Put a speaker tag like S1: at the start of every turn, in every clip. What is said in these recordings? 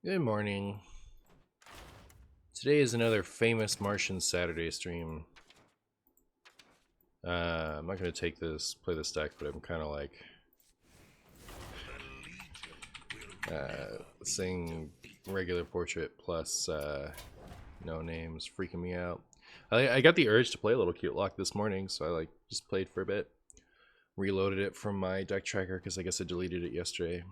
S1: Good morning. Today is another famous Martian Saturday stream. I'm not gonna play this deck, but I'm kind of like saying regular portrait plus no names freaking me out. I got the urge to play a little cute lock this morning, so I just played for a bit, reloaded it from my deck tracker because I guess I deleted it yesterday.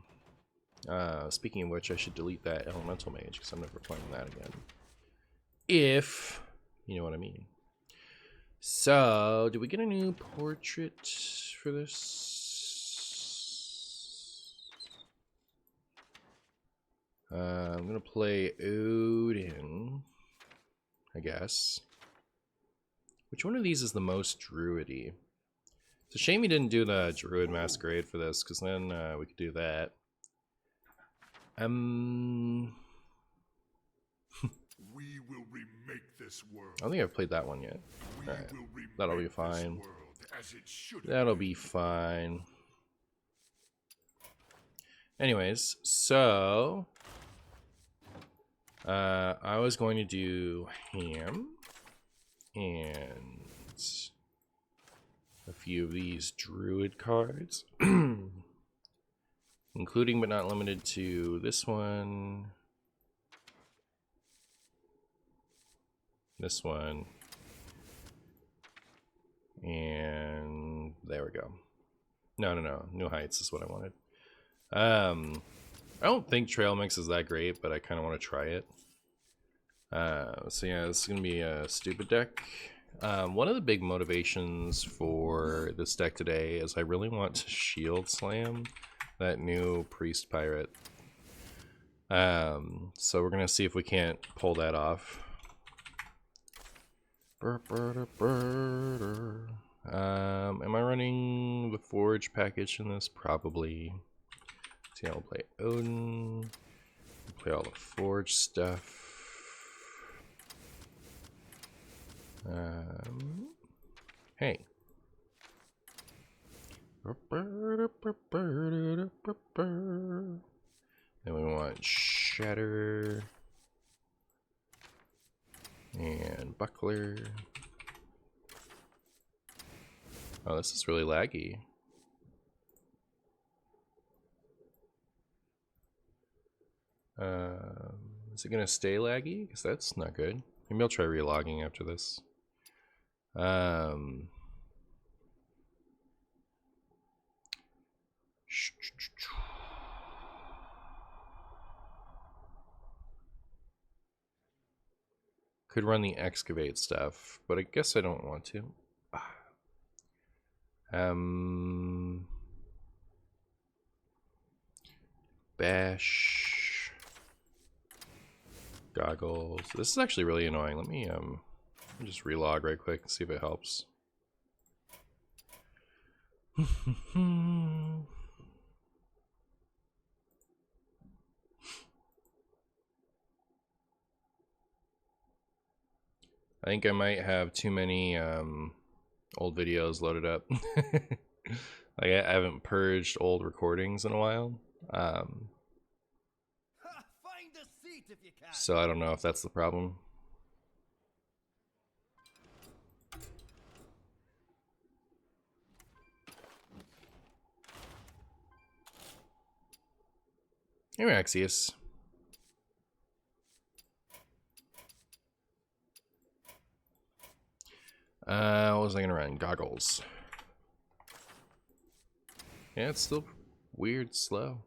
S1: Speaking of which, I should delete that elemental mage because I'm never playing that again. If you know what I mean. So, did we get a new portrait for this? I'm gonna play Odin, I guess. Which one of these is the most druidy? It's a shame he didn't do the druid masquerade for this, because then we could do that.
S2: We will remake this world.
S1: I don't think I've played that one yet. Alright, that'll be fine. That'll be fine. Anyways, so I was going to do ham and a few of these druid cards, including but not limited to this one, this one, and there we go. No, New Heights is what I wanted. I don't think Trail Mix is that great, but I kind of want to try it. So yeah, this is gonna be a stupid deck. One of the big motivations for this deck today is I really want to shield slam that new Priest Pirate. So we're gonna see if we can't pull that off. Am I running the Forge package in this? Probably. So yeah, we'll play Odin, we'll play all the Forge stuff. Hey. Then we want Shatter and Buckler. Oh, this is really laggy. Is it gonna stay laggy? Because that's not good. Maybe I'll try relogging after this. Could run the excavate stuff, but I guess I don't want to. Bash. Goggles. This is actually really annoying. Let me just relog right quick and see if it helps. I think I might have too many old videos loaded up. Like I haven't purged old recordings in a while. So I don't know if that's the problem. Here, Axios. What was I gonna run? Goggles. Yeah, it's still weird slow.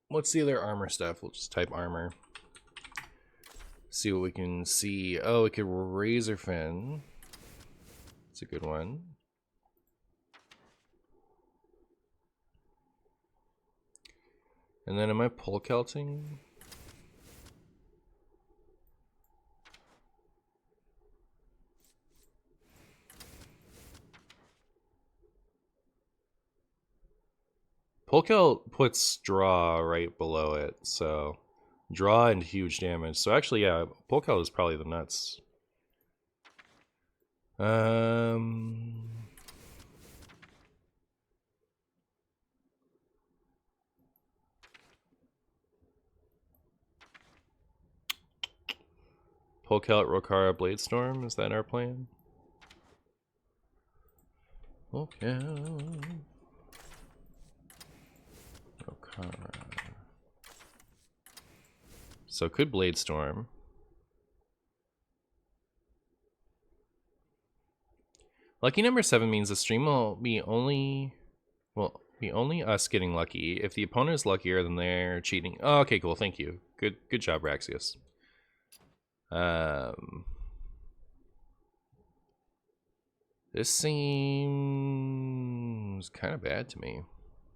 S1: What's the other armor stuff? We'll just type armor. See what we can see. Oh, we could Razorfin. That's a good one. And then am I pull kelting? Polkel puts draw right below it, so draw and huge damage. So actually, yeah, Polkel is probably the nuts. Poke out Rokara Bladestorm, is that our plan? Okay. Rokara. So could Bladestorm. Lucky number 7 means the stream will be only us getting lucky. If the opponent is luckier, then they're cheating. Oh, okay, cool. Thank you. Good job, Raxius. This seems kind of bad to me.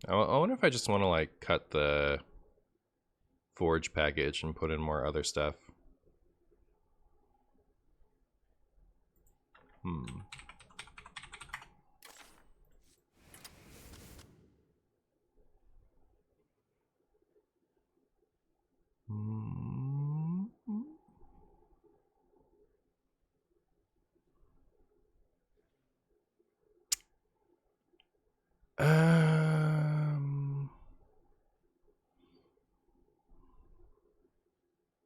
S1: I wonder if I just want to like cut the forge package and put in more other stuff.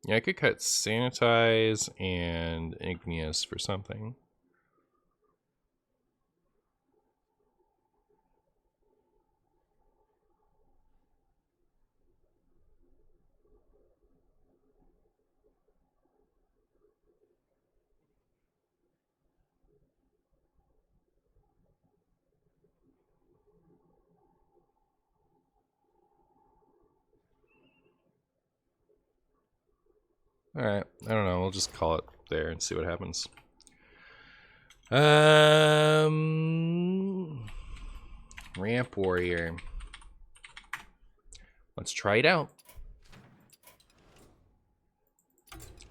S1: Yeah, I could cut Sanitize and Igneous for something. Alright, I don't know, we'll just call it there and see what happens. Ramp Warrior. Let's try it out.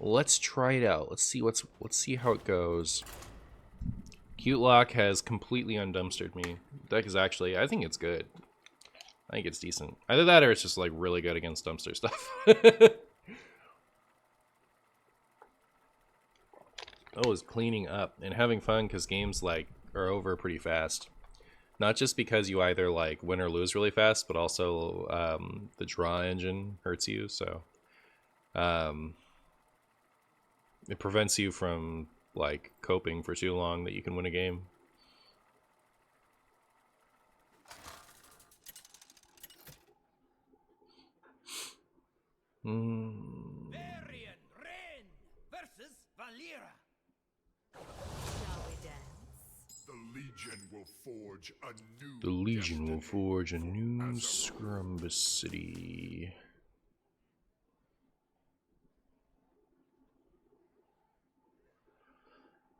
S1: Let's try it out. Let's see how it goes. Cute Lock has completely undumpstered me. Deck is actually, I think it's good. I think it's decent. Either that or it's just like really good against dumpster stuff. Oh, is cleaning up and having fun because games like are over pretty fast. Not just because you either like win or lose really fast, but also the draw engine hurts you. So it prevents you from like coping for too long that you can win a game.
S3: Varian Rain versus Valera.
S2: The Legion will forge a new
S1: The Legion will
S2: destiny
S1: forge a
S2: for
S1: new
S2: Azeroth.
S1: Scrumbus City.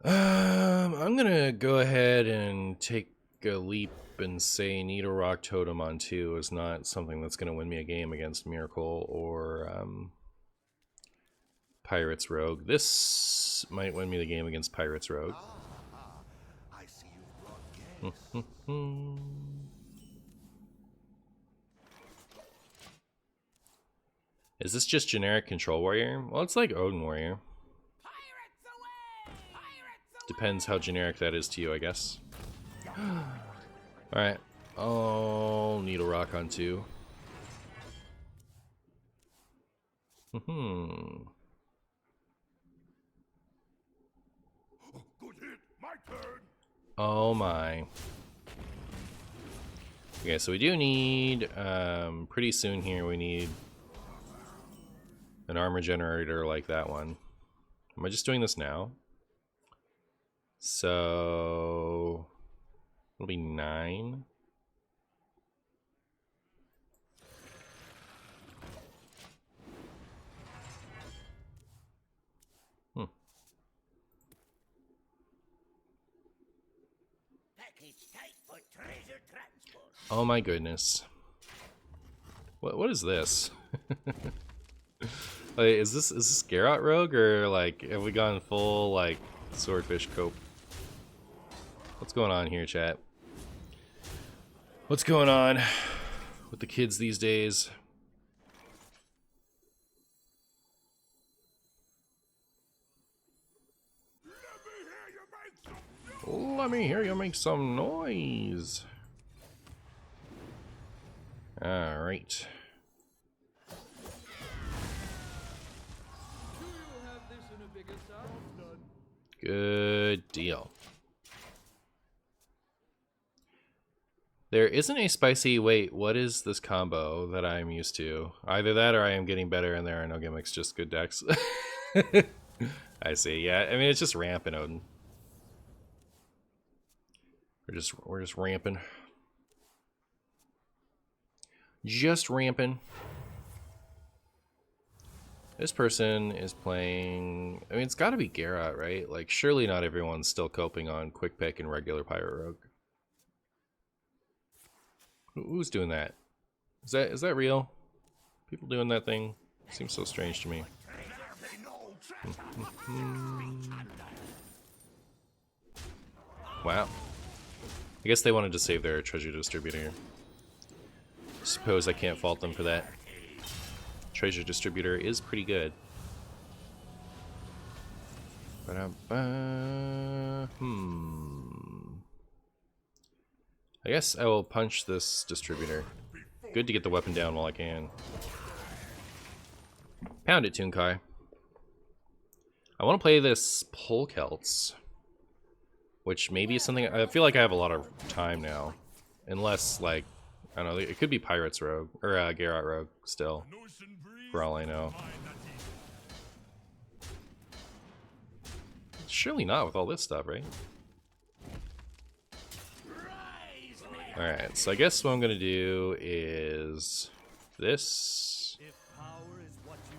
S1: I'm gonna go ahead and take a leap and say Needle Rock Totem on 2 is not something that's gonna win me a game against Miracle or Pirates Rogue. This might win me the game against Pirates Rogue.
S2: I see you've brought guests.
S1: Is this just generic Control Warrior? Well, it's like Odin Warrior.
S3: Pirates away! Pirates
S1: Depends how generic that is to you, I guess. Alright. Oh, Needle Rock on 2.
S2: Good hit, my turn.
S1: Oh my. Okay, so we do need, pretty soon here, we need an armor generator like that one. Am I just doing this now? So it'll be 9.
S3: Package tight for treasure transport.
S1: Oh my goodness. What is this? Like, is this Garrot Rogue or like have we gone full like Swordfish Cope? What's going on here, chat? What's going on with the kids these days? Let me hear you make some noise. All right.
S4: Do you have this in a big
S1: Good deal. There isn't a spicy... Wait, what is this combo that I'm used to? Either that or I am getting better and there are no gimmicks, just good decks. I see, yeah. I mean, it's just ramping, Odin. We're just ramping. Just ramping. This person is playing... I mean, it's gotta be Geralt, right? Like, surely not everyone's still coping on Quick Pick and regular Pirate Rogue. Who's doing that? Is that real? People doing that thing? Seems so strange to me. Wow. I guess they wanted to save their treasure distributor. Suppose I can't fault them for that. Treasure distributor is pretty good. I guess I will punch this distributor. Good to get the weapon down while I can. Pound it, Toonkai. I want to play this Polkelts, which maybe is something... I feel like I have a lot of time now. Unless, like, I don't know, it could be Pirates Rogue, or Geralt Rogue still, for all I know. Surely not with all this stuff, right? Alright, so I guess what I'm gonna do is this,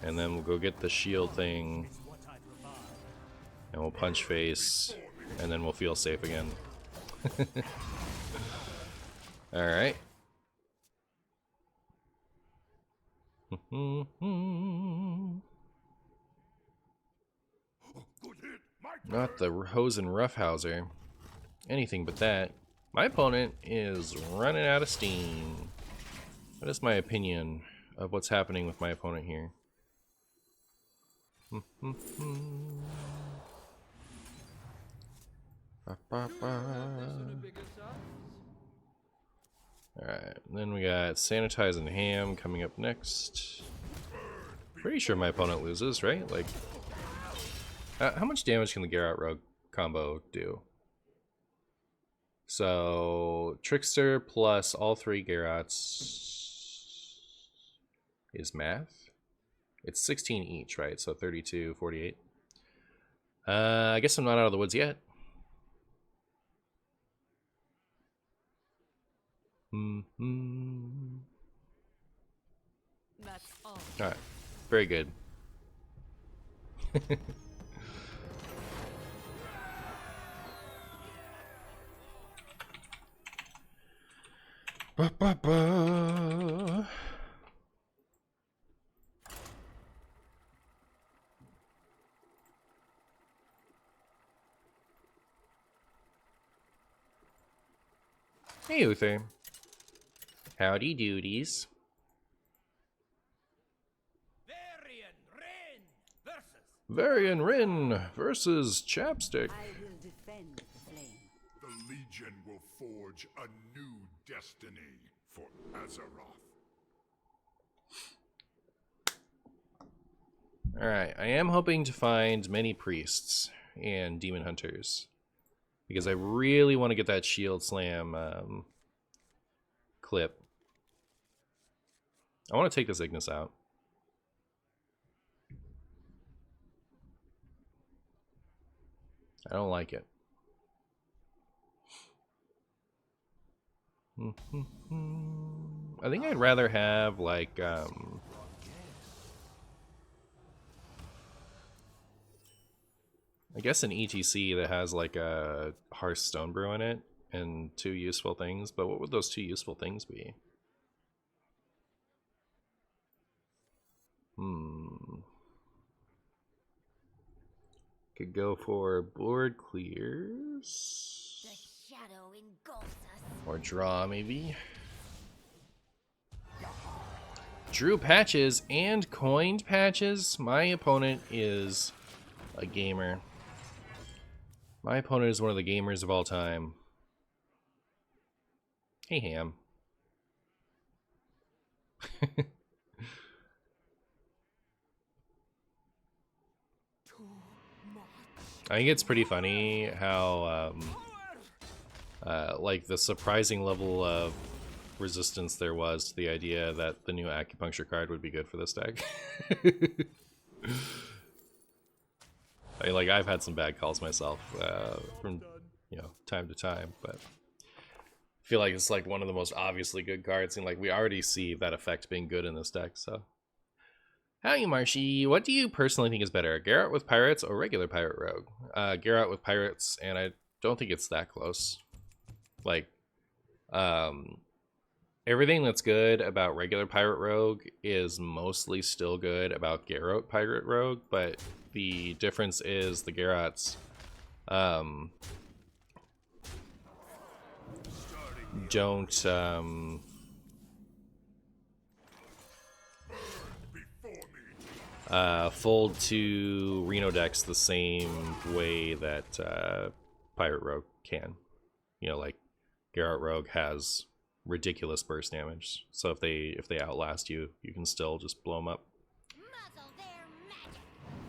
S1: and then we'll go get the shield thing, and we'll punch face, and then we'll feel safe again. Alright. Not the Hosen Roughhouser. Anything but that. My opponent is running out of steam. That is my opinion of what's happening with my opponent here. Alright, then we got Sanitize and Ham coming up next. Pretty sure my opponent loses, right? Like, how much damage can the Geralt Rogue combo do? So, Trickster plus all three Geralts is math. It's 16 each, right? So 32, 48. I guess I'm not out of the woods yet.
S4: That's all.
S1: Alright, very good. Ba, ba, ba. Hey, Uther. Howdy doodies. Varian Rin versus Chapstick.
S4: I will defend the flame.
S2: The Legion will forge a new destiny for Azeroth.
S1: Alright, I am hoping to find many priests and demon hunters, because I really want to get that shield slam clip. I want to take this Ignis out. I don't like it. I think I'd rather have, like, I guess an ETC that has, like, a Hearthstone brew in it and 2 useful things, but what would those 2 useful things be? Could go for board clears.
S4: The shadow engulfs us.
S1: Or draw, maybe. Drew patches and coined patches. My opponent is a gamer. My opponent is one of the gamers of all time. Hey, Ham. I think it's pretty funny how like the surprising level of resistance there was to the idea that the new acupuncture card would be good for this deck. Like I've had some bad calls myself from time to time, but I feel like it's like one of the most obviously good cards, and like we already see that effect being good in this deck. So, howdy, Marshy. What do you personally think is better, Garrett with pirates or regular pirate rogue? Garrett with pirates, and I don't think it's that close. Like, everything that's good about regular pirate rogue is mostly still good about Garrett pirate rogue, but the difference is the Garrots don't fold to Reno decks the same way that pirate rogue can. You know, like Garrett rogue has ridiculous burst damage, so if they outlast you, you can still just blow them up.
S4: Muzzle their magic.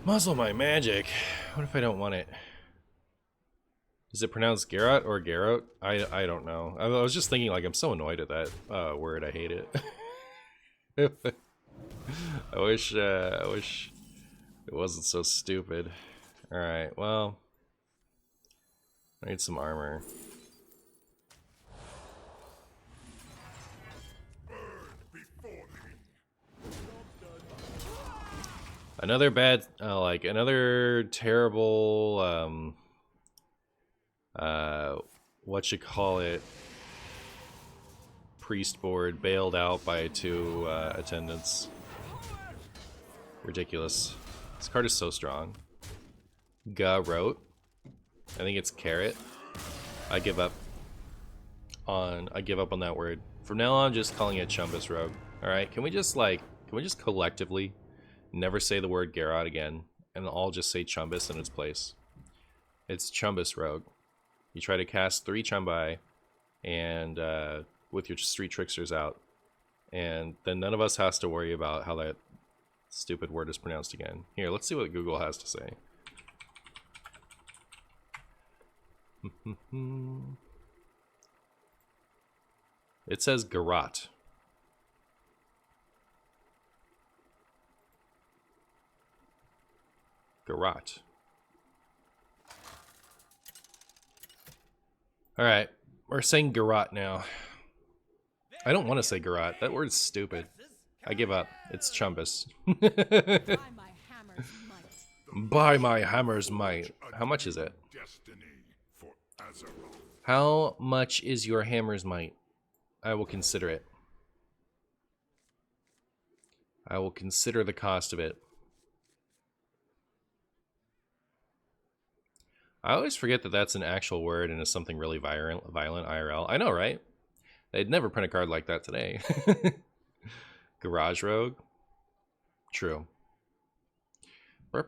S1: Muzzle my magic. What if I don't want it? Is it pronounced Garrett or Garrot? I don't know. I was just thinking, like, I'm so annoyed at that word. I hate it. I wish it wasn't so stupid. All right, well, I need some armor. Another bad, like another terrible, what you call it, priest board bailed out by 2 attendants. Ridiculous. This card is so strong. Garrote. I think it's carrot. I give up on that word. From now on, just calling it Chumbus Rogue. All right, can we just collectively never say the word Garrot again, and all just say Chumbus in its place? It's Chumbus Rogue. You try to cast 3 Chumbai, and with your Street Tricksters out, and then none of us has to worry about how that stupid word is pronounced again. Here, let's see what Google has to say. It says Garrot. Garrot. Alright, we're saying Garrot now. I don't want to say Garrot. That word's stupid. I give up. It's Chumbus.
S4: By my hammer's might.
S1: By my hammer's might. How much is it? How much is your hammer's might? I will consider it. I will consider the cost of it. I always forget that that's an actual word and is something really violent IRL. I know, right? They'd never print a card like that today. Garage Rogue? True. I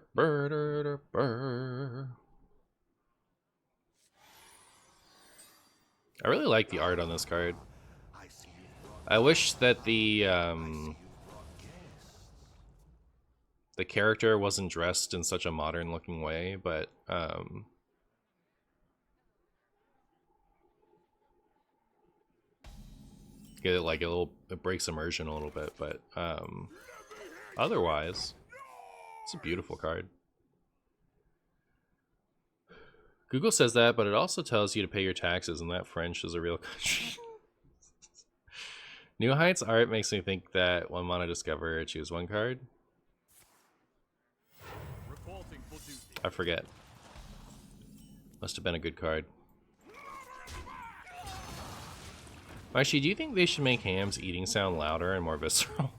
S1: really like the art on this card. I wish that the character wasn't dressed in such a modern looking way, but get it like it breaks immersion a little bit, but otherwise it's a beautiful card. Google says that, but it also tells you to pay your taxes, and that French is a real country. New Heights art makes me think that 1 mana discover, choose 1 card. I forget. Must have been a good card. Actually, do you think they should make Ham's eating sound louder and more visceral?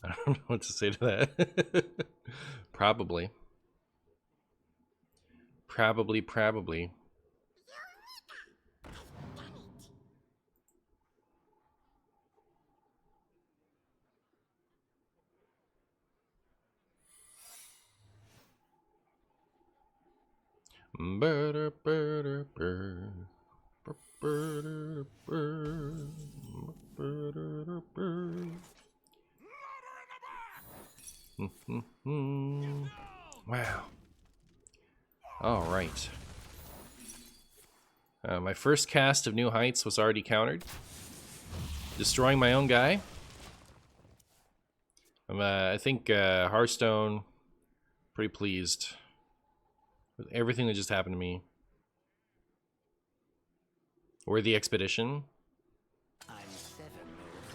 S1: I don't know what to say to that. Probably. Probably. Wow. All My first cast of New Heights was already countered. Destroying my own guy. I think Hearthstone, pretty pleased with everything that just happened to me. Or the expedition.
S3: I'm 7 moves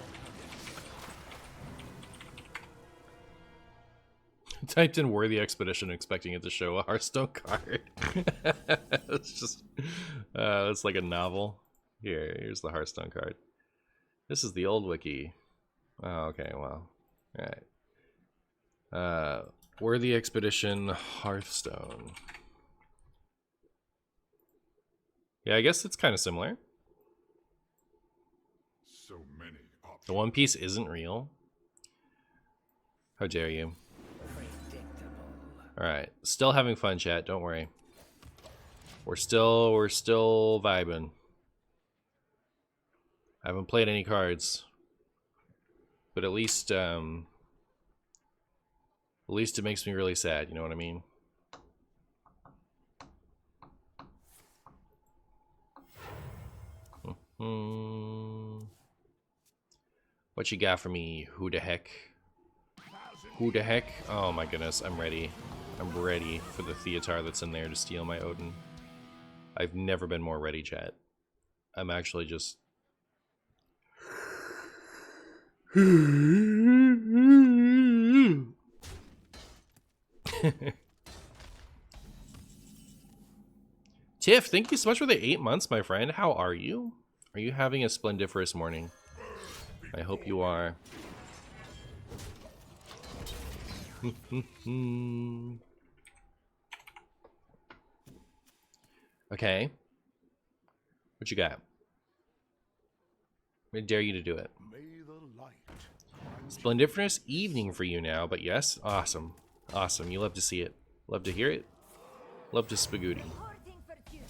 S3: ahead.
S1: Typed in Worthy Expedition expecting it to show a Hearthstone card. It's just, it's like a novel. Here's the Hearthstone card. This is the old wiki. Oh, okay, well. Alright. Worthy Expedition Hearthstone. Yeah, I guess it's kind of similar.
S2: So many options.
S1: The One Piece isn't real. How dare you?
S3: Predictable.
S1: Alright. Still having fun, chat, don't worry. We're still vibing. I haven't played any cards. But at least it makes me really sad, you know what I mean? What you got for me? Who the heck? Who the heck? Oh my goodness, I'm ready. I'm ready for the Theatar that's in there to steal my Odin. I've never been more ready, chat. I'm actually just... Tiff, thank you so much for the 8 months, my friend. How are you? Are you having a splendiferous morning? I hope you are. Okay. What you got? I dare you to do it.
S2: May the light.
S1: Splendiferous evening for you now, but yes, awesome. Awesome. You love to see it. Love to hear it. Love to spagooty.
S4: Reporting for duty.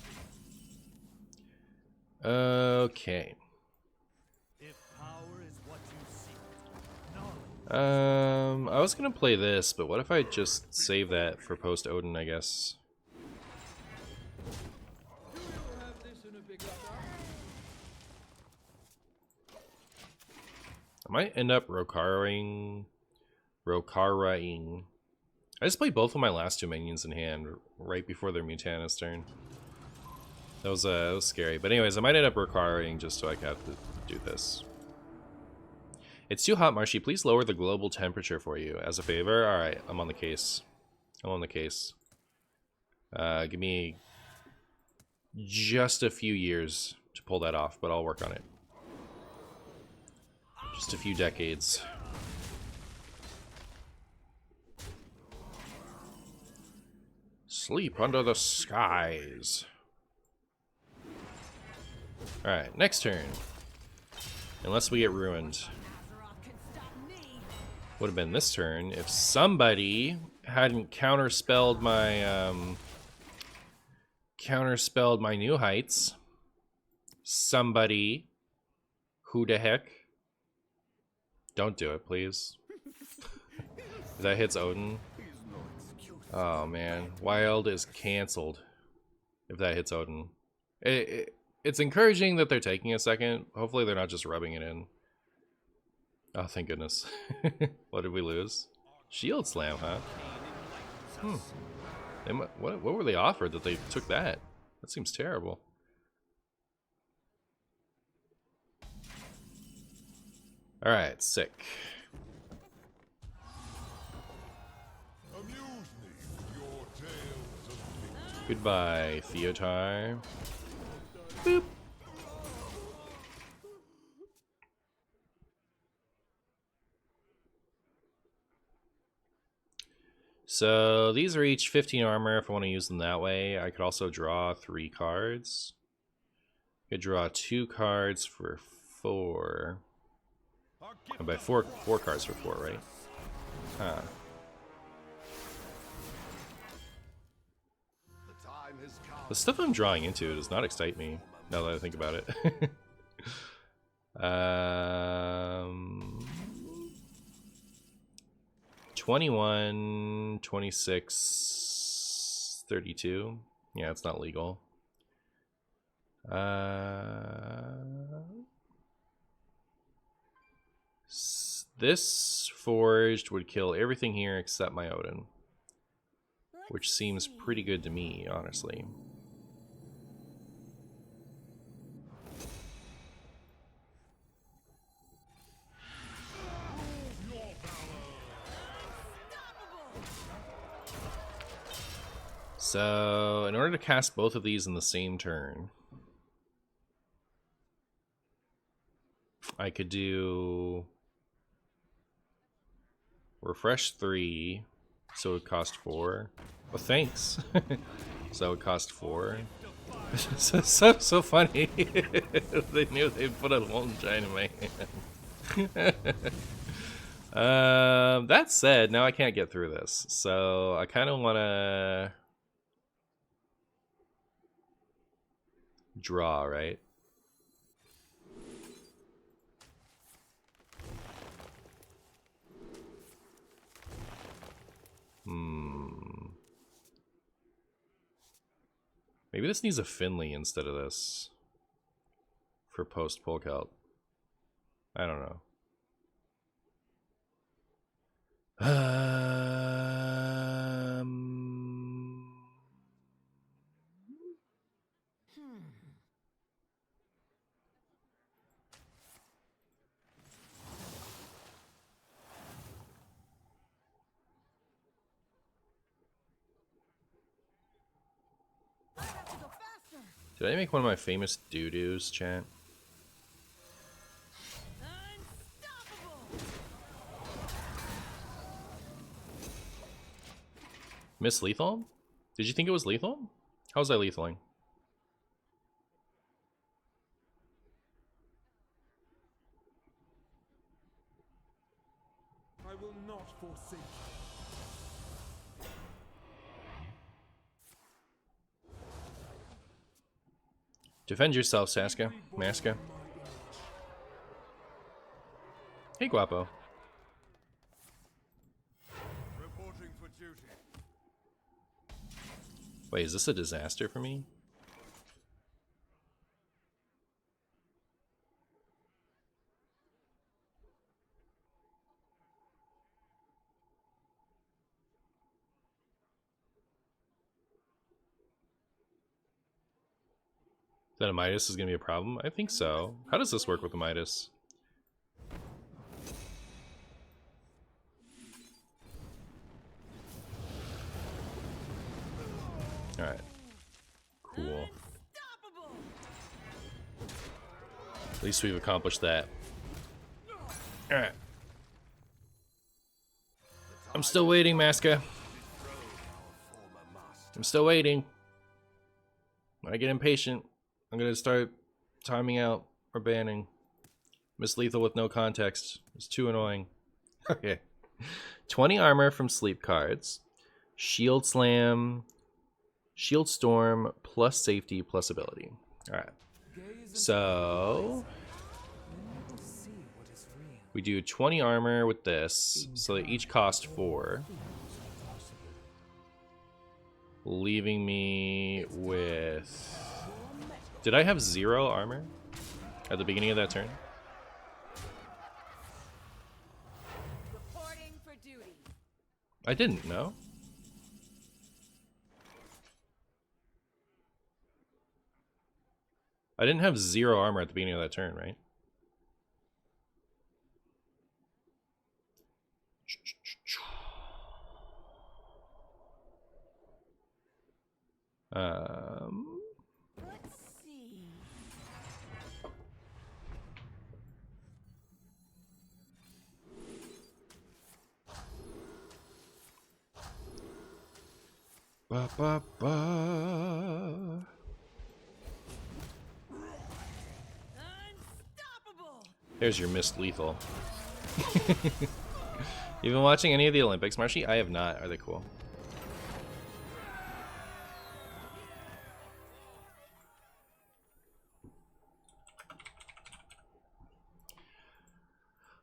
S1: Okay.
S3: If power is what you seek,
S1: I was gonna play this, but what if I just save that for post Odin, I guess? I might end up Rokaraing. I just played both of my last 2 minions in hand right before their Mutanus turn. That was scary. But anyways, I might end up Rokaraing just so I can have to do this. It's too hot, Marshy. Please lower the global temperature for you as a favor. Alright, I'm on the case. I'm on the case. Give me just a few years to pull that off, but I'll work on it. Just a few decades. Sleep under the skies. Alright, next turn. Unless we get ruined.
S4: Azeroth can stop me.
S1: Would have been this turn if somebody hadn't counterspelled my New Heights. Somebody. Who the heck? Don't do it, please. If that hits Odin. Oh man, Wild is canceled. If that hits Odin. It's encouraging that they're taking a second. Hopefully they're not just rubbing it in. Oh, thank goodness. What did we lose? Shield Slam, huh? What were they offered that they took that? That seems terrible. Alright, sick.
S2: Amuse me with your tales of victory.
S1: Goodbye, Theotar. Boop. So these are each 15 armor if I want to use them that way. I could also draw 3 cards. I could draw 2 cards for 4. And by 4 cards for 4, right? Huh. The stuff I'm drawing into does not excite me, now that I think about it. 21, 26, 32. Yeah, it's not legal. This forged would kill everything here except my Odin,
S4: Let's
S1: which seems
S4: see.
S1: pretty good to me, honestly. So, in order to cast both of these in the same turn, I could do refresh 3, so it would cost 4. Oh, thanks. So it would cost 4. so funny. They knew they'd put a lone giant in my hand. That said, now I can't get through this, so I kind of want to draw, right? Maybe this needs a Finley instead of this for post polk out. I don't know.
S4: I have to go faster.
S1: Did I make one of my famous doo-doos, chat?
S4: Unstoppable.
S1: Miss Lethal? Did you think it was lethal? How's that lethaling?
S3: I will not forsake you.
S1: Defend yourself, Saska. Maska. Hey, Guapo.
S3: Reporting for duty.
S1: Wait, is this a disaster for me? That a Midas is going to be a problem? I think so. How does this work with a Midas? Alright. Cool.
S4: Unstoppable.
S1: At least we've accomplished that. Alright. I'm still waiting, Maska. I'm still waiting. When I get impatient, I'm gonna start timing out or banning. Miss Lethal with no context. It's too annoying. Okay. 20 armor from sleep cards. Shield Slam. Shield Storm plus safety plus ability. Alright. So we do 20 armor with this, so they each cost 4. Leaving me with... Did I have 0 armor at the beginning of that turn?
S4: Reporting for duty.
S1: I didn't, no? I didn't have 0 armor at the beginning of that turn, right?
S4: Let's see.
S1: Ba, ba, ba.
S4: Unstoppable.
S1: There's your missed lethal. You been watching any of the Olympics, Marshy? I have not. Are they cool?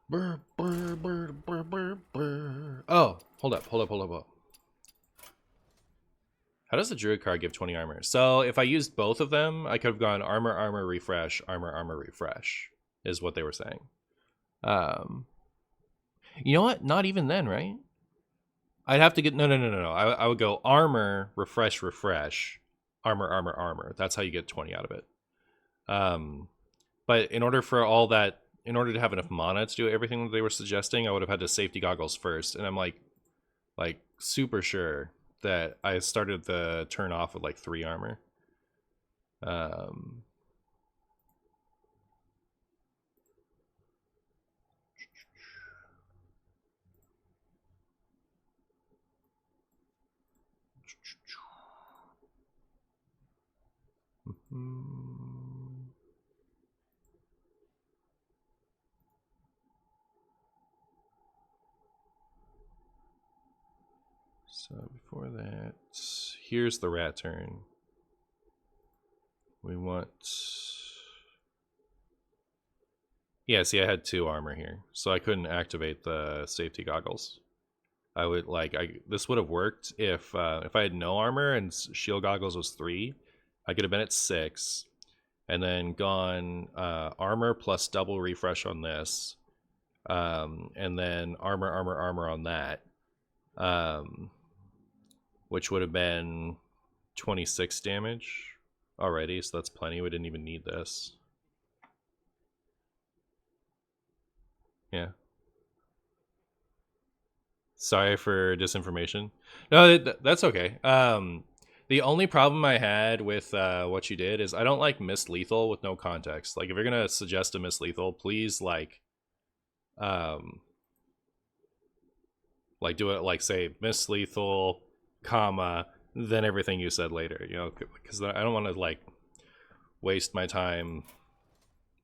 S1: Brr, brr, brr, brr, brr, brr. Oh, hold up. How does the druid card give 20 armor? So if I used both of them, I could have gone armor, armor, refresh, armor, armor, refresh, is what they were saying. You know what? Not even then, right? I'd have to get, no. I would go armor, refresh, refresh, armor, armor, armor. That's how you get 20 out of it. But in order for all that, in order to have enough mana to do everything that they were suggesting, I would have had to safety goggles first. And I'm like super sure that I started the turn off with like 3 armor. So before that, here's the rat turn. We want... Yeah, see, I had 2 armor here, so I couldn't activate the safety goggles. I would this would have worked if I had no armor and shield goggles was 3. I could have been at 6, and then gone armor plus double refresh on this, and then armor, armor, armor on that, which would have been 26 damage already. So that's plenty. We didn't even need this. Yeah. Sorry for disinformation. No, that's okay. The only problem I had with what you did is I don't like Miss Lethal with no context. Like, if you're gonna suggest a Miss Lethal, please do it like, say Miss Lethal, comma, then everything you said later. You know, because I don't want to like waste my time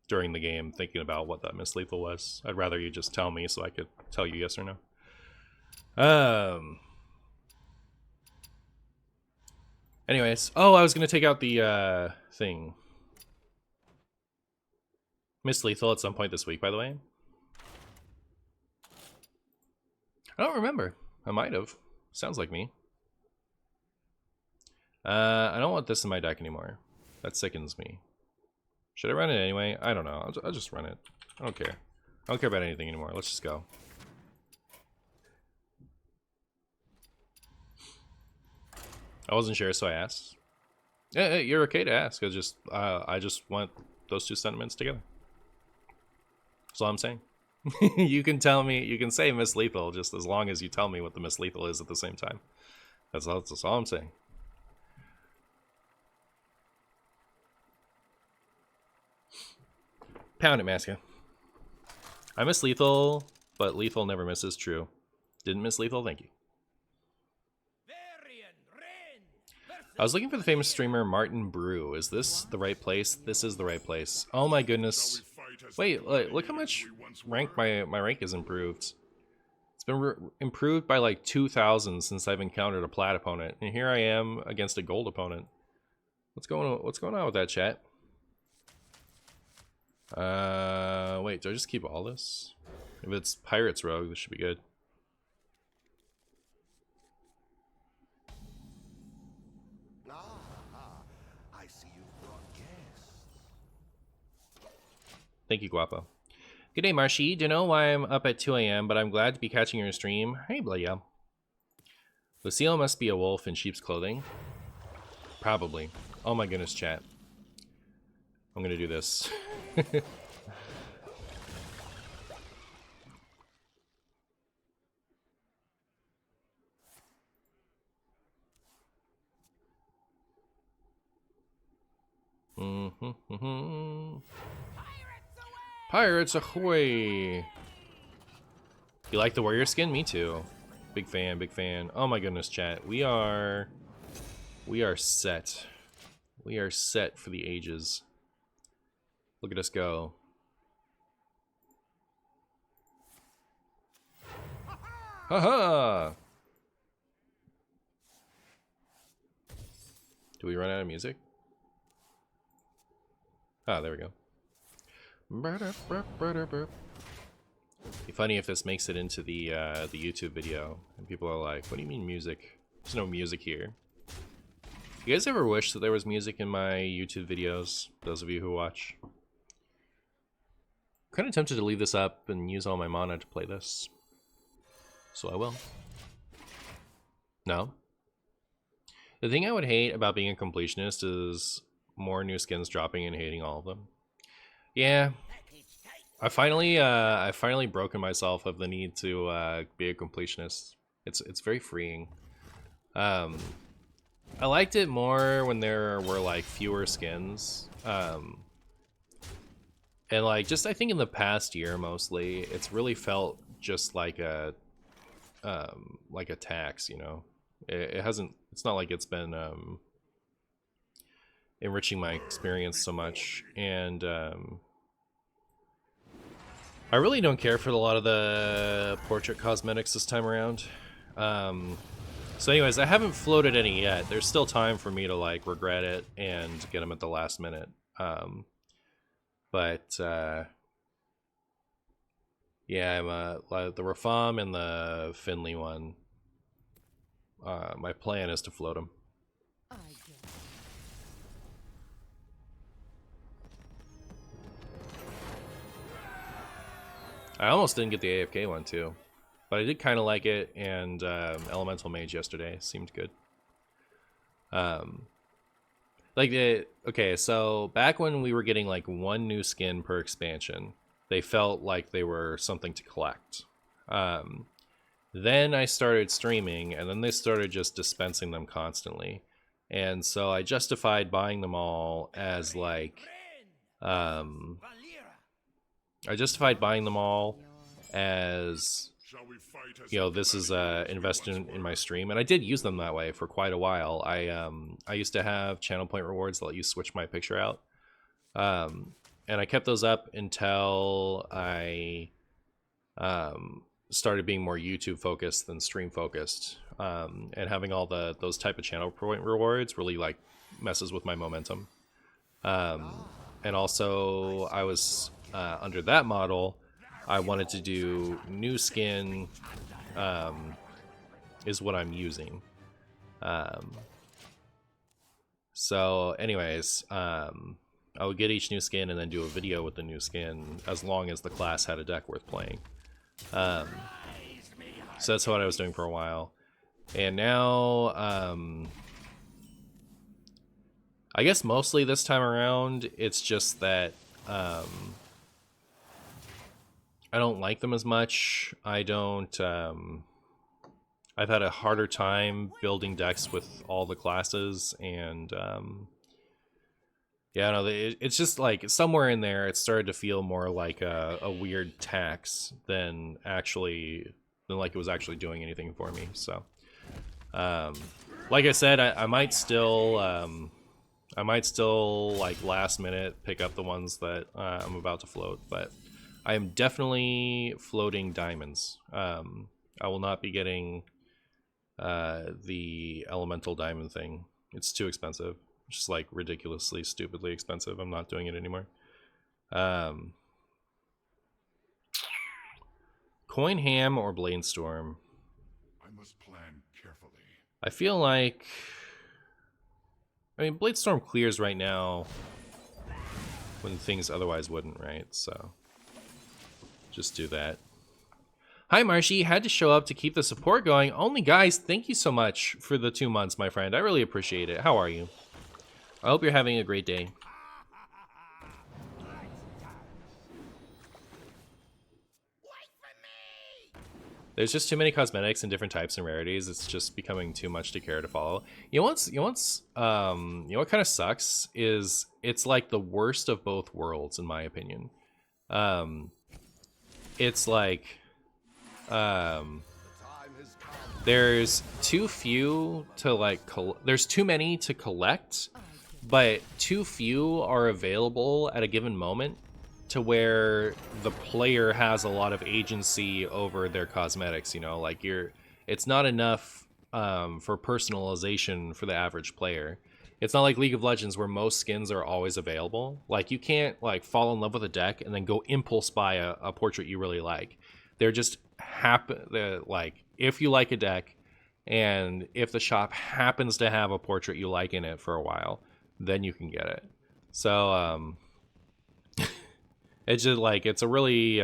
S1: during the game thinking about what that Miss Lethal was. I'd rather you just tell me so I could tell you yes or no. Anyways, oh, I was gonna take out the thing. Miss Lethal at some point this week, by the way. I don't remember. I might have. Sounds like me. I don't want this in my deck anymore. That sickens me. Should I run it anyway? I don't know. I'll just run it. I don't care. I don't care about anything anymore. Let's just go. I wasn't sure, so I asked. Yeah, you're okay to ask. I just want those 2 sentiments together. That's all I'm saying. You can tell me, you can say Miss Lethal just as long as you tell me what the Miss Lethal is at the same time. That's all I'm saying. Pound it, Masca. I miss Lethal, but Lethal never misses. True. Didn't miss Lethal, thank you. I was looking for the famous streamer Martin Brew. Is this the right place? This is the right place. Oh my goodness. Wait, look how much rank my rank is improved. It's been improved by like 2,000 since I've encountered a plat opponent. And here I am against a gold opponent. What's going on with that, chat? Wait, do I just keep all this? If it's Pirates Rogue, this should be good.
S3: I see you brought guests.
S1: Thank you, Guapo. Good day, Marshy. Don't know why I'm up at 2 a.m., but I'm glad to be catching your stream. Hey, Blaya. Lucille must be a wolf in sheep's clothing. Probably. Oh my goodness, chat. I'm gonna do this. Pirates ahoy! You like the warrior skin? Me too. Big fan, big fan. Oh my goodness, chat. We are set. We are set for the ages. Look at us go. Haha! Do we run out of music? Ah, there we go. Be funny if this makes it into the YouTube video and people are like, "What do you mean music? There's no music here." You guys ever wish that there was music in my YouTube videos? Those of you who watch. I'm kind of tempted to leave this up and use all my mana to play this. So I will. No? The thing I would hate about being a completionist is more new skins dropping and hating all of them. Yeah. I finally broken myself of the need to be a completionist. It's very freeing. I liked it more when there were like fewer skins. And like just I think in the past year mostly, it's really felt just like a tax, you know. It hasn't. It's not like it's been enriching my experience so much, and I really don't care for a lot of the portrait cosmetics this time around. So anyways, I haven't floated any yet. There's still time for me to like regret it and get them at the last minute. But yeah, I'm the Rafam and the Finley one. My plan is to float them.
S4: I guess.
S1: I almost didn't get the AFK one too, but I did kind of like it, and Elemental Mage yesterday seemed good. Okay, so back when we were getting like one new skin per expansion, they felt like they were something to collect. Then I started streaming, and then they started just dispensing them constantly. And so I justified buying them all as like, I justified buying them all as, you know, this is investment in my stream, and I did use them that way for quite a while. I used to have channel point rewards that let you switch my picture out, and I kept those up until I started being more YouTube focused than stream focused, and having all those type of channel point rewards really like messes with my momentum. And also I was under that model, I wanted to do new skin is what I'm using. So anyways, I would get each new skin and then do a video with the new skin as long as the class had a deck worth playing. So that's what I was doing for a while. And now, I guess mostly this time around, it's just that I don't like them as much. I don't, I've had a harder time building decks with all the classes, and yeah, no, it's just like somewhere in there, it started to feel more like a weird tax than like it was actually doing anything for me. So, like I said, I might still like last minute pick up the ones that I'm about to float, but I am definitely floating diamonds. I will not be getting the elemental diamond thing. It's too expensive. It's just like ridiculously, stupidly expensive. I'm not doing it anymore. Coin Ham or Bladestorm?
S2: I must plan carefully.
S1: I feel like, I mean, Bladestorm clears right now when things otherwise wouldn't, right? So just do that. Hi, Marshy. Had to show up to keep the support going. Only guys, thank you so much for the 2 months, my friend. I really appreciate it. How are you? I hope you're having a great day. There's just too many cosmetics and different types and rarities. It's just becoming too much to care to follow. You know what kind of sucks is it's like the worst of both worlds, in my opinion. It's like there's too few to like there's too many to collect, but too few are available at a given moment to where the player has a lot of agency over their cosmetics, you know, like it's not enough for personalization for the average player. It's not like League of Legends where most skins are always available. Like you can't like fall in love with a deck and then go impulse buy a portrait you really like. They're just happen like if you like a deck and if the shop happens to have a portrait you like in it for a while, then you can get it. So it's just like, it's a really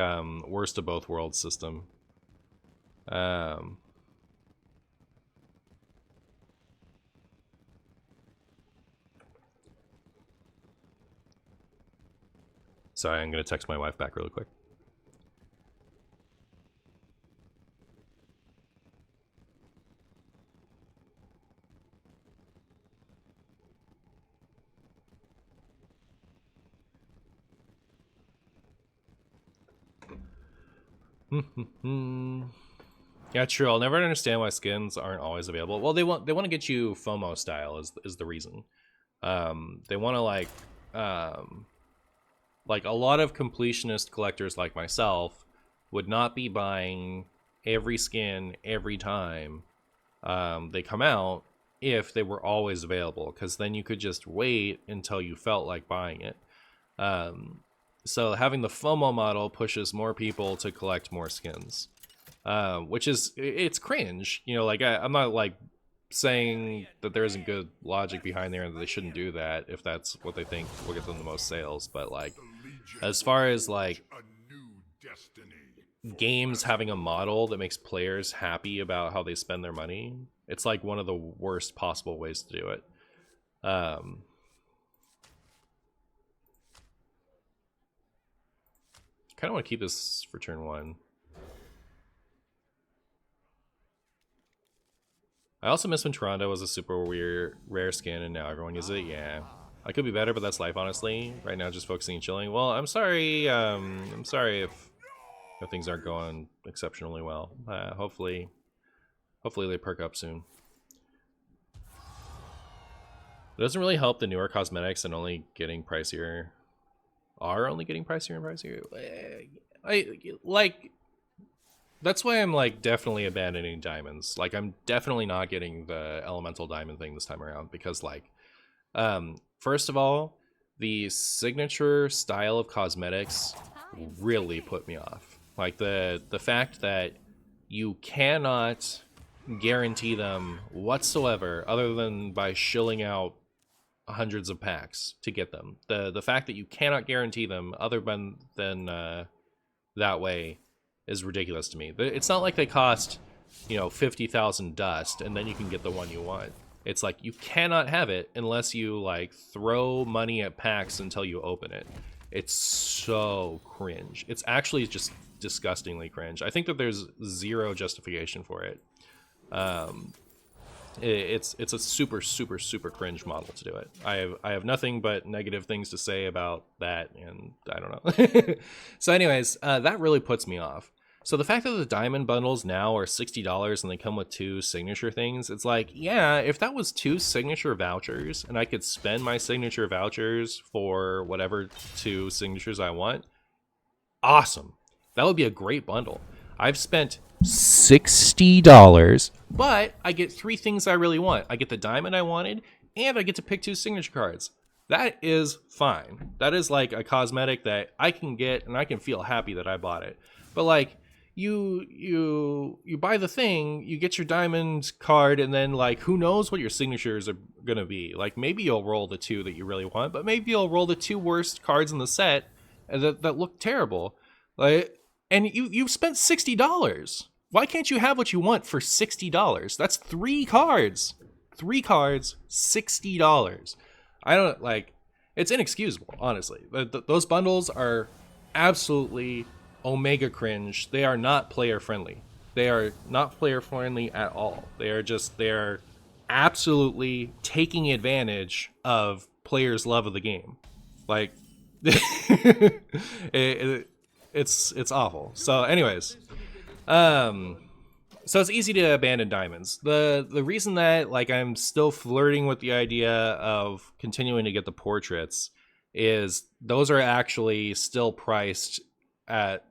S1: worst of both worlds system. Sorry, I'm gonna text my wife back really quick. Yeah, true. I'll never understand why skins aren't always available. Well, they want to get you FOMO style is the reason. They want to like a lot of completionist collectors like myself would not be buying every skin every time they come out if they were always available, because then you could just wait until you felt like buying it. So having the FOMO model pushes more people to collect more skins, which is, it's cringe. You know, like I'm not like saying that there isn't good logic behind there and that they shouldn't do that if that's what they think will get them the most sales. But like, as far as like games having a model that makes players happy about how they spend their money, it's like one of the worst possible ways to do it. Kind of want to keep this for turn 1. I also miss when Toronto was a super weird rare skin and now everyone uses it. Yeah, I could be better, but that's life, honestly. Right now, just focusing and chilling. Well, I'm sorry. I'm sorry if things aren't going exceptionally well. Hopefully they perk up soon. It doesn't really help the newer cosmetics and only getting pricier. Are only getting pricier and pricier. I like. That's why I'm like definitely abandoning diamonds. Like I'm definitely not getting the elemental diamond thing this time around because like, first of all, the signature style of cosmetics really put me off. Like the fact that you cannot guarantee them whatsoever other than by shilling out hundreds of packs to get them. The fact that you cannot guarantee them other than that way is ridiculous to me. It's not like they cost, you know, 50,000 dust and then you can get the one you want. It's like you cannot have it unless you like throw money at packs until you open it. It's so cringe. It's actually just disgustingly cringe. I think that there's zero justification for it. It's a super cringe model to do it. I have nothing but negative things to say about that, and I don't know. So anyways, that really puts me off. So the fact that the diamond bundles now are $60 and they come with 2 signature things, it's like, yeah, if that was 2 signature vouchers and I could spend my signature vouchers for whatever 2 signatures I want, awesome. That would be a great bundle. I've spent $60, but I get 3 things I really want. I get the diamond I wanted, and I get to pick 2 signature cards. That is fine. That is like a cosmetic that I can get, and I can feel happy that I bought it. But like, you buy the thing, you get your diamond card, and then like, who knows what your signatures are gonna be? Like, maybe you'll roll the 2 that you really want, but maybe you'll roll the 2 worst cards in the set that look terrible. Like, and you've spent $60. Why can't you have what you want for $60? That's 3 cards. 3 cards, $60. I don't like. It's inexcusable, honestly. Those bundles are absolutely omega cringe. They are not player friendly. They are not player friendly at all. They are absolutely taking advantage of players' love of the game. Like, it's awful. So, anyways, so it's easy to abandon diamonds. The reason that like I'm still flirting with the idea of continuing to get the portraits is those are actually still priced at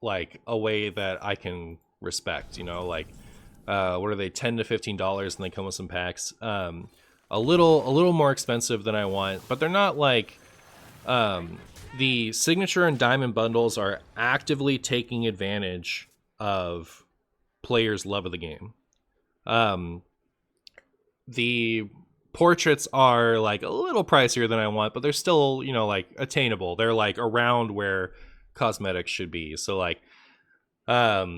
S1: like a way that I can respect, you know, like what are they, $10 to $15 and they come with some packs. A little more expensive than I want, but they're not like the signature and diamond bundles are actively taking advantage of players' love of the game. The portraits are like a little pricier than I want, but they're still, you know, like attainable. They're like around where cosmetics should be. So like that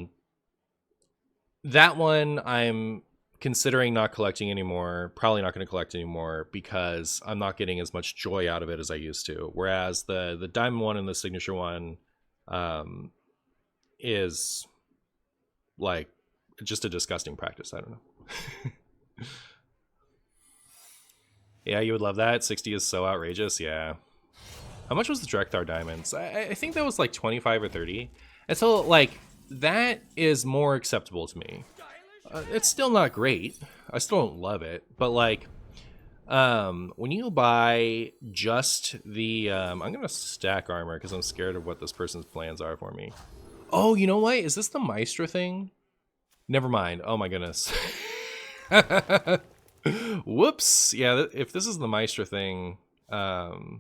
S1: one I'm considering not collecting anymore. Probably not going to collect anymore because I'm not getting as much joy out of it as I used to. Whereas the diamond one and the signature one is like just a disgusting practice. I don't know. Yeah, you would love that. 60 is so outrageous. Yeah. How much was the Drekthar diamonds? I think that was like 25 or 30. And so like that is more acceptable to me. It's still not great. I still don't love it, but like when you buy just the I'm gonna stack armor because I'm scared of what this person's plans are for me. Oh, you know what? Is this the Maestra thing? Never mind. Oh my goodness. Whoops. Yeah, if this is the Maestra thing, then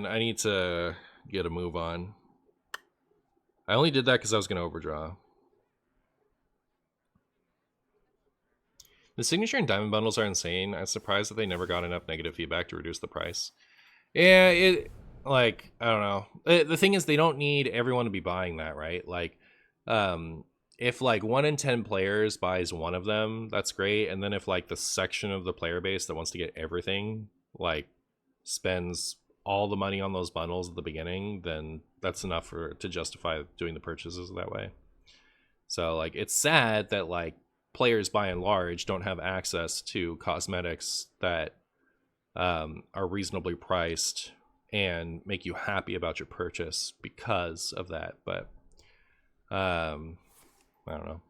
S1: I need to get a move on. I only did that because I was going to overdraw. The signature and diamond bundles are insane. I'm surprised that they never got enough negative feedback to reduce the price. Yeah, it, like, I don't know. The thing is, they don't need everyone to be buying that, right? Like, if like 1 in 10 players buys one of them, that's great. And then if like the section of the player base that wants to get everything, like, spends all the money on those bundles at the beginning, then that's enough to justify doing the purchases that way. So like it's sad that like players by and large don't have access to cosmetics that are reasonably priced and make you happy about your purchase because of that. But I don't know.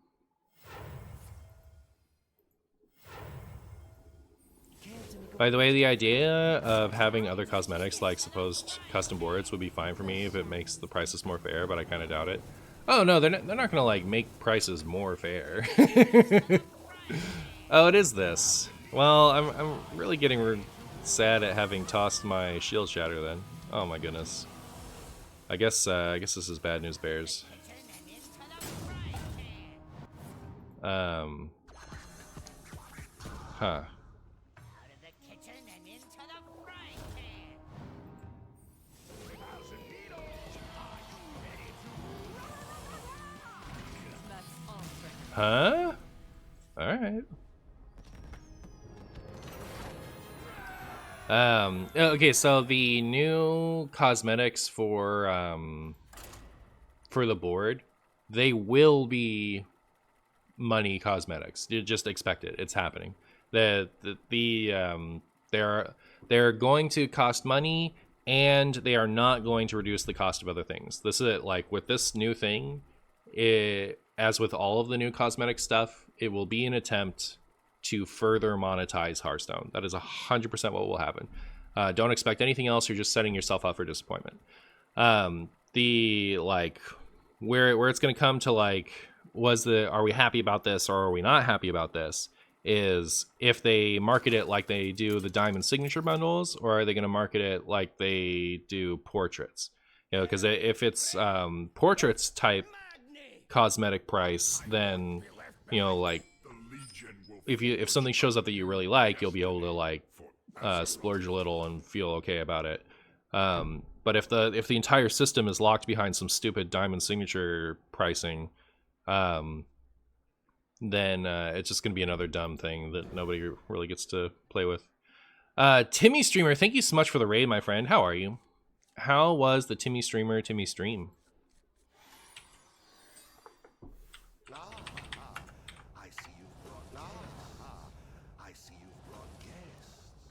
S1: By the way, the idea of having other cosmetics like supposed custom boards would be fine for me if it makes the prices more fair, but I kind of doubt it. Oh no, they're not gonna like make prices more fair. Oh, it is this. Well, I'm really getting sad at having tossed my shield shatter then. Oh my goodness. I guess this is bad news bears. Huh. Huh? Alright. Okay, so the new cosmetics for the board, they will be money cosmetics. You just expect it. It's happening. They're going to cost money, and they are not going to reduce the cost of other things. This is it. Like with this new thing, as with all of the new cosmetic stuff, it will be an attempt to further monetize Hearthstone. That is 100% what will happen. Don't expect anything else. You're just setting yourself up for disappointment. The like where it's going to come to like are we happy about this or are we not happy about this is if they market it like they do the diamond signature bundles, or are they going to market it like they do portraits? You know, because if it's portraits type cosmetic price, then you know, like if something shows up that you really like, you'll be able to like splurge a little and feel okay about it. But if the entire system is locked behind some stupid diamond signature pricing, then it's just gonna be another dumb thing that nobody really gets to play with. Timmy Streamer, thank you so much for the raid, my friend. How are you? How was the Timmy Streamer Timmy stream?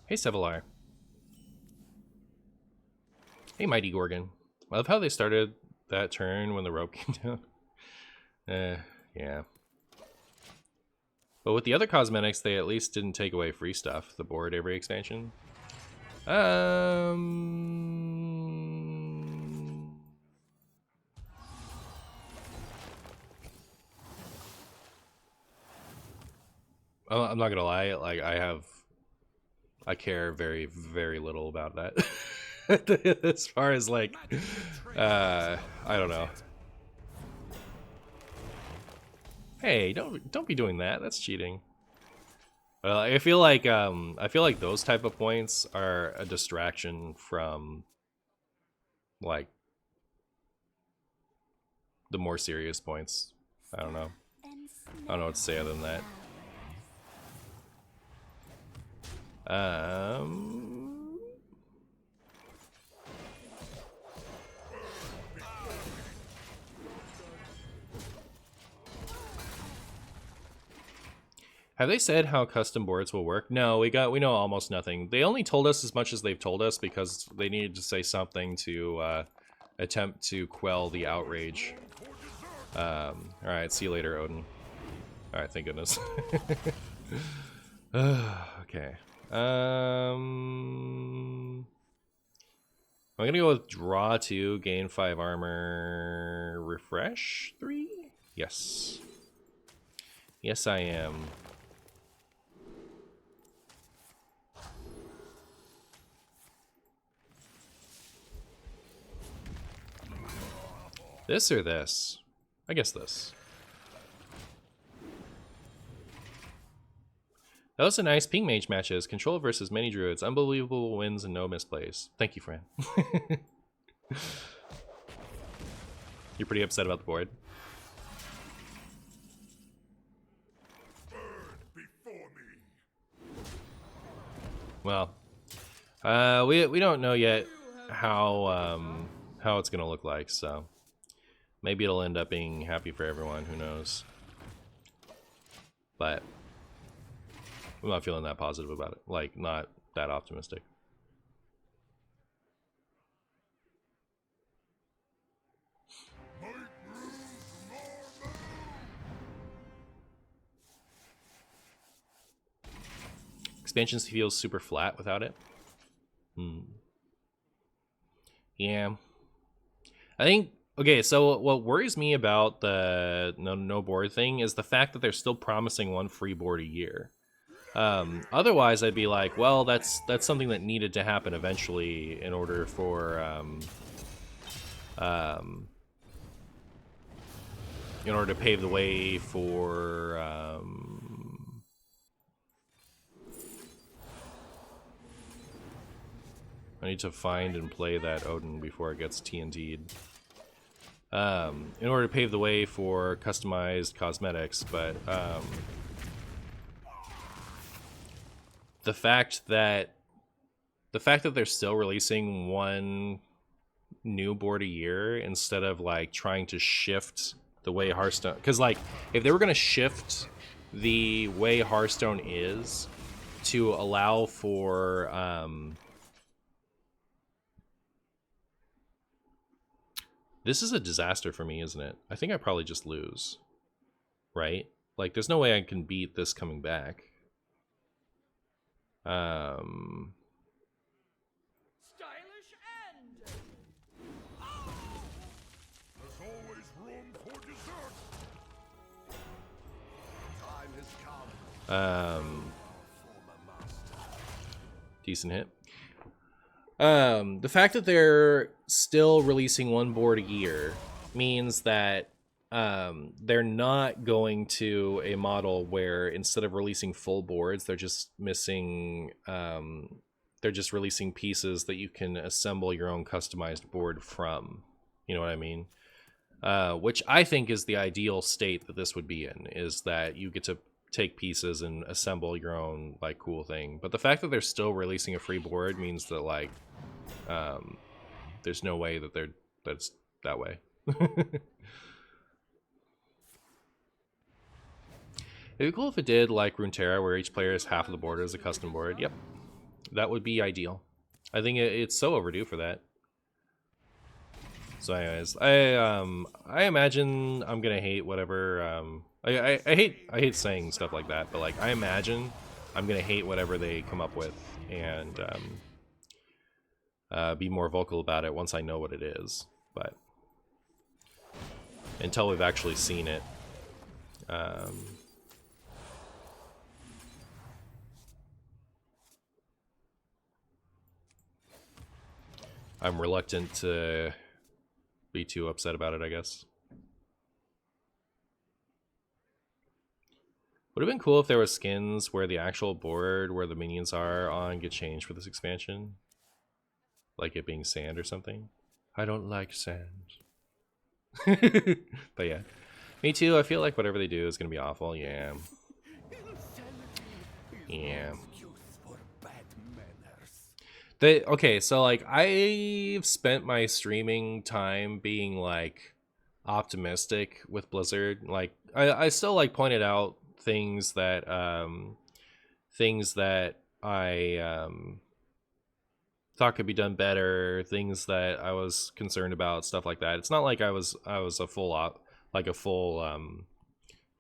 S1: Hey, Sevalar. Hey, Mighty Gorgon. I love how they started that turn when the rope came down. Yeah. But with the other cosmetics, they at least didn't take away free stuff. The board every expansion. I'm not gonna lie. Like I care very, very little about that. As far as like, I don't know. Hey, don't be doing that. That's cheating. Well, I feel like those type of points are a distraction from like the more serious points. I don't know. I don't know what to say other than that. Have they said how custom boards will work? No, we know almost nothing. They only told us as much as they've told us because they needed to say something to attempt to quell the outrage. Alright, see you later, Odin. Alright, thank goodness. Okay. I'm gonna go with draw 2, gain 5 armor, refresh 3? Yes. Yes, I am. This or this? I guess this. That was a nice ping mage matches. Control versus many druids. Unbelievable wins and no misplays. Thank you, Fran. You're pretty upset about the board.
S2: Before me.
S1: Well, we don't know yet how it's gonna look like, so maybe it'll end up being happy for everyone. Who knows? But I'm not feeling that positive about it. Like, not that optimistic. Expansions feels super flat without it. Yeah. I think, okay, so what worries me about the no board thing is the fact that they're still promising one free board a year. Otherwise, I'd be like, well, that's something that needed to happen eventually in order for in order to pave the way for I need to find and play that Odin before it gets TNT'd. In order to pave the way for customized cosmetics, but the fact that they're still releasing one new board a year instead of like trying to shift the way Hearthstone, because like if they were going to shift the way Hearthstone is to allow for this is a disaster for me, isn't it? I think I probably just lose, right? Like there's no way I can beat this coming back.
S3: Stylish end.
S2: There's always room for dessert. Time has come.
S1: Decent hit. The fact that they're still releasing one board a year means that they're not going to a model where instead of releasing full boards, they're just missing they're just releasing pieces that you can assemble your own customized board from. You know what I mean? Which I think is the ideal state that this would be in, is that you get to take pieces and assemble your own like cool thing. But the fact that they're still releasing a free board means that like there's no way that that's that way. It'd be cool if it did like Runeterra, where each player is half of the board as a custom board. Yep, that would be ideal. I think it's so overdue for that. So anyways, I imagine I'm gonna hate whatever I hate saying stuff like that, but like I imagine I'm gonna hate whatever they come up with and be more vocal about it once I know what it is. But until we've actually seen it, I'm reluctant to be too upset about it, I guess. Would have been cool if there were skins where the actual board where the minions are on get changed for this expansion. Like it being sand or something. I don't like sand. But yeah. Me too, I feel like whatever they do is gonna be awful, yeah. Yeah. Okay, so like I've spent my streaming time being like optimistic with Blizzard. Like I still like pointed out things that I thought could be done better, things that I was concerned about, stuff like that. It's not like I was a full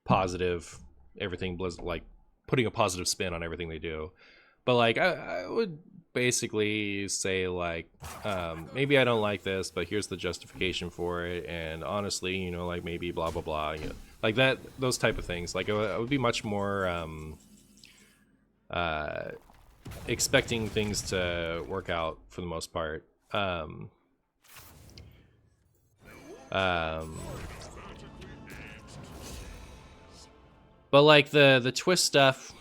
S1: positive everything Blizzard, like putting a positive spin on everything they do. But like I would basically say like maybe I don't like this, but here's the justification for it, and honestly, you know, like maybe blah blah blah, you know, like that, those type of things. Like I would be much more expecting things to work out for the most part. But like the twist stuff,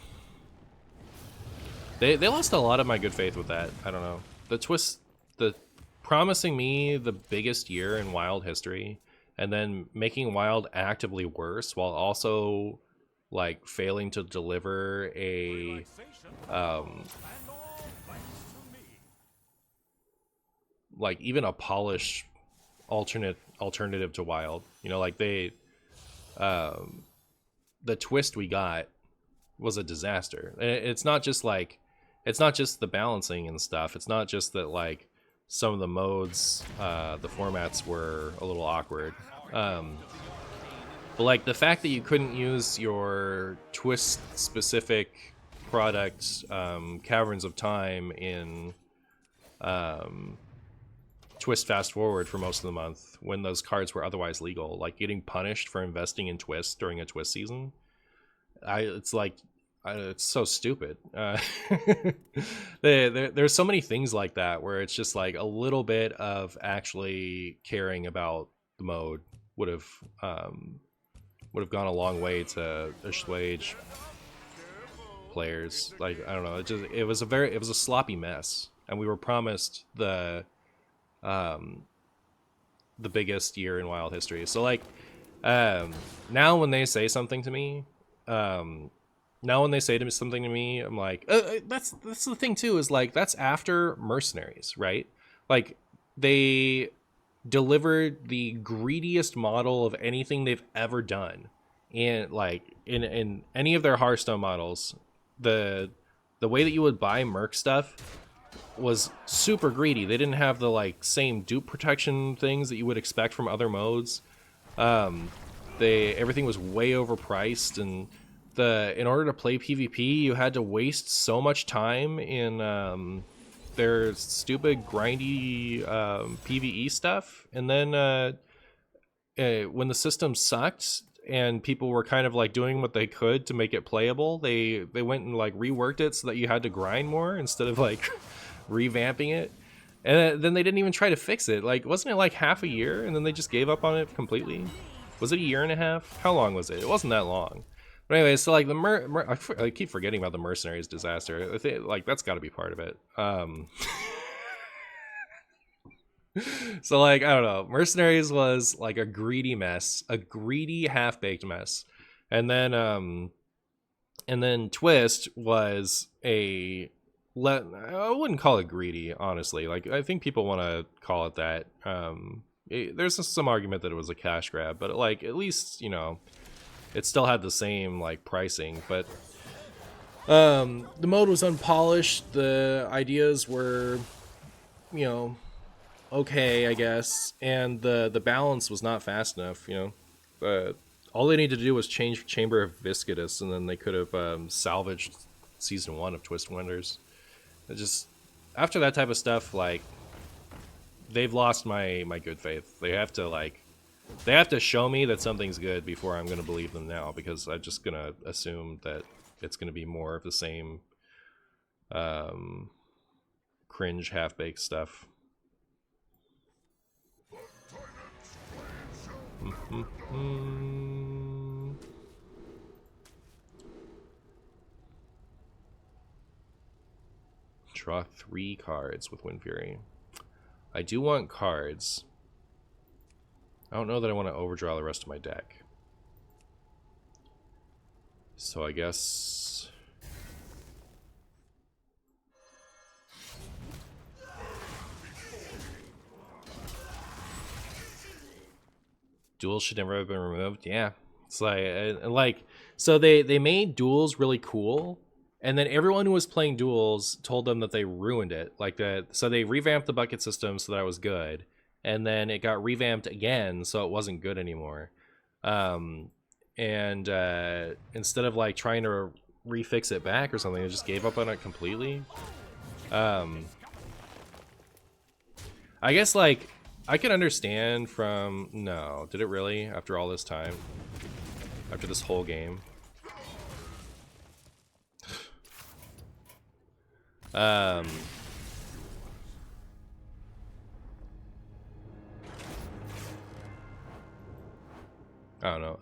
S1: they lost a lot of my good faith with that. I don't know. The promising me the biggest year in Wild history, and then making Wild actively worse while also like failing to deliver a like even a polished alternative to Wild. You know, like they the twist we got was a disaster. And it's not just the balancing and stuff. It's not just that like some of the modes, the formats were a little awkward. But like the fact that you couldn't use your twist specific product, Caverns of Time, in twist fast forward for most of the month when those cards were otherwise legal, like getting punished for investing in twist during a twist season. It's so stupid. There's so many things like that where it's just like a little bit of actually caring about the mode would have gone a long way to assuage players. Like I don't know, it was a sloppy mess, and we were promised the biggest year in Wild history. So like now when they say something to me, I'm like, that's the thing too, is like that's after Mercenaries, right? Like they delivered the greediest model of anything they've ever done, and like in any of their Hearthstone models, the way that you would buy Merc stuff was super greedy. They didn't have the like same dupe protection things that you would expect from other modes. Everything was way overpriced, and in order to play PvP, you had to waste so much time in their stupid grindy PvE stuff. And then when the system sucked and people were kind of like doing what they could to make it playable, they went and like reworked it so that you had to grind more instead of like revamping it. And then they didn't even try to fix it. Like, wasn't it like half a year and then they just gave up on it completely? Was it a year and a half? How long was it? It wasn't that long. But anyway, so like I keep forgetting about the Mercenaries disaster. I think like that's got to be part of it. So like I don't know, Mercenaries was like a greedy mess, a greedy half-baked mess, and then Twist was I wouldn't call it greedy, honestly. Like I think people want to call it that. There's some argument that it was a cash grab, but like at least, you know, it still had the same like pricing. But the mode was unpolished. The ideas were, you know, okay, I guess, and the balance was not fast enough. You know, all they needed to do was change Chamber of Viscidus, and then they could have salvaged season 1 of Twist Wonders. It just, after that type of stuff, like they've lost my good faith. They have to show me that something's good before I'm gonna believe them now, because I'm just gonna assume that it's gonna be more of the same cringe half-baked stuff. draw 3 cards with Wind Fury. I do want cards. I don't know that I want to overdraw the rest of my deck. So I guess... Duels should never have been removed. Yeah. It's like so they made duels really cool, and then everyone who was playing duels told them that they ruined it. Like that, so they revamped the bucket system so that it was good, and then it got revamped again so it wasn't good anymore. And instead of like trying to refix it back or something, they just gave up on it completely. I guess like I can understand from... No, did it really? After all this time? After this whole game? I don't know.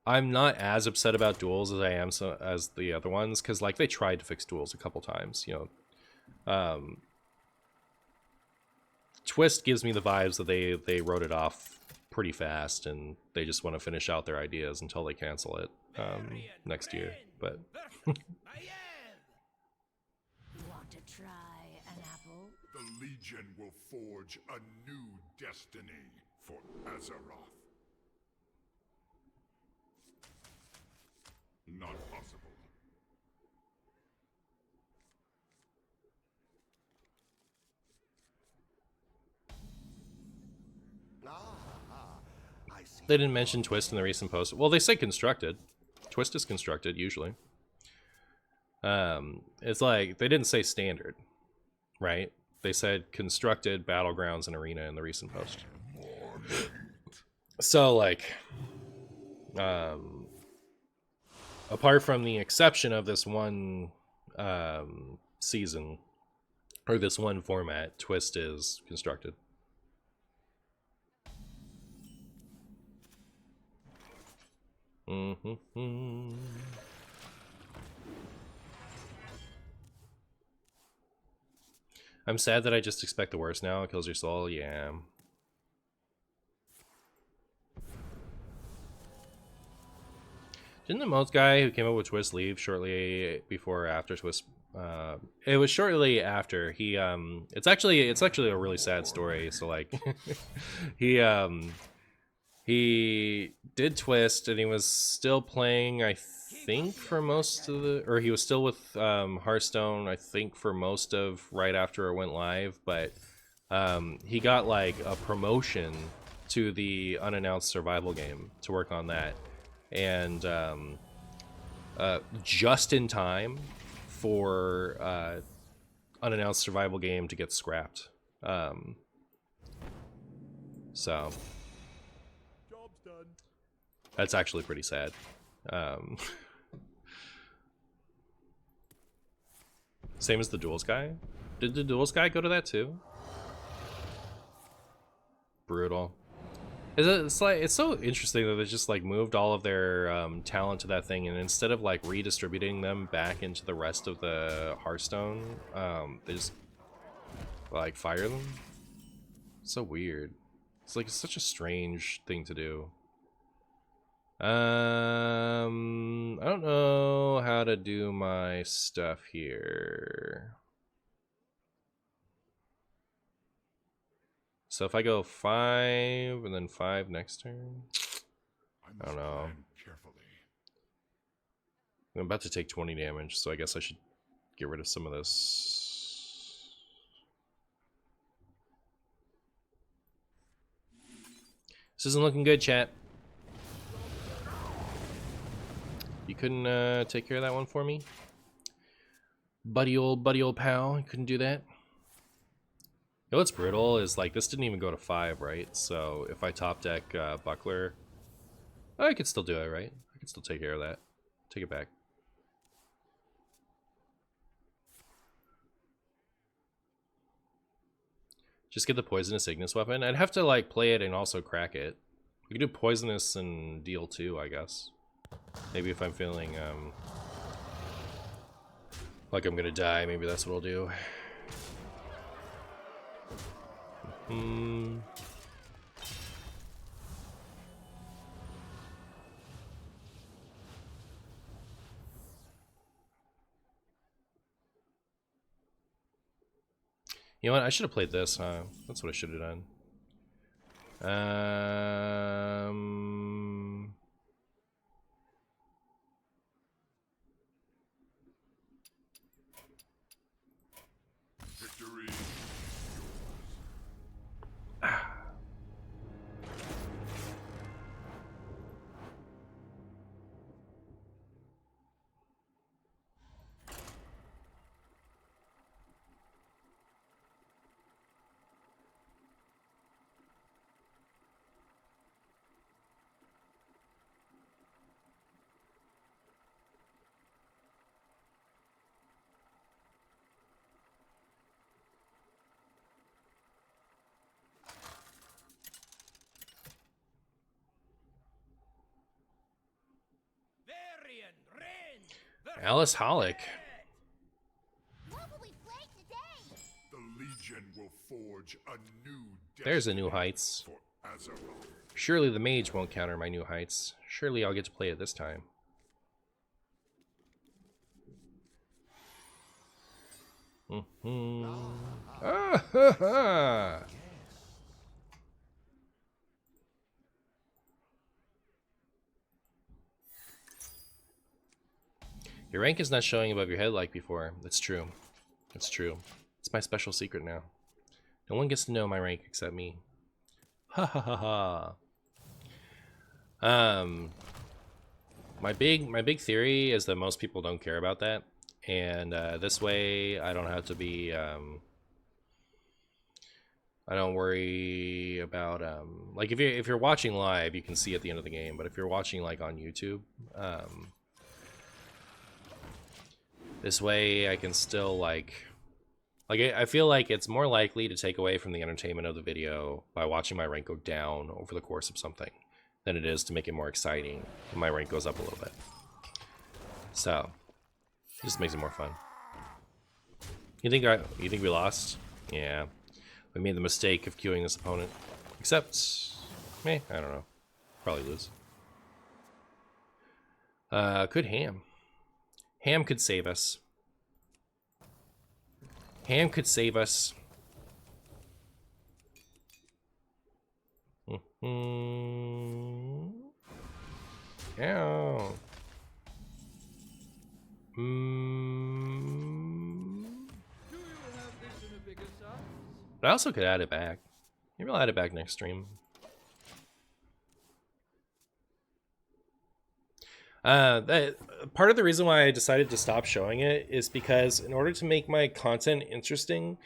S1: I'm not as upset about duels as I am as the other ones, because like they tried to fix duels a couple times, you know. Twist gives me the vibes that they wrote it off pretty fast, and they just want to finish out their ideas until they cancel it next year. But
S4: Want to try an apple?
S2: The Legion will forge a new destiny for Azeroth. Not possible.
S1: they didn't mention Twist in the recent post. Well, they say constructed. Twist is constructed usually. It's like they didn't say standard, right? They said constructed, battlegrounds, and arena in the recent post. So like, apart from the exception of this one season or this one format, Twist is constructed. I'm sad that I just expect the worst now. It kills your soul. Yeah. Didn't the most guy who came up with Twist leave shortly before or after Twist? It was shortly after. He it's actually a really sad story. So like, he did Twist, and he was still playing, I think, for most of the... Or he was still with Hearthstone, I think, for most of right after it went live. But he got, like, a promotion to the unannounced survival game to work on that. And just in time for unannounced survival game to get scrapped. So... That's actually pretty sad. Same as the Duels guy. Did the Duels guy go to that too? Brutal. It's like, it's so interesting that they just like moved all of their talent to that thing, and instead of like redistributing them back into the rest of the Hearthstone, they just like fire them. It's so weird. It's like such a strange thing to do. I don't know how to do my stuff here. So if I go 5 and then 5 next turn, I don't know. I'm about to take 20 damage, so I guess I should get rid of some of this. This isn't looking good, chat. You couldn't take care of that one for me? Buddy old pal, you couldn't do that? You know what's brutal is like this didn't even go to 5, right? So if I top deck Buckler, I could still do it, right? I could still take care of that. Take it back. Just get the Poisonous Ignis weapon. I'd have to like play it and also crack it. We could do Poisonous and deal 2, I guess. Maybe if I'm feeling Like I'm gonna die, maybe that's what I'll do. Hmm. You know what? I should have played this, huh? That's what I should have done.
S2: Victory.
S3: Varian, Rin,
S1: Alice Hollick.
S4: What will we play today?
S2: The Legion will forge a new destiny
S1: There's a new heights.
S2: for Azeroth.
S1: Surely the mage won't counter my new heights. Surely I'll get to play it this time. Ah, ha, ha. Your rank is not showing above your head like before. That's true. That's true. It's my special secret now. No one gets to know my rank except me. Ha ha ha ha. My big theory is that most people don't care about that, and this way I don't have to be I don't worry about like if you're watching live, you can see at the end of the game, but if you're watching like on YouTube, this way I can still like I feel like it's more likely to take away from the entertainment of the video by watching my rank go down over the course of something than it is to make it more exciting when my rank goes up a little bit. So, it just makes it more fun. You think we lost? Yeah. We made the mistake of queuing this opponent. Except, I don't know. Probably lose. Could Ham. Ham could save us. Ham could save us. Yeah. But I also could add it back. Maybe I'll add it back next stream. Part of the reason why I decided to stop showing it is because in order to make my content interesting,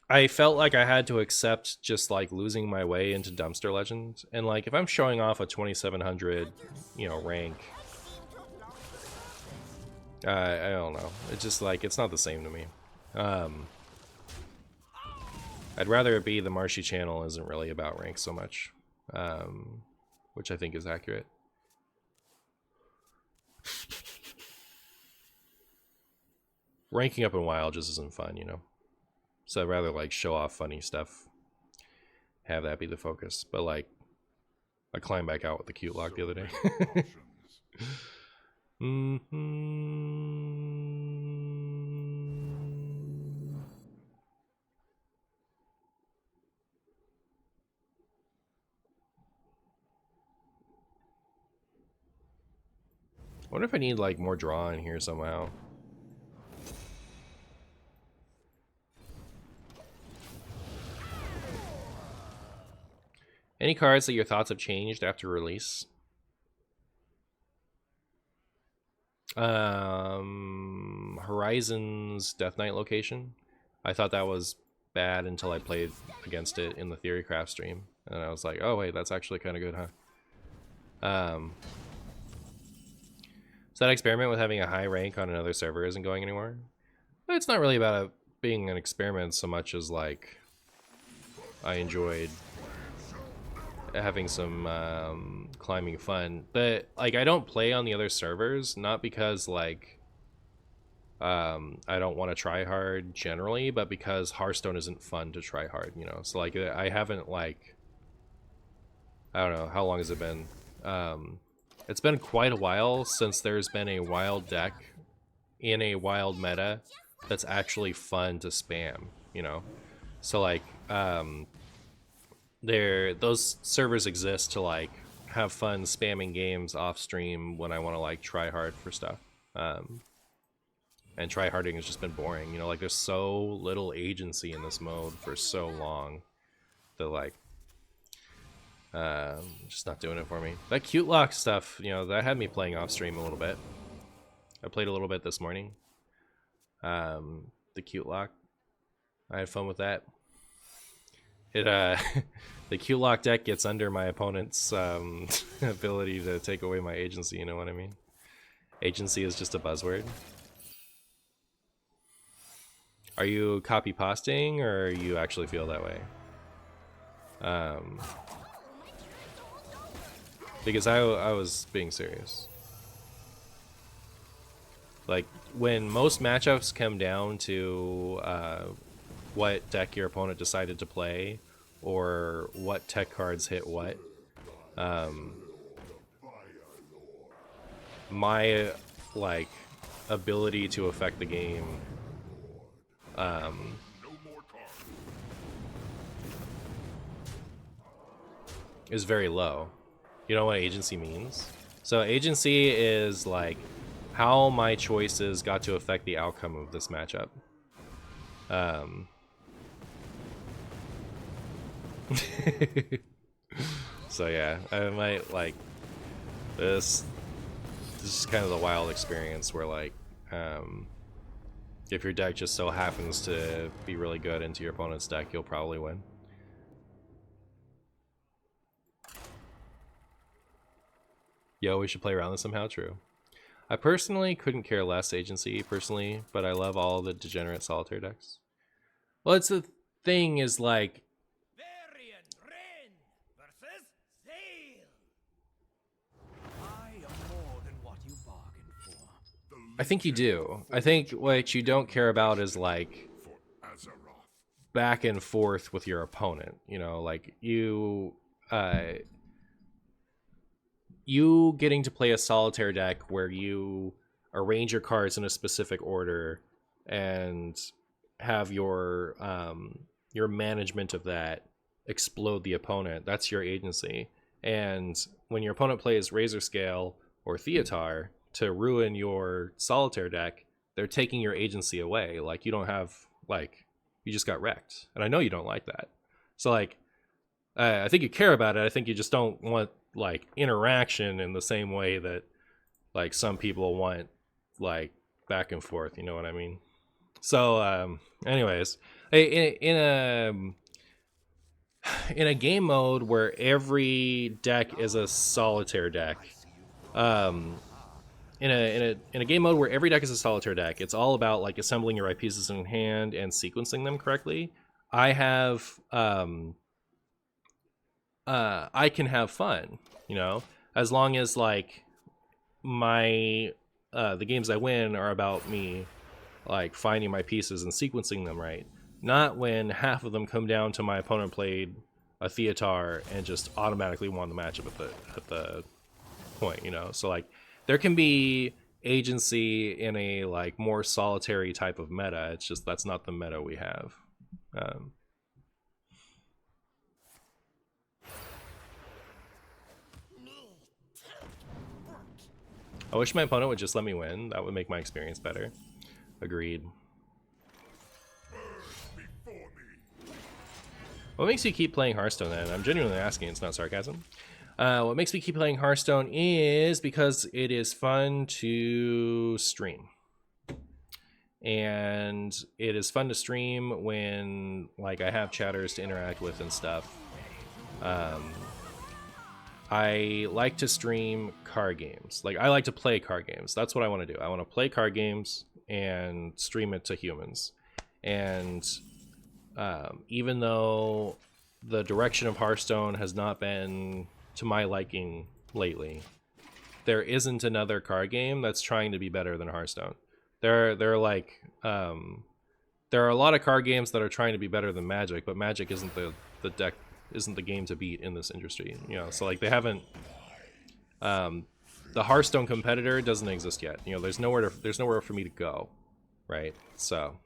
S1: I felt like I had to accept just like losing my way into Dumpster Legends. And like if I'm showing off a 2700, rank, I don't know. It's just like it's not the same to me. I'd rather it be the Marshy channel isn't really about rank so much, which I think is accurate. Ranking up in WoW just isn't fun, So I'd rather like show off funny stuff, have that be the focus. But like, I climbed back out with the cute lock the other day. I wonder if I need like more draw in here somehow. Any cards that your thoughts have changed after release? Horizon's Death Knight location. I thought that was bad until I played against it in the Theorycraft stream, and I was like, oh wait, that's actually kind of good, huh? So that experiment with having a high rank on another server isn't going anywhere. But it's not really about it being an experiment so much as like I enjoyed having some climbing fun. But like I don't play on the other servers, not because like I don't want to try hard generally, but because Hearthstone isn't fun to try hard, you know. So like I haven't like, I don't know, how long has it been? It's been quite a while since there's been a wild deck in a wild meta that's actually fun to spam, you know. So like those servers exist to like have fun spamming games off stream when I want to like try hard for stuff. And try harding has just been boring, you know, like there's so little agency in this mode for so long that like just not doing it for me. That cute lock stuff, you know, that had me playing off stream a little bit. I played a little bit this morning. The cute lock, I had fun with that. It the cute lock deck gets under my opponent's ability to take away my agency, you know what I mean? Agency is just a buzzword. Are you copy pasting or you actually feel that way? Because I was being serious. Like, when most matchups come down to what deck your opponent decided to play, or what tech cards hit what, my, like, ability to affect the game, is very low. You know what agency means? So agency is like how my choices got to affect the outcome of this matchup. So yeah, I might like this. This is kind of the wild experience where like, if your deck just so happens to be really good into your opponent's deck, you'll probably win. Yo, we should play around this somehow. True. I personally couldn't care less agency personally, but I love all the degenerate solitaire decks. Well, it's the thing is like,
S3: Varian Ren versus Zale. I am more than what you bargained for.
S1: I think you do. I think what you don't care about is like back and forth with your opponent. You know, like you getting to play a solitaire deck where you arrange your cards in a specific order and have your management of that explode the opponent. That's your agency. And when your opponent plays Razor Scale or Theatar to ruin your solitaire deck, they're taking your agency away. Like, you don't have, like, you just got wrecked. And I know you don't like that. So like, I think you care about it. I think you just don't want like interaction in the same way that like some people want like back and forth, you know what I mean? So anyways, in a game mode where every deck is a solitaire deck, in a game mode where every deck is a solitaire deck, it's all about like assembling your right pieces in hand and sequencing them correctly. I can have fun, you know, as long as like my the games I win are about me like finding my pieces and sequencing them right, not when half of them come down to my opponent played a Theatar and just automatically won the matchup at the point, you know. So like there can be agency in a like more solitary type of meta. It's just that's not the meta we have. I wish my opponent would just let me win. That would make my experience better. Agreed. What makes you keep playing Hearthstone then? I'm genuinely asking, it's not sarcasm. What makes me keep playing Hearthstone is because it is fun to stream. And it is fun to stream when like I have chatters to interact with and stuff. I like to stream card games. Like, I like to play card games. That's what I want to do. I want to play card games and stream it to humans. And even though the direction of Hearthstone has not been to my liking lately, there isn't another card game that's trying to be better than Hearthstone. They're like there are a lot of card games that are trying to be better than Magic, but Magic isn't the deck isn't the game to beat in this industry. You know, so like they haven't the Hearthstone competitor doesn't exist yet. You know, there's nowhere for me to go, right? So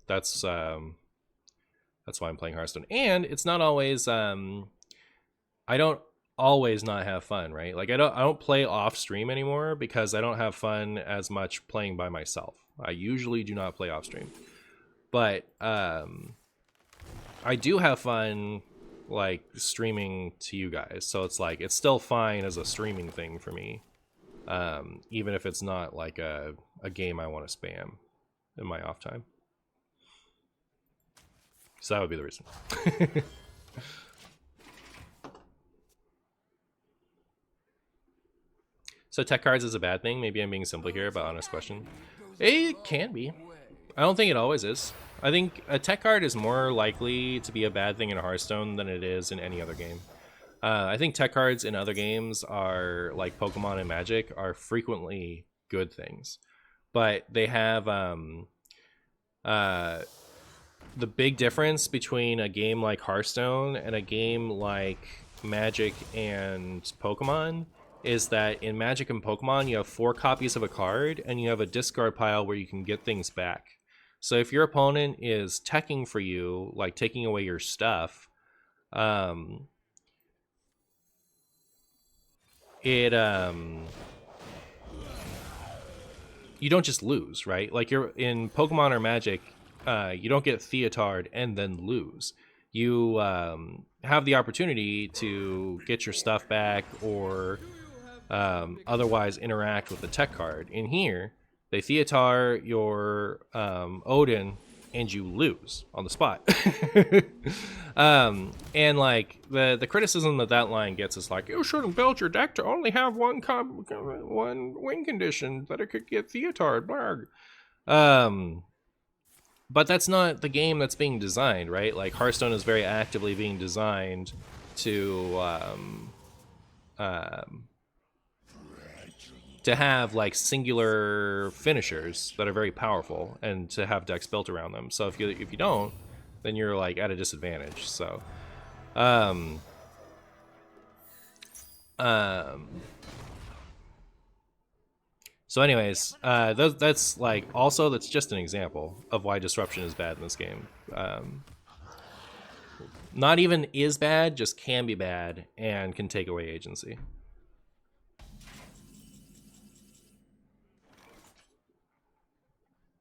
S1: that's why I'm playing Hearthstone. And it's not always I don't always not have fun, right? Like I don't play off stream anymore because I don't have fun as much playing by myself. I usually do not play off stream. But I do have fun like streaming to you guys. So it's like it's still fine as a streaming thing for me. Even if it's not like a game I want to spam in my off time. So that would be the reason. So tech cards is a bad thing? Maybe I'm being simple here, but honest question. It can be. I don't think it always is. I think a tech card is more likely to be a bad thing in Hearthstone than it is in any other game. I think tech cards in other games are, like Pokemon and Magic, are frequently good things. But they have the big difference between a game like Hearthstone and a game like Magic and Pokemon is that in Magic and Pokemon, you have 4 copies of a card, and you have a discard pile where you can get things back. So if your opponent is teching for you, like taking away your stuff, you don't just lose, right? Like you're in Pokemon or Magic, you don't get Theatard and then lose. You have the opportunity to get your stuff back or otherwise interact with the tech card. In here, they Theatar your Odin and you lose on the spot. And like the criticism that line gets is like, you shouldn't build your deck to only have one win condition that it could get Theatard. But that's not the game that's being designed, right? Like Hearthstone is very actively being designed to have like singular finishers that are very powerful and to have decks built around them. So if you don't, then you're like at a disadvantage. So so anyways, that's like also that's just an example of why disruption is bad in this game. Not even is bad, just can be bad and can take away agency.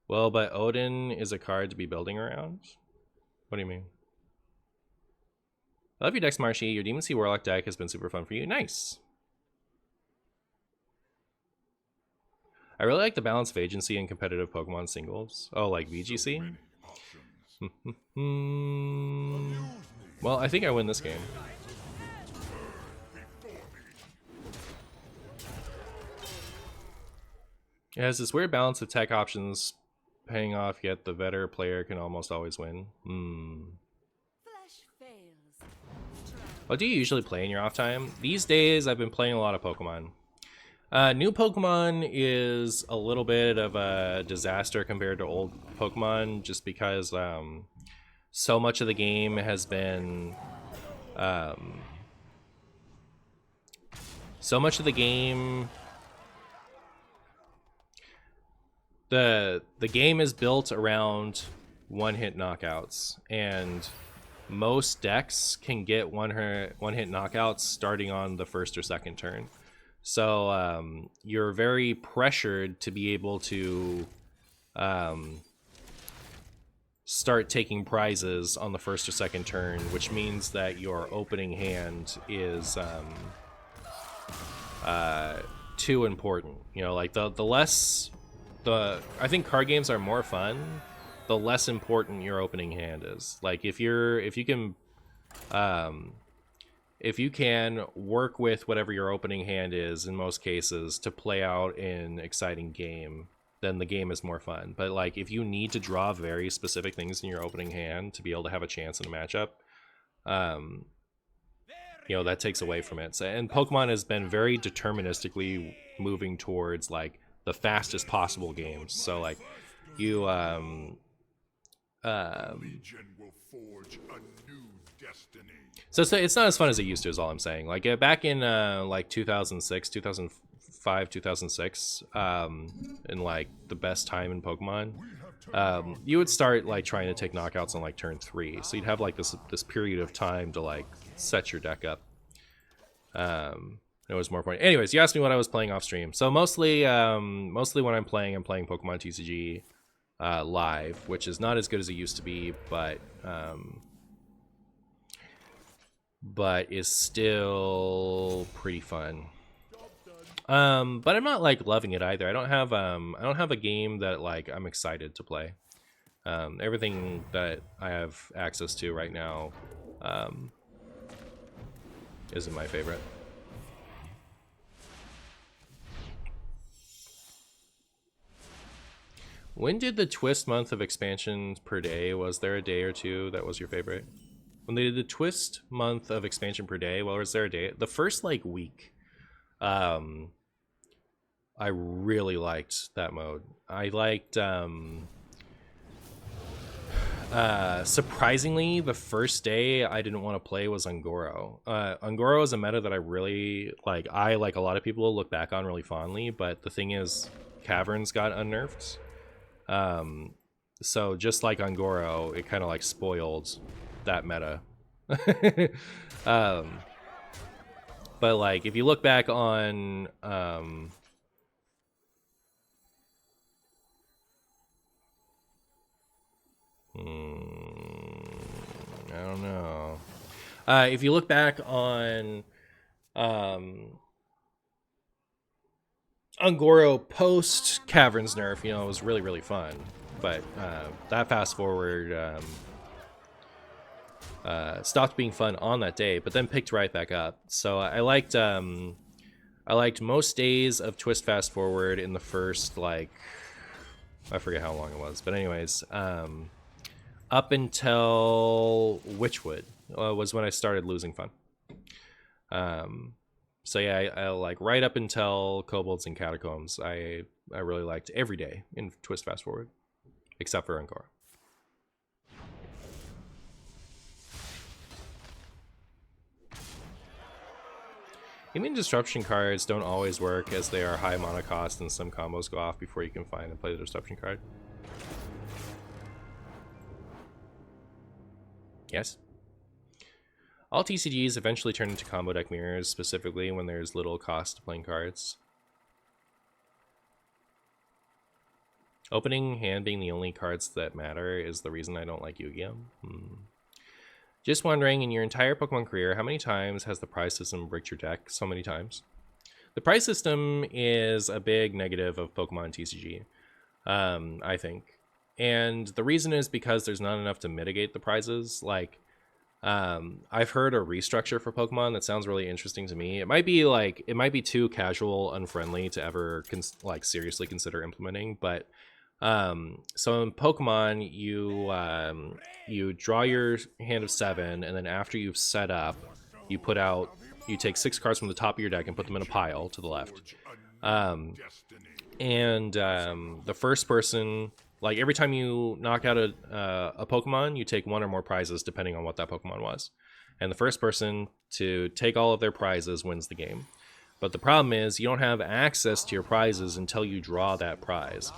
S1: Well, but Odin is a card to be building around? What do you mean? I love your decks, Marshy. Your Demon Sea Warlock deck has been super fun for you. Nice. I really like the balance of agency in competitive Pokemon singles. Oh, like VGC? Well, I think I win this game. It has this weird balance of tech options paying off, yet the better player can almost always win. What do you usually play in your off time? These days, I've been playing a lot of Pokemon. New Pokemon is a little bit of a disaster compared to old Pokemon, just because so much of the game has been the game is built around one-hit knockouts, and most decks can get one-hit knockouts starting on the first or second turn. So you're very pressured to be able to start taking prizes on the first or second turn, which means that your opening hand is too important. You know, like the less I think card games are more fun the less important your opening hand is. Like if you can work with whatever your opening hand is in most cases to play out an exciting game, then the game is more fun. But like if you need to draw very specific things in your opening hand to be able to have a chance in a matchup, you know, that takes away from it. So, and Pokemon has been very deterministically moving towards like the fastest possible games. So like you
S2: Legion will forge a new destiny.
S1: so it's not as fun as it used to, is all I'm saying. Like back in like 2006, 2005, 2006, in like the best time in Pokemon, you would start like trying to take knockouts on like turn 3. So you'd have like this period of time to like set your deck up. It was more point. Anyways, you asked me what I was playing off stream. So mostly when I'm playing Pokemon TCG live, which is not as good as it used to be, but is still pretty fun. But I'm not like loving it either. I don't have a game that like I'm excited to play. Everything that I have access to right now isn't my favorite. When did the twist month of expansions per day? Was there a day or two that was your favorite? When they did the twist month of expansion per day, well, was there a day? The first like week, I really liked that mode. I liked surprisingly, the first day I didn't want to play was Ungoro. Ungoro is a meta that I really like. I, like a lot of people, look back on really fondly, but the thing is, Caverns got unnerfed. So just like Ungoro, it kind of like spoiled that meta. But like if you look back on I don't know. If you look back on Ungoro post Caverns nerf, you know, it was really fun. But that fast forward stopped being fun on that day, but then picked right back up. So I liked most days of twist fast forward in the first, like, I forget how long it was, but anyways, up until Witchwood was when I started losing fun. So yeah, I like right up until Kobolds and Catacombs, I really liked every day in twist fast forward, except for Ungoro. Immune disruption cards don't always work, as they are high mana cost and some combos go off before you can find and play the disruption card. Yes. All TCGs eventually turn into combo deck mirrors, specifically when there's little cost to playing cards. Opening hand being the only cards that matter is the reason I don't like Yu-Gi-Oh! Just wondering, in your entire Pokemon career, how many times has the prize system bricked your deck? So many times. The prize system is a big negative of Pokemon TCG, I think. And the reason is because there's not enough to mitigate the prizes. Like, I've heard a restructure for Pokemon that sounds really interesting to me. It might be too casual, unfriendly to ever seriously consider implementing, but so in Pokemon, you draw your hand of 7, and then after you've set up, you take 6 cards from the top of your deck and put them in a pile to the left. The first person, like every time you knock out a Pokemon, you take 1 or more prizes depending on what that Pokemon was. And the first person to take all of their prizes wins the game. But the problem is you don't have access to your prizes until you draw that prize.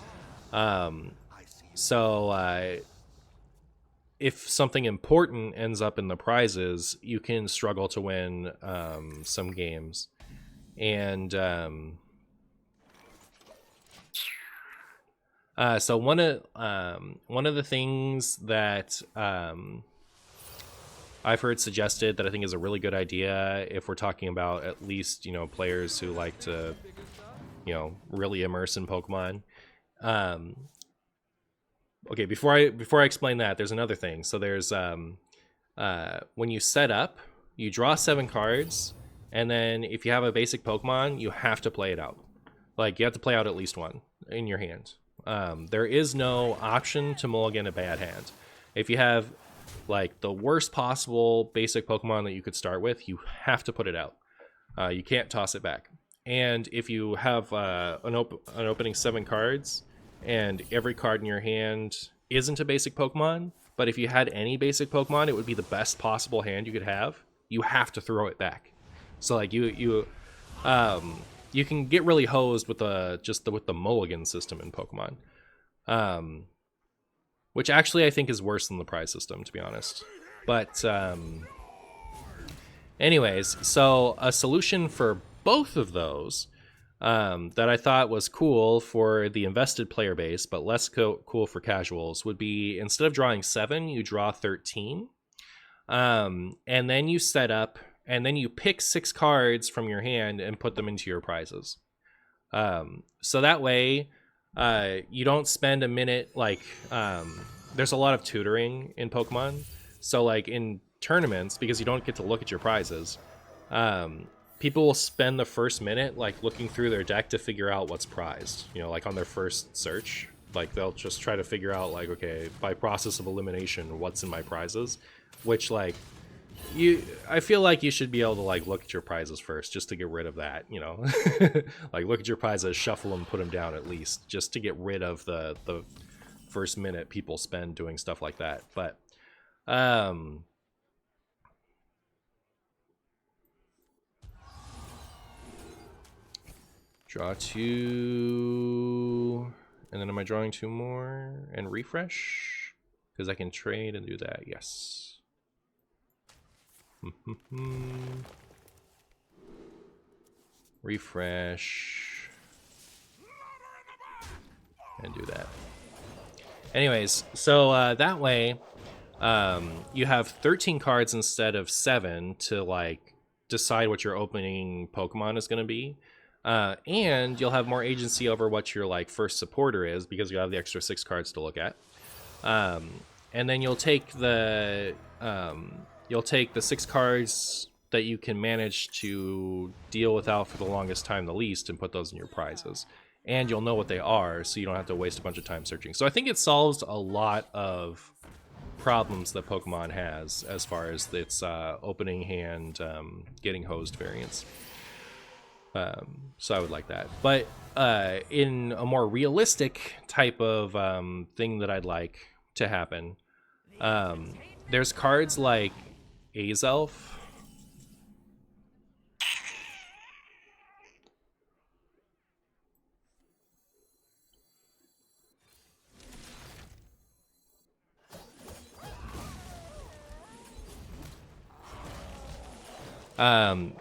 S1: If something important ends up in the prizes, you can struggle to win some games. And so one of the things that I've heard suggested that I think is a really good idea, if we're talking about at least, you know, players who like to, you know, really immerse in Pokemon. Okay, before I explain that, there's another thing. So there's when you set up, you draw 7 cards, and then if you have a basic Pokemon, you have to play it out. Like, you have to play out at least 1 in your hand. There is no option to mulligan a bad hand. If you have like the worst possible basic Pokemon that you could start with, you have to put it out. You can't toss it back. and if you have an opening 7 cards, and every card in your hand isn't a basic Pokemon, but if you had any basic Pokemon, it would be the best possible hand you could have. You have to throw it back. So like you can get really hosed with with the mulligan system in Pokemon, which actually I think is worse than the prize system, to be honest. But anyways, so a solution for both of those that I thought was cool for the invested player base, but less cool for casuals, would be instead of drawing 7, you draw 13. And then you set up, and then you pick 6 cards from your hand and put them into your prizes. So that way, you don't spend a minute, like, there's a lot of tutoring in Pokemon. So, like, in tournaments, because you don't get to look at your prizes, people will spend the first minute like looking through their deck to figure out what's prized, you know, like on their first search. Like they'll just try to figure out like, okay, by process of elimination, what's in my prizes, which like I feel like you should be able to like look at your prizes first just to get rid of that, you know. Like look at your prizes, shuffle them, put them down at least, just to get rid of the first minute people spend doing stuff like that. But draw 2, and then am I drawing 2 more and refresh? Because I can trade and do that, yes. Refresh. And do that. Anyways, so that way, you have 13 cards instead of 7 to like decide what your opening Pokemon is going to be. And you'll have more agency over what your like first supporter is, because you have the extra 6 cards to look at. And then you'll take the 6 cards that you can manage to deal without for the longest time the least and put those in your prizes. And you'll know what they are, so you don't have to waste a bunch of time searching. So I think it solves a lot of problems that Pokemon has as far as its opening hand getting hosed variants. So I would like that. But in a more realistic type of thing that I'd like to happen, there's cards like Azelf.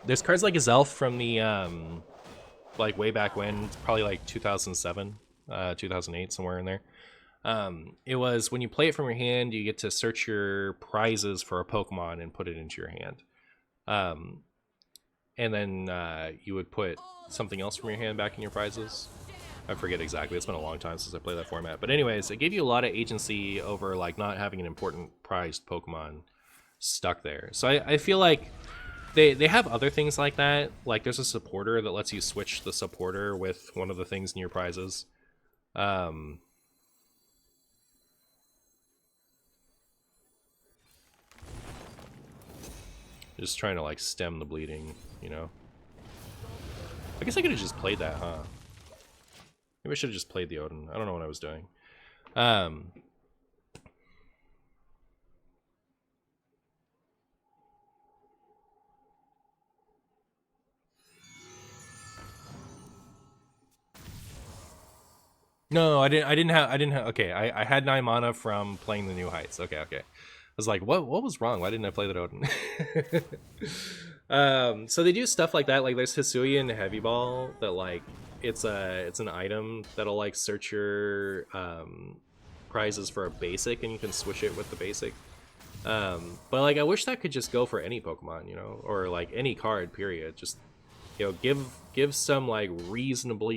S1: There's cards like Azelf from the like way back when, probably like 2007, 2008, somewhere in there. It was when you play it from your hand, you get to search your prizes for a Pokemon and put it into your hand. And then you would put something else from your hand back in your prizes. I forget exactly. It's been a long time since I played that format. But anyways, it gave you a lot of agency over like not having an important prized Pokemon stuck there. So I feel like they have other things like that. Like there's a supporter that lets you switch the supporter with one of the things in your prizes. Just trying to like stem the bleeding, you know. I guess I could have just played that, huh? Maybe I should have just played the Odin. I don't know what I was doing. No, I didn't have. Okay, I had 9 mana from playing the New Heights. Okay. I was like, what was wrong? Why didn't I play that Odin? So they do stuff like that. Like there's Hisuian Heavy Ball that like it's an item that'll like search your prizes for a basic, and you can switch it with the basic. But like I wish that could just go for any Pokemon, you know, or like any card. Period. Just, you know, give some like reasonable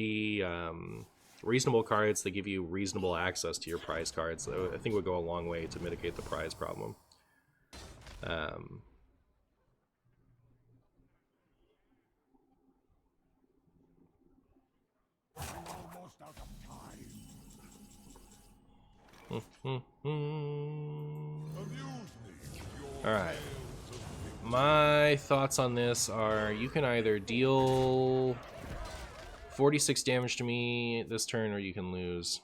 S1: cards that give you reasonable access to your prize cards. I think would go a long way to mitigate the prize problem. Alright. My thoughts on this are you can either deal 46 damage to me this turn, or you can lose.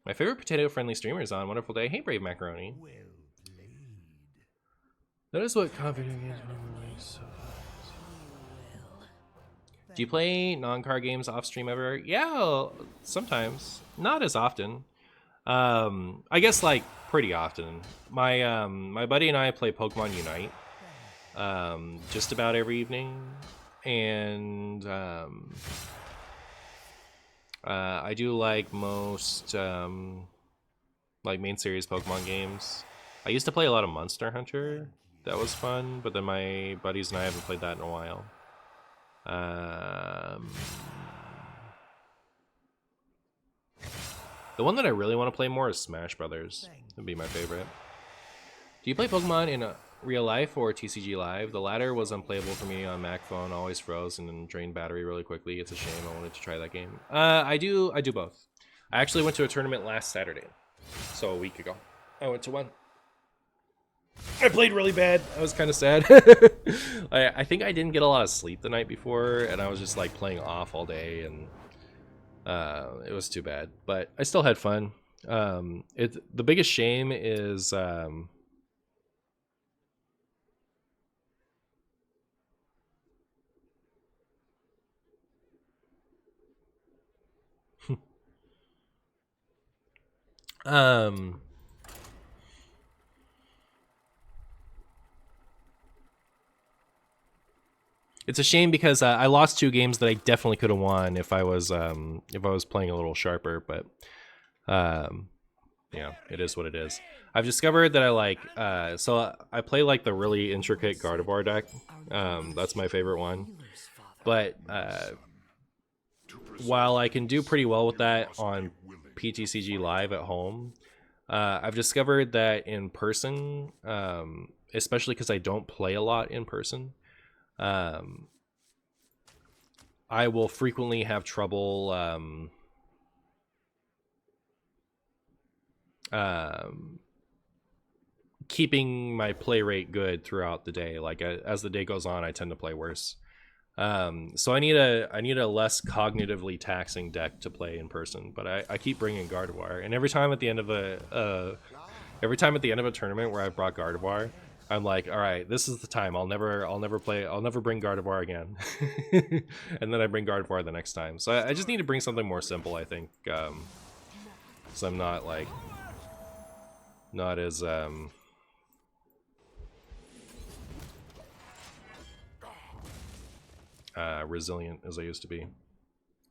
S1: My favorite potato-friendly streamer is on. Wonderful day. Hey, Brave Macaroni.
S3: Well played.
S1: Notice what confident games so. Do you play non-car games off stream ever? Yeah, sometimes. Not as often. I guess like pretty often. My buddy and I play Pokemon Unite just about every evening, and I do like most like main series Pokemon games. I used to play a lot of Monster Hunter. That was fun, but then my buddies and I haven't played that in a while. The one that I really want to play more is Smash Brothers. That'd be my favorite. Do you play Pokemon in real life or TCG Live? The latter was unplayable for me on Mac phone. Always froze and drained battery really quickly. It's a shame. I wanted to try that game. I do both. I actually went to a tournament last Saturday, so a week ago. I went to one. I played really bad. I was kind of sad. I think I didn't get a lot of sleep the night before, and I was just like playing off all day, and it was too bad. But I still had fun. The biggest shame is it's a shame because I lost 2 games that I definitely could have won if I was playing a little sharper. But yeah, it is what it is. I've discovered that I like so I play like the really intricate Gardevoir deck. That's my favorite one. But while I can do pretty well with that on PTCG Live at home, I've discovered that in person, especially because I don't play a lot in person, I will frequently have trouble keeping my play rate good throughout the day. Like as the day goes on, I tend to play worse. So I need a less cognitively taxing deck to play in person. But I keep bringing Gardevoir, and every time at the end of a tournament where I've brought Gardevoir, I'm like, all right, this is the time. I'll never bring Gardevoir again. And then I bring Gardevoir the next time. So I just need to bring something more simple, I think. So I'm not like not as resilient as I used to be. Do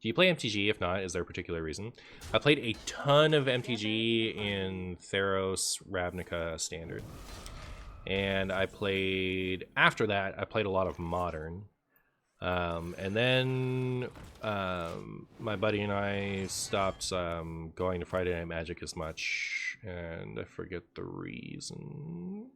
S1: you play MTG? If not, is there a particular reason? I played a ton of MTG in Theros Ravnica Standard. And I played, after that, I played a lot of Modern. And then my buddy and I stopped going to Friday Night Magic as much. And I forget the reason.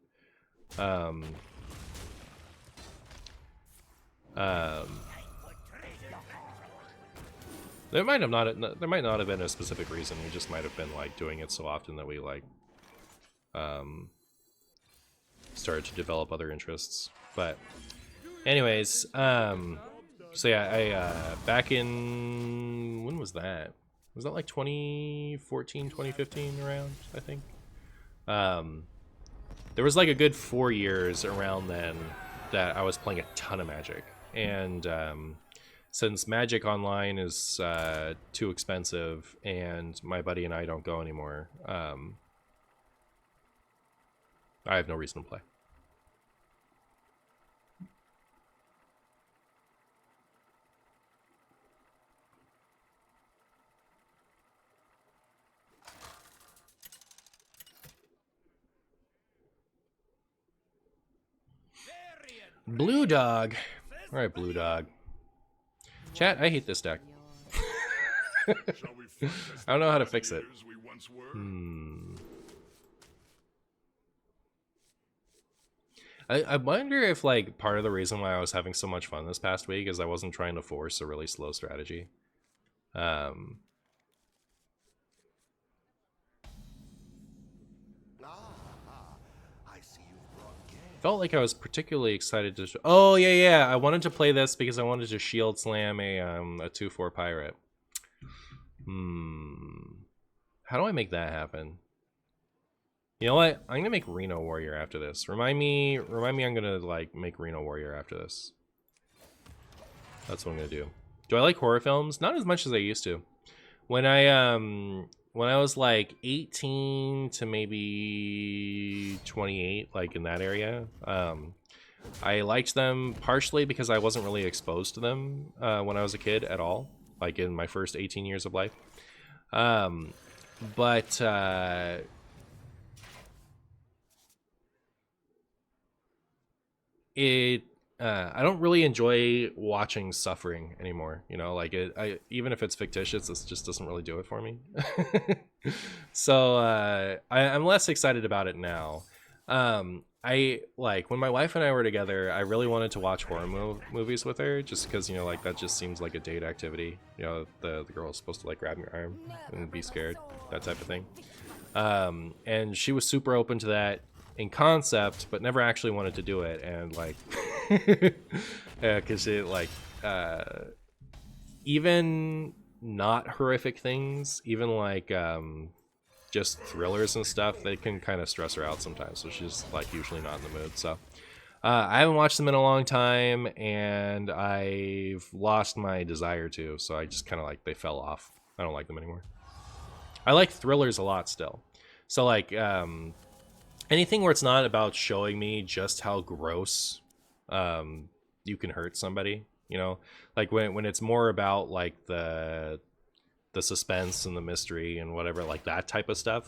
S1: There might not have been a specific reason. We just might have been like doing it so often that we like started to develop other interests. But anyways, so yeah, I back in, when was that? Was that like 2014, 2015 around, I think? There was like a good 4 years around then that I was playing a ton of Magic. And since Magic Online is too expensive and my buddy and I don't go anymore, I have no reason to play. Blue Dog. All right, Blue Dog. Chat, I hate this deck. I don't know how to fix it. I wonder if like part of the reason why I was having so much fun this past week is I wasn't trying to force a really slow strategy.
S3: I see you've brought game.
S1: Felt like I was particularly excited to. Oh yeah. I wanted to play this because I wanted to shield slam a 2/4 pirate. How do I make that happen? You know what? I'm gonna make Reno Warrior after this. Remind me. I'm gonna like make Reno Warrior after this. That's what I'm gonna do. Do I like horror films? Not as much as I used to. When I was like 18 to maybe 28, like in that area, I liked them partially because I wasn't really exposed to them when I was a kid at all, like in my first 18 years of life. But I don't really enjoy watching suffering anymore. You know, like even if it's fictitious, this just doesn't really do it for me. So I'm less excited about it now. I like when my wife and I were together, I really wanted to watch horror movies with her, just because, you know, like that just seems like a date activity. You know, the girl is supposed to like grab your arm and be scared, that type of thing. And she was super open to that in concept, but never actually wanted to do it. And like, because it like, even not horrific things, even like just thrillers and stuff, they can kind of stress her out sometimes. So she's like usually not in the mood. So I haven't watched them in a long time, and I've lost my desire to. So I just kind of like they fell off. I don't like them anymore. I like thrillers a lot still. So like anything where it's not about showing me just how gross you can hurt somebody, you know, like when it's more about like the suspense and the mystery and whatever, like that type of stuff,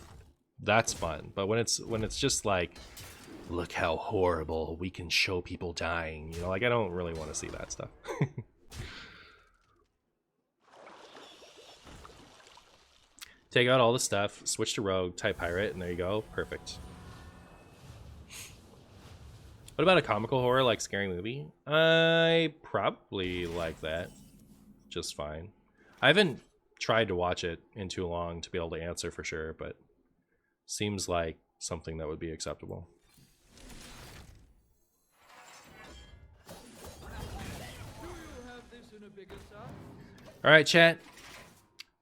S1: that's fun. But when it's just like, look how horrible we can show people dying, you know, like I don't really want to see that stuff. Take out all the stuff, switch to rogue, type pirate, and there you go. Perfect. What about a comical horror like Scary Movie? I probably like that just fine. I haven't tried to watch it in too long to be able to answer for sure, but seems like something that would be acceptable. All right, chat.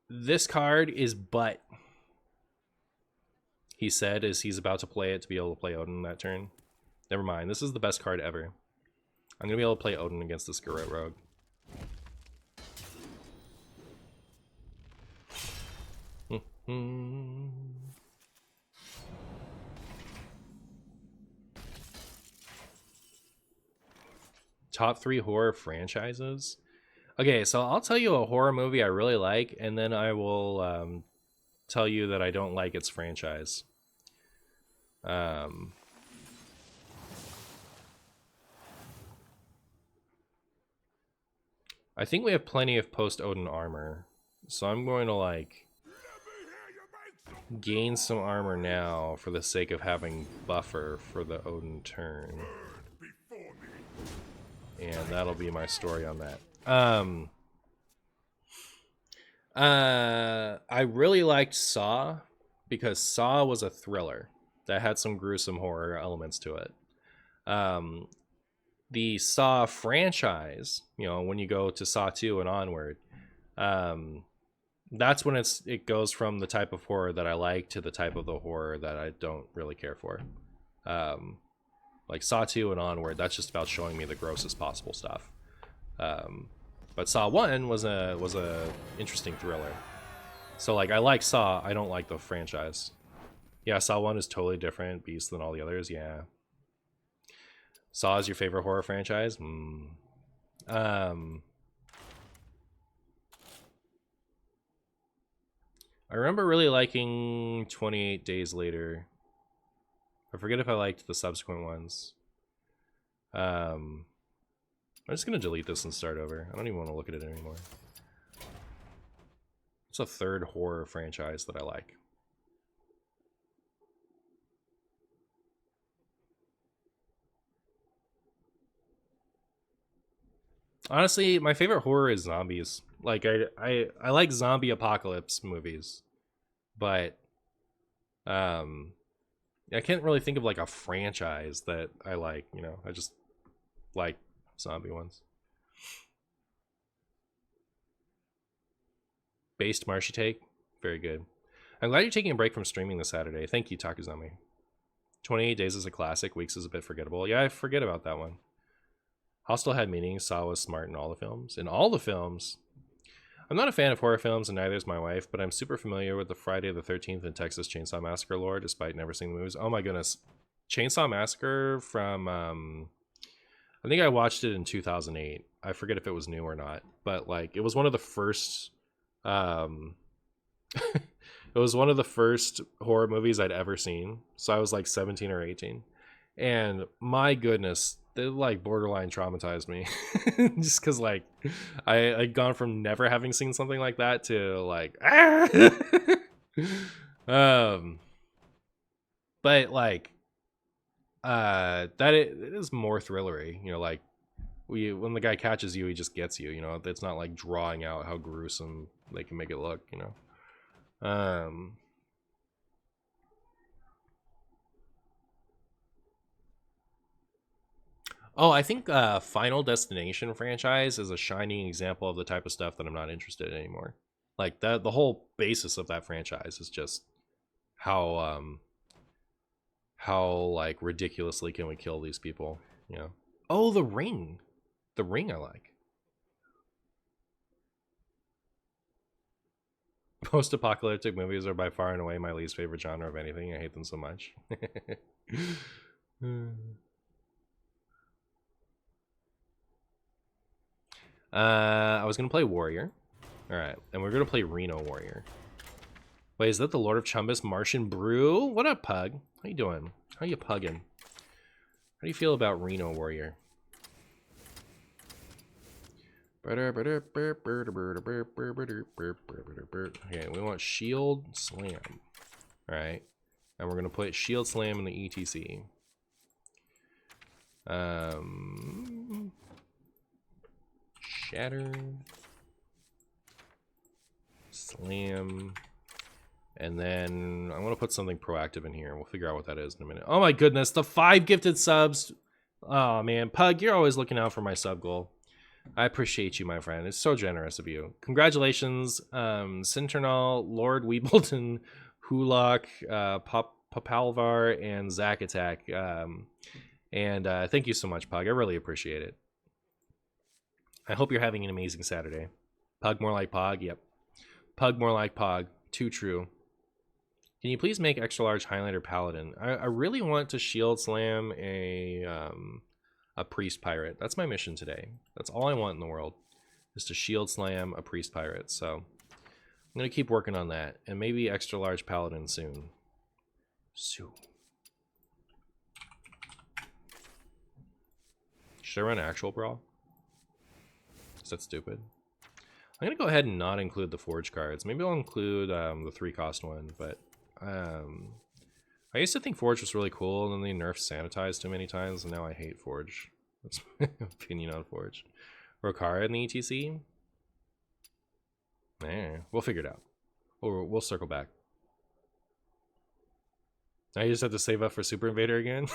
S1: This card is butt. He said as he's about to play it to be able to play Odin that turn. Never mind. This is the best card ever. I'm going to be able to play Odin against this Garrote Rogue. Top 3 horror franchises? Okay, so I'll tell you a horror movie I really like, and then I will tell you that I don't like its franchise. I think we have plenty of post-Odin armor, so I'm going to like gain some armor now for the sake of having buffer for the Odin turn. And that'll be my story on that. I really liked Saw because Saw was a thriller that had some gruesome horror elements to it. The Saw franchise, you know, when you go to Saw 2 and onward, that's when it goes from the type of horror that I like to the type of the horror that I don't really care for. Like Saw 2 and onward, that's just about showing me the grossest possible stuff. But Saw 1 was a interesting thriller. So like I like Saw, I don't like the franchise. Yeah, Saw 1 is totally different beast than all the others, yeah. Saw is your favorite horror franchise? I remember really liking 28 Days Later. I forget if I liked the subsequent ones. I'm just gonna delete this and start over. I don't even want to look at it anymore. It's a third horror franchise that I like. Honestly, my favorite horror is zombies. Like I like zombie apocalypse movies, but I can't really think of like a franchise that I like, you know. I just like zombie ones. Based Marshy take, very good. I'm glad you're taking a break from streaming this Saturday. Thank you, Takuzami. 28 Days is a classic, Weeks is a bit forgettable. Yeah, I forget about that one. Hostel had meanings, Saw was smart in all the films. In all the films? I'm not a fan of horror films, and neither is my wife, but I'm super familiar with the Friday the 13th and Texas Chainsaw Massacre lore, despite never seeing the movies. Oh my goodness. Chainsaw Massacre from, I think I watched it in 2008. I forget if it was new or not, but like, it was one of the first, it was one of the first horror movies I'd ever seen. So I was like 17 or 18. And my goodness, it like borderline traumatized me. Just because like I'd gone from never having seen something like that to like but like that it is more thrillery, you know, like when the guy catches you, he just gets you, you know. It's not like drawing out how gruesome they can make it look, you know. Oh, I think Final Destination franchise is a shining example of the type of stuff that I'm not interested in anymore. Like that, the whole basis of that franchise is just how like ridiculously can we kill these people, you know. Oh, The Ring. The Ring I like. Post-apocalyptic movies are by far and away my least favorite genre of anything. I hate them so much. I was gonna play Warrior. Alright, and we're gonna play Reno Warrior. Wait, is that the Lord of Chumbus Martian Brew? What up, Pug? How you doing? How you pugging? How do you feel about Reno Warrior? Okay, we want Shield Slam. Alright. And we're gonna put Shield Slam in the ETC. Shatter. Slam. And then I'm gonna put something proactive in here. We'll figure out what that is in a minute. Oh my goodness, the 5 gifted subs. Oh man, Pug, you're always looking out for my sub goal. I appreciate you, my friend. It's so generous of you. Congratulations, Cinternal, Lord Weebleton, Hulok, Papalvar, and Zack Attack. Thank you so much, Pug. I really appreciate it. I hope you're having an amazing Saturday. Pug more like Pog? Yep. Pug more like Pog. Too true. Can you please make extra large Highlander Paladin? I really want to shield slam a priest pirate. That's my mission today. That's all I want in the world, is to shield slam a priest pirate. So I'm gonna keep working on that, and maybe extra large paladin soon. Should I run actual brawl? Is that stupid? I'm gonna go ahead and not include the forge cards. Maybe I'll include the 3-cost one, but I used to think Forge was really cool, and then they nerfed Sanitize too many times, and now I hate Forge. That's my opinion on Forge. Rokara in the ETC? We'll figure it out. Or we'll circle back. Now you just have to save up for Super Invader again?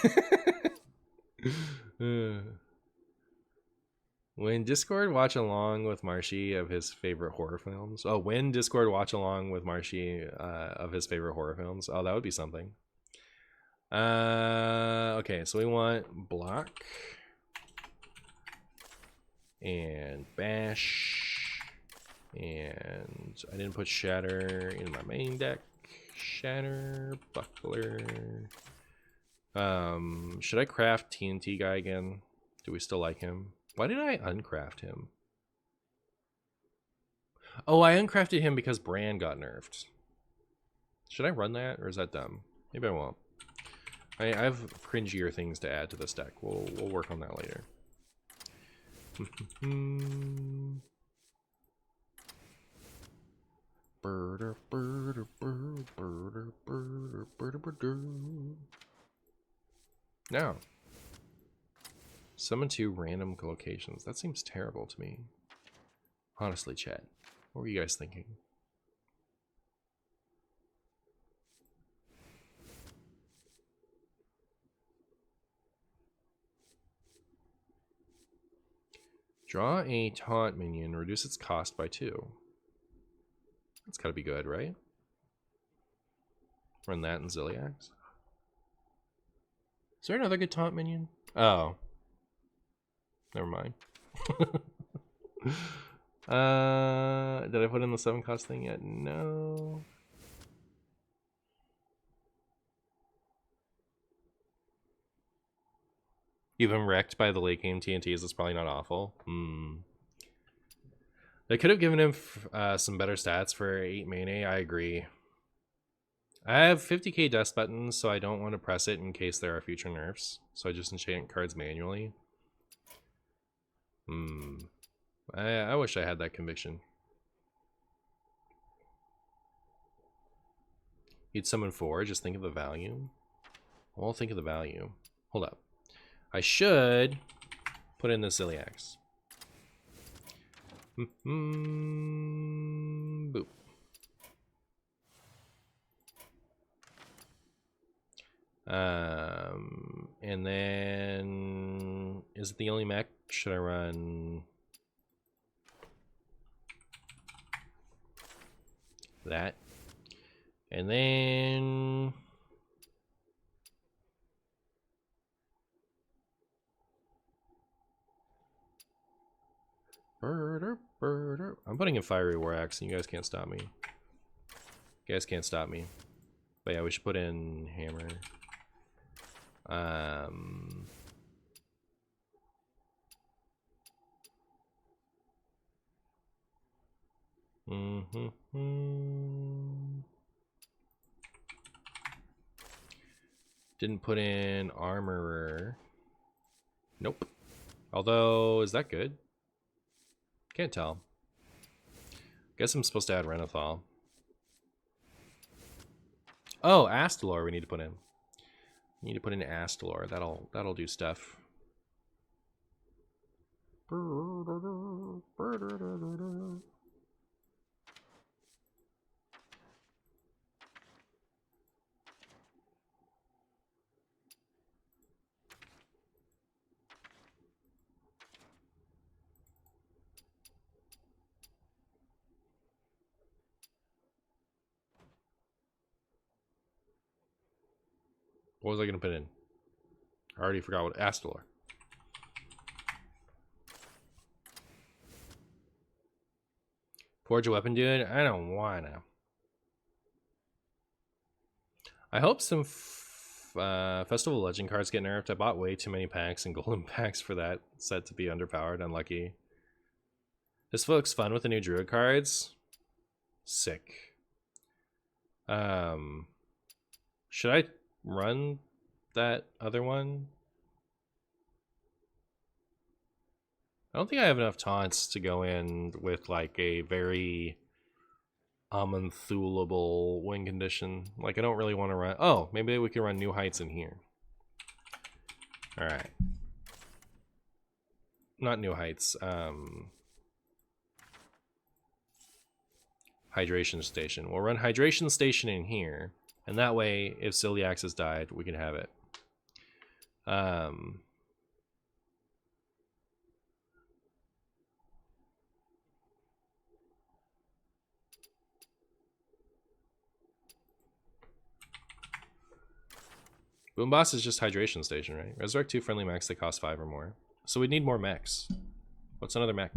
S1: When Discord watch along with Marshy of his favorite horror films. Oh, when Discord watch along with Marshy of his favorite horror films. Oh, that would be something. Okay, so we want block and bash, and I didn't put shatter in my main deck. Shatter, buckler. Should I craft TNT guy again? Do we still like him? Why did I uncraft him? Oh, I uncrafted him because Bran got nerfed. Should I run that, or is that dumb? Maybe I won't. I have cringier things to add to this deck. We'll work on that later. Now, summon 2 random locations. That seems terrible to me. Honestly, chat. What were you guys thinking? Draw a taunt minion, reduce its cost by 2. That's gotta be good, right? Run that in Ziliax. Is there another good taunt minion? Oh. Never mind. Did I put in the 7 cost thing yet? No. You've been wrecked by the late game TNTs. That's probably not awful. They could have given him some better stats for 8 mana. I agree. I have 50k death buttons, so I don't want to press it in case there are future nerfs. So I just enchant cards manually. I wish I had that conviction. You'd summon 4, just think of the value. Well, think of the value. Hold up. I should put in the Ziliax. Boop. And then is it the only mech? Should I run that? And then I'm putting in Fiery War Axe, and you guys can't stop me. You guys can't stop me. But yeah, we should put in Hammer. Didn't put in Armorer. Nope. Although, is that good? Can't tell. Guess I'm supposed to add Renathal. Oh, Astalor we need to put in. We need to put in Astalor. That'll do stuff. What was I going to put in? I already forgot what Astalor. Forge a weapon, dude? I don't wanna. I hope some Festival of Legend cards get nerfed. I bought way too many packs and golden packs for that set to be underpowered. Unlucky. This looks fun with the new Druid cards. Sick. Should I run that other one? I don't think I have enough taunts to go in with like a very unthulable win condition. Like I don't really want to run. Oh, maybe we can run New Heights in here. All right. Not New Heights. Hydration Station. We'll run Hydration Station in here. And that way, if Ziliax has died, we can have it. Boom Boss is just Hydration Station, right? Resurrect 2 friendly mechs that cost 5 or more. So we need more mechs. What's another mech?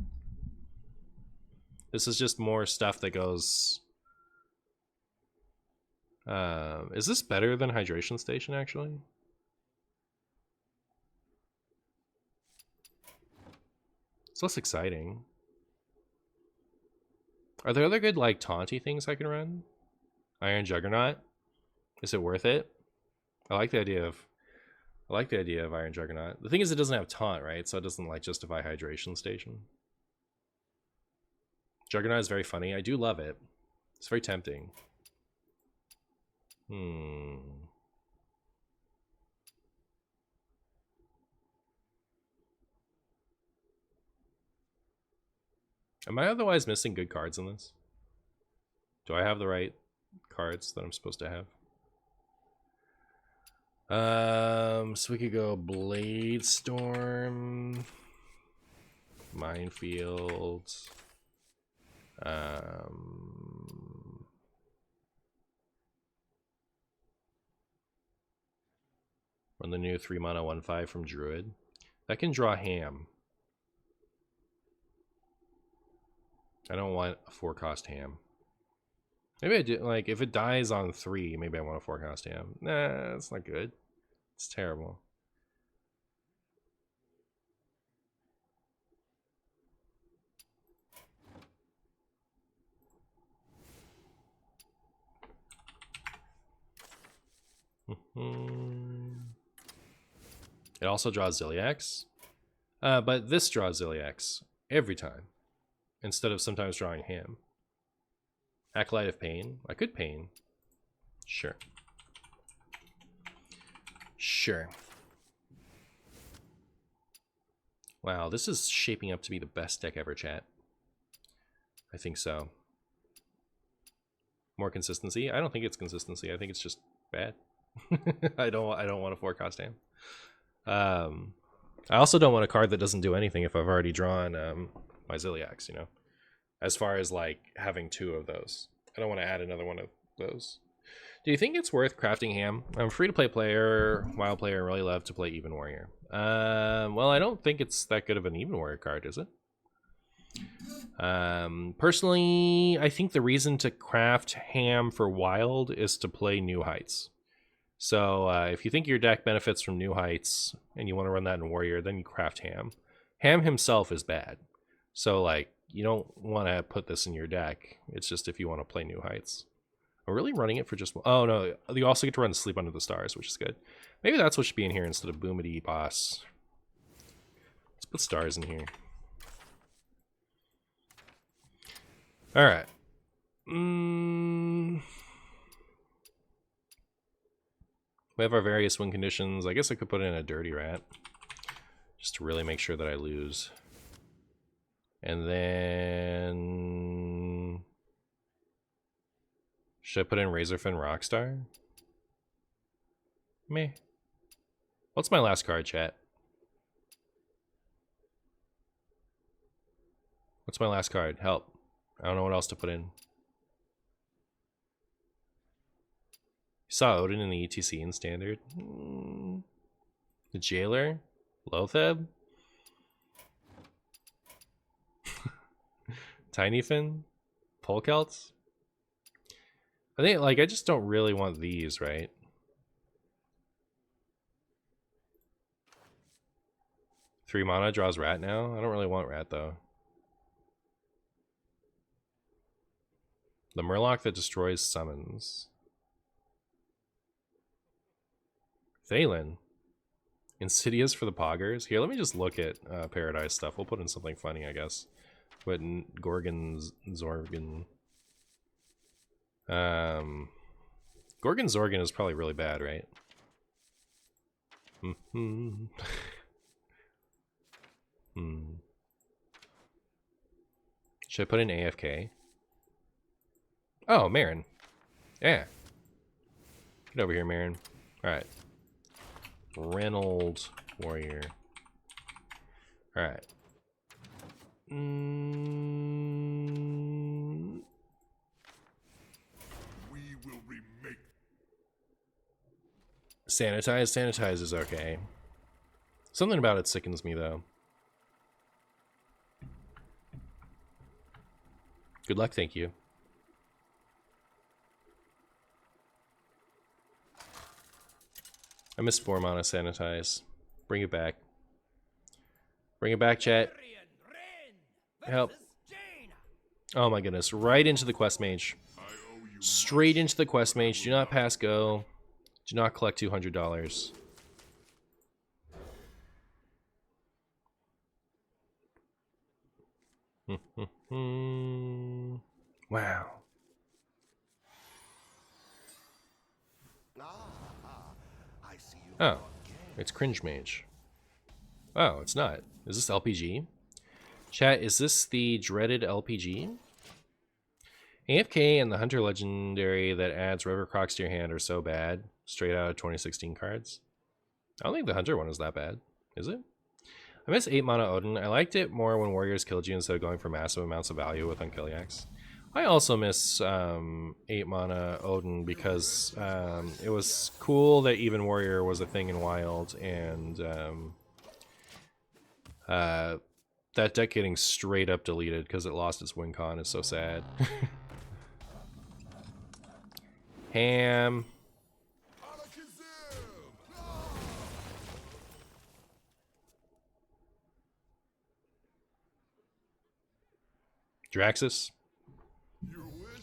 S1: This is just more stuff that goes... is this better than Hydration Station, actually? It's less exciting. Are there other good, like, taunty things I can run? Iron Juggernaut? Is it worth it? I like the idea of Iron Juggernaut. The thing is, it doesn't have taunt, right? So it doesn't, like, justify Hydration Station. Juggernaut is very funny. I do love it. It's very tempting. Am I otherwise missing good cards in this? Do I have the right cards that I'm supposed to have? So we could go Blade Storm. Minefield. Run the new 3 mana 1/5 from Druid. That can draw Ham. I don't want a 4-cost Ham. Maybe I do, like, if it dies on 3, maybe I want a 4-cost Ham. Nah, that's not good. It's terrible. It also draws Ziliax. But this draws Ziliax every time, instead of sometimes drawing Ham. Acolyte of Pain. I could Pain. Sure. Sure. Wow, this is shaping up to be the best deck ever, chat. I think so. More consistency? I don't think it's consistency. I think it's just bad. I don't want a 4-cost Ham. I also don't want a card that doesn't do anything if I've already drawn my Ziliax, you know? As far as, like, having 2 of those. I don't want to add another one of those. Do you think it's worth crafting Ham? I'm a free-to-play player, WoW player, and really love to play Even Warrior. Well, I don't think it's that good of an Even Warrior card, is it? Personally, I think the reason to craft Ham for Wild is to play New Heights. So if you think your deck benefits from New Heights and you want to run that in Warrior, then you craft Ham. Ham himself is bad. So, like, you don't want to put this in your deck. It's just if you want to play New Heights. I'm really running it for just... Oh, no. You also get to run Sleep Under the Stars, which is good. Maybe that's what should be in here instead of Boomity Boss. Let's put stars in here. Alright. We have our various win conditions. I guess I could put in a Dirty Rat. Just to really make sure that I lose. And then... Should I put in Razorfin Rockstar? Meh. What's my last card, chat? What's my last card? Help. I don't know what else to put in. You saw Odin in the ETC in Standard? The Jailer? Lotheb? Tinyfin? Polekelts? I think, like, I just don't really want these, right? Three mana draws Rat now? I don't really want Rat, though. The Murloc that destroys summons. Thalen. Insidious for the Poggers. Here, let me just look at Paradise stuff. We'll put in something funny, I guess. Put in Gorgon Zorgon. Gorgon Zorgon is probably really bad, right? Should I put in AFK? Oh, Marin. Yeah. Get over here, Marin. Alright. Reynolds Warrior. Alright.
S2: We will remake.
S1: Sanitize? Sanitize is okay. Something about it sickens me, though. Good luck, thank you. I missed 4 mana Sanitize. Bring it back. Bring it back, chat. Help. Oh my goodness. Right into the Quest Mage. Straight into the Quest Mage. Do not pass go. Do not collect $200. Wow. Oh, it's Cringe Mage. Oh, it's not. Is this LPG? Chat, is this the dreaded LPG? AFK and the Hunter Legendary that adds River Crocs to your hand are so bad. Straight out of 2016 cards. I don't think the Hunter one is that bad. Is it? I miss 8 mana Odin. I liked it more when warriors killed you instead of going for massive amounts of value with Unkiliax. I also miss 8 mana Odin because it was cool that even warrior was a thing in Wild, and that deck getting straight up deleted because it lost its win con is so sad. Ham. Draxus.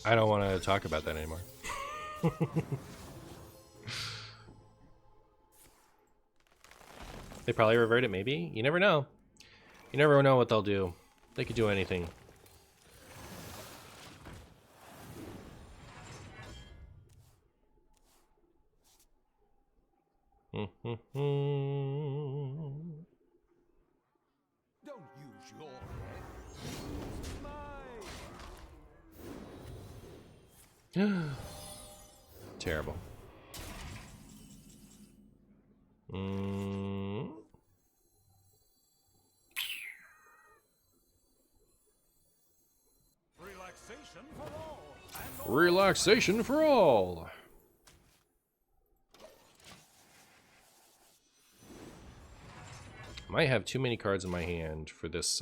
S1: I don't want to talk about that anymore. They probably revert it, maybe? You never know. You never know what they'll do. They could do anything.
S3: Don't use your head. Use mine.
S1: Terrible.
S3: Relaxation for all.
S1: Relaxation for all. Might have too many cards in my hand for this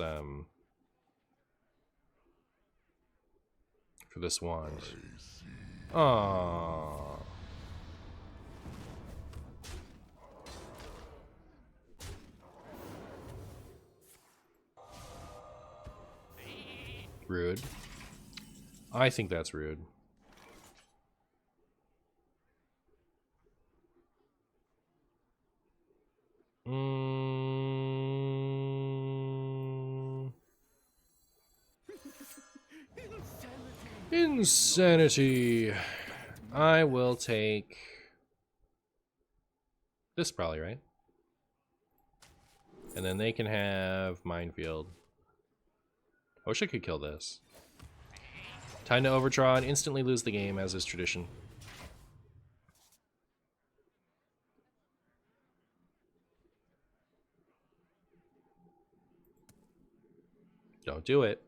S1: wand. Aww. Rude. I think that's rude. Insanity. I will take this, probably, right? And then they can have Minefield. I wish I could kill this. Time to overdraw and instantly lose the game, as is tradition. Don't do it.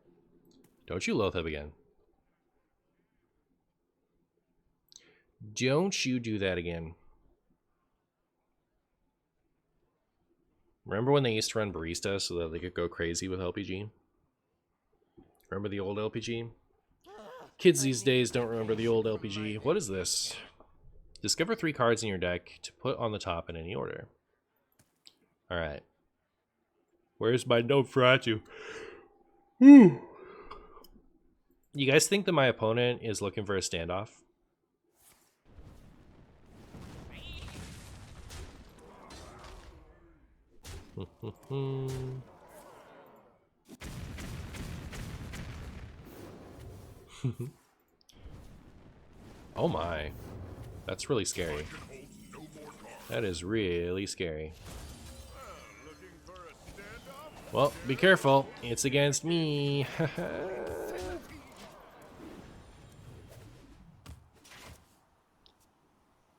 S1: Don't you Loatheb again. Don't you do that again. Remember when they used to run Barista so that they could go crazy with LPG? Remember the old LPG? Kids these days don't remember the old LPG. What is this? Discover 3 cards in your deck to put on the top in any order. Alright. Where's my note for Atu? You guys think that my opponent is looking for a standoff? Oh my. That's really scary. That is really scary. Well, be careful. It's against me.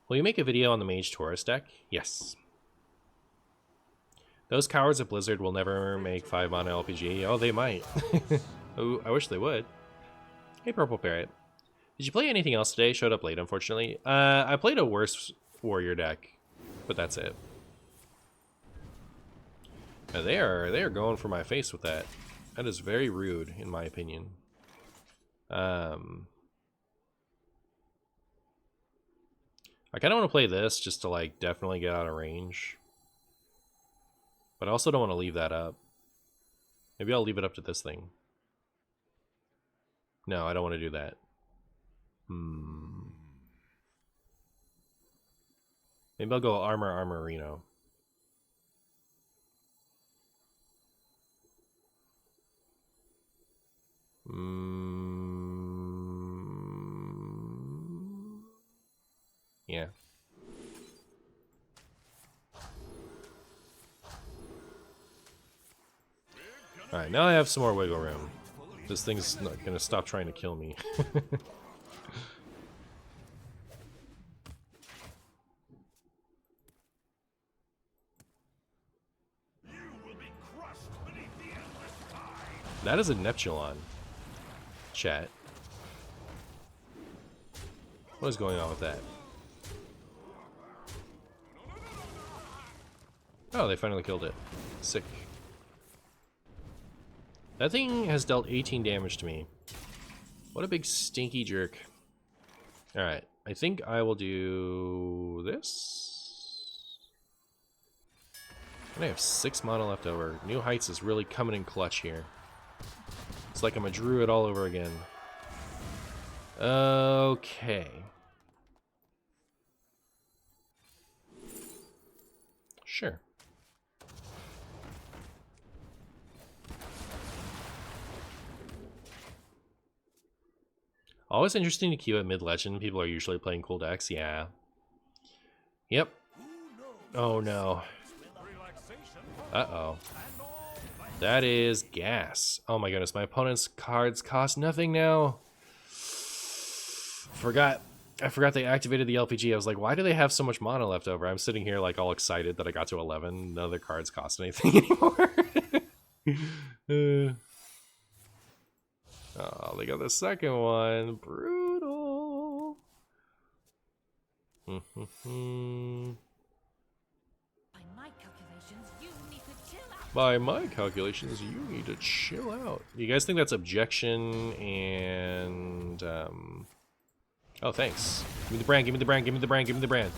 S1: Will you make a video on the Mage Taurus deck? Yes. Those cowards at Blizzard will never make 5 mana LPG. Oh, they might. Oh, I wish they would. Hey, Purple Parrot. Did you play anything else today? Showed up late, unfortunately. I played a worse warrior deck, but that's it. They are going for my face with that. That is very rude, in my opinion. I kind of want to play this just to like definitely get out of range, but I also don't want to leave that up. Maybe I'll leave it up to this thing. No, I don't want to do that. Maybe I'll go Armor Reno. Yeah. Alright, now I have some more wiggle room. This thing's not gonna stop trying to kill me. That is a Neptulon. Chat. What is going on with that? Oh, they finally killed it. Sick. That thing has dealt 18 damage to me. What a big stinky jerk. Alright, I think I will do this. And I have 6 mana left over. New Heights is really coming in clutch here. It's like I'm a druid all over again. Okay. Sure. Always interesting to queue at mid-legend. People are usually playing cool decks. Yeah. Yep. Oh no. Uh-oh. That is gas. Oh my goodness, my opponent's cards cost nothing now. I forgot they activated the LPG. I was like, why do they have so much mana left over? I'm sitting here like all excited that I got to 11. None of their cards cost anything anymore. Oh, they got the second one. Brutal.
S4: By my calculations, you need to chill out.
S1: By my calculations, you need to chill out. You guys think that's objection and oh, thanks. Give me the brand, give me the brand, give me the brand, give me the brand.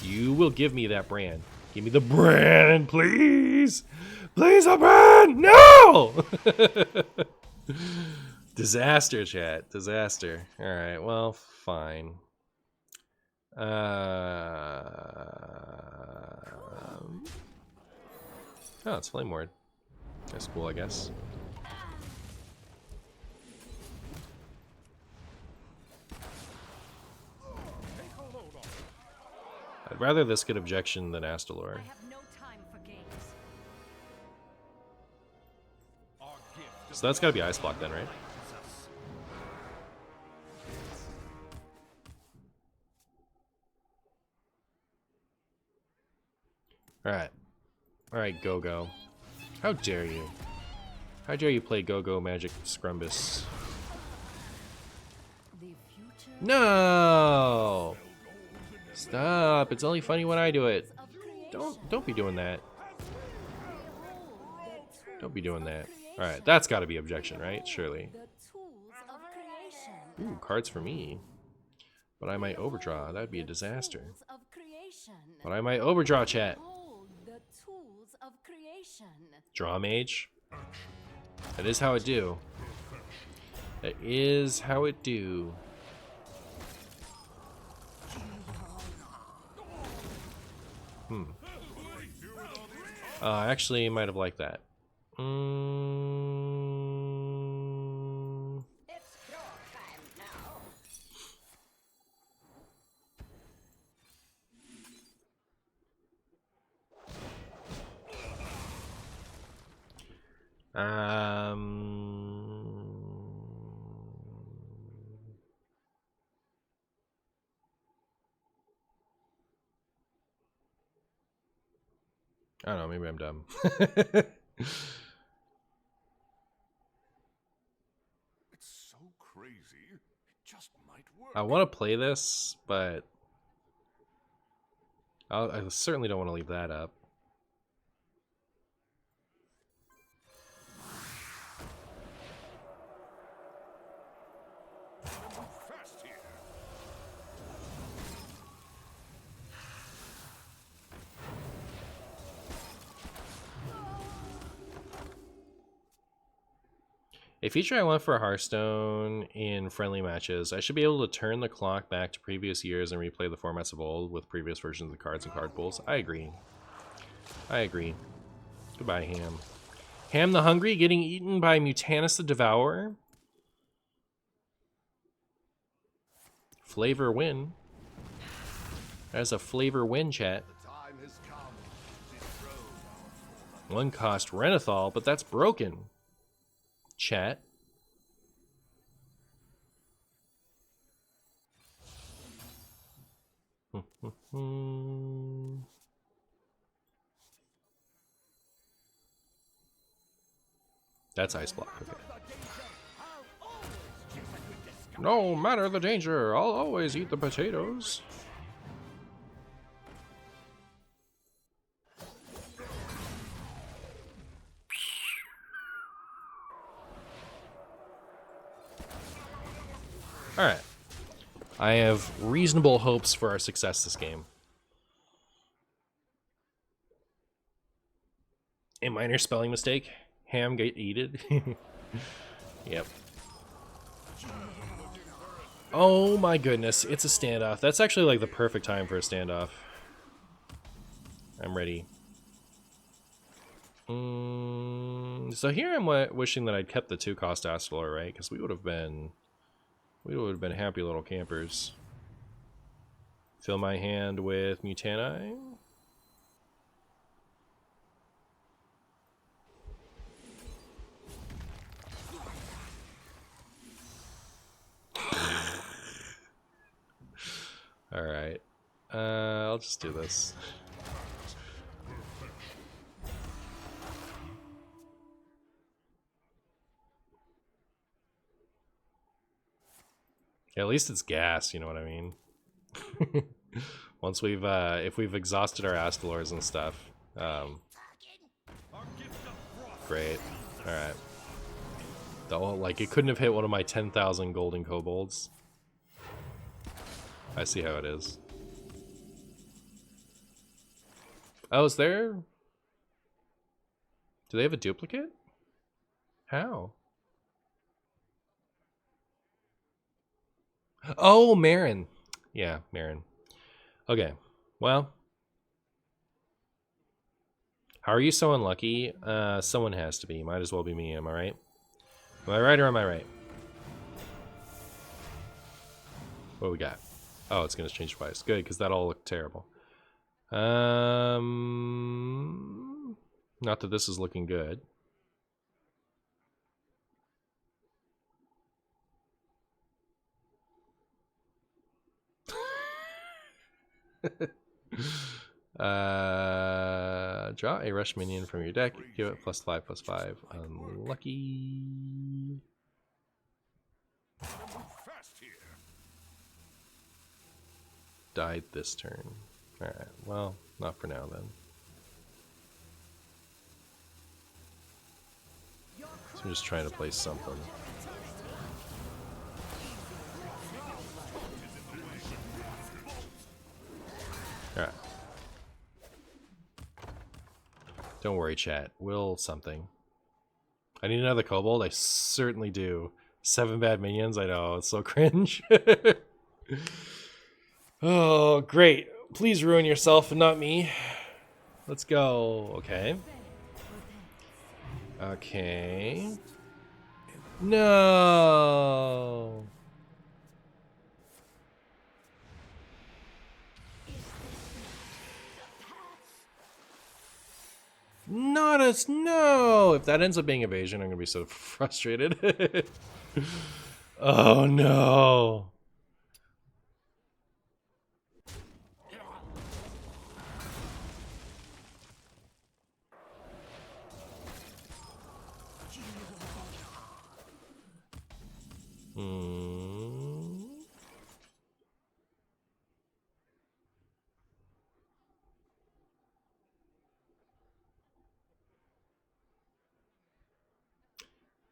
S1: You will give me that brand. Give me the brand, please. Please, a brand. No. Disaster, chat. Disaster. All right. Well, fine. Oh, it's Flame Ward. That's cool, I guess. I'd rather this get objection than Astalor.
S4: I have no time for games.
S1: So that's got to be Ice Block then, right? Alright. Alright, Go-Go. How dare you? How dare you play Go-Go Magic Scrumbus? No! Stop! It's only funny when I do it. Don't be doing that. Don't be doing that. Alright, that's gotta be objection, right? Surely. Ooh, cards for me. But I might overdraw. That'd be a disaster. But I might overdraw, chat. Draw Mage. That is how it do. That is how it do. I actually might have liked that. I don't know, maybe I'm dumb.
S2: It's so crazy. It just might work.
S1: I want to play this, but I certainly don't want to leave that up.
S2: Fast here.
S1: A feature I want for Hearthstone in friendly matches, I should be able to turn the clock back to previous years and replay the formats of old with previous versions of the cards and card pools. I agree. I agree. Goodbye, Ham. Ham the Hungry getting eaten by Mutanus the Devourer. Flavor win. That's a flavor win, chat. One cost Renathal, but that's broken. Chat. That's ice block. Okay. No matter the danger, I'll always eat the potatoes. Alright. I have reasonable hopes for our success this game. A minor spelling mistake. Ham get eated. Yep. Oh my goodness, it's a standoff. That's actually like the perfect time for a standoff. I'm ready. So here I'm wishing that I'd kept the 2-cost Astalor, right? Because we would have been happy little campers. Fill my hand with Mutani. Alright. I'll just do this. Yeah, at least it's gas, you know what I mean? Once we've, if we've exhausted our Astalors and stuff. Great. Alright. Like, it couldn't have hit one of my 10,000 golden kobolds. I see how it is. Oh, is there... Do they have a duplicate? How? Oh, Marin. Yeah, Marin. Okay, well. How are you so unlucky? Someone has to be. Might as well be me, am I right? Am I right or am I right? What we got? Oh, it's gonna change twice. Good, because that all looked terrible. Not that this is looking good. Draw a rush minion from your deck. Give it +5/+5. Unlucky. Died this turn. Alright, well, not for now then. So I'm just trying to play something. Alright. Don't worry, chat. Will something. I need another kobold? I certainly do. 7 bad minions? I know, it's so cringe. Oh, great. Please ruin yourself and not me. Let's go. Okay. Okay. No. Not us. No. If that ends up being evasion, I'm gonna be so frustrated. Oh no.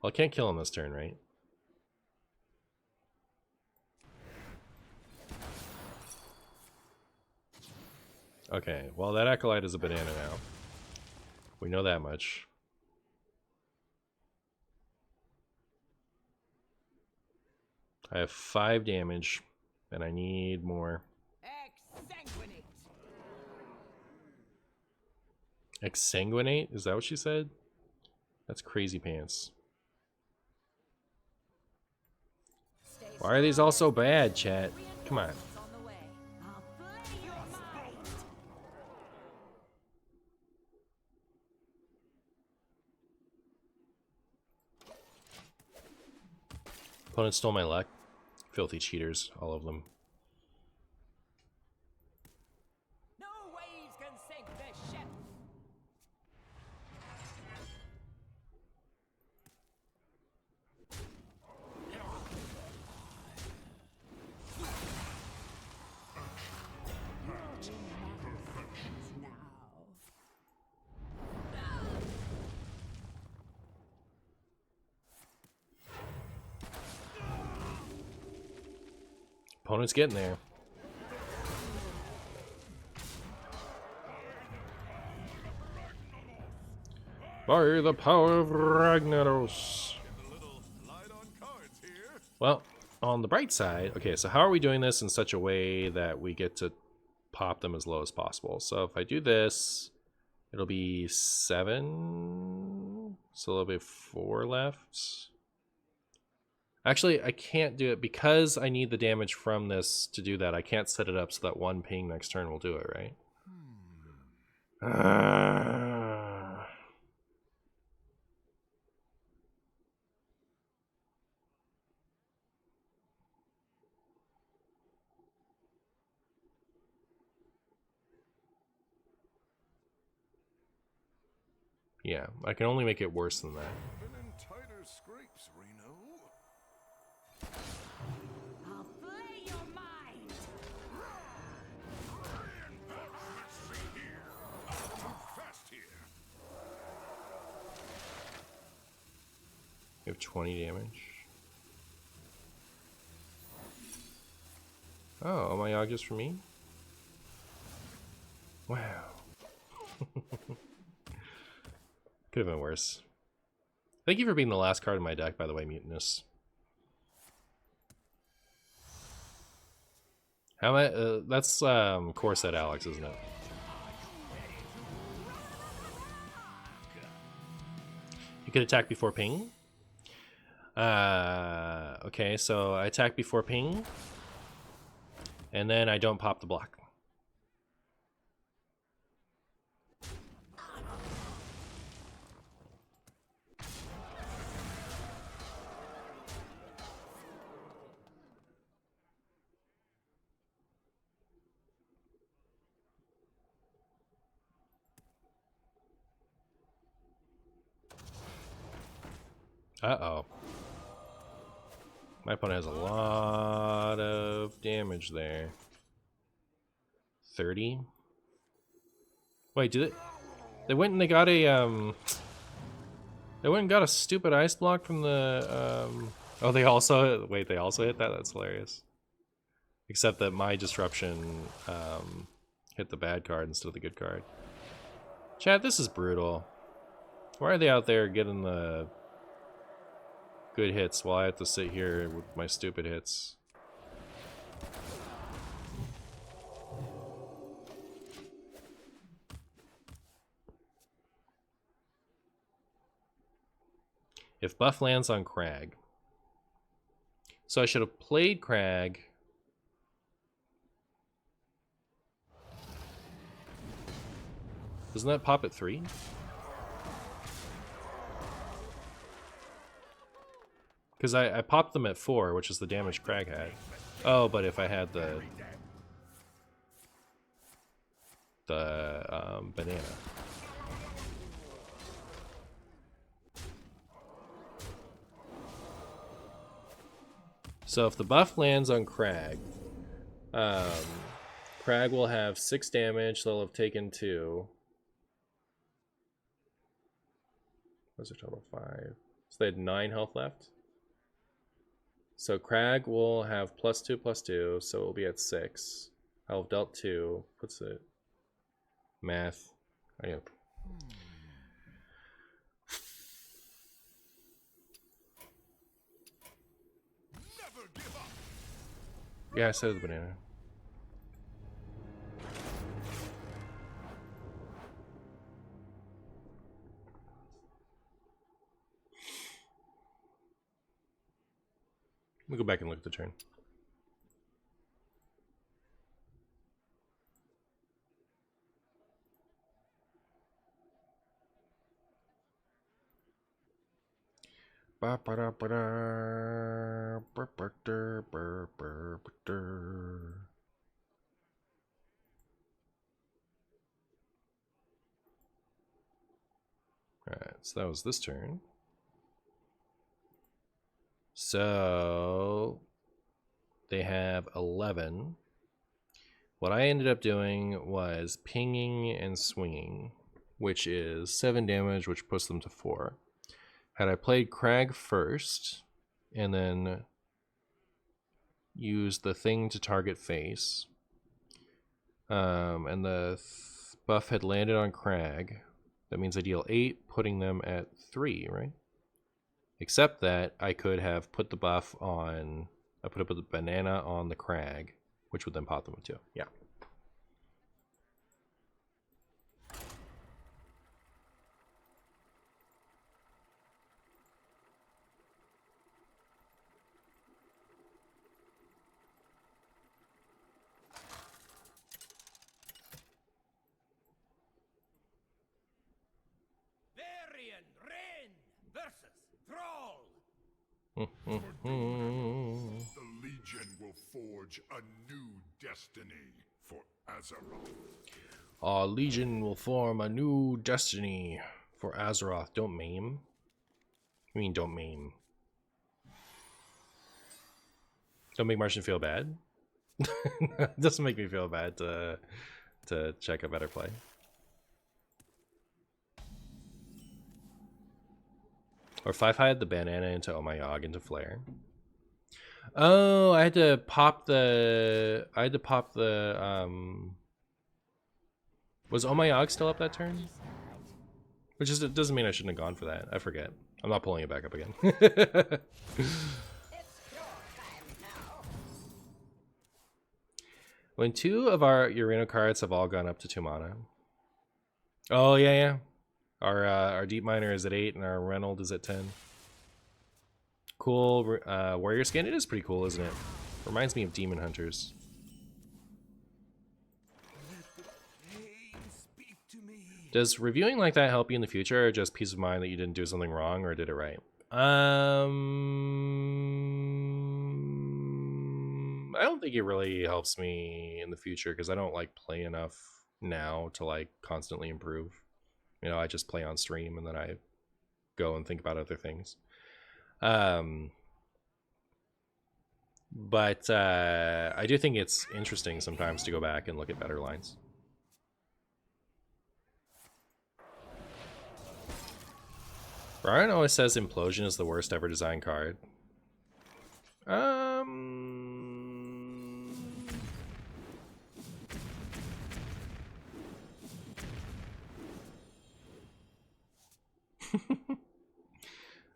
S1: Well, I can't kill him this turn, right? Okay, well, that Acolyte is a banana now. We know that much. I have 5 damage, and I need more. Exsanguinate? Is that what she said? That's crazy pants. Why are these all so bad, chat? Come on. Opponent stole my luck. Filthy cheaters, all of them.
S5: No waves can sink this ship.
S1: Opponent's getting there. By the power of Ragnaros. Well, on the bright side, okay, so how are we doing this in such a way that we get to pop them as low as possible? So if I do this, it'll be 7. So there'll be 4 left. Actually, I can't do it because I need the damage from this to do that. I can't set it up so that 1 ping next turn will do it, right? Yeah, I can only make it worse than that.
S2: Been in tighter scrapes, Reno.
S5: I'll flay your mind.
S2: Let's see here. Too fast here.
S1: You have 20 damage. Oh, my Yag is for me? Wow. Could have been worse. Thank you for being the last card in my deck, by the way, Mutinous. How am I? That's Corset Alex, isn't it? You could attack before ping. Okay, so I attack before ping, and then I don't pop the block. Uh-oh. My opponent has a lot of damage there. 30? Wait, did it? They went and they got a, They went and got a stupid ice block from the, Oh, they also... Wait, they also hit that? That's hilarious. Except that my disruption, hit the bad card instead of the good card. Chat, this is brutal. Why are they out there getting the good hits while I have to sit here with my stupid hits? If buff lands on Crag. So I should have played Crag. Doesn't that pop at 3? Because I popped them at 4, which is the damage Crag had. Oh, but if I had the banana. So if the buff lands on Crag, Crag will have 6 damage, so they'll have taken 2. What's their total? 5. So they had 9 health left. So Crag will have +2/+2, so it will be at 6. I'll have dealt 2. What's it? Math. I got.
S2: Never give up.
S1: Yeah, I said the banana. Let me go back and look at the turn. Alright, so that was this turn. So they have 11. What I ended up doing was pinging and swinging, which is 7 damage, which puts them to 4. Had I played Crag first, and then use the thing to target face. And the buff had landed on Crag. That means I deal 8, putting them at 3, right? Except that I could have put the buff on... I put the banana on the Crag, which would then pop them with 2. Yeah.
S3: Varian Rain versus Thrall.
S2: The Legion will forge a new destiny for Azeroth.
S1: Legion will form a new destiny for Azeroth. Don't maim. I mean, don't maim. Don't make Martian feel bad. It doesn't make me feel bad to check a better play. Or if I had the banana into Oh My Yogg into Flare. Oh, I had to pop the was Oh My Yogg still up that turn? Which is, it doesn't mean I shouldn't have gone for that. I forget. I'm not pulling it back up again. When 2 of our Urano cards have all gone up to 2 mana. Oh yeah. Our Deep Miner is at 8 and our Reynold is at 10. Cool. Warrior skin. It is pretty cool, isn't it? Reminds me of Demon Hunters. Does reviewing like that help you in the future, or just peace of mind that you didn't do something wrong or did it right? I don't think it really helps me in the future because I don't like play enough now to like constantly improve. You know, I just play on stream and then I go and think about other things. But I do think it's interesting sometimes to go back and look at better lines. Brian always says Implosion is the worst ever designed card.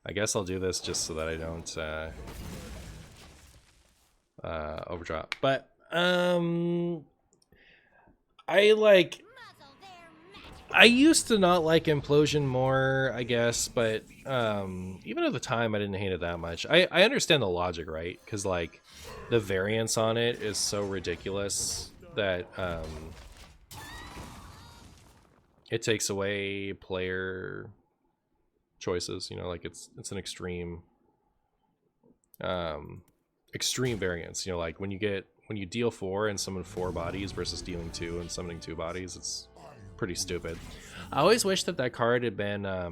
S1: I guess I'll do this just so that I don't overdrop. But I used to not like Implosion more, I guess, but even at the time I didn't hate it that much. I understand the logic, right? Because like the variance on it is so ridiculous that it takes away player choices. You know, like it's an extreme variance. You know, like when you deal 4 and summon 4 bodies versus dealing 2 and summoning 2 bodies, it's pretty stupid. I always wish that card had been I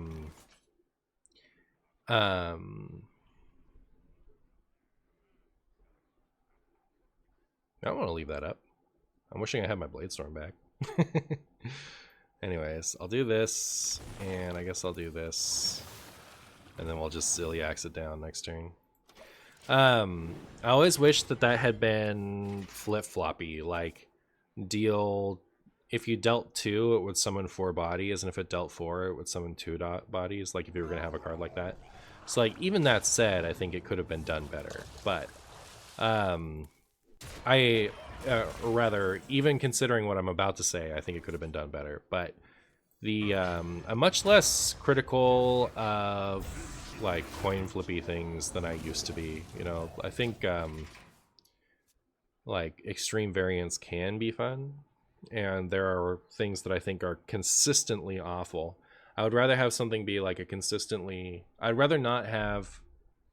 S1: don't want to leave that up. I'm wishing I had my Bladestorm back. Anyways, I'll do this, and I guess I'll do this, and then we'll just Zilliax it down next turn. I always wish that had been flip-floppy, like deal... If you dealt 2, it would summon 4 bodies, and if it dealt 4, it would summon 2 bodies, like if you were going to have a card like that. So, like, even that said, I think it could have been done better. But, rather, even considering what I'm about to say, I think it could have been done better. But I'm much less critical of, like, coin flippy things than I used to be. You know, I think, like, extreme variance can be fun. And there are things that I think are consistently awful. I would rather have something be like I'd rather not have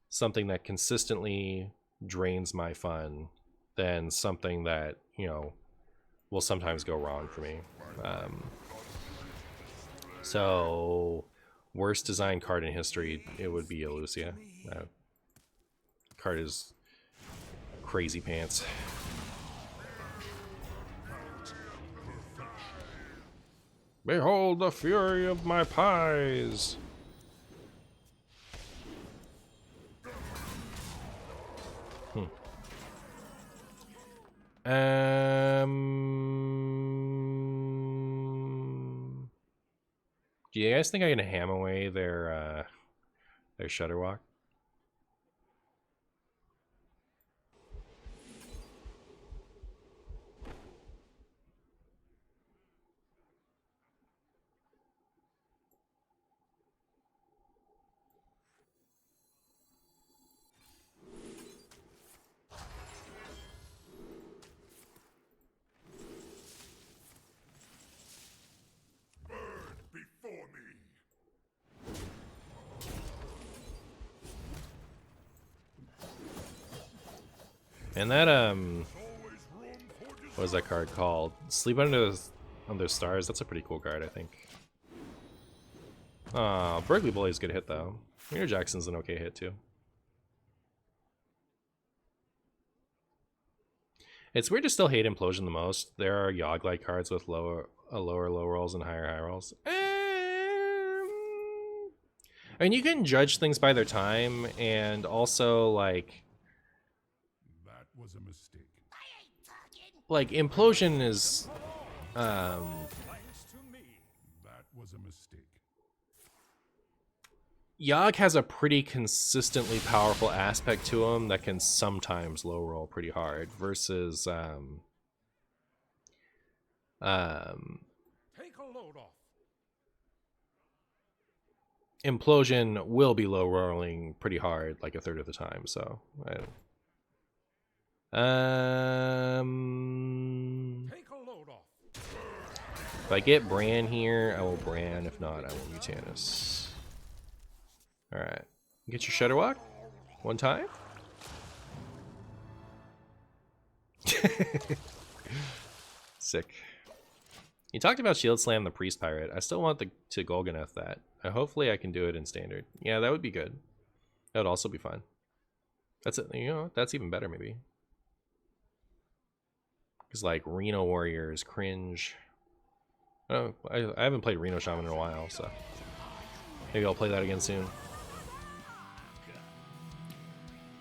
S1: something that consistently drains my fun than something that, you know, will sometimes go wrong for me. So, worst designed card in history, it would be Elucia. Card is crazy pants. Behold the fury of my pies! Do you guys think I can ham away their Shudderwalk?
S2: Before me.
S1: And that
S2: Always room for
S1: what is that card called? Sleep under the stars. That's a pretty cool card, I think. Oh, Berkeley Bully's a good hit though. Mirror Jackson's an okay hit too. It's weird to still hate Implosion the most. There are Yogg-like cards with lower low rolls and higher high rolls. I mean, you can judge things by their time, and also like
S2: That was a mistake.
S1: Implosion is
S3: Thanks to me.
S2: That was a mistake.
S1: Yogg has a pretty consistently powerful aspect to him that can sometimes low roll pretty hard versus
S3: Take a load off.
S1: Implosion will be low rolling pretty hard like a third of the time, so I
S3: Take a load off.
S1: if I get Bran here, I will Bran. If not, I will Mutanus. Alright. Get your Shudderwalk? One time? Sick. You talked about Shield Slam the Priest Pirate. I still want to Golganeth that. Hopefully I can do it in Standard. Yeah, that would be good. That would also be fun. That's it. You know, that's even better maybe. Because like Reno Warriors, cringe. Oh, I haven't played Reno Shaman in a while, so maybe I'll play that again soon.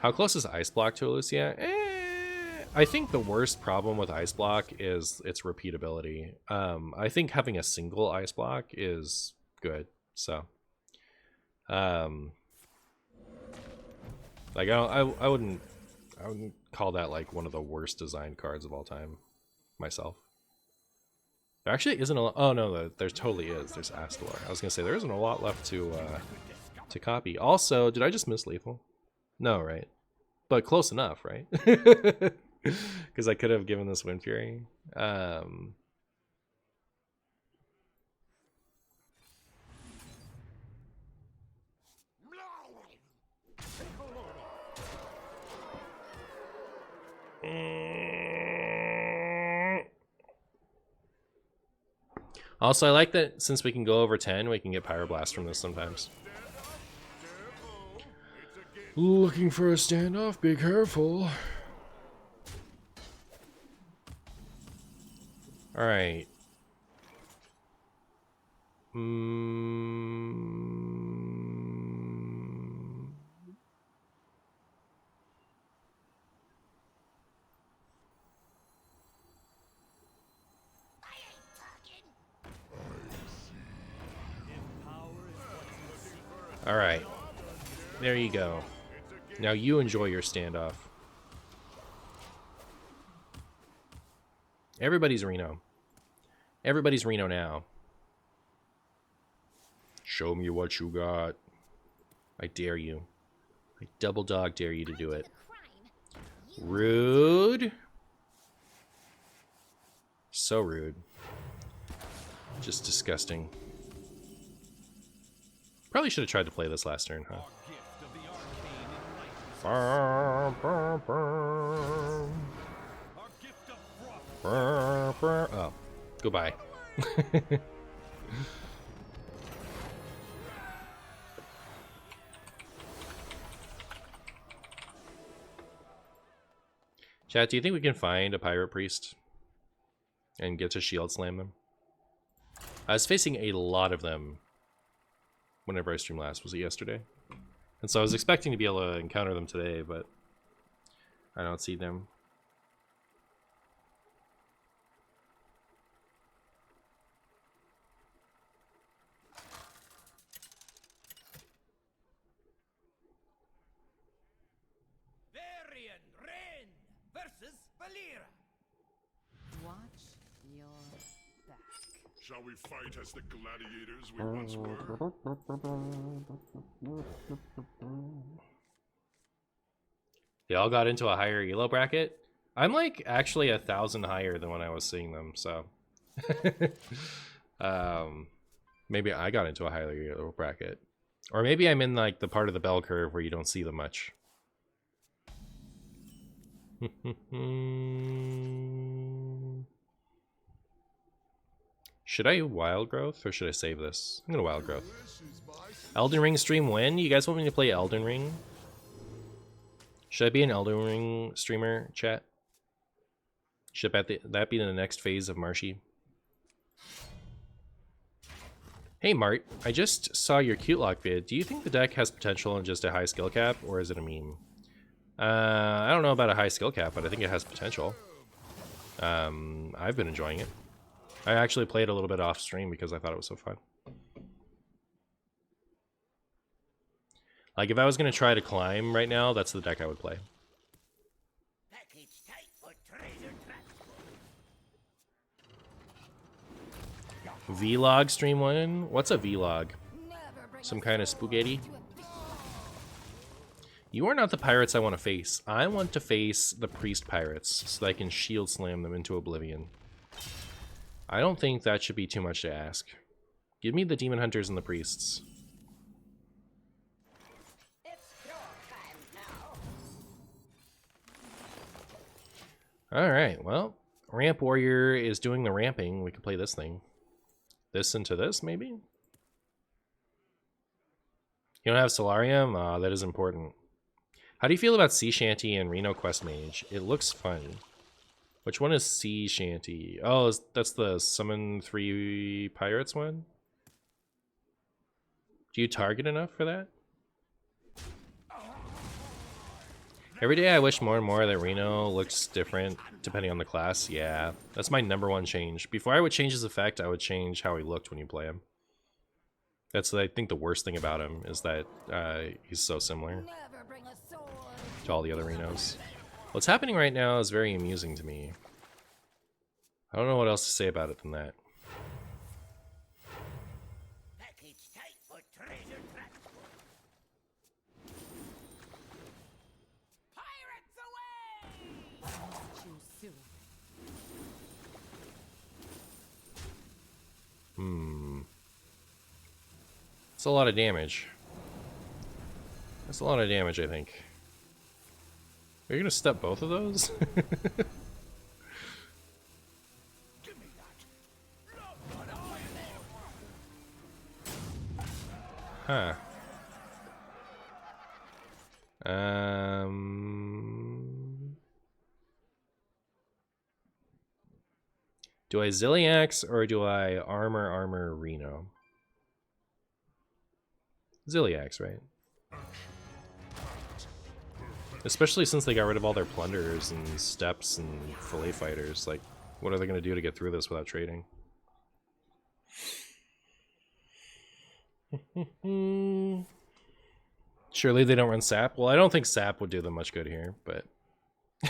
S1: How close is Ice Block to Lucia? I think the worst problem with Ice Block is its repeatability. I think having a single Ice Block is good. So, like I wouldn't call that like one of the worst designed cards of all time myself. There actually isn't a. Oh no, there totally is. There's Astor. I was gonna say there isn't a lot left to copy. Also, did I just miss lethal? No, right? But close enough, right? Because I could have given this Wind Fury. Also, I like that since we can go over 10, we can get Pyroblast from this sometimes. Looking for a standoff, be careful. Alright. Alright. There you go. Now you enjoy your standoff. Everybody's Reno. Everybody's Reno now. Show me what you got. I dare you. I double dog dare you to do it. Rude. So rude. Just disgusting. Probably should have tried to play this last turn, huh? Oh, goodbye. Chat, do you think we can find a Pirate Priest and get to Shield Slam them? I was facing a lot of them whenever I streamed last. Was it yesterday? And so I was expecting to be able to encounter them today, but I don't see them.
S3: Rin versus Valera.
S5: Watch your back.
S2: Shall we fight as the gladiators we once were?
S1: They all got into a higher elo bracket. I'm like actually 1,000 higher than when I was seeing them, so maybe I got into a higher elo bracket, or maybe I'm in like the part of the bell curve where you don't see them much. Should I wild growth or should I save this? I'm gonna wild growth. Elden Ring stream when? You guys want me to play Elden Ring? Should I be an Elden Ring streamer, chat? Should that be the next phase of Marshy? Hey Mart, I just saw your cute lock vid. Do you think the deck has potential in just a high skill cap, or is it a meme? I don't know about a high skill cap, but I think it has potential. I've been enjoying it. I actually played a little bit off stream because I thought it was so fun. Like if I was gonna try to climb right now, that's the deck I would play.
S3: Package tight for treasure transport.
S1: Vlog stream one? What's a vlog?
S5: Never bring
S1: Some
S5: a
S1: kind of
S5: sword
S1: spaghetti?
S5: to a door.
S1: You are not the pirates I want to face. I want to face the priest pirates so that I can shield slam them into oblivion. I don't think that should be too much to ask. Give me the demon hunters and the priests.
S5: It's your time now.
S1: Alright, well, Ramp Warrior is doing the ramping. We could play this thing. This into this, maybe? You don't have Solarium? Ah, that is important. How do you feel about Sea Shanty and Reno Quest Mage? It looks fun. Which one is Sea Shanty? Oh, that's the Summon 3 Pirates one? Do you target enough for that? Every day I wish more and more that Reno looks different depending on the class. Yeah, that's my #1 change. Before I would change his effect, I would change how he looked when you play him. That's, I think, the worst thing about him is that he's so similar
S5: Never bring a sword.
S1: to all the other Renos. What's happening right now is very amusing to me. I don't know what else to say about it than that.
S3: Package tight for treasure transport. Pirates away!
S5: Too soon.
S1: It's a lot of damage. That's a lot of damage, I think. Are you gonna step both of those?
S3: Give me that. Look what I am.
S1: Huh. Do I Zilliax or do I armor Reno? Zilliax, right? Especially since they got rid of all their plunderers and steps and fillet fighters. Like, what are they going to do to get through this without trading? Surely they don't run sap? Well, I don't think sap would do them much good here, but...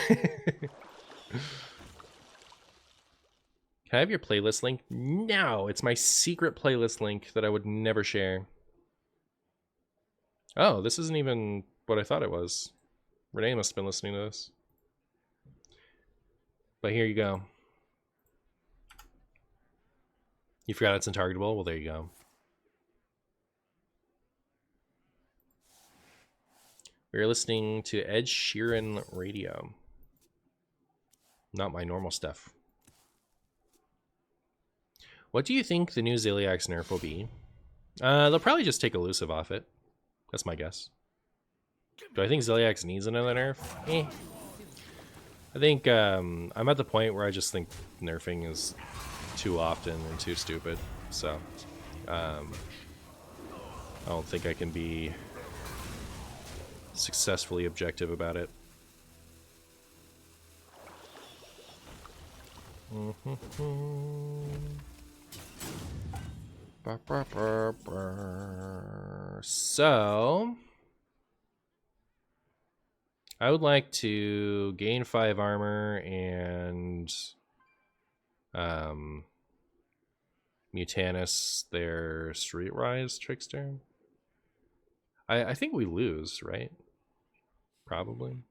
S1: Can I have your playlist link? No, it's my secret playlist link that I would never share. Oh, this isn't even what I thought it was. Renee must have been listening to this. But here you go. You forgot it's untargetable? Well, there you go. We're listening to Ed Sheeran radio. Not my normal stuff. What do you think the new Zilliax nerf will be? They'll probably just take elusive off it. That's my guess. Do I think Zilliax needs another nerf? Eh. I think I'm at the point where I just think nerfing is too often and too stupid. So I don't think I can be successfully objective about it. So I would like to gain 5 armor and Mutanus their Streetwise Trickster. I think we lose, right? Probably.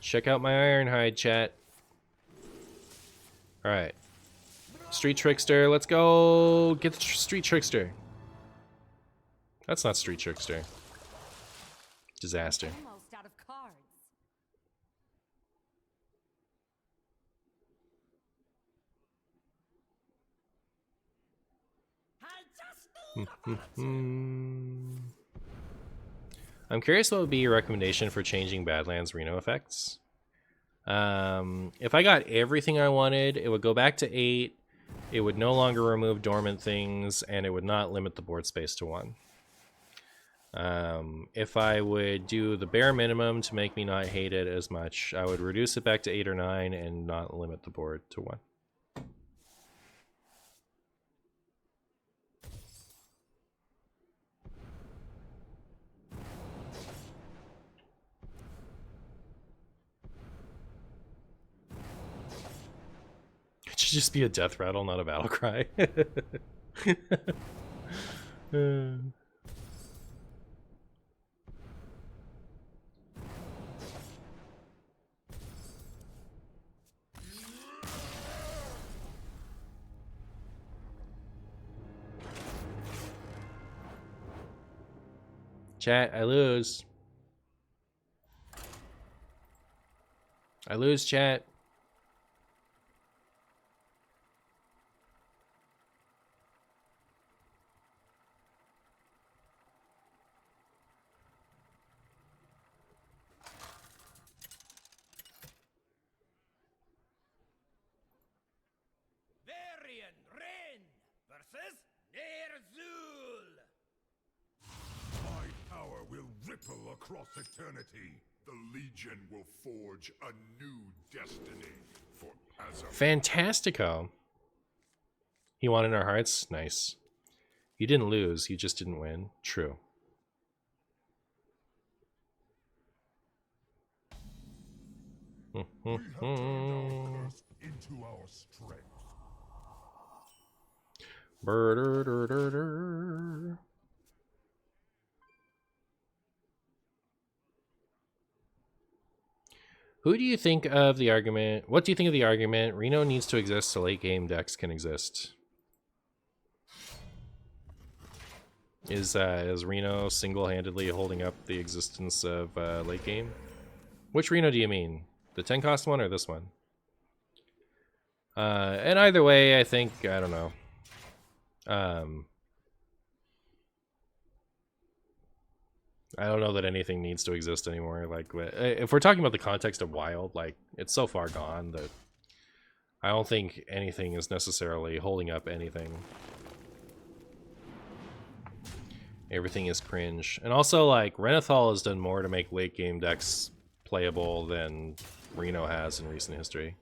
S1: Check out my Ironhide, chat. Alright. Street Trickster, let's go get the Street Trickster. That's not Street Trickster. Disaster.
S5: Almost out of cards. I just need
S1: I'm curious what would be your recommendation for changing Badlands Reno effects. If I got everything I wanted, it would go back to 8. It would no longer remove dormant things, and it would not limit the board space to 1. If I would do the bare minimum to make me not hate it as much, I would reduce it back to 8 or 9 and not limit the board to 1. It should just be a death rattle, not a battle cry. Chat, I lose. I lose, chat.
S3: Varian Ren versus Nerzul.
S2: My power will ripple across eternity. The Legion will forge a new destiny for Azeroth.
S1: Fantastico. He won in our hearts? Nice. You didn't lose, you just didn't win. True.
S2: We have turned our curse into our strength.
S1: Brr-dur-dur-dur-dur. Who do you think of the argument? What do you think of the argument? Reno needs to exist so late game decks can exist. Is Reno single-handedly holding up the existence of late game? Which Reno do you mean? The 10 cost one or this one? And either way, I think, I don't know. I don't know that anything needs to exist anymore. Like, if we're talking about the context of Wild, like, it's so far gone that I don't think anything is necessarily holding up anything. Everything is cringe. And also, like, Renathal has done more to make late game decks playable than Reno has in recent history.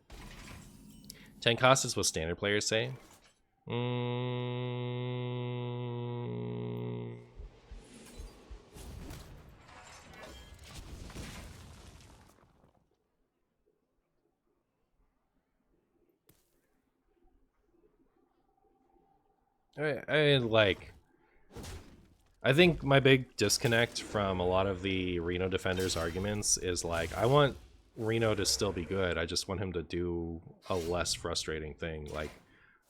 S1: 10 cost is what standard players say. I think my big disconnect from a lot of the Reno defenders' arguments is like, I want Reno to still be good. I just want him to do a less frustrating thing. Like,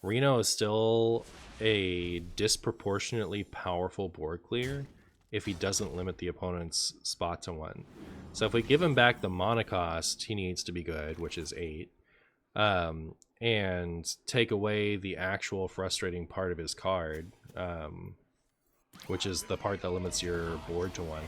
S1: Reno is still a disproportionately powerful board clear if he doesn't limit the opponent's spot to 1. So if we give him back the mana cost, he needs to be good, which is 8. And take away the actual frustrating part of his card, which is the part that limits your board to 1.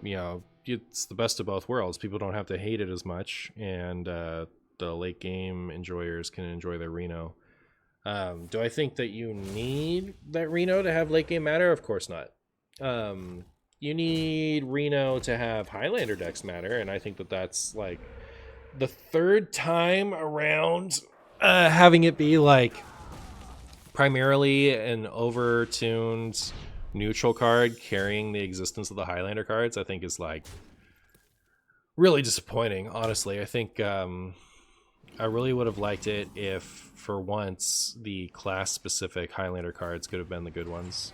S1: You know, it's the best of both worlds. People don't have to hate it as much, and the late game enjoyers can enjoy their Reno. Do I think that you need that Reno to have late game matter? Of course not. You need Reno to have Highlander decks matter, and I think that that's like the third time around having it be like primarily an overtuned neutral card carrying the existence of the Highlander cards, I think is like really disappointing, honestly. I think I really would have liked it if, for once, the class-specific Highlander cards could have been the good ones.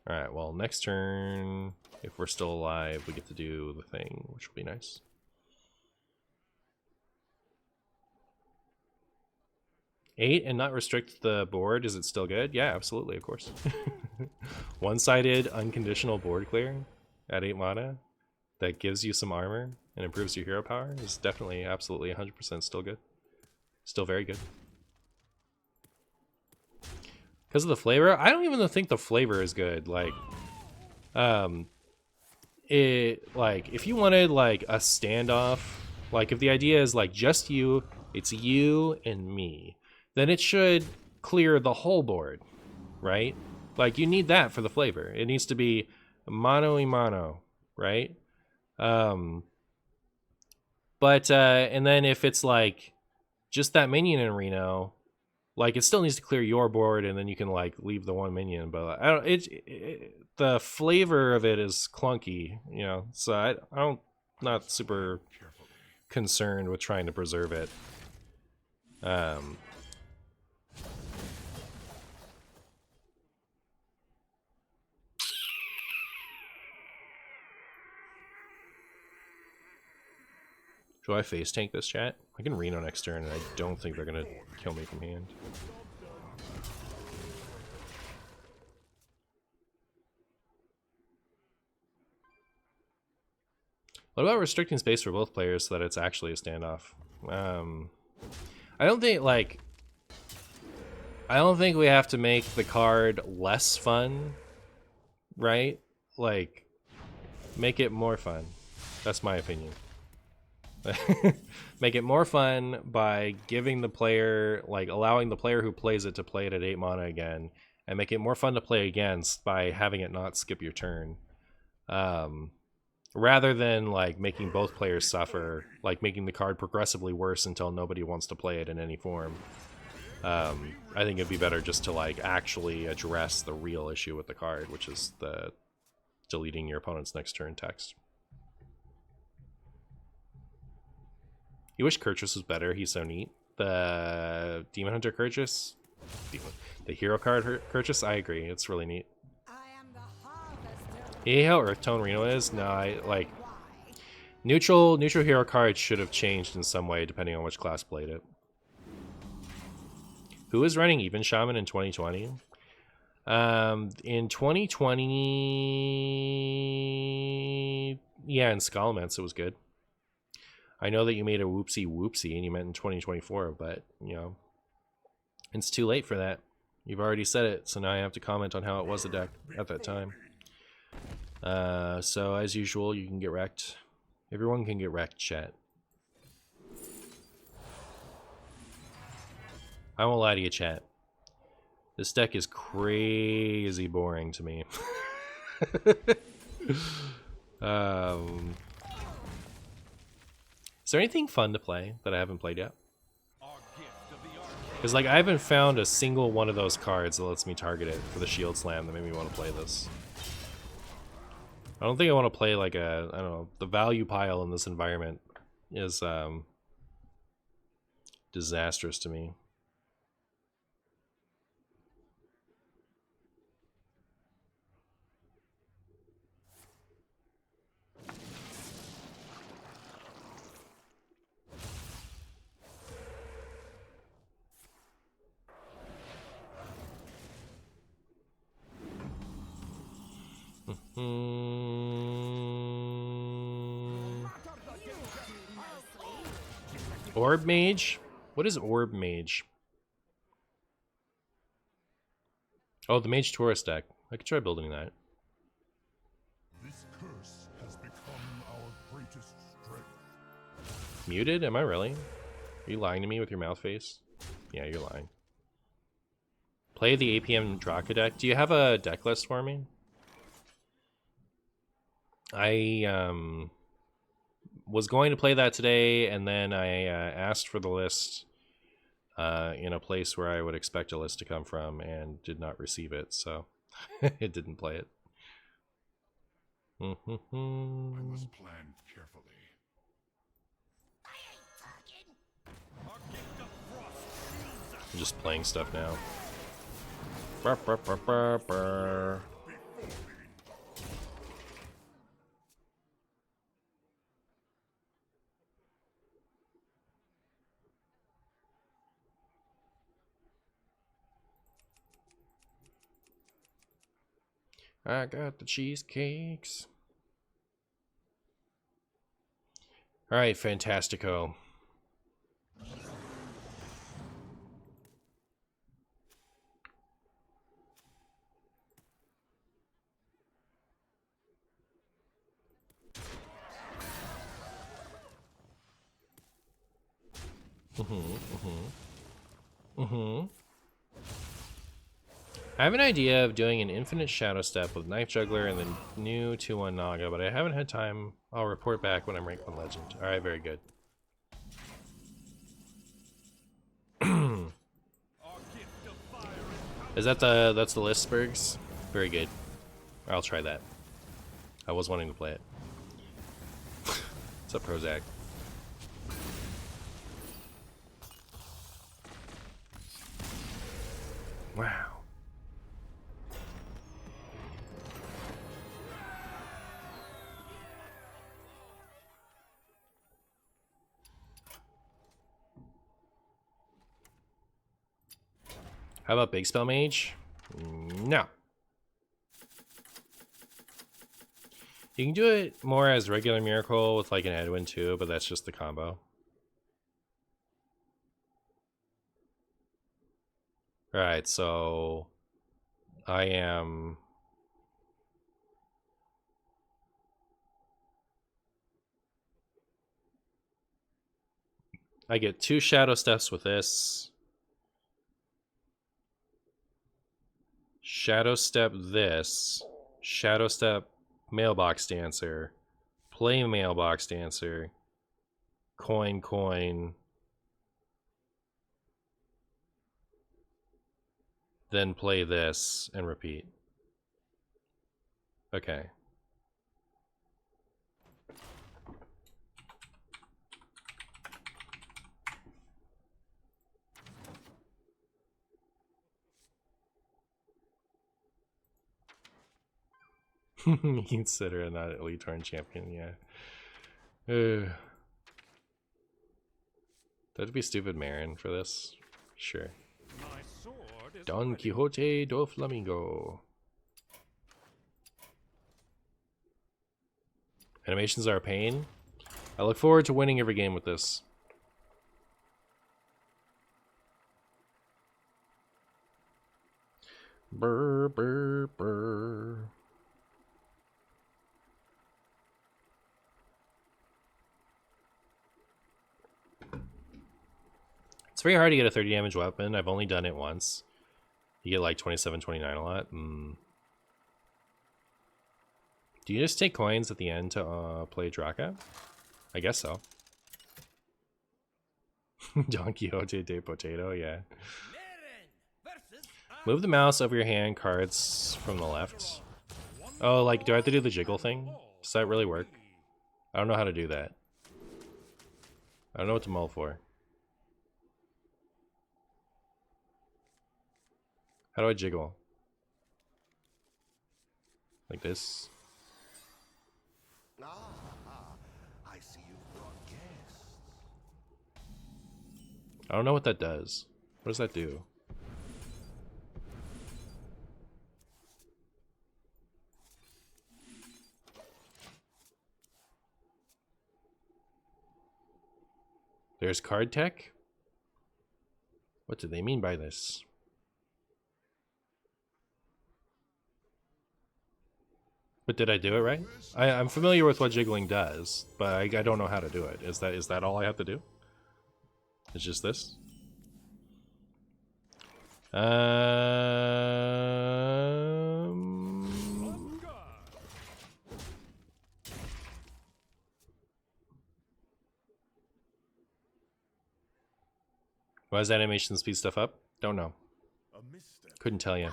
S1: Alright, well, next turn, if we're still alive, we get to do the thing, which will be nice. Eight and not restrict the board, is it still good? Yeah, absolutely, of course. One-sided, unconditional board clear at 8 mana that gives you some armor and improves your hero power is definitely, absolutely, 100% still good. Still very good. Because of the flavor? I don't even think the flavor is good. Like, if you wanted, like, a standoff, like, if the idea is, like, just you, it's you and me, then it should clear the whole board, right? Like, you need that for the flavor. It needs to be mano y mano, right? But and then if it's like just that minion in Reno, like it still needs to clear your board, and then you can like leave the one minion. But I don't. The flavor of it is clunky, you know. So I don't, not super concerned with trying to preserve it. Do I face tank this chat? I can Reno next turn, and I don't think they're gonna kill me from hand. What about restricting space for both players so that it's actually a standoff? I don't think we have to make the card less fun, right? Like, make it more fun. That's my opinion. Make it more fun by giving the player, like, allowing the player who plays it to play it at 8 mana again, and make it more fun to play against by having it not skip your turn. Rather than, like, making both players suffer, like, making the card progressively worse until nobody wants to play it in any form. I think it'd be better just to, like, actually address the real issue with the card, which is the deleting your opponent's next turn text. You wish Kurtrus was better. He's so neat. The Demon Hunter Kurtrus, the hero card Kurtrus, I agree. It's really neat. You hate how Earth Tone Reno is? No, I like neutral hero cards should have changed in some way depending on which class played it. Who was running Even Shaman in 2020? In 2020, yeah, in Skullments it was good. I know that you made a whoopsie and you meant in 2024, but, you know, it's too late for that. You've already said it, so now I have to comment on how it was a deck at that time. So, as usual, you can get wrecked. Everyone can get wrecked, chat. I won't lie to you, chat. This deck is crazy boring to me. Is there anything fun to play that I haven't played yet? Because, like, I haven't found a single one of those cards that lets me target it for the Shield Slam that made me want to play this. I don't think I want to play, like, I don't know, the value pile in this environment is disastrous to me. Orb Mage? What is Orb Mage? Oh, the Mage Tourist deck. I could try building that.
S2: This curse has become our greatest strength.
S1: Muted? Am I really? Are you lying to me with your mouth face? Yeah, you're lying. Play the APM Draka deck. Do you have a deck list for me? was going to play that today, and then I asked for the list in a place where I would expect a list to come from, and did not receive it, so it didn't play it.
S2: I must plan carefully.
S4: I ain't talking.
S3: Our gift of frost shields us.
S1: I'm just playing stuff now. Burr, burr, burr, burr, burr. I got the cheesecakes. All right, Fantastico. I have an idea of doing an infinite shadow step with Knife Juggler and the new 2-1 Naga, but I haven't had time. I'll report back when I'm rank 1 legend. Alright, very good.
S3: Our gift of fire is
S1: Is that that's the list, Bergs? Very good. I'll try that. I was wanting to play it. What's up, Prozac? Wow. How about Big Spell Mage? No. You can do it more as regular Miracle with like an Edwin too, but that's just the combo. Alright, so I am I get 2 Shadow Steps with this. Shadow Step this. Shadow Step Mailbox Dancer. Play Mailbox Dancer. Coin, coin. Then play this and repeat. Okay. Consider it not Elite Tour champion, yeah. That'd be stupid Marin for this. Sure.
S3: my sword is
S1: Don
S3: ready.
S1: Quixote do Flamingo. Animations are a pain. I look forward to winning every game with this. Brr, brr, brr. It's very hard to get a 30 damage weapon. I've only done it once. You get like 27, 29 a lot. Do you just take coins at the end to play Draka? I guess so. Don Quixote de Potato, yeah.
S3: Meren versus
S1: Move the mouse over your hand cards from the left. Oh, like, do I have to do the jiggle thing? Does that really work? I don't know how to do that. I don't know what to mull for. How do I jiggle? Like this?
S6: I see you brought guests.
S1: I don't know what that does. What does that do? There's card tech? What do they mean by this? But did I do it right? I'm familiar with what jiggling does, but I don't know how to do it. Is that all I have to do? It's just this? Why does animation speed stuff up? Don't know.
S2: A misstep.
S1: Couldn't tell you.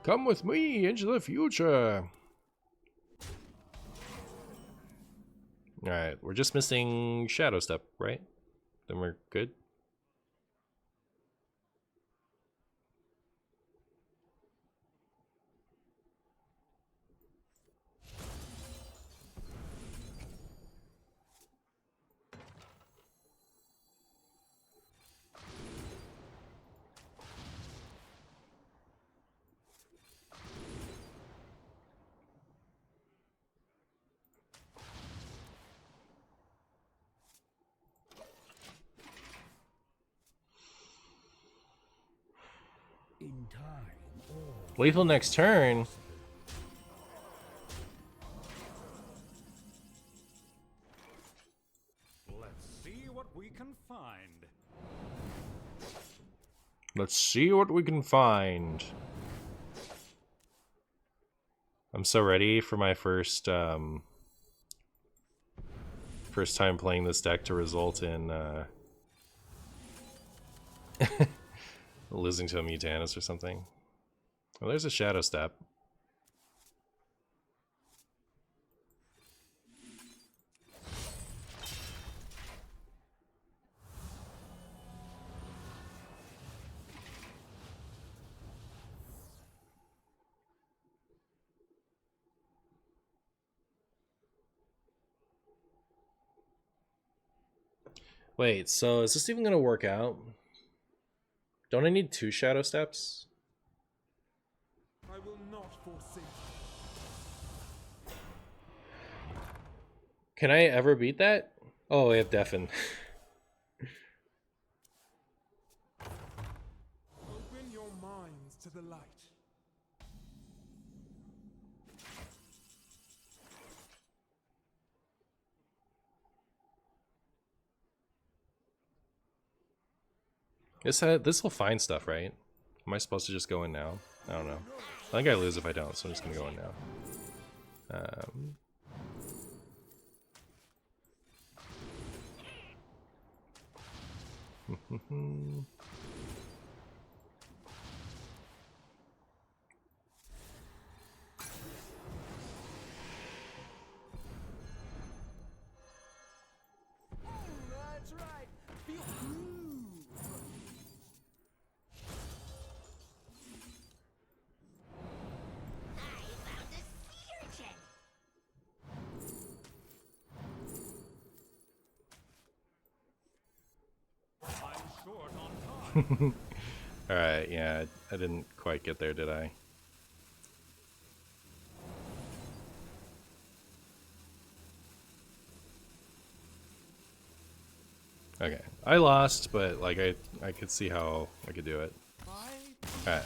S4: Come with me into the future.
S1: Come with me into the future. Alright, we're just missing Shadow Step, right? Then we're good.
S3: In time, all
S1: Lethal next turn.
S3: let's see what we can find.
S1: Let's see what we can find. I'm so ready for my first first time playing this deck to result in losing to a Mutanus or something. Well, there's a Shadow Step. Wait, so is this even gonna work out? Don't I need 2 Shadow Steps?
S3: I will not forsake.
S1: Can I ever beat that? Oh, I have Deafen.
S3: Open your minds to the light.
S1: This will find stuff, right? Am I supposed to just go in now? I don't know. I think I lose if I don't, so I'm just gonna go in now.
S3: That's right. Feel
S4: I found a sea urchin.
S3: I'm short on time.
S1: Alright, yeah, I didn't quite get there, did I? Okay, I lost, but like I could see how I could do it. Alright.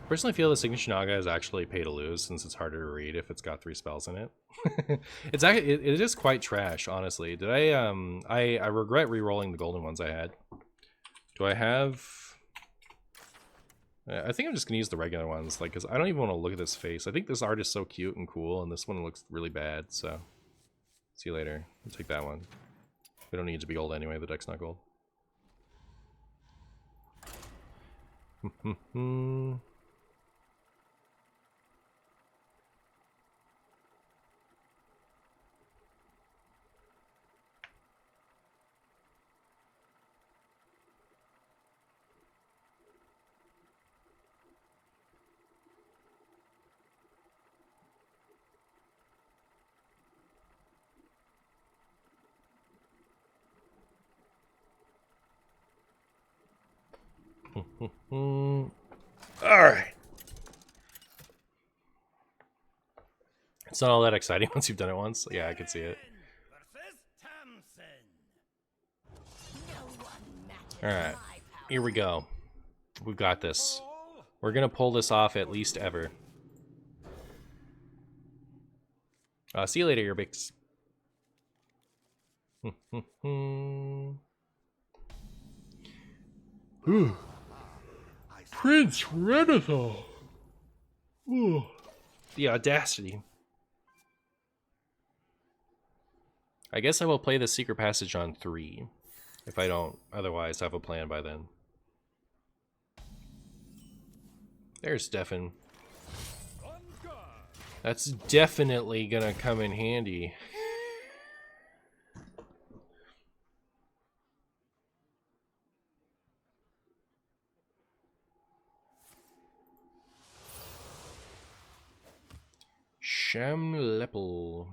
S1: Personally feel the Signature Naga is actually pay to lose since it's harder to read if it's got 3 spells in it. It's actually it is quite trash, honestly. Did I regret re-rolling the golden ones I had. Do I have I think I'm just gonna use the regular ones, like, because I don't even want to look at this face. I think this art is so cute and cool, and this one looks really bad, so see you later. I'll take that one. We don't need to be gold anyway, the deck's not gold. Alright. It's not all that exciting once you've done it once. Yeah, I can see it. Alright. Here we go. We've got this. We're gonna pull this off at least ever. See you later, Earbix. Prince Renathal. The audacity. I guess I will play the secret passage on 3. If I don't otherwise have a plan by then. There's Stefan. That's definitely gonna come in handy. Shamlepel.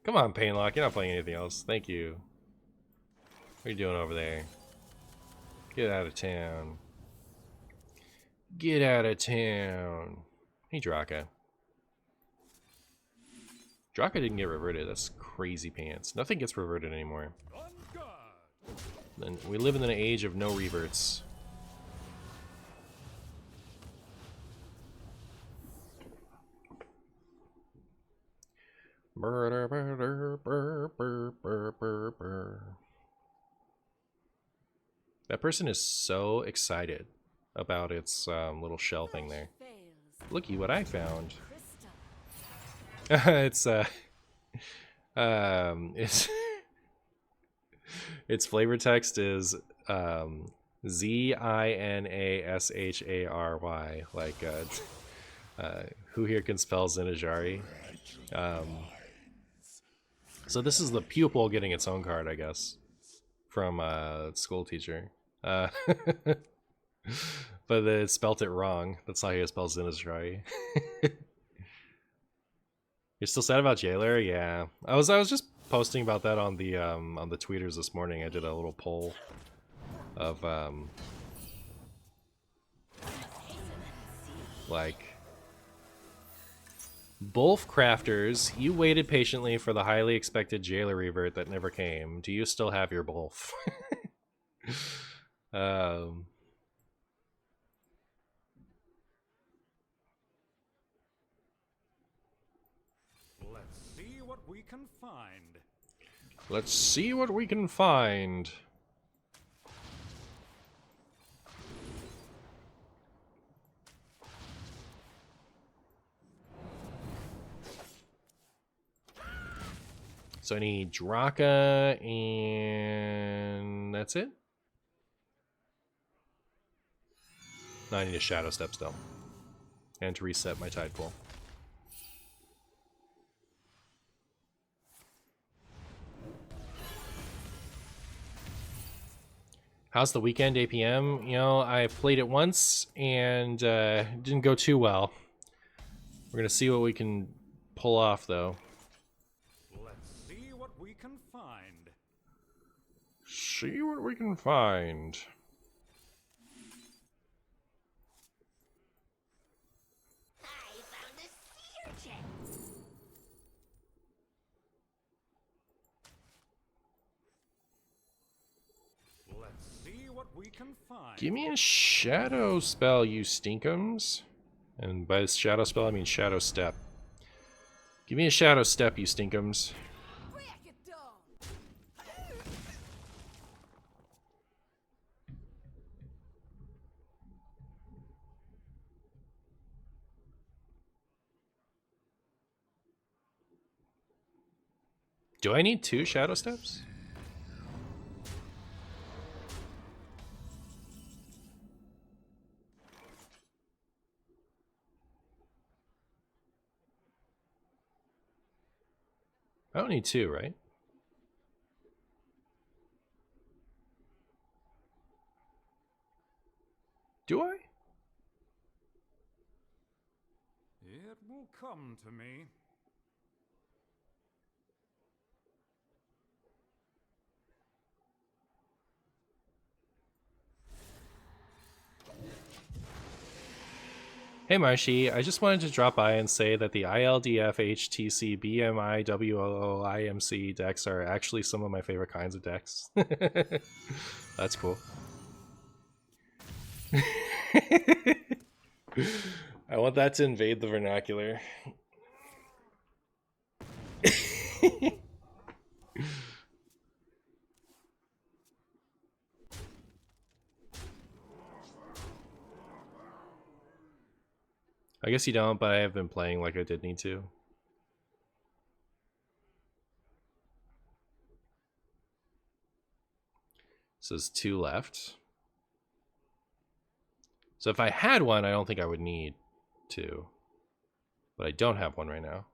S1: Come on, Painlock. You're not playing anything else. Thank you. What are you doing over there? Get out of town. Get out of town. Hey, Draka. Draka didn't get reverted. That's crazy pants. Nothing gets reverted anymore. And we live in an age of no reverts. That person is so excited about its little shell thing there. Looky what I found. It's its flavor text is Zinashary, like who here can spell Zinajari? So this is the pupil getting its own card, I guess, from school teacher. But it spelt it wrong. That's how he spells Zinajari. You're still sad about Jailer? Yeah. I was just posting about that on the tweeters this morning. I did a little poll of like, Bolf crafters, you waited patiently for the highly expected Jailer revert that never came. Do you still have your Bolf?
S3: Let's see what we can find.
S1: Let's see what we can find. So I need Draka, and that's it? No, I need a Shadow Step still. And to reset my Tide Pool. How's the weekend APM? You know, I played it once, and didn't go too well. We're going to see what we can pull off, though.
S3: See what we can find.
S1: See what we can find.
S4: I found a sea urchin.
S3: Let's see what we can find.
S1: Give me a Shadow Spell, you stinkums. And by Shadow Spell, I mean Shadow Step. Give me a Shadow Step, you stinkums.
S5: Break it down.
S1: Do I need 2 Shadow Steps? I don't need 2, right? Do I?
S3: It will come to me.
S1: Hey Marshy, I just wanted to drop by and say that the ILDF HTC BMI WOOIMC decks are actually some of my favorite kinds of decks. That's cool. I want that to invade the vernacular. I guess you don't, but I have been playing like I did need to. So there's 2 left. So if I had one, I don't think I would need 2. But I don't have one right now.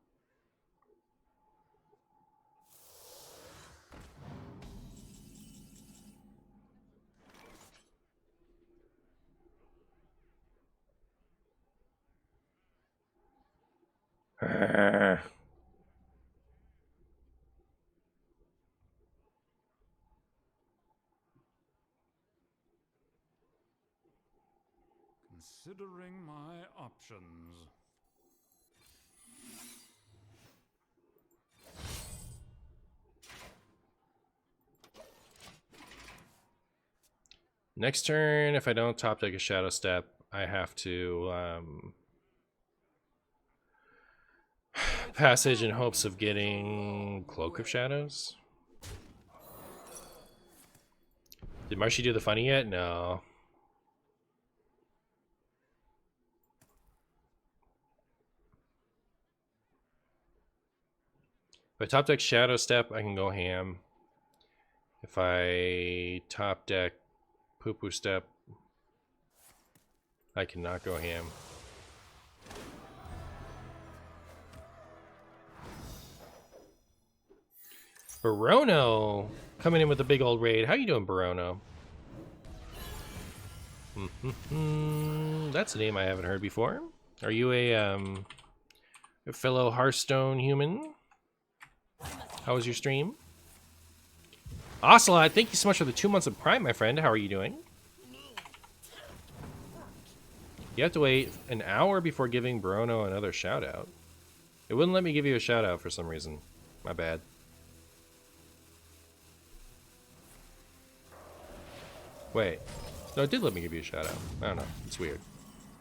S3: Considering my options.
S1: Next turn, if I don't top deck a Shadow Step, I have to passage in hopes of getting Cloak of Shadows. Did Marshy do the funny yet? No. If I top deck Shadow Step, I can go ham. If I top deck Poo Poo Step, I cannot go ham. Barono coming in with a big old raid. How you doing, Barono? That's a name I haven't heard before. Are you a fellow Hearthstone human? How was your stream? Ocelot, thank you so much for the 2 months of Prime, my friend. How are you doing? You have to wait an hour before giving Barono another shout out. It wouldn't let me give you a shout out for some reason. My bad. Wait. No, it did let me give you a shout out. I don't know. It's weird.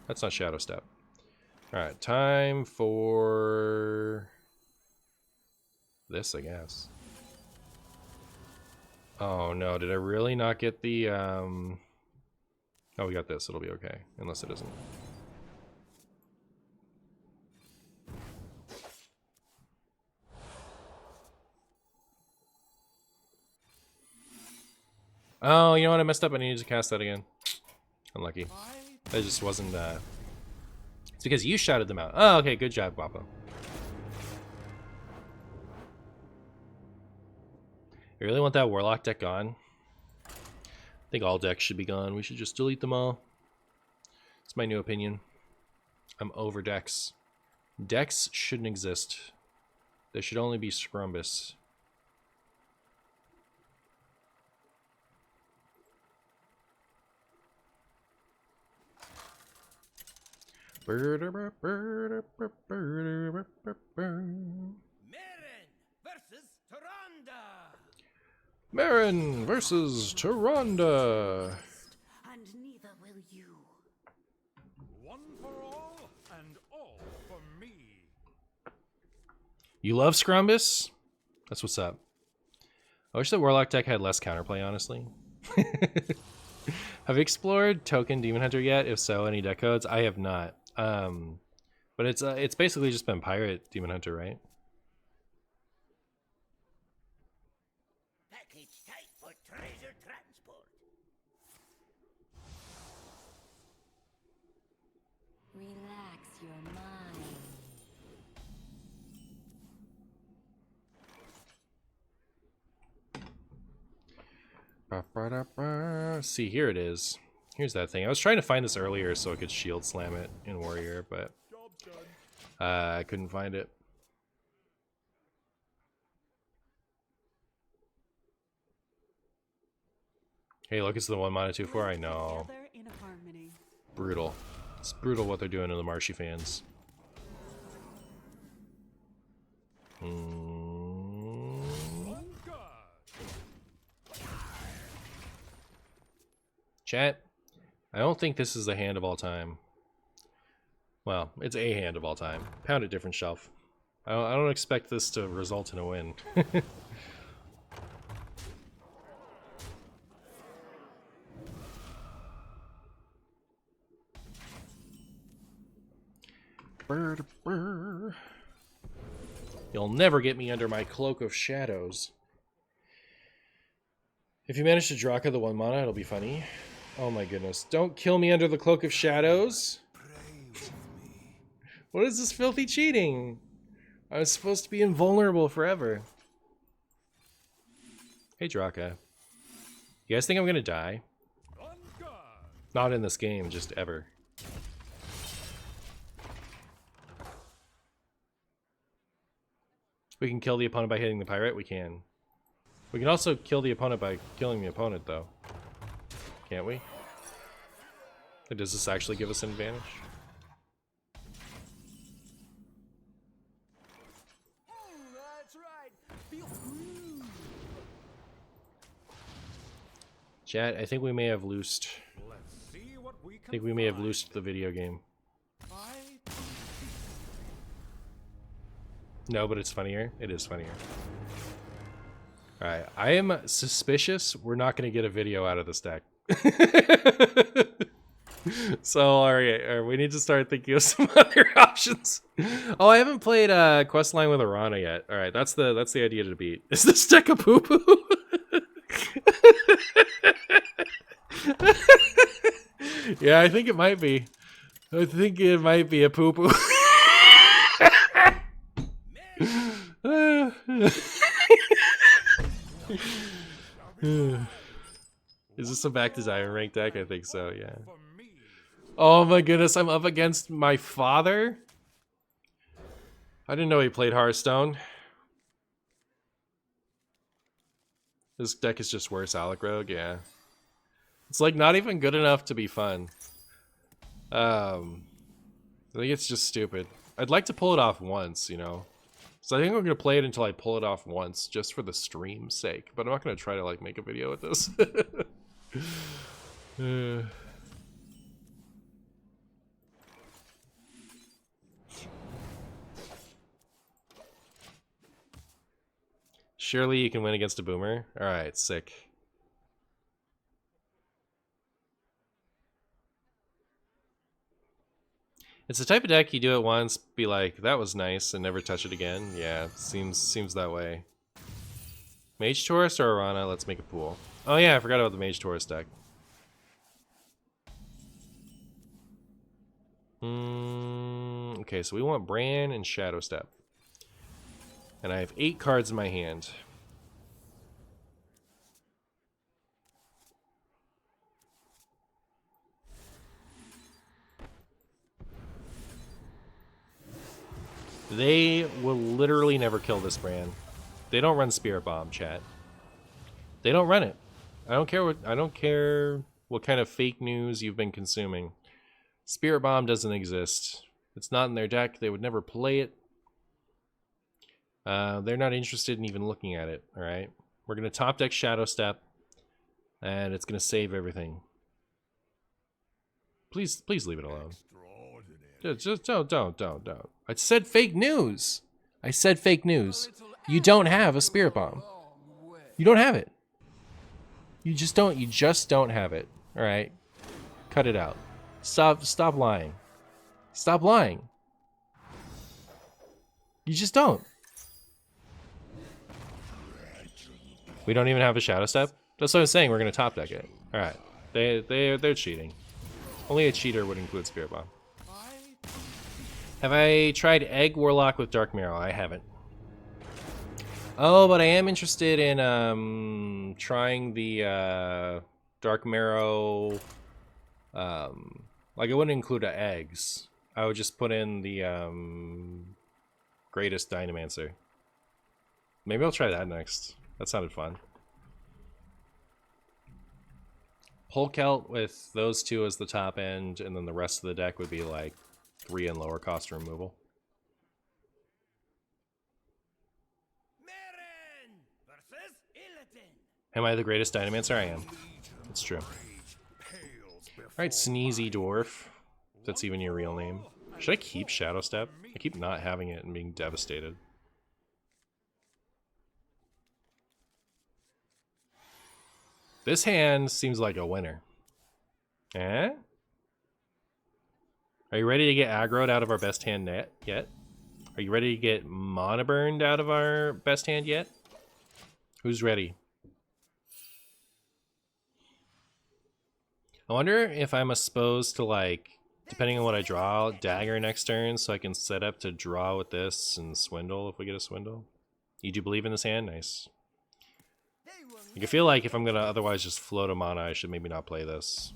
S1: That's not Shadow Step. Alright, time for this, I guess. Oh no, did I really not get the Oh, we got this. It'll be okay. Unless it isn't. Oh, you know what? I messed up. I needed to cast that again. Unlucky. That just wasn't, It's because you shouted them out. Oh, okay. Good job, Guapo. You really want that Warlock deck gone? I think all decks should be gone. We should just delete them all. It's my new opinion. I'm over decks. Decks shouldn't exist. There should only be Scrumbus.
S3: Marin versus Tyrande.
S1: Marin versus Tyrande.
S5: And neither will you.
S3: One for all, and all for me.
S1: You love Scrumbus? That's what's up. I wish the Warlock deck had less counterplay, honestly. Have you explored Token Demon Hunter yet? If so, any deck codes? I have not. But it's basically just been Pirate Demon Hunter, right?
S5: Package tight for treasure transport. Relax your mind.
S1: See, here it is. Here's that thing. I was trying to find this earlier so I could shield slam it in Warrior, but I couldn't find it. Hey, look, it's the 1 mana 2/4. I know.
S7: Together in harmony.
S1: Brutal. It's brutal what they're doing to the Marshy fans. Chat, I don't think this is the hand of all time. Well, it's a hand of all time. Pound a different shelf. I don't expect this to result in a win. You'll never get me under my cloak of shadows. If you manage to Draka the 1 mana, it'll be funny. Oh my goodness. Don't kill me under the cloak of shadows. What is this filthy cheating? I was supposed to be invulnerable forever. Hey, Draka. You guys think I'm gonna die?
S3: On guard.
S1: Not in this game, just ever. We can kill the opponent by hitting the pirate? We can. We can also kill the opponent by killing the opponent, though. Can't we? Or does this actually give us an advantage?
S3: That's right. Feel free.
S1: Chat, I think we may have loosed.
S3: Let's see what we can
S1: I think we may have
S3: find.
S1: loosed the video game.
S3: I
S1: No, but it's funnier. It is funnier. Alright, I am suspicious we're not going to get a video out of this deck. So, alright, we need to start thinking of some other options. Oh, I haven't played Questline with Arana yet. Alright, that's the idea to beat. Is this deck a poo-poo? Yeah, I think it might be. I think it might be a poo-poo. Is this a back to Diamond rank deck? I think so, yeah.
S3: for me.
S1: Oh my goodness, I'm up against my father? I didn't know he played Hearthstone. This deck is just worse, Alec Rogue, yeah. It's like not even good enough to be fun. I think it's just stupid. I'd like to pull it off once, you know. So I think I'm gonna play it until I pull it off once, just for the stream's sake. But I'm not gonna try to like make a video with this. Surely you can win against a boomer. All right, sick. It's the type of deck you do it once, be like, that was nice, and never touch it again. Yeah, seems that way. Mage Taurus or Arana? Let's make a pool. Oh yeah, I forgot about the Mage Taurus deck. Okay, so we want Bran and Shadow Step. And I have 8 cards in my hand. They will literally never kill this Bran. They don't run Spirit Bomb, chat. They don't run it. I don't care what kind of fake news you've been consuming. Spirit Bomb doesn't exist. It's not in their deck. They would never play it. They're not interested in even looking at it, alright? We're going to top deck Shadow Step, and it's going to save everything. Please leave it alone. Just don't. I said fake news. I said fake news. You don't have a Spirit Bomb. You don't have it. You just don't have it. Alright? Cut it out. Stop lying. Stop lying. You just don't. We don't even have a Shadow Step? That's what I was saying, we're gonna top deck it. Alright. They're cheating. Only a cheater would include Spirit Bomb. Have I tried Egg Warlock with Dark Marrow? I haven't. Oh, but I am interested in trying the Dark Marrow. Like I wouldn't include eggs. I would just put in the Greatest Dynamancer. Maybe I'll try that next. That sounded fun. Polkelt with those 2 as the top end, and then the rest of the deck would be like 3 and lower cost removal.
S5: Marin versus Illidan.
S1: Am I the Greatest Dynamancer? I am. It's true. Alright, Sneezy Dwarf. If that's even your real name. Should I keep Shadow Step? I keep not having it and being devastated. This hand seems like a winner. Eh? Are you ready to get aggroed out of our best hand yet? Are you ready to get mana burned out of our best hand yet? Who's ready? I wonder if I'm supposed to, like, depending on what I draw, dagger next turn so I can set up to draw with this and swindle if we get a swindle. You do believe in this hand? Nice. Like, I feel like if I'm going to otherwise just float a mana, I should maybe not play this.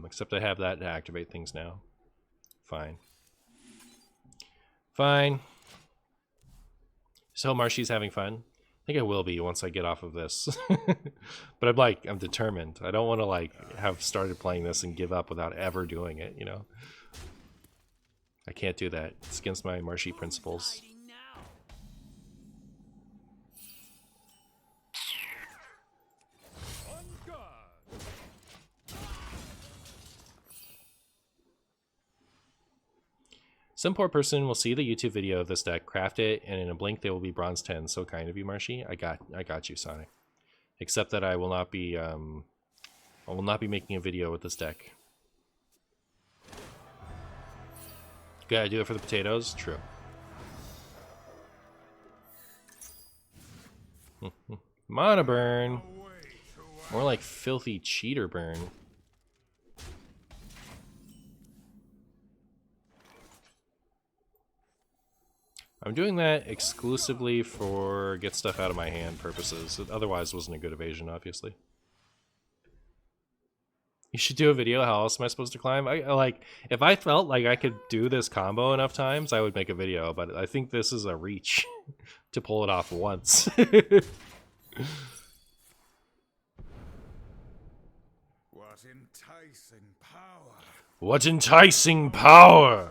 S1: Except I have that to activate things now. Fine. Fine. So Marshy's having fun. I think I will be once I get off of this. But I'm determined. I don't want to, like, have started playing this and give up without ever doing it, you know? I can't do that. It's against my Marshy principles. Some poor person will see the YouTube video of this deck, craft it, and in a blink they will be bronze 10. So kind of you, Marshy. I got you, Sonic. Except that I will not be making a video with this deck. Gotta do it for the potatoes? True. Mana burn. More like filthy cheater burn. I'm doing that exclusively for get stuff out of my hand purposes. It otherwise wasn't a good evasion, obviously. You should do a video. How else am I supposed to climb? I like, if I felt like I could do this combo enough times, I would make a video, but I think this is a reach to pull it off once.
S2: What enticing power!
S1: What enticing power!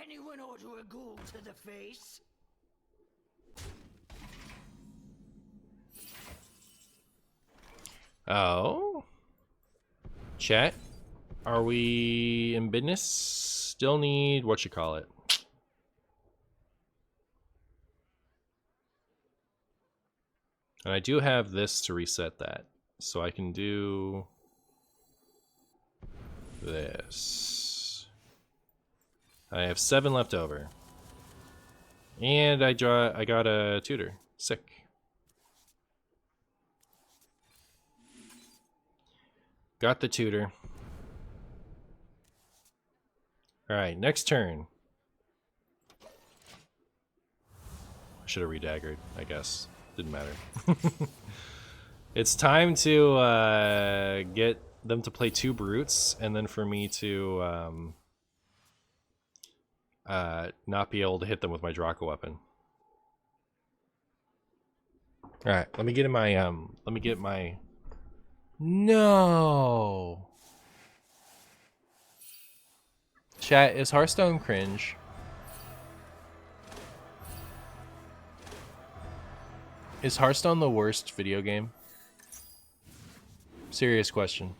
S5: Anyone order a ghoul to the face?
S1: Oh. Chat. Are we in business? Still need what you call it. And I do have this to reset that. So I can do this. I have 7 left over. And I got a tutor. Sick. Got the tutor. Alright, next turn. I should have redaggered, I guess. Didn't matter. It's time to get them to play 2 brutes, and then for me to not be able to hit them with my Draka weapon. Alright, let me get my No. Chat, is Hearthstone cringe? Is Hearthstone the worst video game? Serious question.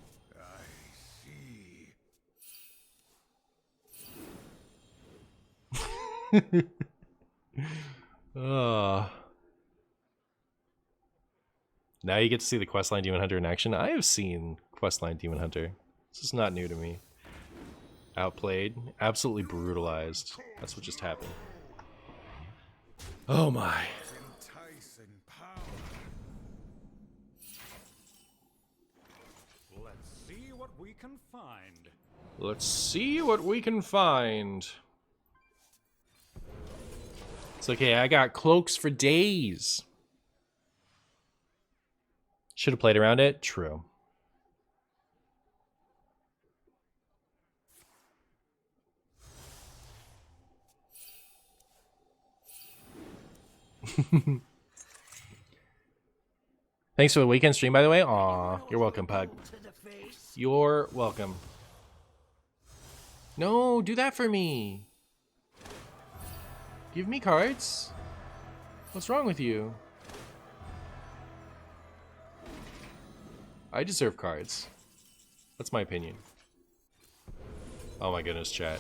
S1: Now you get to see the Questline Demon Hunter in action. I have seen Questline Demon Hunter. This is not new to me. Outplayed, absolutely brutalized. That's what just happened. Oh my.
S2: Enticing power!
S3: Let's see what we can find.
S1: Let's see what we can find. It's okay, I got cloaks for days. Should have played around it. True. Thanks for the weekend stream, by the way. Aw, you're welcome, Pug. You're welcome. No, do that for me. Give me cards. What's wrong with you? I deserve cards. That's my opinion. Oh my goodness, chat.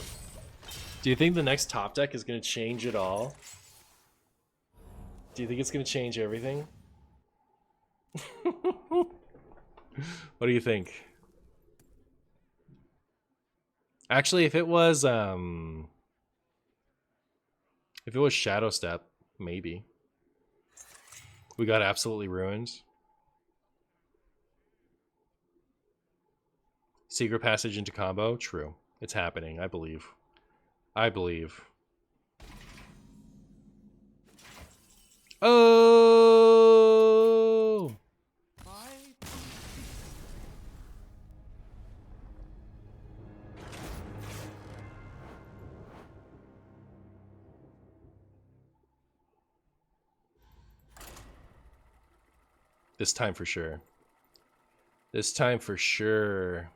S1: Do you think the next top deck is going to change it all? Do you think it's going to change everything? What do you think? Actually, if it was Shadow Step, maybe. We got absolutely ruined. Secret passage into combo, true. It's happening, I believe. I believe. Oh! This time for sure. This time for sure.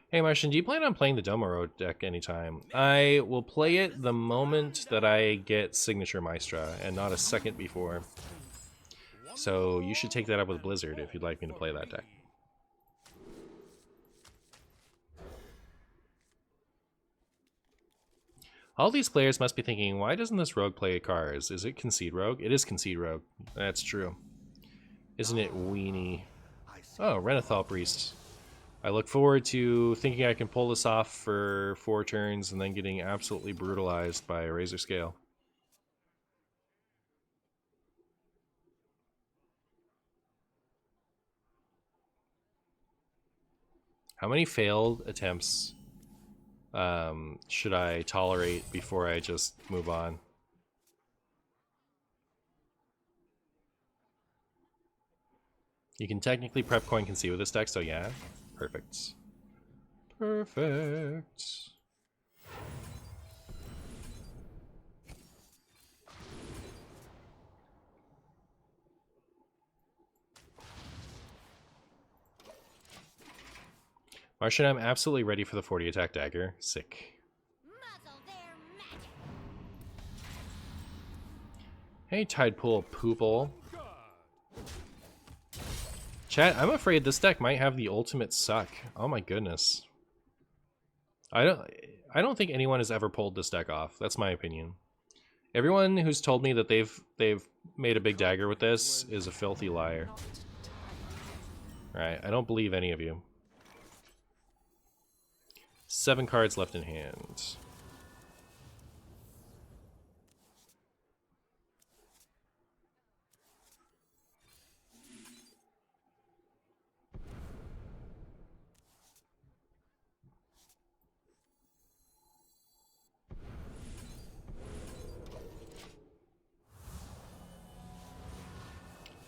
S1: Hey Martian, do you plan on playing the Domoro deck anytime? I will play it the moment that I get Signature Maestra, and not a second before. So you should take that up with Blizzard if you'd like me to play that deck. All these players must be thinking, why doesn't this rogue play cards? Is it Concede Rogue? It is Concede Rogue. That's true. Isn't it weenie? Oh, Renathal Priest. I look forward to thinking I can pull this off for 4 turns and then getting absolutely brutalized by a Razor Scale. How many failed attempts should I tolerate before I just move on? You can technically prep coin concede with this deck, so yeah. Perfect. Perfect. Martian, I'm absolutely ready for the 40 attack dagger. Sick.
S4: Muzzle their magic.
S1: Hey, Tidepool Poople. Chat, I'm afraid this deck might have the ultimate suck. Oh my goodness. I don't think anyone has ever pulled this deck off. That's my opinion. Everyone who's told me that they've made a big dagger with this is a filthy liar. Right, I don't believe any of you. 7 cards left in hand.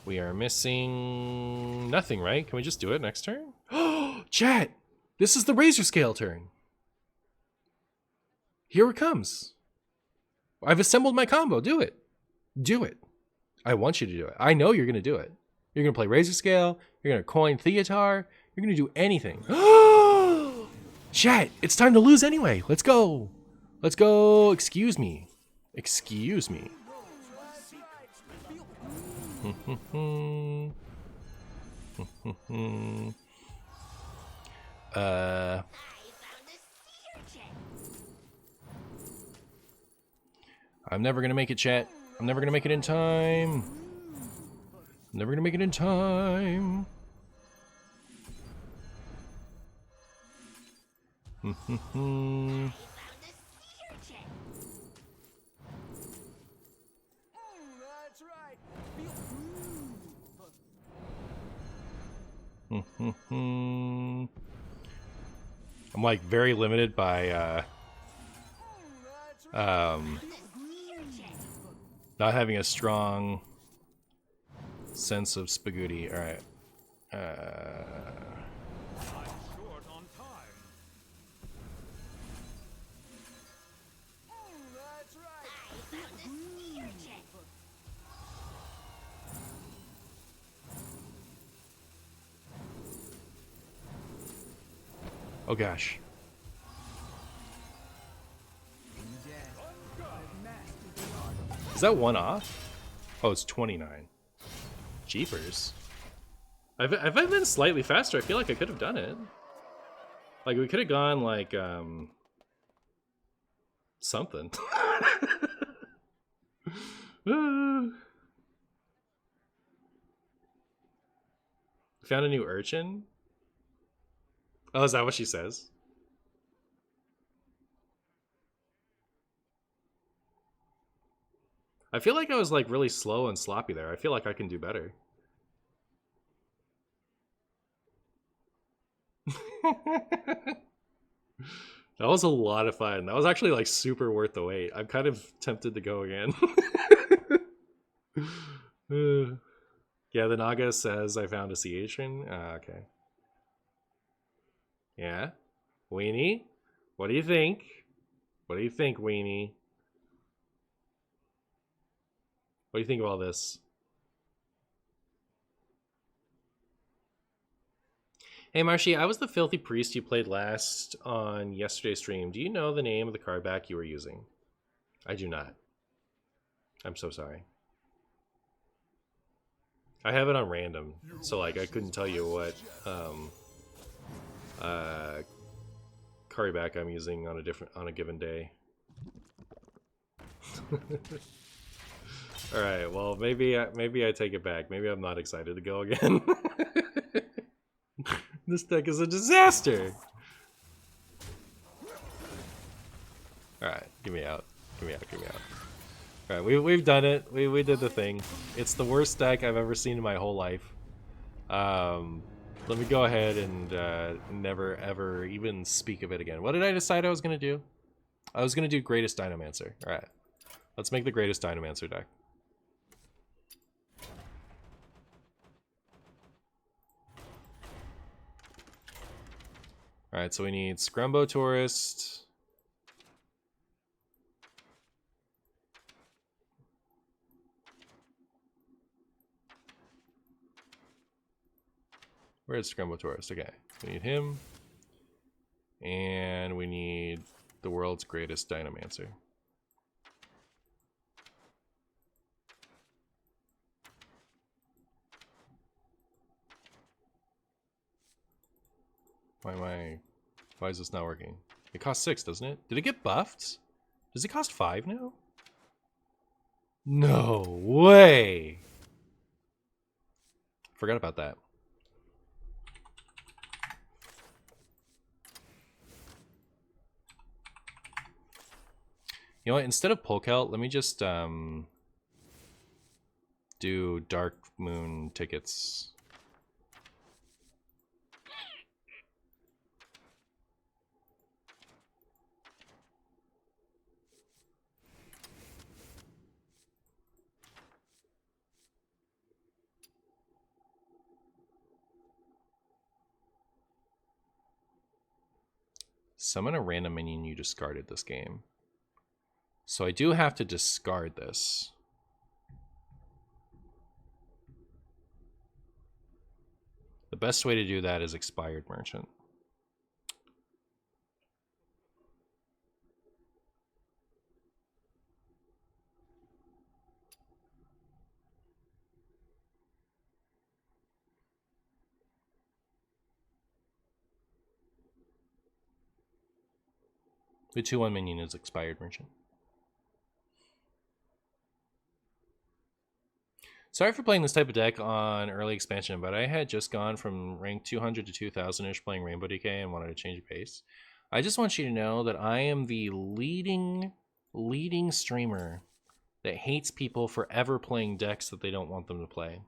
S1: We are missing nothing, right? Can we just do it next turn? Oh, chat! This is the Razor Scale turn. Here it comes. I've assembled my combo. Do it. Do it. I want you to do it. I know you're going to do it. You're going to play Razor Scale. You're going to coin Theatar. You're going to do anything. Chat, it's time to lose anyway. Let's go. Let's go. Excuse me. Excuse me. I'm never gonna make it, chat. I'm never gonna make it in time. I'm never gonna make it in time. I'm like very limited by not having a strong sense of spaghetti. All right.
S3: I'm short on time.
S1: Oh gosh. Is that one off? Oh, it's 29. Jeepers. If I been slightly faster, I feel like I could have done it. Like, we could have gone, like, something. Found a new urchin? Oh, is that what she says? I feel like I was, like, really slow and sloppy there. I feel like I can do better. That was a lot of fun. That was actually, like, super worth the wait. I'm kind of tempted to go again. Yeah, the Naga says I found a sea urchin. Okay. Yeah? Weenie? What do you think? What do you think, Weenie? What do you think of all this? Hey, Marshy, I was the filthy priest you played last on yesterday's stream. Do you know the name of the card back you were using? I do not. I'm so sorry. I have it on random, so like I couldn't tell you what card back I'm using on a given day. All right, well maybe I take it back. Maybe I'm not excited to go again. This deck is a disaster. All right, get me out. Get me out. Get me out. All right, we've done it. We did the thing. It's the worst deck I've ever seen in my whole life. Let me go ahead and never ever even speak of it again. What did I decide I was gonna do? I was gonna do Greatest Dynamancer. All right, let's make the Greatest Dynamancer deck. All right, so we need Scrumbo Tourist. Where's Scrumbo Tourist? Okay, we need him. And we need the world's greatest Dynamancer. Why is this not working? It costs 6, doesn't it? Did it get buffed? Does it cost 5 now? No way! Forgot about that. You know what? Instead of Polkelt, let me just do Dark Moon tickets. Summon a random minion you discarded this game. So I do have to discard this. The best way to do that is Expired Merchant. The 2/1 minion is Expired Merchant. Sorry for playing this type of deck on early expansion, but I had just gone from rank 200 to 2000-ish playing Rainbow DK and wanted to change pace. I just want you to know that I am the leading streamer that hates people for ever playing decks that they don't want them to play.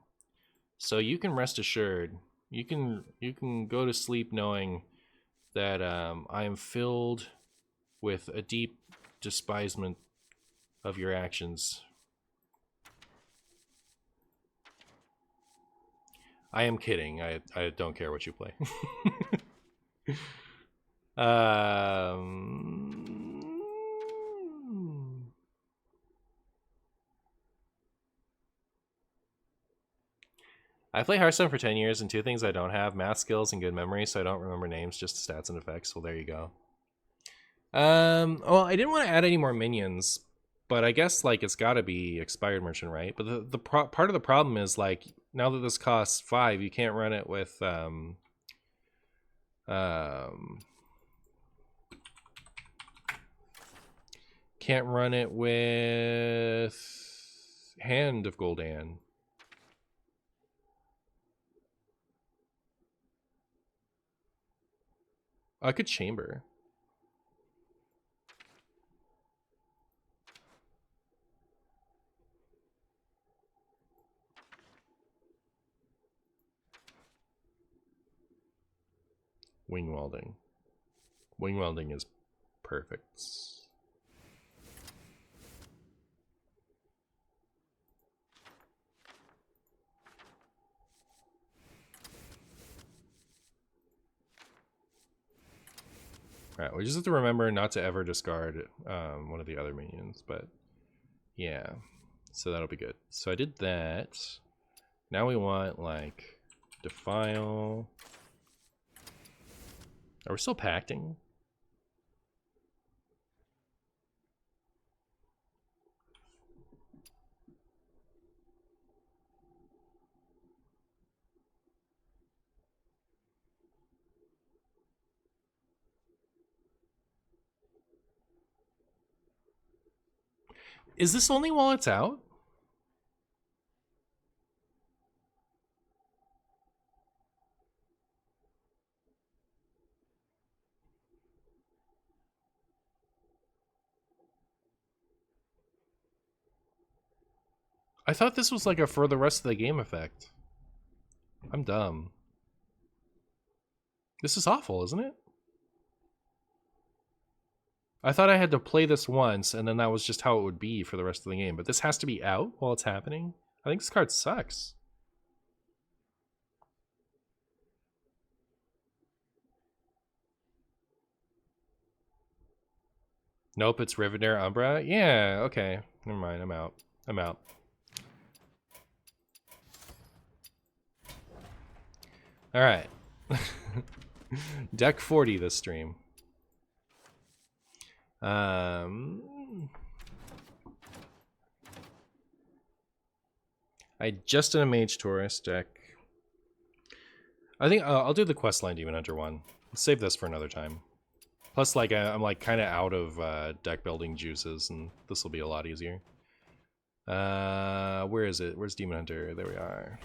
S1: So you can rest assured, you can go to sleep knowing that I am filled with a deep despisement of your actions. I am kidding. I don't care what you play. I play Hearthstone for 10 years, and two things I don't have: math skills and good memory, so I don't remember names, just stats and effects. Well, there you go. Well, I didn't want to add any more minions, but I guess like it's got to be expired merchant, right? But the part of the problem is like now that this costs 5, you can't run it with can't run it with Hand of Gul'dan. I could chamber. Wing welding. Wing welding is perfect. Right, we just have to remember not to ever discard one of the other minions, but yeah, so that'll be good. So I did that. Now we want like Defile. Are we still pacting? Is this only while it's out? I thought this was like a for the rest of the game effect. I'm dumb. This is awful, isn't it? I thought I had to play this once, and then that was just how it would be for the rest of the game. But this has to be out while it's happening? I think this card sucks. Nope, it's Rivenair Umbra? Yeah, okay. Never mind, I'm out. I'm out. Alright. Deck 40 this stream. I just did a Mage Taurus deck. I think I'll do the Questline Demon Hunter one. Let's save this for another time. Plus, like, I'm like kind of out of deck building juices, and this will be a lot easier. Where is it? Where's Demon Hunter? There we are.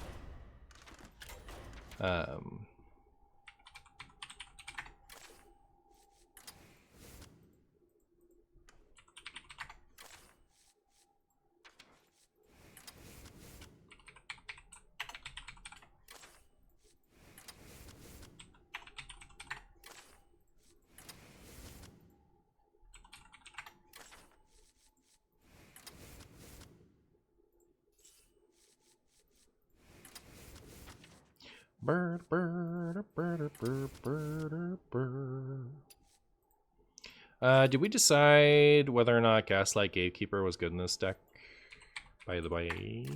S1: Did we decide whether or not Gaslight Gatekeeper was good in this deck? By the way.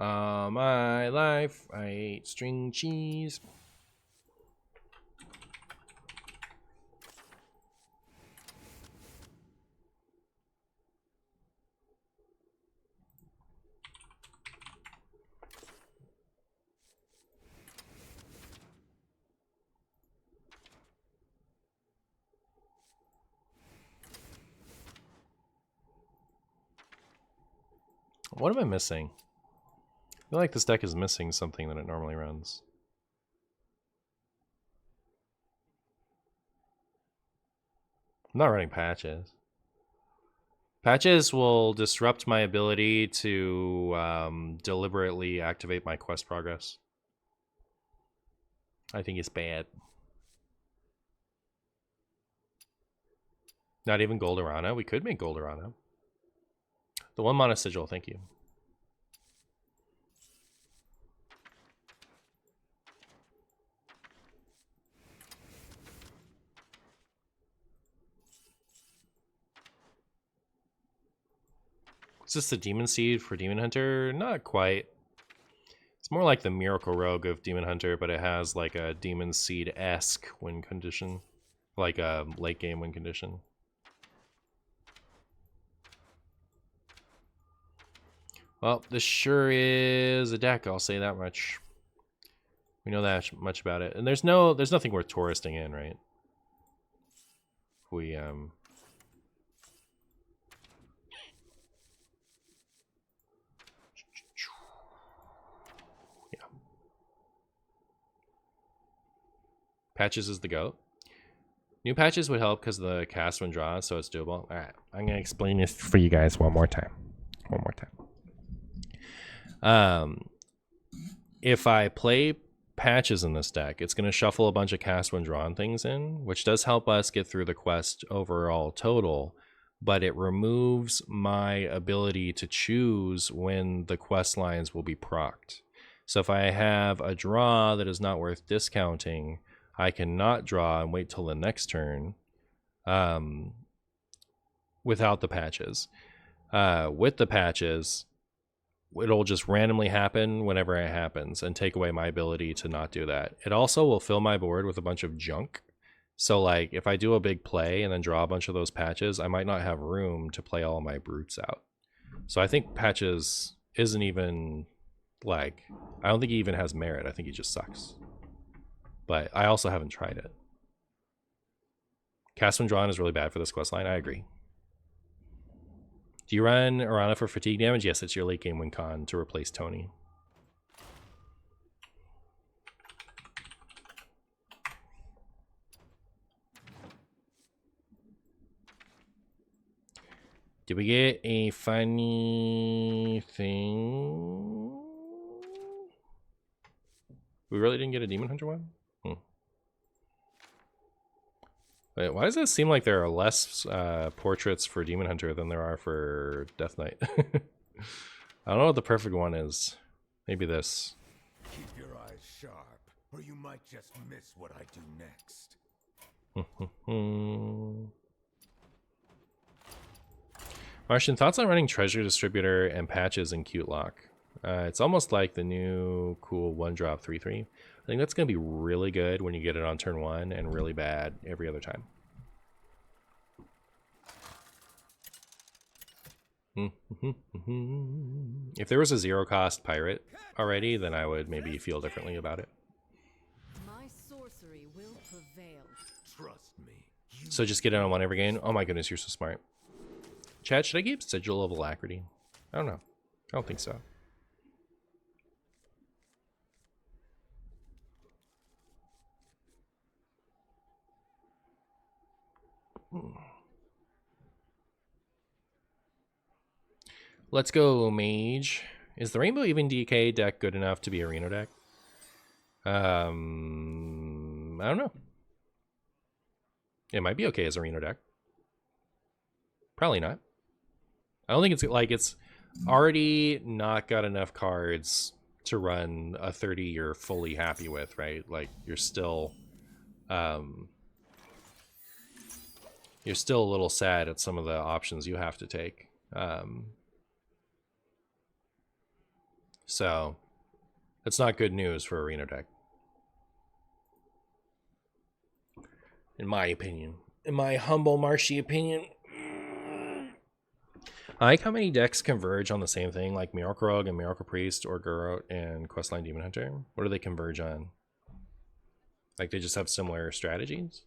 S1: All my life, I ate string cheese. What am I missing? I feel like this deck is missing something that it normally runs. I'm not running patches. Patches will disrupt my ability to deliberately activate my quest progress. I think it's bad. Not even Goldarana. We could make Goldarana. The 1 mana sigil, thank you. Is this the Demon Seed for Demon Hunter? Not quite. It's more like the Miracle Rogue of Demon Hunter, but it has like a Demon Seed-esque win condition. Like a late game win condition. Well, this sure is a deck, I'll say that much. We know that much about it. And there's nothing worth touristing in, right? If we yeah. Patches is the GOAT. New patches would help because of the cast when drawn, so it's doable. Alright, I'm gonna explain this for you guys one more time. If I play patches in this deck, it's going to shuffle a bunch of cast when drawn things in, which does help us get through the quest overall total, but it removes my ability to choose when the quest lines will be procced. So if I have a draw that is not worth discounting, I cannot draw and wait till the next turn without the patches. With the patches, it'll just randomly happen whenever it happens and take away my ability to not do that. It also will fill my board with a bunch of junk. So like if I do a big play and then draw a bunch of those patches, I might not have room to play all my brutes out. So I think patches isn't even like, I don't think he even has merit. I think he just sucks. But I also haven't tried it. Cast when drawn is really bad for this quest line. I agree. Do you run Arana for fatigue damage? Yes, it's your late game win con to replace Tony. Did we get a funny thing? We really didn't get a Demon Hunter one? Wait, why does it seem like there are less portraits for Demon Hunter than there are for Death Knight? I don't know what the perfect one is. Maybe this.
S6: Keep your eyes sharp, or you might just miss what I do next.
S1: Martian, thoughts on running Treasure Distributor and patches in Cute Lock? It's almost like the new cool 1-drop 3/3. I think that's going to be really good when you get it on turn 1 and really bad every other time. If there was a 0-cost pirate already, then I would maybe feel differently about it.
S7: My sorcery will prevail.
S6: Trust me.
S1: So just get it on 1 every game? Oh my goodness, you're so smart. Chad, should I keep Sigil of Alacrity? I don't know. I don't think so. Let's go, Mage. Is the Rainbow Even DK deck good enough to be a Reno deck? I don't know. It might be okay as a Reno deck. Probably not. I don't think it's like it's already not got enough cards to run a 30 you're fully happy with, right? Like you're still a little sad at some of the options you have to take. So it's not good news for a Reno deck. In my opinion. In my humble Marshy opinion. I like how many decks converge on the same thing, like Miracle Rogue and Miracle Priest, or Gurot and Questline Demon Hunter. What do they converge on? Like they just have similar strategies?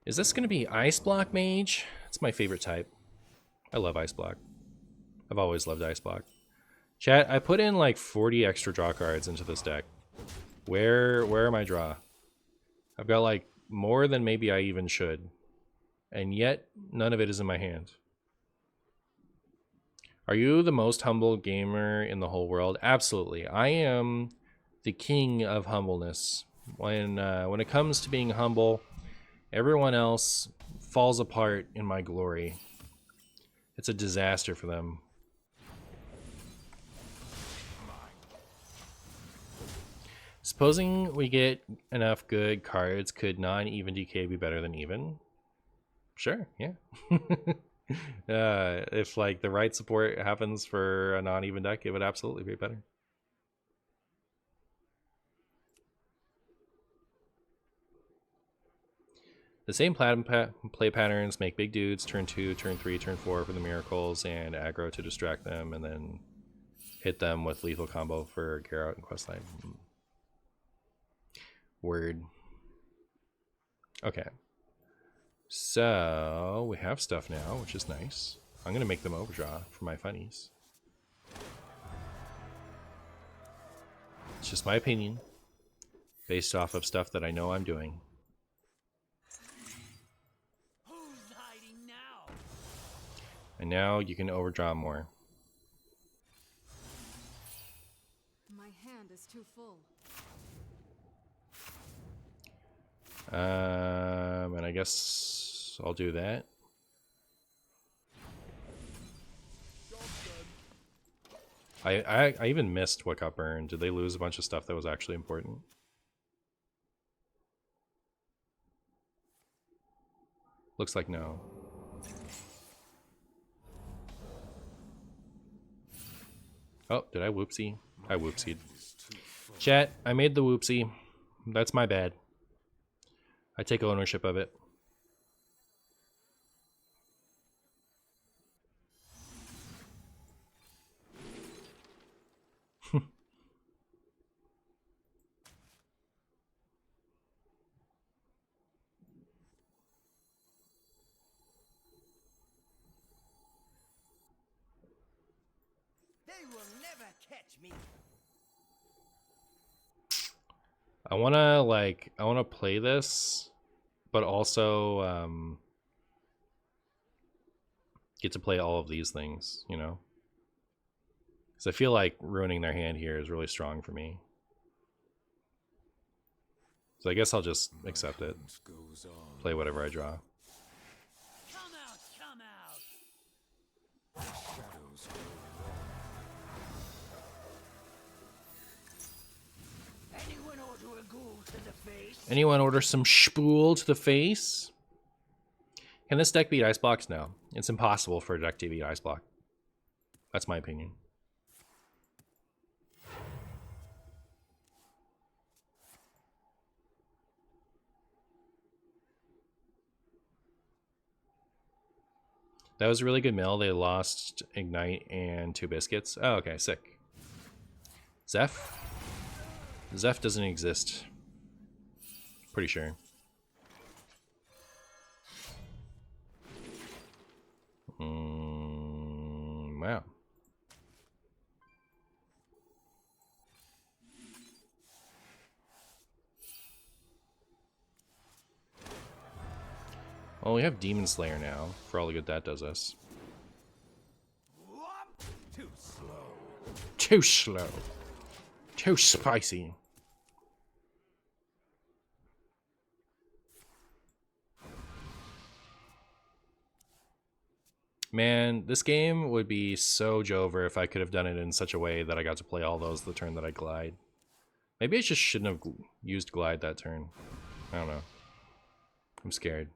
S1: Is this going to be Ice Block Mage? It's my favorite type. I love Ice Block. I've always loved Ice Block. Chat, I put in like 40 extra draw cards into this deck. Where are my draw? I've got like more than maybe I even should. And yet, none of it is in my hand. Are you the most humble gamer in the whole world? Absolutely. I am the king of humbleness. When it comes to being humble, everyone else falls apart in my glory. It's a disaster for them. Supposing we get enough good cards, could non-even DK be better than even? Sure, yeah. If like the right support happens for a non-even deck, it would absolutely be better. The same play patterns make big dudes turn 2, turn 3, turn 4 for the miracles and aggro to distract them, and then hit them with lethal combo for Garrote and Questline. Word. Okay. So we have stuff now, which is nice. I'm gonna make them overdraw for my funnies. It's just my opinion, based off of stuff that I know I'm doing.
S5: Who's hiding now?
S1: And now you can overdraw more.
S7: My hand is too full.
S1: And I guess I'll do that. I even missed what got burned. Did they lose a bunch of stuff that was actually important? Looks like no. Oh, did I whoopsie? I whoopsied. Chat, I made the whoopsie. That's my bad. I take ownership of it.
S5: They will never catch me.
S1: I wanna play this, but also get to play all of these things, you know? Because I feel like ruining their hand here is really strong for me. So I guess I'll just accept it. Play whatever I draw.
S5: Come out, come out. Anyone order a ghoul to the face?
S1: Anyone order some spool to the face? Can this deck beat Ice Blocks? No. It's impossible for a deck to beat Ice Block. That's my opinion. That was a really good mill. They lost Ignite and 2 biscuits. Oh, okay, sick. Zeph? Zeph doesn't exist. Pretty sure. Wow. Well, we have Demon Slayer now, for all the good that does us.
S6: Too slow.
S1: Too slow. Too spicy. Man, this game would be so Jover if I could have done it in such a way that I got to play all those the turn that I glide. Maybe I just shouldn't have used glide that turn. I don't know. I'm scared.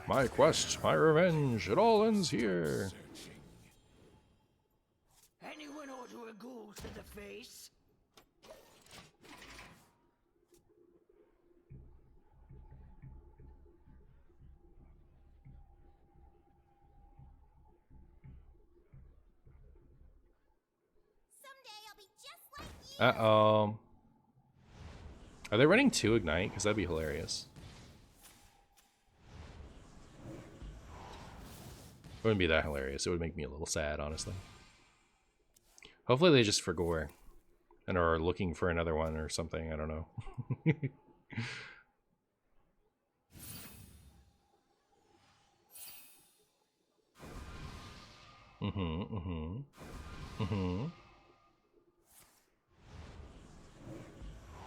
S1: My quest, my revenge, it all ends here.
S5: Anyone order a ghoul to the face?
S4: Someday I'll be just like you.
S1: Uh-oh. Are they running 2 Ignite? Because that'd be hilarious. Wouldn't be that hilarious. It would make me a little sad, honestly. Hopefully they just forgore and are looking for another one or something. I don't know.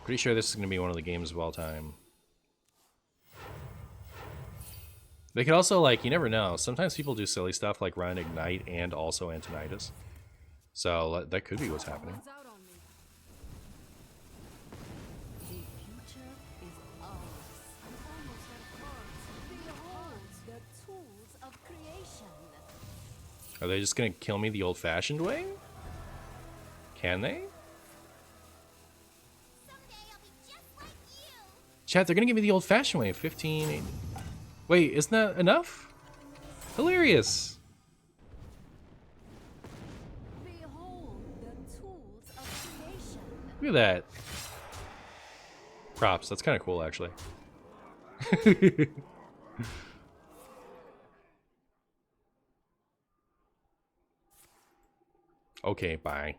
S1: Pretty sure this is going to be one of the games of all time. They could also, like, you never know. Sometimes people do silly stuff like run Ignite and also Antonidas. So that could be what's happening.
S7: One's out on me. The future is ours. I'm almost out of cards. Behold the tools of creation.
S1: Are they just going to kill me the old-fashioned way? Can they?
S4: Someday I'll be just like you.
S1: Chat, they're going to give me the old-fashioned way. 15... Wait, isn't that enough? Hilarious.
S7: Behold the tools of creation.
S1: Look at that. Props. That's kind of cool, actually. Okay, bye.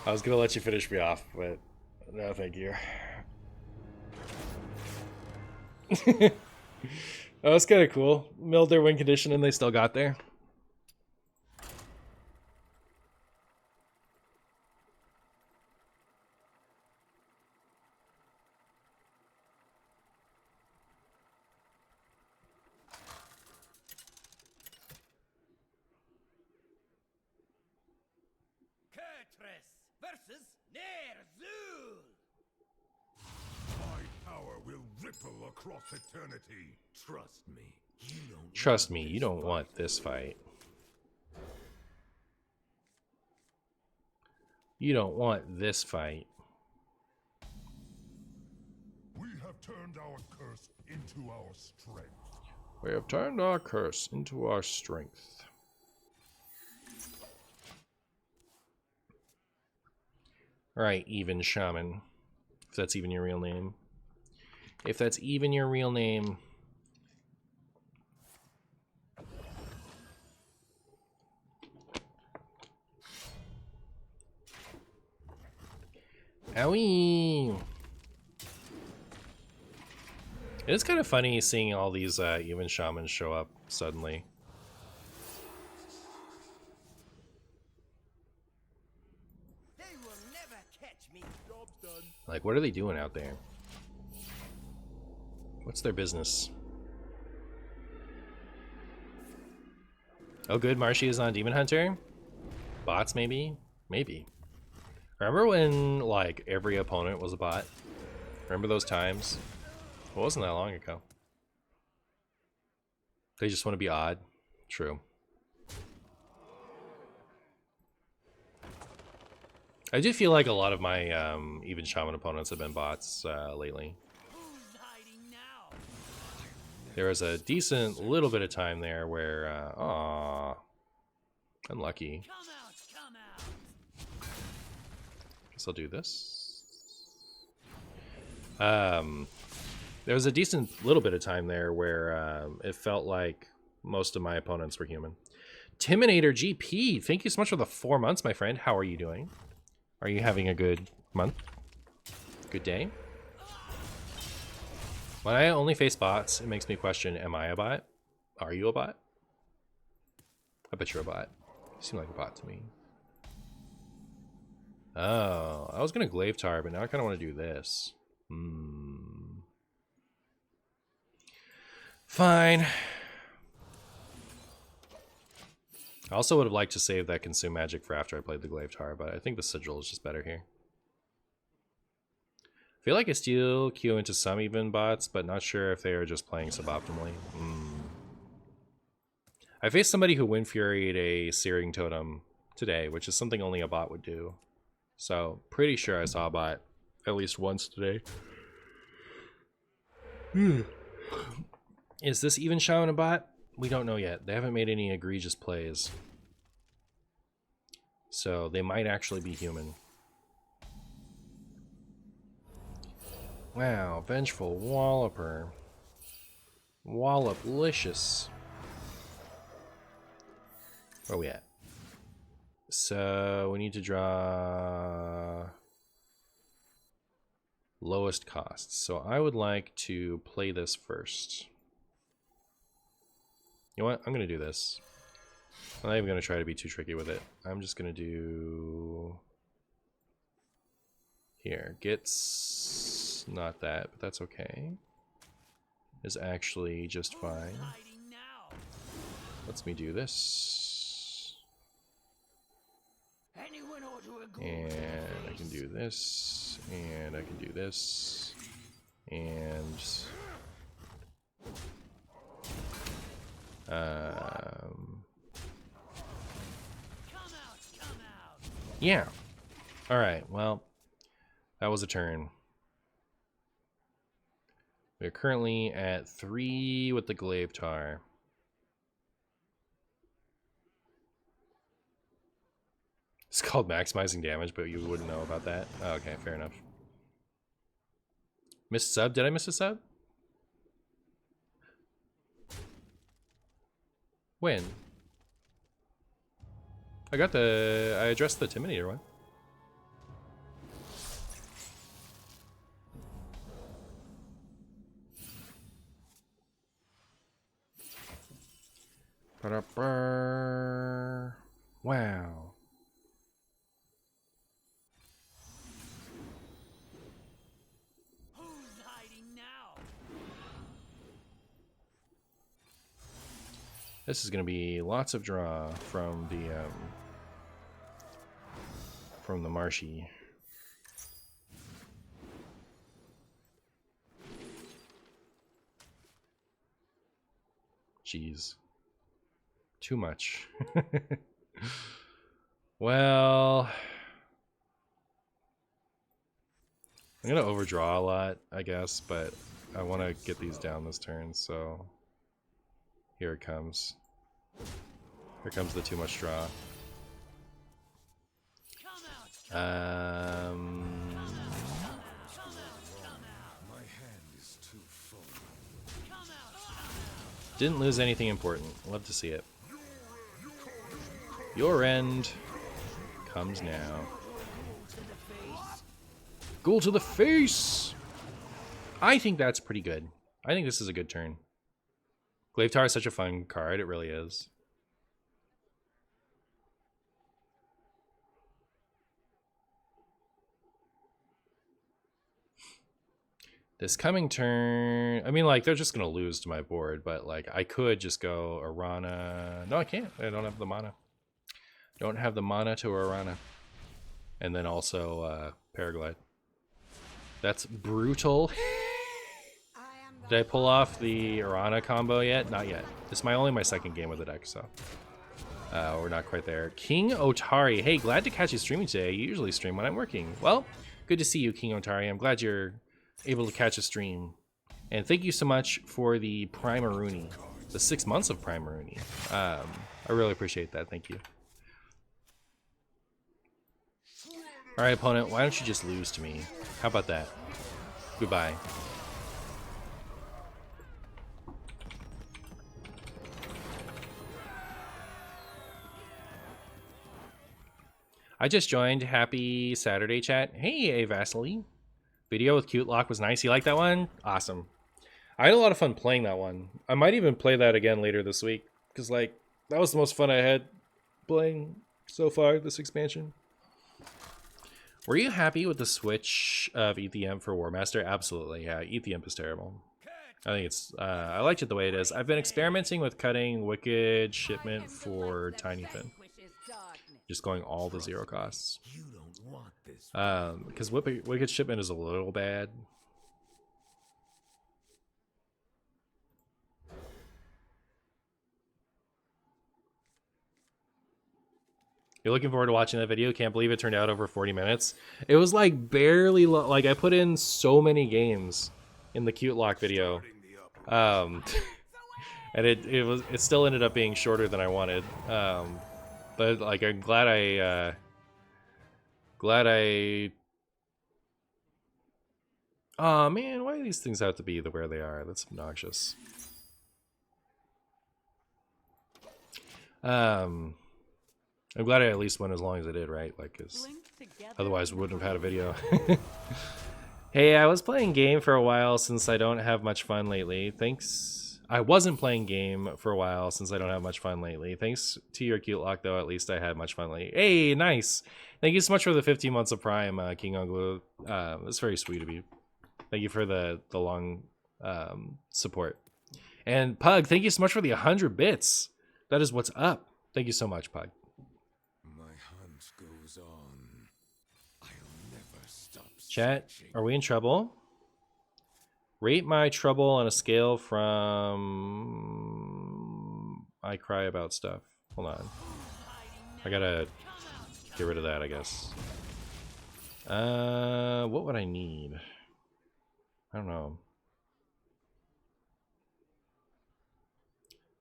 S1: I was gonna let you finish me off, but no, thank you. That was kind of cool. Milled their win condition and they still got there.
S5: Kurtress versus Nerzul.
S2: My power will ripple across eternity.
S6: Trust me.
S1: Trust me, you don't want this fight. You don't want this fight.
S2: We have turned our curse into our strength.
S1: We have turned our curse into our strength. Alright, Even Shaman. If that's even your real name. If that's even your real name. Owie! It is kind of funny seeing all these Even Shamans show up suddenly.
S5: They will never catch me. Job's done.
S1: Like, what are they doing out there? What's their business? Oh, good. Marshy is on Demon Hunter. Bots, maybe? Maybe. Remember when, like, every opponent was a bot? Remember those times? It wasn't that long ago. They just want to be odd. True. I do feel like a lot of my Even Shaman opponents have been bots lately.
S5: Who's hiding now?
S1: There was a decent little bit of time there where, aw, unlucky.
S5: Come out, come out.
S1: Guess I'll do this. There was a decent little bit of time there where it felt like most of my opponents were human. Timinator GP, thank you so much for the 4 months, my friend. How are you doing? Are you having a good month? Good day? When I only face bots, it makes me question, am I a bot? Are you a bot? I bet you're a bot. You seem like a bot to me. Oh, I was going to Glaive Tar, but now I kind of want to do this. Fine. I also would have liked to save that Consume Magic for after I played the Glaive Tar, but I think the Sigil is just better here. I feel like I still queue into some even bots, but not sure if they are just playing suboptimally. I faced somebody who Wind Furied a Searing Totem today, which is something only a bot would do. So, pretty sure I saw a bot at least once today. Is this Even Shaman a bot? We don't know yet. They haven't made any egregious plays. So, they might actually be human. Wow, Vengeful Walloper. Walloplicious. Where are we at? So we need to draw lowest costs. So I would like to play this first. You know what? I'm gonna do this. I'm not even gonna try to be too tricky with it. I'm just gonna do here. Gets not that, but that's okay. Is actually just fine. Lets me do this. And I can do this. And I can do this. And yeah. Alright, well, that was a turn. We're currently at 3 with the Glaive Tar. It's called maximizing damage, but you wouldn't know about that. Oh, okay, fair enough. Missed sub? Did I miss a sub? When? I addressed the Timidator one. Wow. This is going to be lots of draw from the Marshy. Jeez. Too much. Well, I'm going to overdraw a lot, I guess, but I want to get these down this turn, so here it comes. Here comes the too much draw.
S6: My hand is too full.
S1: Didn't lose anything important. Love to see it. Your end comes now. Ghoul to the face! I think that's pretty good. I think this is a good turn. Glaive Tar is such a fun card, it really is. This coming turn, I mean, like, they're just gonna lose to my board, but like, I could just go Arana. No, I can't. I don't have the mana. Don't have the mana to Arana. And then also Paraglide. That's brutal. Did I pull off the Arana combo yet? Not yet. This is only my second game with the deck, so we're not quite there. King Otari. Hey, glad to catch you streaming today. You usually stream when I'm working. Well, good to see you, King Otari. I'm glad you're able to catch a stream. And thank you so much for the Primaroonie. The 6 months of Primaroonie. I really appreciate that. Thank you. Alright, opponent, why don't you just lose to me? How about that? Goodbye. I just joined. Happy Saturday, chat. Hey, Vasily. Video with Cute Lock was nice. You like that one? Awesome. I had a lot of fun playing that one. I might even play that again later this week. Because, like, that was the most fun I had playing so far, this expansion. Were you happy with the switch of Eat the Imp for War Master? Absolutely, yeah. Eat the Imp is terrible. I think it's... I liked it the way it is. I've been experimenting with cutting Wicked Shipment for Tiny Fin. Just going all the 0 costs. Because Wicked Shipment is a little bad. You're looking forward to watching that video? Can't believe it turned out over 40 minutes. It was like barely like I put in so many games in the Cute Lock video. And it still ended up being shorter than I wanted. But like I'm glad I oh man, why do these things have to be where they are? That's obnoxious. I'm glad I at least went as long as I did, right? Like, 'cause
S7: Blink together.
S1: otherwise we wouldn't have had a video. Hey, I was playing game for a while since I don't have much fun lately. Thanks. I wasn't playing game for a while since I don't have much fun lately. Thanks to your cute lock, though, at least I had much fun lately. Hey, nice. Thank you so much for the 15 months of Prime, King Uglu. That's very sweet of you. Thank you for the long support. And Pug, thank you so much for the 100 bits. That is what's up. Thank you so much, Pug.
S6: My hunt goes on. I'll never stop.
S1: Chat, are we in trouble? Rate my trouble on a scale from I cry about stuff. Hold on. I gotta get rid of that, I guess. What would I need? I don't know.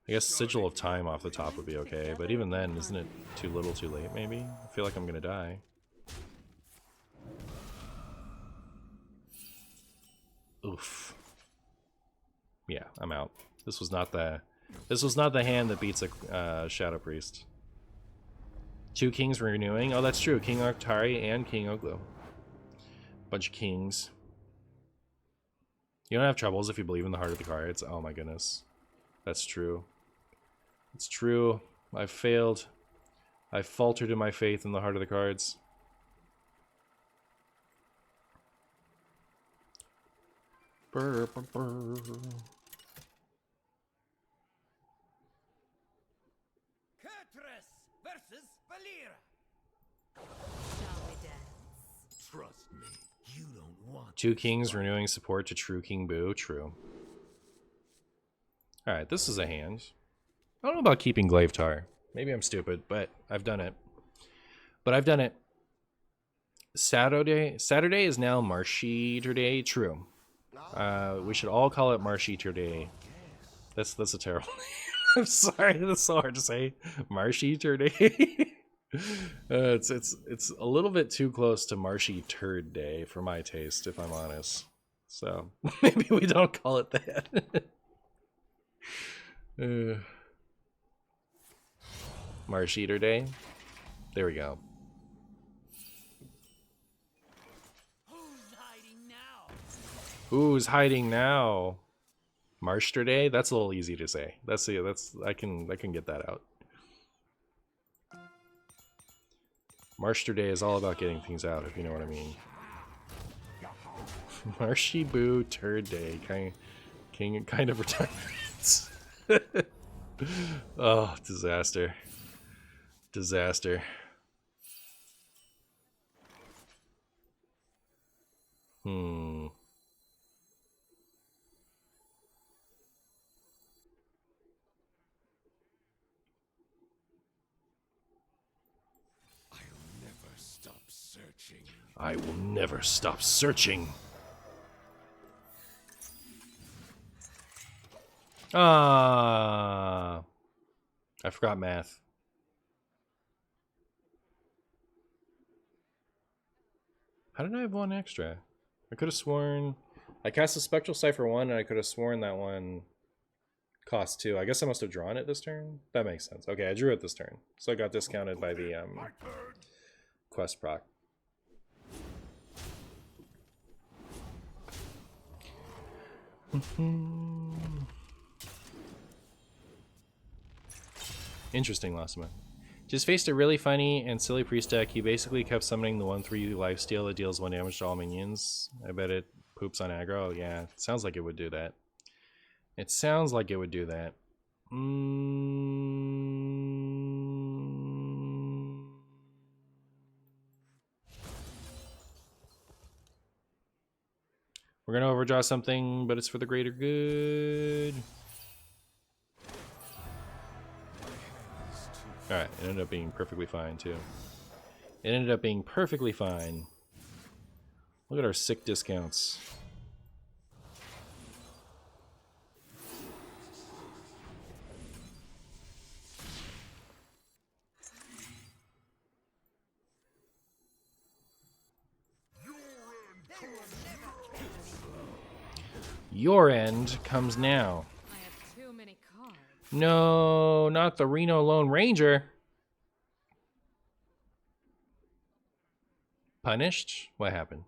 S1: I guess Sigil of Time off the top would be okay, but even then, isn't it too little too late, maybe? I feel like I'm gonna die. Oof. Yeah, I'm out. This was not the hand that beats a Shadow Priest. 2 kings renewing. Oh, that's true. King Arctari and King Oglu. Bunch of kings. You don't have troubles if you believe in the heart of the cards. Oh my goodness. That's true. It's true. I've failed. I've faltered in my faith in the heart of the cards. Brr, brr, brr.
S5: Kurtrus versus Valera.
S7: Shall we dance?
S6: Trust me, you don't want
S1: 2 kings renewing support to True King Boo. True. Alright, this is a hand. I don't know about keeping Glaive Tar. Maybe I'm stupid, but I've done it. Saturday is now Marsheeter Day. True. We should all call it Marsheeter Day. That's a terrible name. I'm sorry, that's so hard to say. Marsheeter Day. It's a little bit too close to Marshy Turd Day for my taste, if I'm honest. So maybe we don't call it that. Marsh Eater Day. There we go.
S5: Who's hiding now?
S1: Who's hiding now? Marshter Day. That's a little easy to say. I can get that out. Marshter Day is all about getting things out, if you know what I mean. Marshy Boo Turd Day. Kind of retirement. Oh, disaster. Disaster. Hmm.
S6: I'll never stop searching.
S1: I will never stop searching. Ah, I forgot math. How did I have 1 extra? I could have sworn I cast a Spectral Cipher 1 and I could have sworn that one cost 2. I guess I must have drawn it this turn. That makes sense. Okay, I drew it this turn. So I got discounted by the quest proc. Interesting, Lasima. Just faced a really funny and silly priest deck. He basically kept summoning the 1/3 lifesteal that deals 1 damage to all minions. I bet it poops on aggro. Yeah, sounds like it would do that. It sounds like it would do that. We're gonna overdraw something, but it's for the greater good. Alright, it ended up being perfectly fine, too. It ended up being perfectly fine. Look at our sick discounts. Your end comes now.
S7: I have too many cards.
S1: No, not the Reno Lone Ranger. Punished? What happened?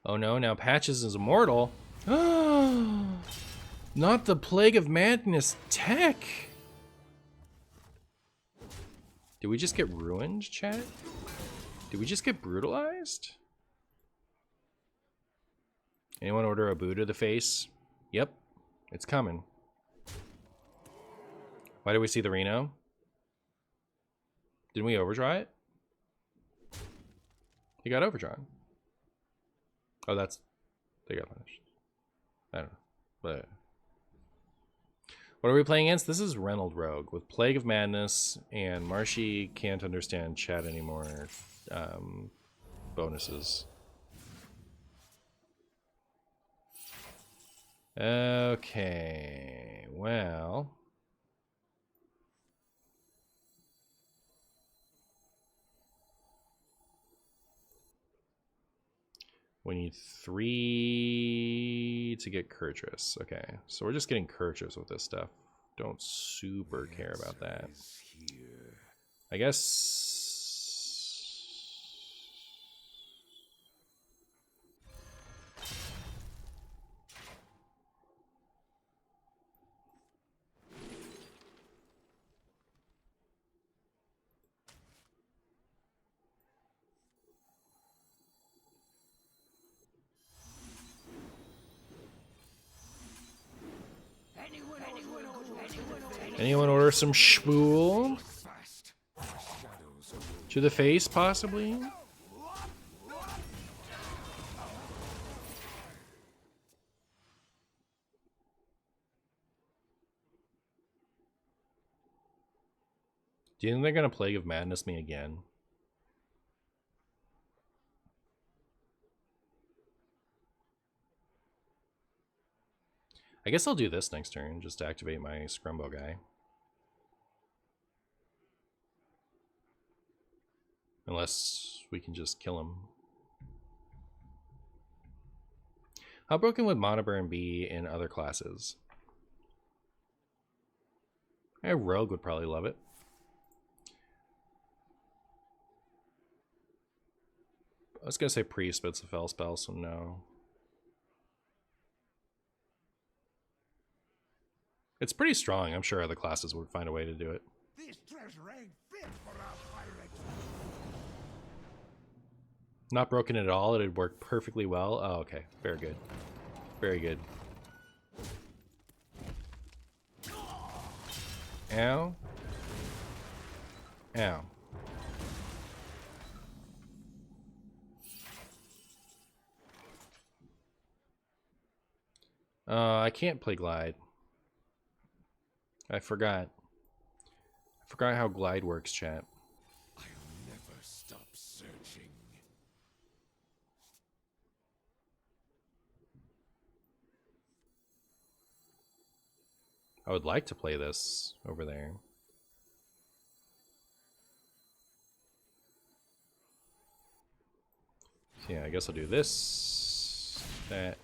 S1: Oh no, now Patches is immortal. Not the Plague of Madness tech. Did we just get ruined, chat? Did we just get brutalized? Anyone order a boot to the face? Yep, it's coming. Why did we see the Reno? Didn't we overdraw it? He got overdrawn. Oh, that's... They got punished. I don't know. But... What are we playing against? This is Reynold Rogue with Plague of Madness, and Marshy can't understand chat anymore. Bonuses. Okay, well... We need 3 to get Kurtrus. Okay, so we're just getting Kurtrus with this stuff. Don't super care about that. I guess... Anyone order some shpool? To the face, possibly? Do you think they're gonna Plague of Madness me again? I guess I'll do this next turn, just to activate my Scrumbo guy. Unless we can just kill him. How broken would Monoburn be in other classes? A Rogue would probably love it. I was gonna say Priest, but it's a fell spell, so no. It's pretty strong. I'm sure other classes would find a way to do it.
S2: This treasure ain't fit for our pirates.
S1: Not broken at all. It'd work perfectly well. Oh, okay. Very good. Very good. Ow. Ow. I can't play Glide. I forgot. I forgot how Glide works, chat.
S2: I'll never stop searching.
S1: I would like to play this over there. So yeah, I guess I'll do this, that.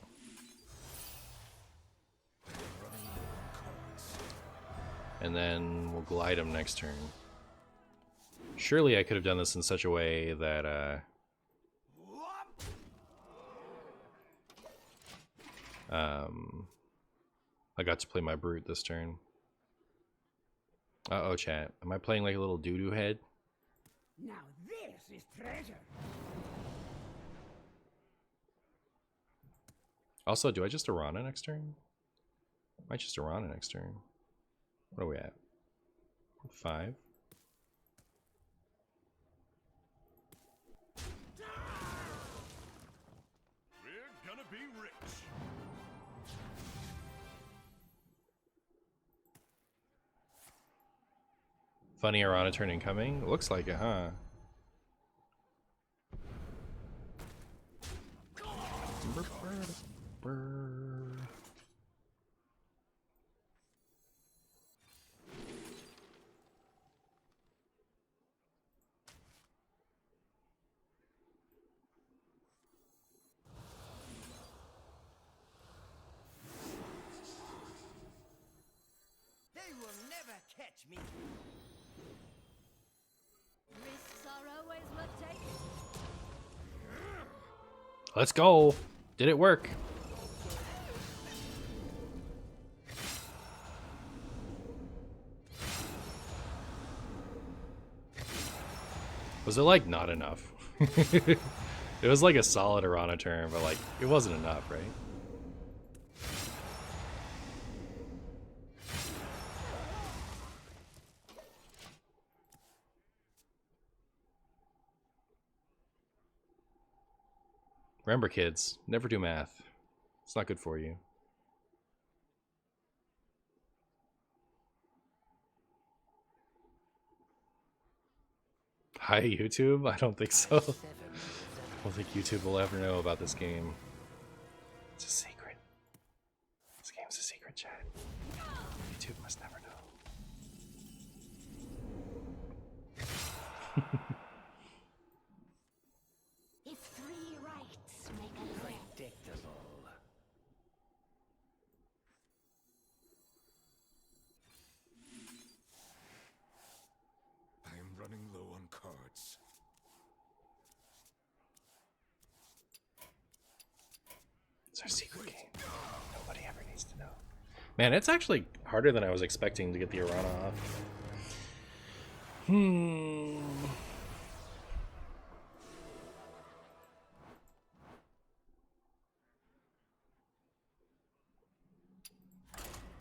S1: And then we'll glide him next turn. Surely I could have done this in such a way that I got to play my brute this turn. Uh-oh, chat. Am I playing like a little doo-doo head?
S5: Now this is treasure.
S1: Also, do I just Arana next turn? Might just Arana next turn. What are we at? 5?
S3: We're gonna be rich.
S1: Funny Arana turn incoming? Looks like it, huh?
S5: They will never catch catch me.
S7: Risks are always worth taking.
S1: Let's go. Did it work? Was it like not enough? It was like a solid Arana turn, but like it wasn't enough, right? Remember, kids, never do math. It's not good for you. Hi, YouTube? I don't think so. I don't think YouTube will ever know about this game. It's a secret. This game's a secret, chat. YouTube must never know.
S4: If three rights make a left,
S5: Predictable.
S6: I am running low on cards.
S1: It's our secret game. Nobody ever needs to know. Man, it's actually harder than I was expecting to get the Arana off.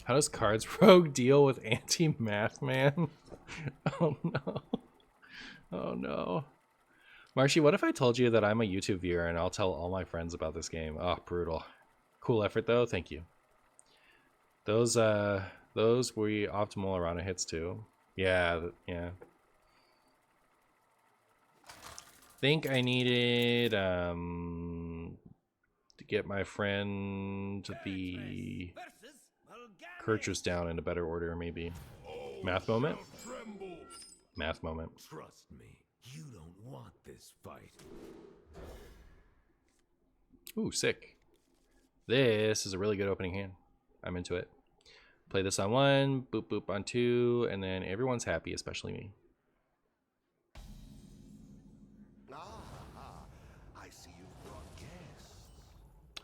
S1: How does Cards Rogue deal with anti-math man? Oh no. Oh no. Marshy, what if I told you that I'm a YouTube viewer and I'll tell all my friends about this game? Oh, brutal. Cool effort though, thank you. Those were optimal Arana hits too. Yeah, yeah. Think I needed to get my friend the Kurtrus down in a better order, maybe. Math moment?
S2: Tremble.
S1: Math moment.
S6: Trust me, you don't want this fight.
S1: Ooh, sick. This is a really good opening hand. I'm into it. Play this on 1, boop boop on 2, and then everyone's happy, especially me.
S6: I see you brought guests.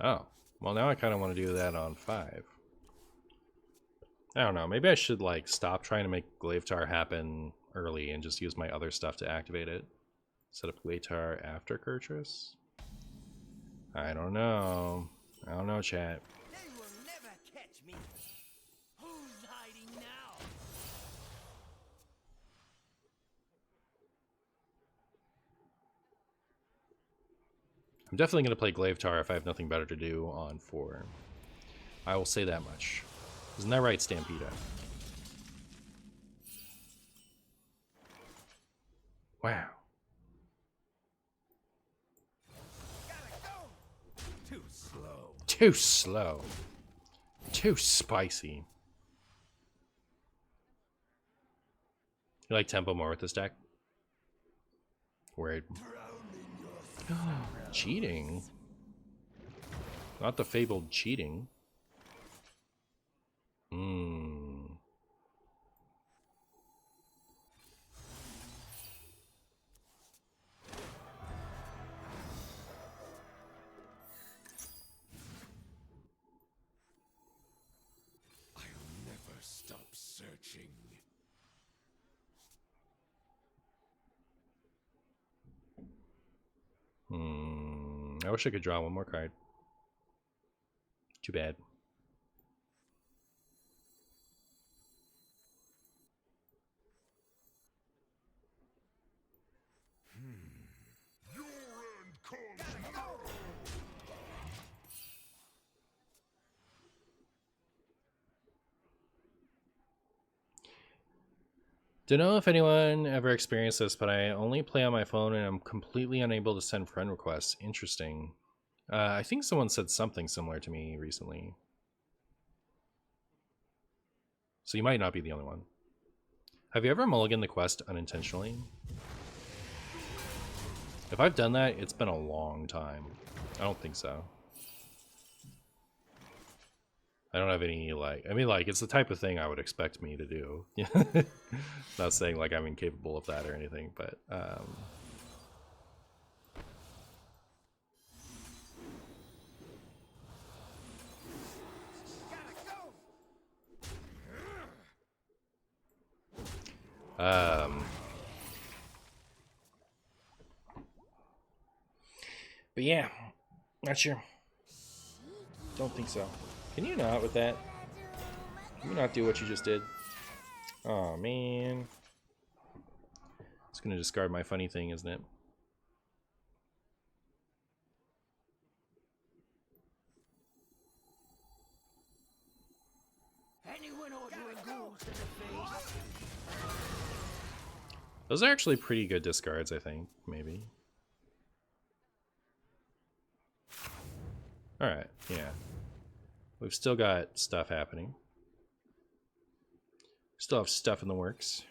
S1: Oh, well now I kind of want to do that on 5. I don't know, maybe I should like stop trying to make Glavetar happen early and just use my other stuff to activate it. Set up Glavetar after Kurtrus? I don't know. I don't know, chat.
S5: They will never catch me. Who's hiding now?
S1: I'm definitely going to play Glavetar if I have nothing better to do on 4. I will say that much. Isn't that right, Stampede? Wow.
S6: Too slow.
S1: Too slow. Too spicy. You like tempo more with this deck? Weird. Cheating? Not the fabled cheating.
S6: I'll never stop searching.
S1: I wish I could draw one more card. Too bad.
S2: Your end comes now.
S1: Don't know if anyone ever experienced this, but I only play on my phone and I'm completely unable to send friend requests. Interesting. I think someone said something similar to me recently. So you might not be the only one. Have you ever mulliganed the quest unintentionally? If I've done that, it's been a long time. I don't think so. I don't have any, like, I mean, like, it's the type of thing I would expect me to do. Not saying, like, I'm incapable of that or anything, but, but yeah, not sure. Don't think so. Can you not with that? Can you not do what you just did? Oh man. It's gonna discard my funny thing, isn't it?
S5: Anyone ordering ghouls to the face?
S1: Those are actually pretty good discards, I think, maybe. Alright, yeah. We've still got stuff happening. Still have stuff in the works.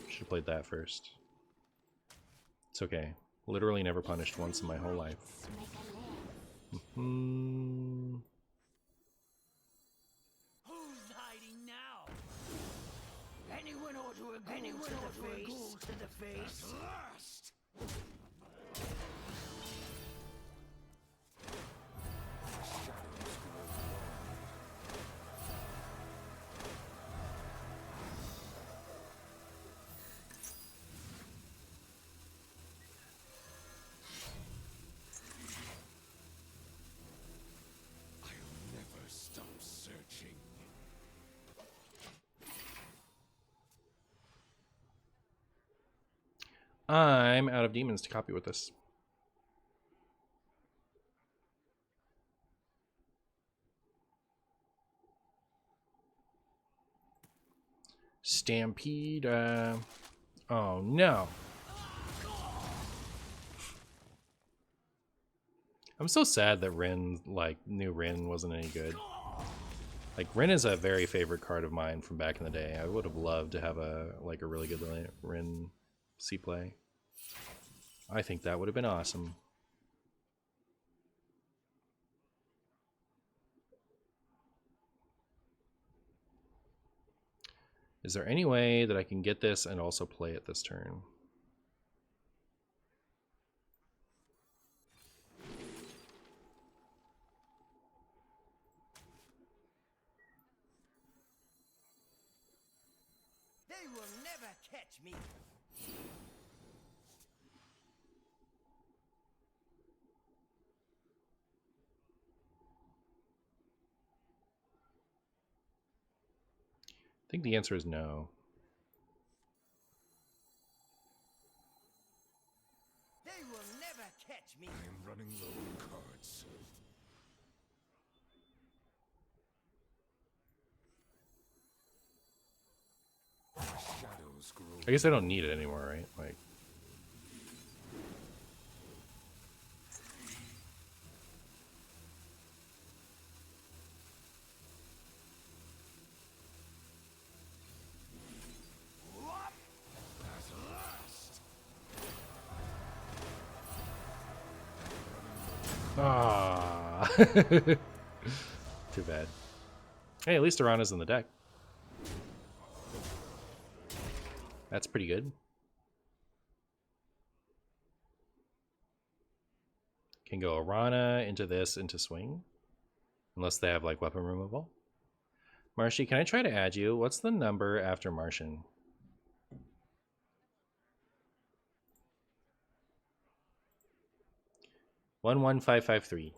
S1: Should have played that first. It's okay. Literally never punished once in my whole life.
S5: Who's hiding now? Anyone ordering ghouls to the face? At last!
S2: I'll never stop searching.
S1: I'm out of demons to copy with this. Stampede, oh no. I'm so sad that Rin, like, new Rin wasn't any good. Like, Rin is a very favorite card of mine from back in the day. I would have loved to have a really good Rin C-play. I think that would have been awesome. Is there any way that I can get this and also play it this turn?
S5: They will never catch me.
S1: I think the answer is no.
S5: They will never catch me.
S2: I'm running low on cards. Shadows grow.
S1: I guess I don't need it anymore, right? Like, ah, too bad. Hey, at least Arana's in the deck. That's pretty good. Can go Arana into this, into swing. Unless they have, like, weapon removal. Marshy, can I try to add you? What's the number after Martian? One 11553.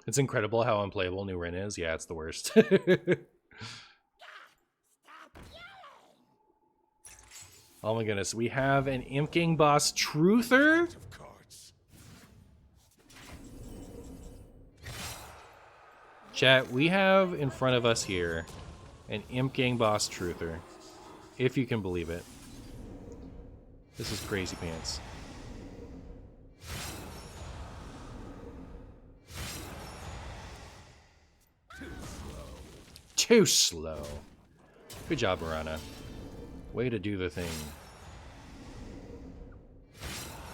S1: It's incredible how unplayable New Rin is. Yeah, it's the worst. Oh my goodness, we have an Imp Gang boss Truther?
S2: Of cards.
S1: Chat, we have in front of us here an Imp Gang boss Truther. If you can believe it. This is crazy pants. Too slow. Good job, Mirana. Way to do the thing.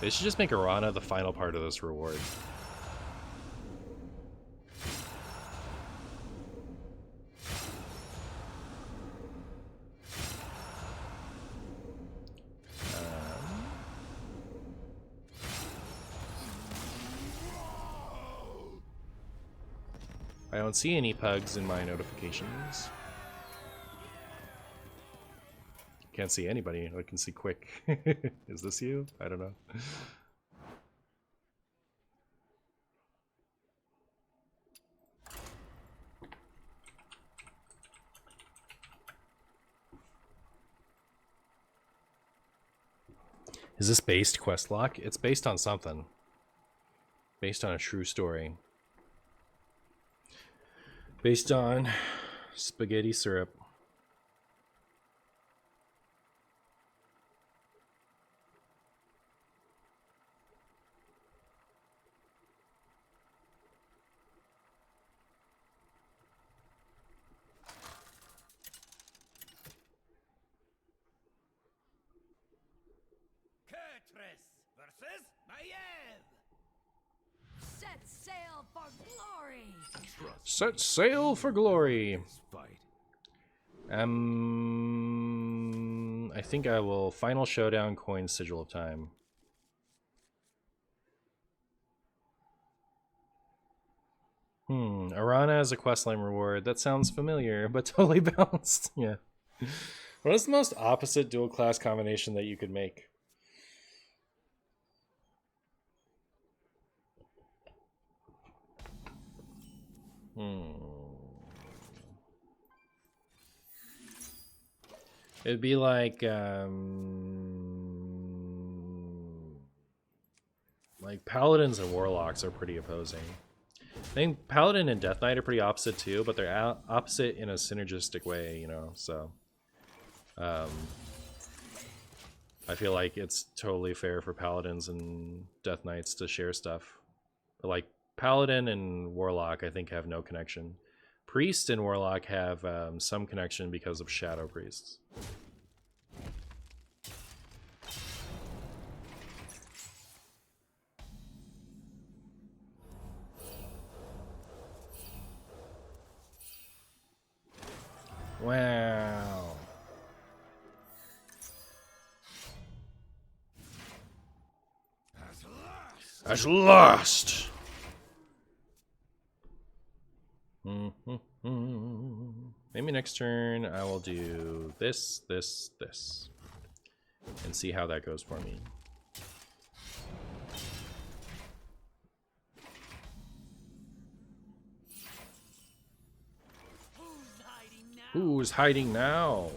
S1: They should just make Arana the final part of this reward. I don't see any pugs in my notifications. Can't see anybody. I can see Quick. Is this you? I don't know. Is this based Questlock? It's based on something. Based on a true story. Based on spaghetti syrup.
S5: Versus Maiev!
S7: Set sail for glory!
S1: Set sail for glory.
S6: Fight.
S1: I think I will final showdown coin sigil of time. Arana as a questline reward. That sounds familiar, but totally balanced. Yeah. What is the most opposite dual class combination that you could make? It'd be like paladins and warlocks are pretty opposing. I think paladin and death knight are pretty opposite too, but they're opposite in a synergistic way, you know. So I feel like it's totally fair for paladins and death knights to share stuff. But like paladin and warlock, I think, have no connection. Priest and warlock have some connection because of shadow priests. Wow. At last. Maybe next turn I will do this, this, this, and see how that goes for me. Who's hiding now?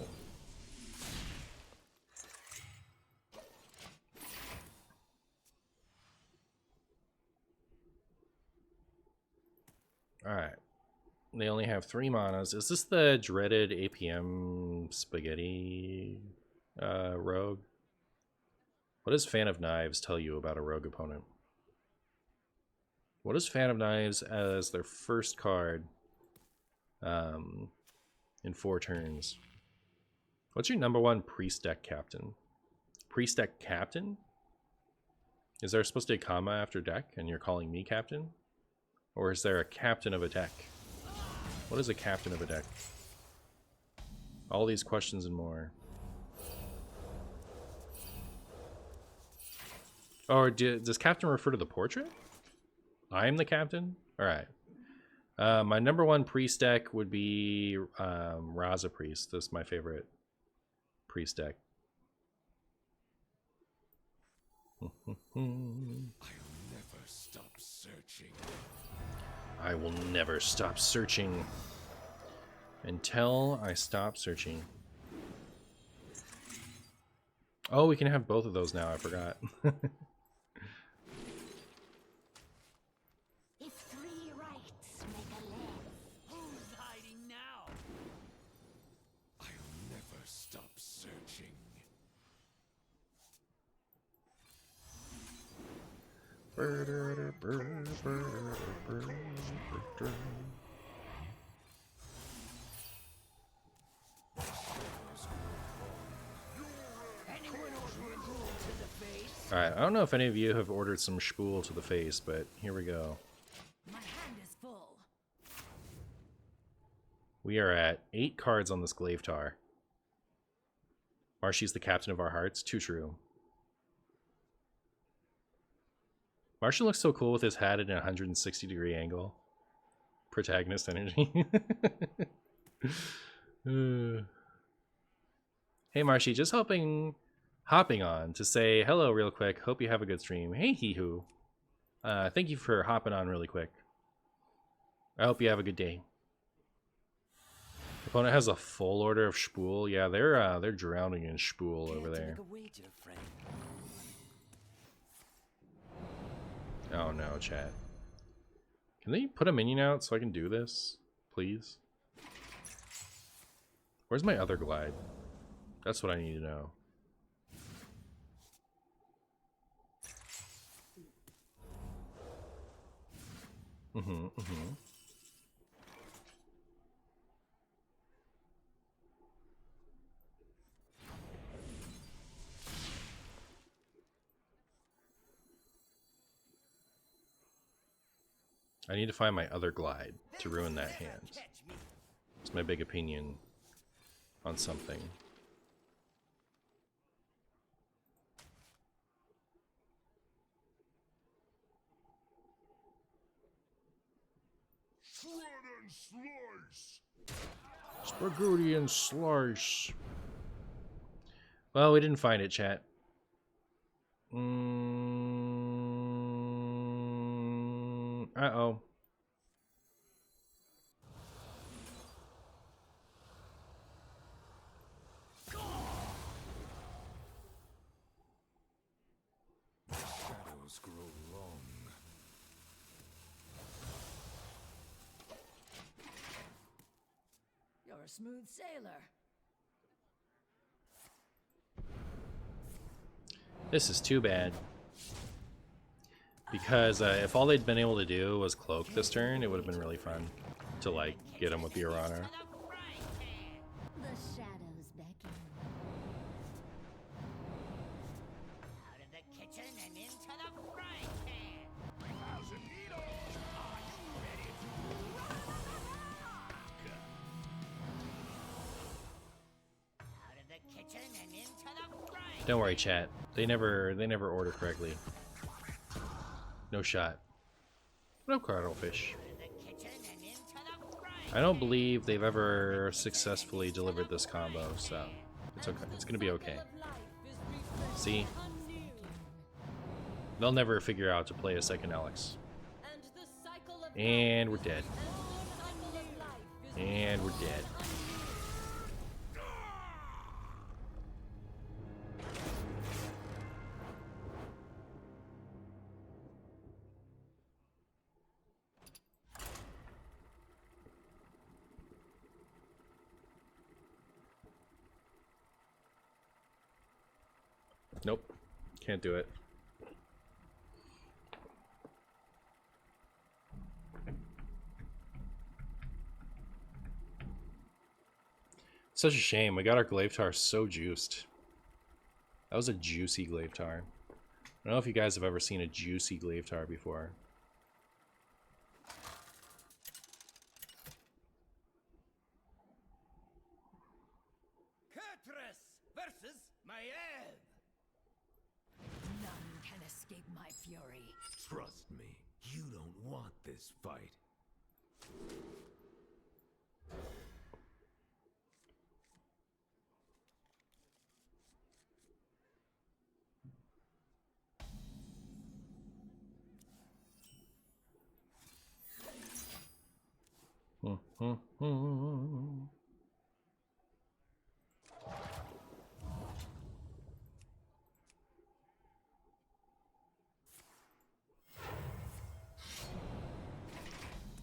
S1: Alright. They only have 3 manas. Is this the dreaded APM spaghetti rogue? What does Fan of Knives tell you about a rogue opponent? What is Fan of Knives as their first card in 4 turns? What's your #1 priest deck captain? Priest deck captain? Is there supposed to be a comma after deck and you're calling me captain? Or is there a captain of a deck? What is a captain of a deck? All these questions and more. Or does captain refer to the portrait? I am the captain? Alright. My #1 priest deck would be Raza Priest. That's my favorite priest deck.
S6: I'll never stop searching.
S1: I will never stop searching until I stop searching. Oh, we can have both of those now. I forgot.
S4: If 3 rights make a left,
S5: Who's hiding now?
S6: I'll never stop searching.
S1: Alright, I don't know if any of you have ordered some spool to the face, but here we go.
S7: My hand is full.
S1: We are at 8 cards on this Glaivetar. Marshy's the captain of our hearts. Too true. Martian looks so cool with his hat at a 160-degree angle. Protagonist energy. Hey Marshy, just hopping on to say hello real quick. Hope you have a good stream. Hey Hee-Hoo. Thank you for hopping on really quick. I hope you have a good day. Opponent has a full order of spool. Yeah, they're drowning in spool over there. Oh no, chat. Can they put a minion out so I can do this, please? Where's my other glide? That's what I need to know. I need to find my other glide to ruin that hand. It's my big opinion on something.
S2: Shred and slice!
S1: Spaghetti and slice. Well, we didn't find it, chat. Uh-oh.
S6: Shadows grow long.
S7: You're a smooth sailor.
S1: This is too bad. Because if all they'd been able to do was cloak this turn, it would have been really fun to, like, get him with the Arana.
S4: The shadows beckon.
S5: Out of the kitchen and into the frying pan.
S2: Thousand needles! Are you ready to
S5: Out of the kitchen and into the frying
S1: Don't worry, chat. They never order correctly. No shot. No cuttlefish. I don't believe they've ever successfully delivered this combo, so it's okay. It's gonna be okay. See? They'll never figure out to play a second Alex. And we're dead. And we're dead. Nope. Can't do it. Such a shame. We got our Glaivetar so juiced. That was a juicy Glaivetar. I don't know if you guys have ever seen a juicy Glaivetar before.
S5: Kurtrus versus Maiev.
S7: None can escape my fury.
S6: Trust me, you don't want this fight.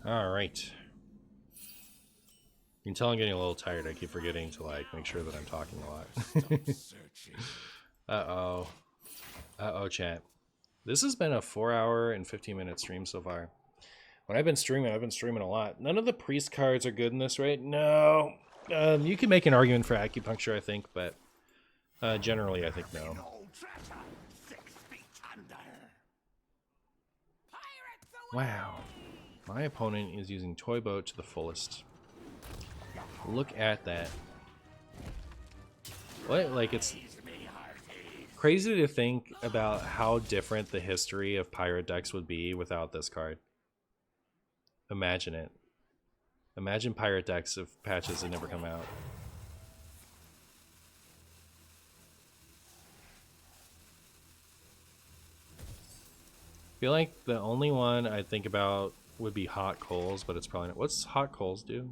S1: All right. You can tell I'm getting a little tired. I keep forgetting to, like, make sure that I'm talking a lot.
S6: Searching.
S1: Uh-oh. Uh-oh, chat. This has been a 4-hour and 15-minute stream so far. When I've been streaming a lot. None of the priest cards are good in this, right? No. You can make an argument for acupuncture, I think, but generally I think no.
S2: Old treasure, 6 feet
S1: Wow. My opponent is using Toy Boat to the fullest. Look at that. What? Like, it's crazy to think about how different the history of pirate decks would be without this card. Imagine it. Imagine pirate decks if patches had never come out. I feel like the only one I think about would be Hot Coals, but it's probably not. What's Hot Coals do?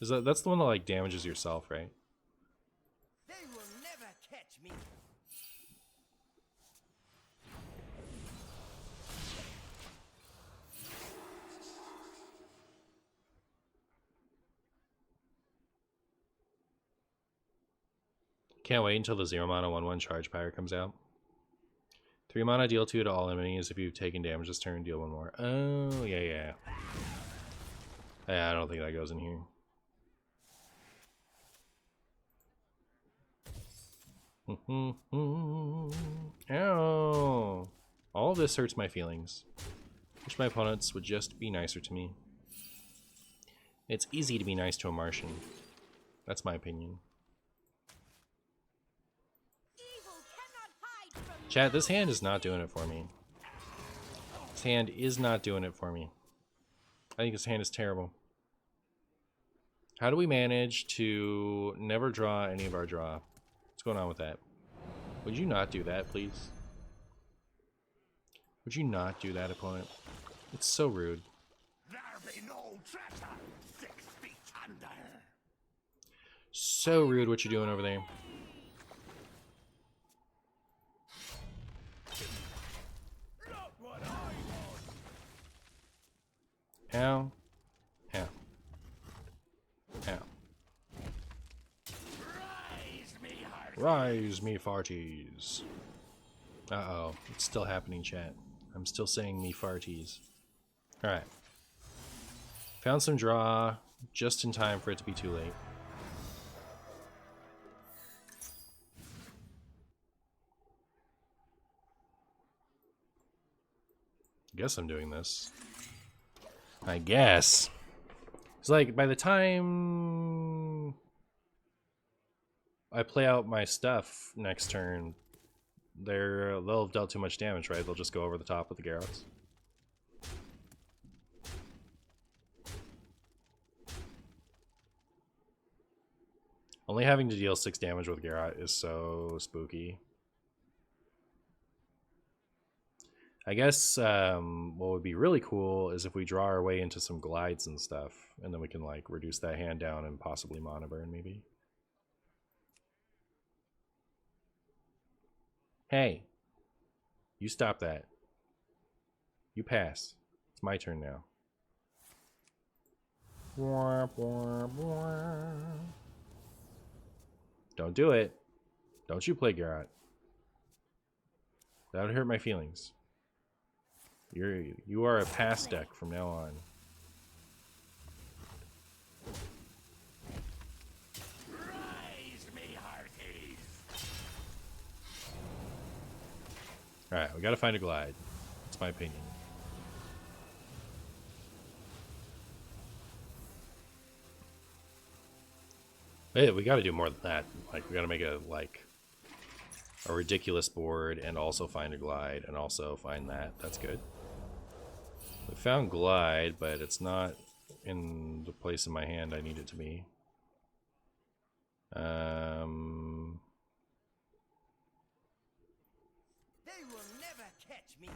S1: Is that's the one that like damages yourself, right?
S5: They will never catch me.
S1: Can't wait until the 0 mana 1/1 charge pirate comes out. 3 mana, deal 2 to all enemies. If you've taken damage this turn, deal 1 more. Oh, yeah. Yeah, I don't think that goes in here. Ow! All of this hurts my feelings. Wish my opponents would just be nicer to me. It's easy to be nice to a Martian. That's my opinion.
S4: Evil cannot hide from
S1: Chat, this hand is not doing it for me. This hand is not doing it for me. I think this hand is terrible. How do we manage to never draw any of our draw? What's going on with that? Would you not do that, please? Would you not do that, opponent? It's so rude.
S2: There be no treasure 6 feet under.
S1: So rude what you're doing over there.
S3: Not what I want.
S1: Ow. Ow. Ow. Rise me farties. Uh-oh. It's still happening, chat. I'm still saying me farties. Alright. Found some draw just in time for it to be too late. Guess I'm doing this. I guess. It's like by the time I play out my stuff next turn, they'll have dealt too much damage, right? They'll just go over the top with the Garrots. Only having to deal 6 damage with Garrot is so spooky. I guess what would be really cool is if we draw our way into some glides and stuff, and then we can like reduce that hand down and possibly mana burn maybe. Hey, you stop that. You pass. It's my turn now. Don't do it. Don't you play Garrot. That would hurt my feelings. You are a pass deck from now on. Alright, we gotta find a glide. That's my opinion. Hey, we gotta do more than that. Like, we gotta make a ridiculous board and also find a glide and also find that. That's good. We found glide, but it's not in the place in my hand I need it to be.
S5: They will never catch me.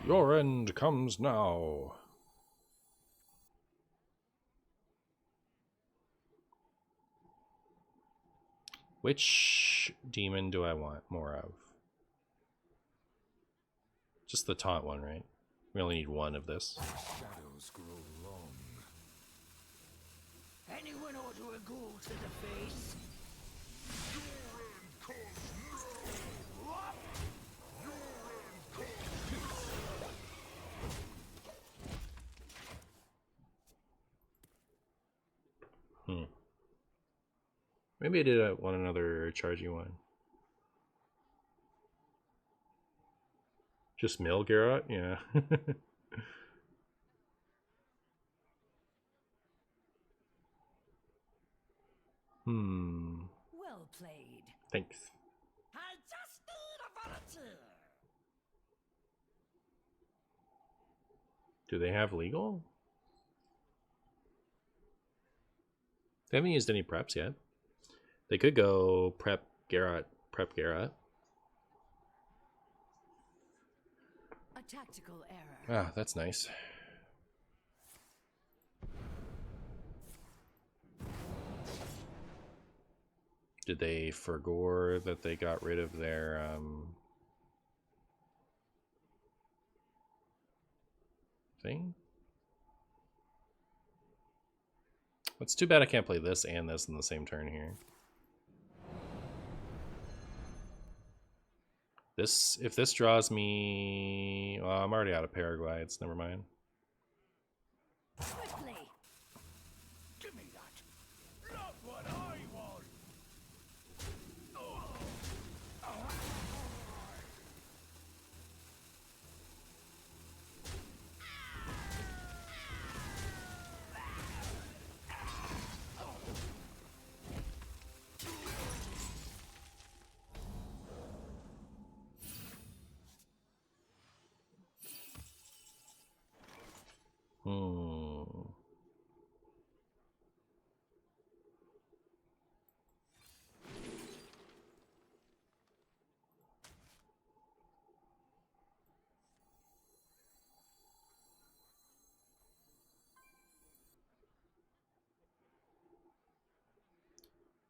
S1: Your end comes now. Which demon do I want more of? Just the taunt one, right? We only need one of this.
S6: Shadows grow long.
S5: Anyone order a ghoul to the face?
S1: Maybe I did want another chargey one. Just mill Garrot? Yeah.
S7: Well played.
S1: Thanks.
S5: I just need a volunteer.
S1: Do they have legal? They haven't used any preps yet. They could go prep Garrot.
S7: A tactical error.
S1: Ah, that's nice. Did they forgore that they got rid of their thing? It's too bad I can't play this and this in the same turn here. This, if this draws me, well, I'm already out of paraglides. Never mind.
S7: Quickly.
S3: Give me that. Not what I want.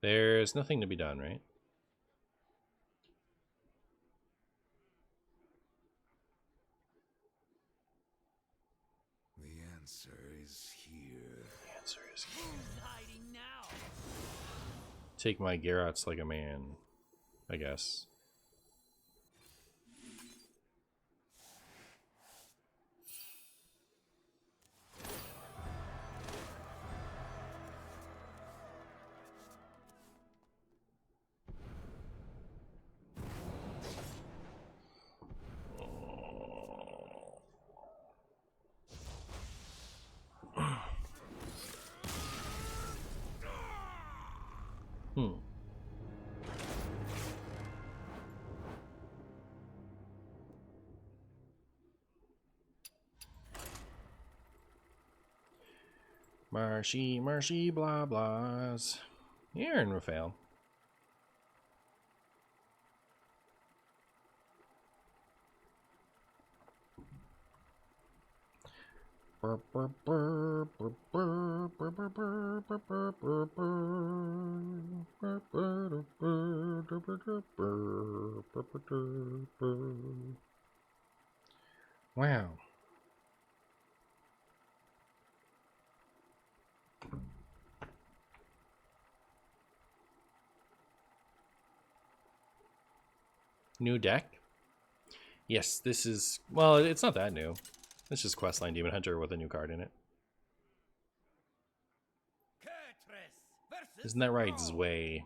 S1: There's nothing to be done, right?
S6: The answer is here.
S1: The answer is
S5: Who's hiding now?
S1: take my Garrots like a man, I guess. Marshy, blah blahs. Aaron Raphael. Wow. New deck? Yes, this is... Well, it's not that new. It's just Questline Demon Hunter with a new card in it. Isn't that right, Zway?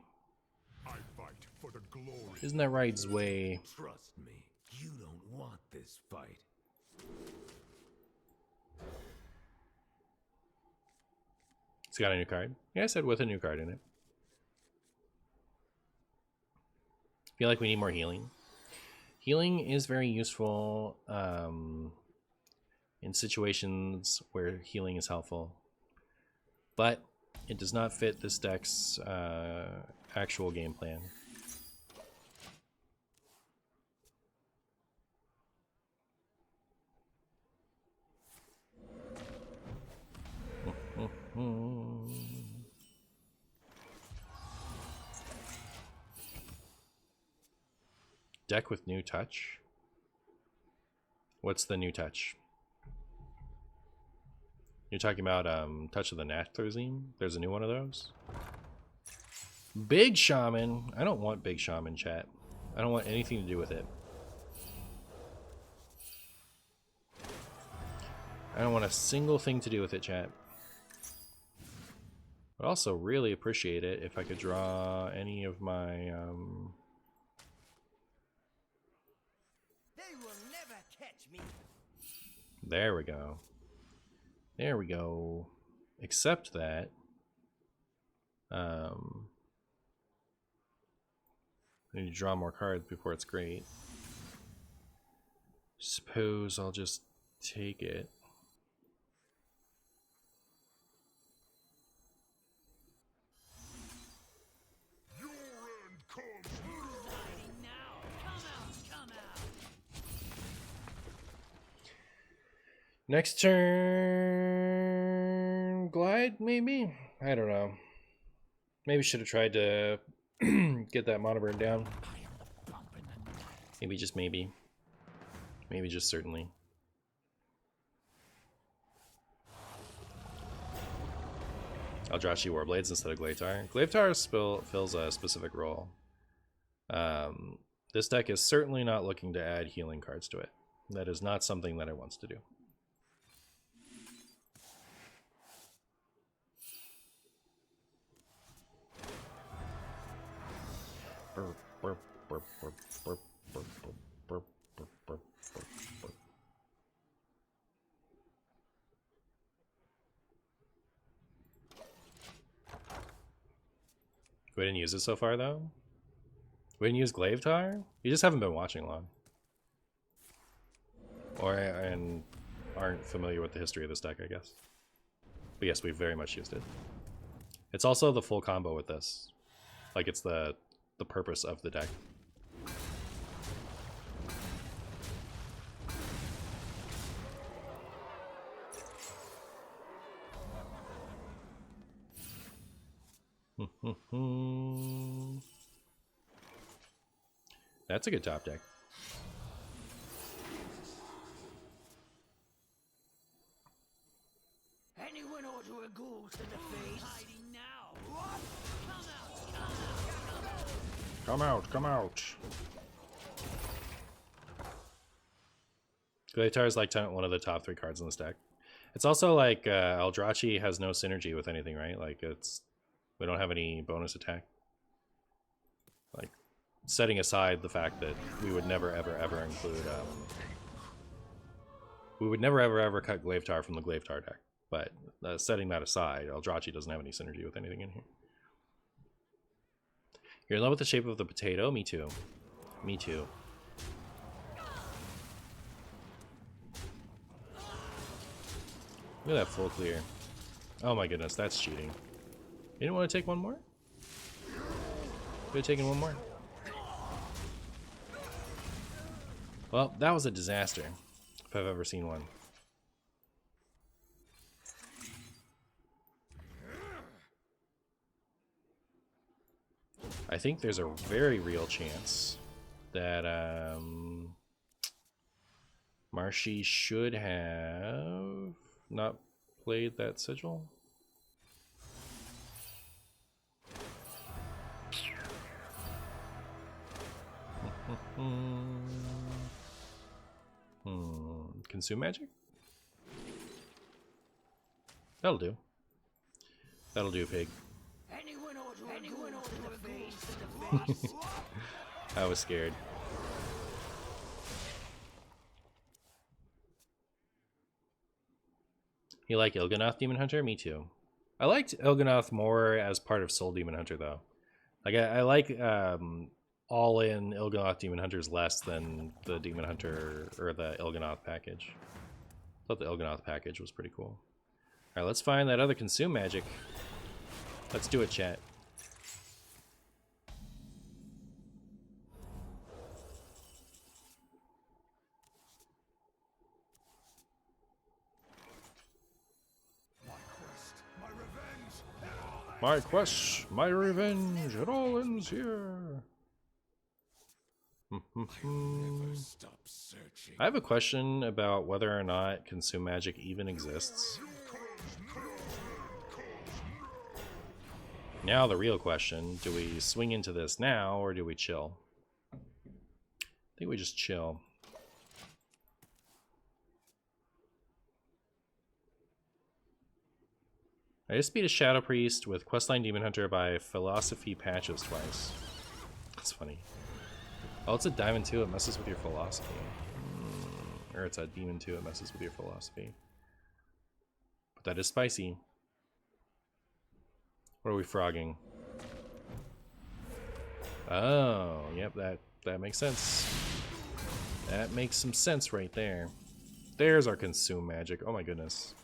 S2: I fight for the glory.
S1: Isn't that right, Zway?
S6: Trust me, you don't want this fight.
S1: It's got a new card. Yeah, I said with a new card in it. Feel like we need more healing. Healing is very useful in situations where healing is helpful, but it does not fit this deck's actual game plan. Deck with new touch? What's the new touch? You're talking about Touch of the Natharzine? There's a new one of those? Big Shaman! I don't want Big Shaman, chat. I don't want anything to do with it. I don't want a single thing to do with it, chat. I'd also really appreciate it if I could draw any of my
S5: They will never catch me.
S1: there we go. There we go. Except that I need to draw more cards before it's great. Suppose I'll just take it.
S2: Your end comes
S5: Hiding now. Come out, come out.
S1: Next turn, glide maybe? I don't know. Maybe should have tried to get that mana burn down. Maybe just maybe. Maybe just certainly. Eldrachi Warblades instead of Glatar. Glatar fills a specific role. This deck is certainly not looking to add healing cards to it. That is not something that it wants to do. Burp, burp, burp, burp, burp, burp, burp, burp, burp, burp, burp, burp. We didn't use it so far, though. We didn't use Glavetar? You just haven't been watching long. And aren't familiar with the history of this deck, I guess. But yes, we've very much used it. It's also the full combo with this. Like, it's the purpose of the deck. That's a good top deck.
S5: Anyone order a ghoul to the face? Hiding now. What? Come out,
S1: Come
S5: come out.
S1: out, come out. Glatar is like one of the top 3 cards in this deck. It's also like Eldrachi has no synergy with anything, right? Like we don't have any bonus attack. Like setting aside the fact that we would never ever ever include we would never ever ever cut Glavetar from the Glavetar deck. But setting that aside, Eldrachi doesn't have any synergy with anything in here. You're in love with the shape of the potato? Me too. Me too. Look at that full clear. Oh my goodness, that's cheating. You didn't want to take one more? Could have taken one more. Well, that was a disaster, if I've ever seen one. I think there's a very real chance that Marshy should have not played that sigil. Consume magic? That'll do. That'll do, pig.
S5: Anyone order a ghoul to the face?
S1: I was scared. You like Il'gynoth Demon Hunter? Me too. I liked Il'gynoth more as part of Soul Demon Hunter, though. Like I like all-in Il'gynoth Demon Hunters less than the Demon Hunter or the Il'gynoth package. I thought the Il'gynoth package was pretty cool. All right, let's find that other consume magic. Let's do it, chat. My quest, my revenge, it all ends here.
S2: Stop searching.
S1: I have a question about whether or not consume magic even exists. Now the real question, do we swing into this now or do we chill? I think we just chill. I just beat a Shadow Priest with Questline Demon Hunter by Philosophy Patches twice. That's funny. Oh, it's a Diamond 2, it messes with your philosophy. Or it's a Demon 2, it messes with your philosophy. But that is spicy. What are we frogging? Oh, yep, that makes sense. That makes some sense right there. There's our consume magic. Oh my goodness.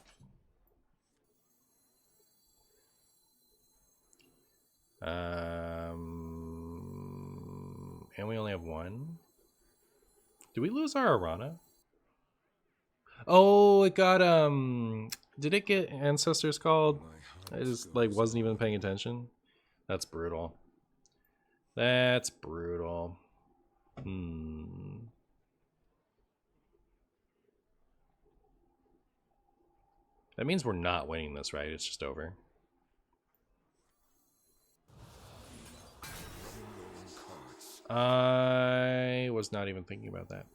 S1: And we only have one. Did we lose our Arana? Oh, it got did it get Ancestors called? I just like wasn't even paying attention. That's brutal. That's brutal. That means we're not winning this, right? It's just over. I was not even thinking about that.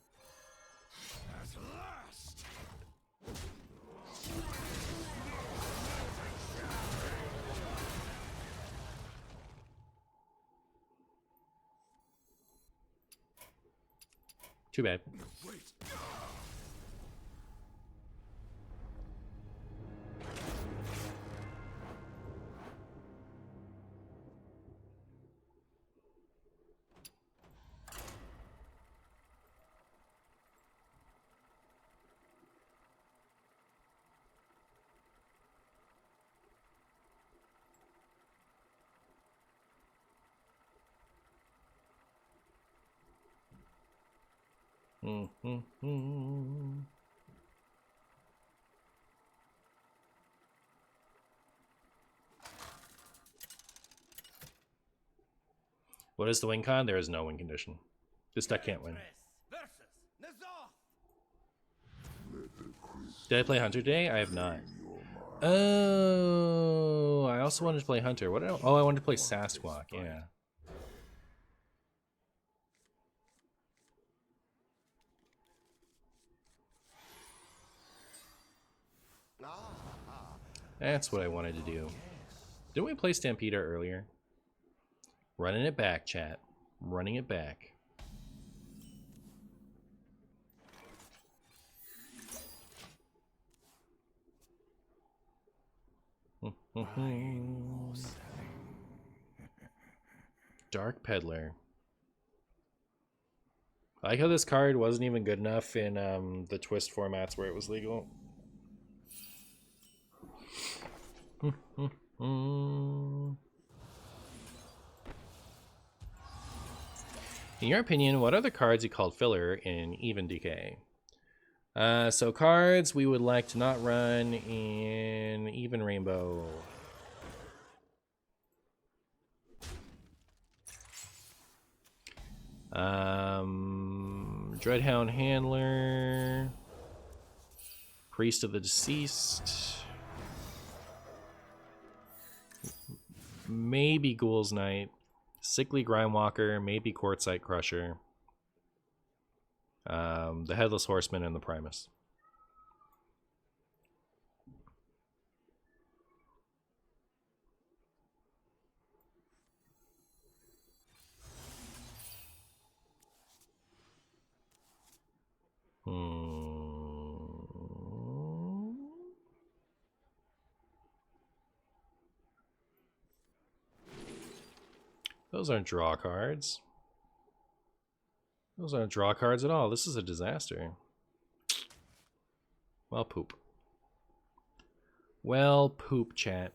S1: Too bad. What is the win con? There is no win condition. This deck can't win. Did I play Hunter today? I have not. Oh, I also wanted to play Hunter. What? Oh, I wanted to play Sasquatch. Yeah. That's what I wanted to do. Didn't we play Stampeder earlier? Running it back, chat. Running it back. Dark Peddler. I like how this card wasn't even good enough in the twist formats where it was legal. In your opinion, what other cards you called filler in Even Decay? So cards we would like to not run in Even Rainbow. Dreadhound Handler, Priest of the Deceased, maybe Ghoul's Knight, Sickly Grimewalker, maybe Quartzite Crusher, the Headless Horseman, and the Primus. Those aren't draw cards. Those aren't draw cards at all. This is a disaster. Well, poop. Well, poop, chat.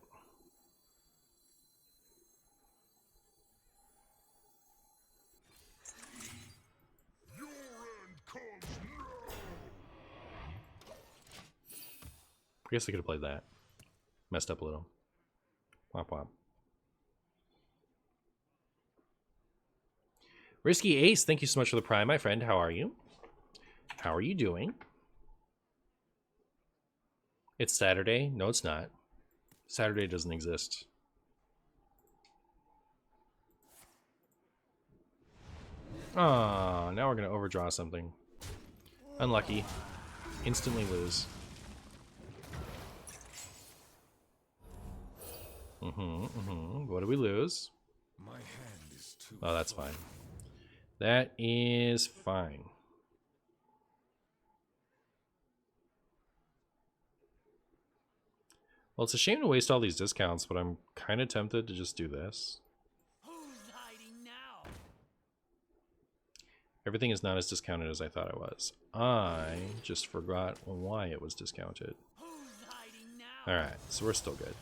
S2: Your end comes now.
S1: I guess I could have played that. Messed up a little. Womp womp. Risky Ace, thank you so much for the Prime, my friend. How are you? How are you doing? It's Saturday. No, it's not. Saturday doesn't exist. Ah, now we're going to overdraw something. Unlucky. Instantly lose. What do we lose?
S6: My hand is too.
S1: Oh, that's fine. That is fine. Well, it's a shame to waste all these discounts, but I'm kind of tempted to just do this.
S5: Who's hiding now?
S1: Everything is not as discounted as I thought it was. I just forgot why it was discounted.
S5: Who's hiding now?
S1: Alright, so we're still good.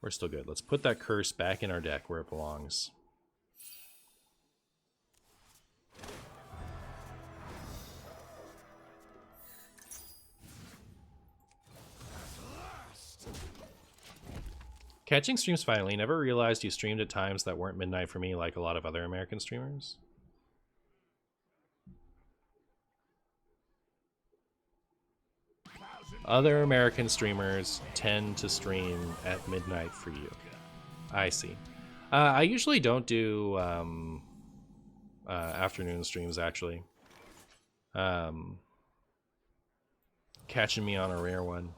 S1: We're still good. Let's put that curse back in our deck where it belongs. Catching streams finally. Never realized you streamed at times that weren't midnight for me like a lot of other American streamers. Other American streamers tend to stream at midnight for you. I see. I usually don't do afternoon streams, actually. Catching me on a rare one.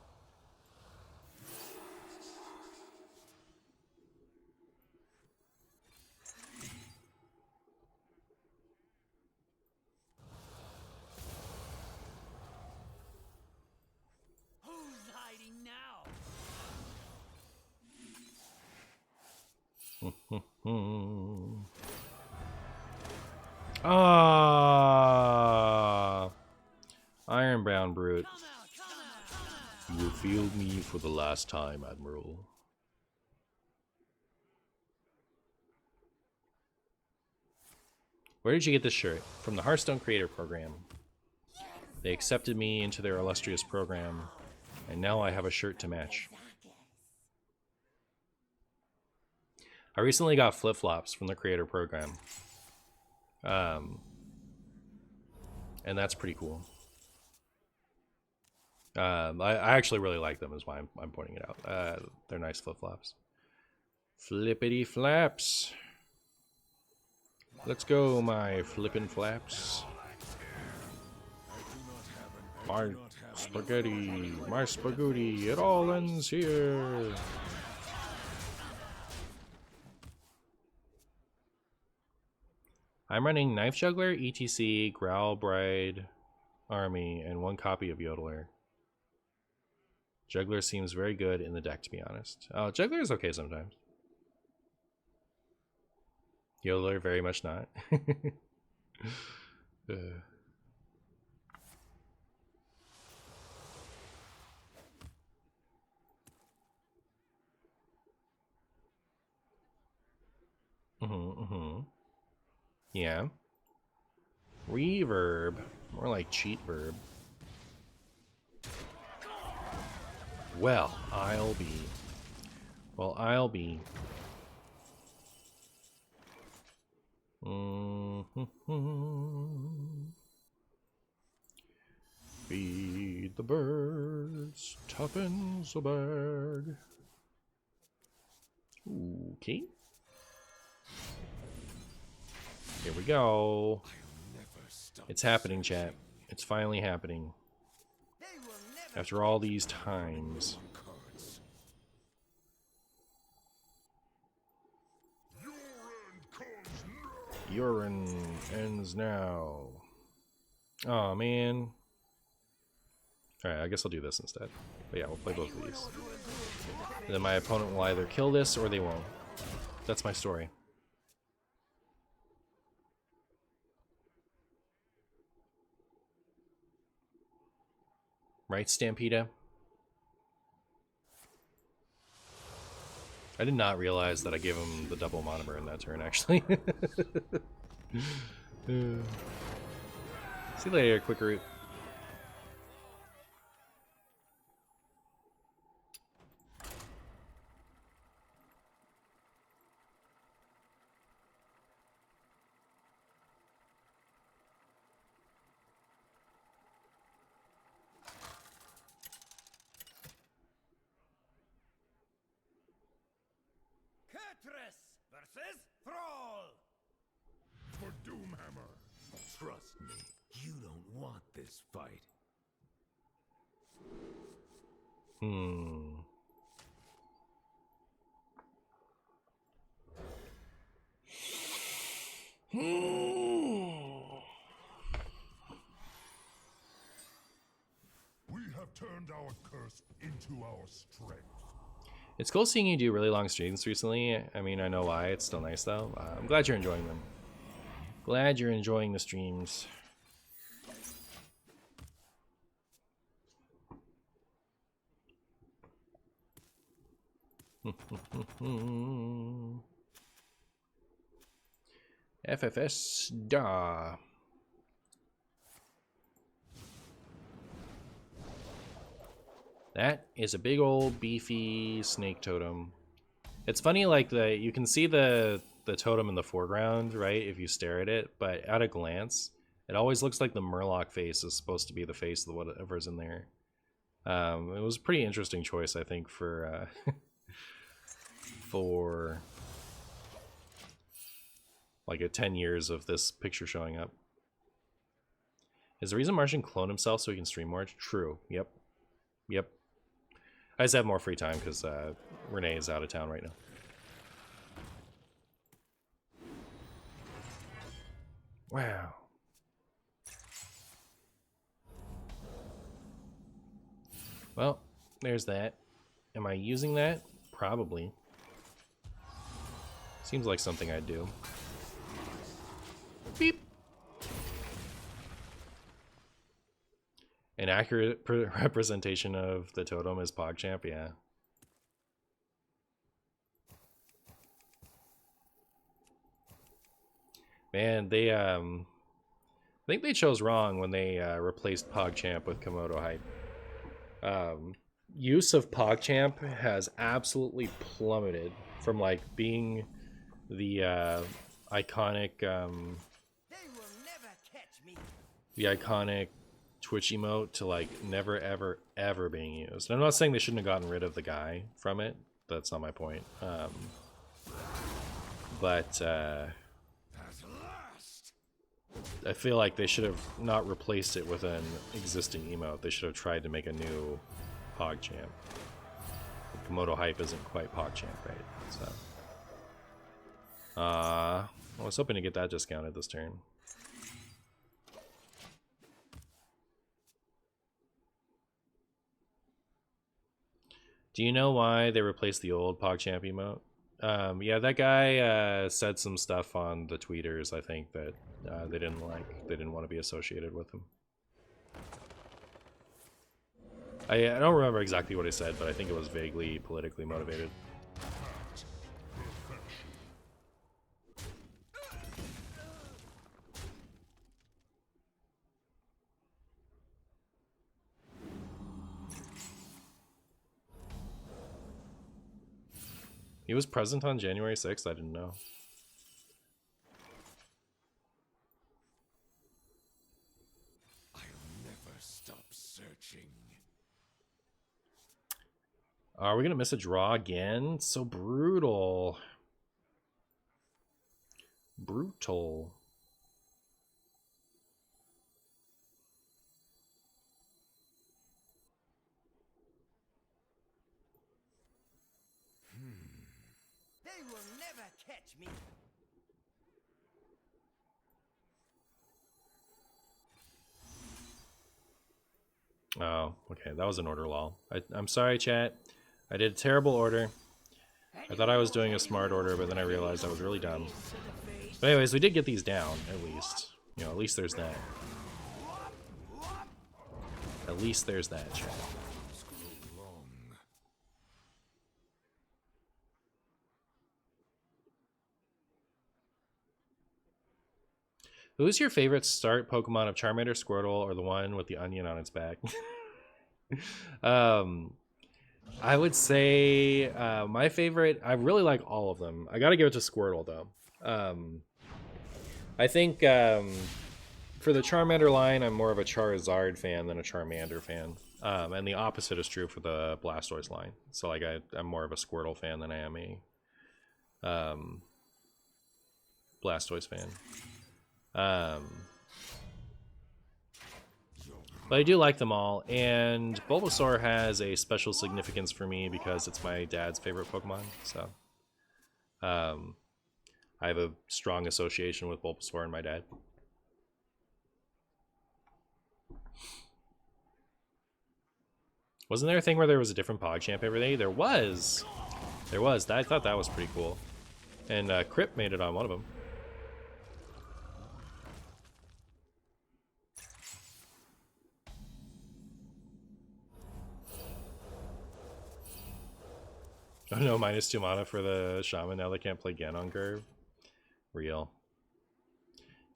S5: Who's hiding now?
S1: Ah, Ironbound Brute.
S5: Come out, come out, come out.
S1: You will feel me for the last time, Admiral. Where did you get this shirt? From the Hearthstone Creator Program. They accepted me into their illustrious program, and now I have a shirt to match. I recently got flip-flops from the Creator Program. And that's pretty cool. I actually really like them, is why I'm pointing it out. They're nice flip-flops. Flippity flaps. Let's go, my flippin' flaps. My spaghetti, my spaghetti, it all ends here. I'm running Knife Juggler, ETC, Growl Bride, Army, and one copy of Yodeler. Juggler seems very good in the deck, to be honest. Juggler is okay sometimes. Yodeler, very much not. Yeah. Reverb. More like cheat verb. Well, I'll be. Well, I'll be. Feed the birds, tuppence a bag. Okay. Here we go. It's happening, chat. It's finally happening.
S5: They will never.
S1: After all these times.
S2: Your end comes now.
S1: Urine ends now. Oh man. Alright, I guess I'll do this instead. But yeah, we'll play both of these. And then my opponent will either kill this or they won't. That's my story. Right, Stampede? I did not realize that I gave him the double monomer in that turn, actually. See you later, Quick Root.
S5: Kurtress versus Thrall.
S2: For Doomhammer.
S6: Trust me, you don't want this fight.
S2: turned our curse into our strength.
S1: It's cool seeing you do really long streams recently. I mean, I know why. It's still nice though. I'm glad you're enjoying them. Glad you're enjoying the streams. FFS da. That is a big old beefy snake totem. It's funny, like you can see the totem in the foreground, right? If you stare at it, but at a glance, it always looks like the Murloc face is supposed to be the face of whatever's in there. It was a pretty interesting choice, I think, for for like 10 years of this picture showing up. Is the reason Martian cloned himself so he can stream more? True. Yep. Yep. I just have more free time because Renee is out of town right now. Wow. Well, there's that. Am I using that? Probably. Seems like something I'd do. Beep. An accurate representation of the totem is PogChamp, yeah. Man, they I think they chose wrong when they replaced PogChamp with Komodo Hype. Use of PogChamp has absolutely plummeted from like being the iconic
S5: They will never catch me.
S1: the iconic Twitch emote to like never ever ever being used. I'm not saying they shouldn't have gotten rid of the guy from it. That's not my point. But I feel like they should have not replaced it with an existing emote. They should have tried to make a new PogChamp. Komodo Hype isn't quite PogChamp, right? So I was hoping to get that discounted this turn. Do you know why they replaced the old PogChamp emote? Yeah, that guy said some stuff on the tweeters, I think, that they didn't like. They didn't want to be associated with him. I don't remember exactly what he said, but I think it was vaguely politically motivated. He was present on January 6th? I didn't know.
S2: I'll never stop searching.
S1: Are we gonna miss a draw again? So brutal. Brutal.
S5: They will never catch me.
S1: Oh, okay. That was an order lol. I'm sorry, chat. I did a terrible order. I thought I was doing a smart order, but then I realized I was really dumb. But anyways, we did get these down, at least. You know, at least there's that. At least there's that, chat. Who's your favorite start Pokemon of Charmander, Squirtle, or the one with the onion on its back? I would say my favorite, I really like all of them. I gotta give it to Squirtle, though. I think for the Charmander line, I'm more of a Charizard fan than a Charmander fan. And the opposite is true for the Blastoise line. So like I'm more of a Squirtle fan than I am a Blastoise fan. But I do like them all, and Bulbasaur has a special significance for me because it's my dad's favorite Pokemon, so I have a strong association with Bulbasaur and my dad. Wasn't there a thing where there was a different Pog champ every day? There was! There was. I thought that was pretty cool. And Crip made it on one of them. Oh no, -2 mana for the Shaman. Now they can't play Gan on curve. Real.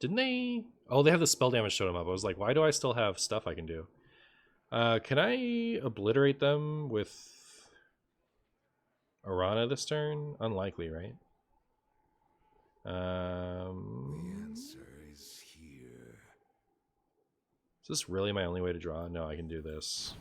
S1: Didn't they? Oh, they have the spell damage totem up. I was like, why do I still have stuff I can do? Can I obliterate them with Arana this turn? Unlikely, right?
S6: The answer is here.
S1: Is this really my only way to draw? No, I can do this.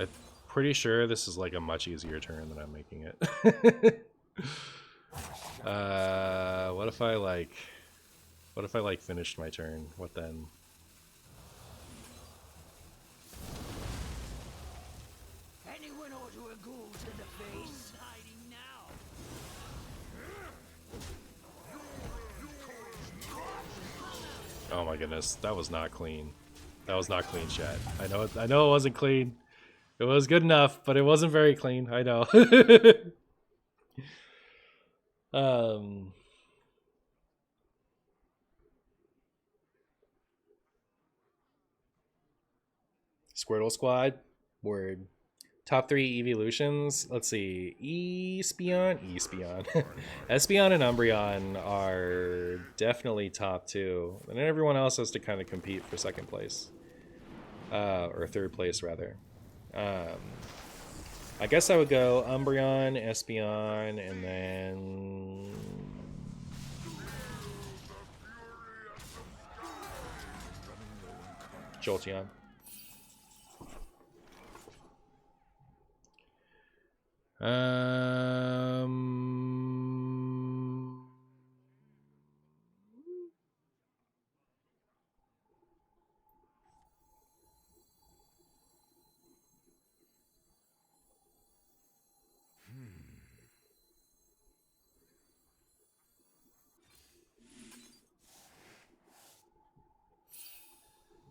S1: I'm pretty sure this is like a much easier turn than I'm making it. What if I like finished my turn? What then?
S5: Anyone order a ghoul to the face? Hiding now.
S1: Oh my goodness, that was not clean. That was not clean, chat. I know it wasn't clean. It was good enough, but it wasn't very clean. I know. Squirtle Squad. Word. Top 3 evolutions. Let's see. Espeon. Espeon and Umbreon are definitely top 2. And everyone else has to kind of compete for second place. Or third place, rather. I guess I would go Umbreon, Espeon, and then Jolteon.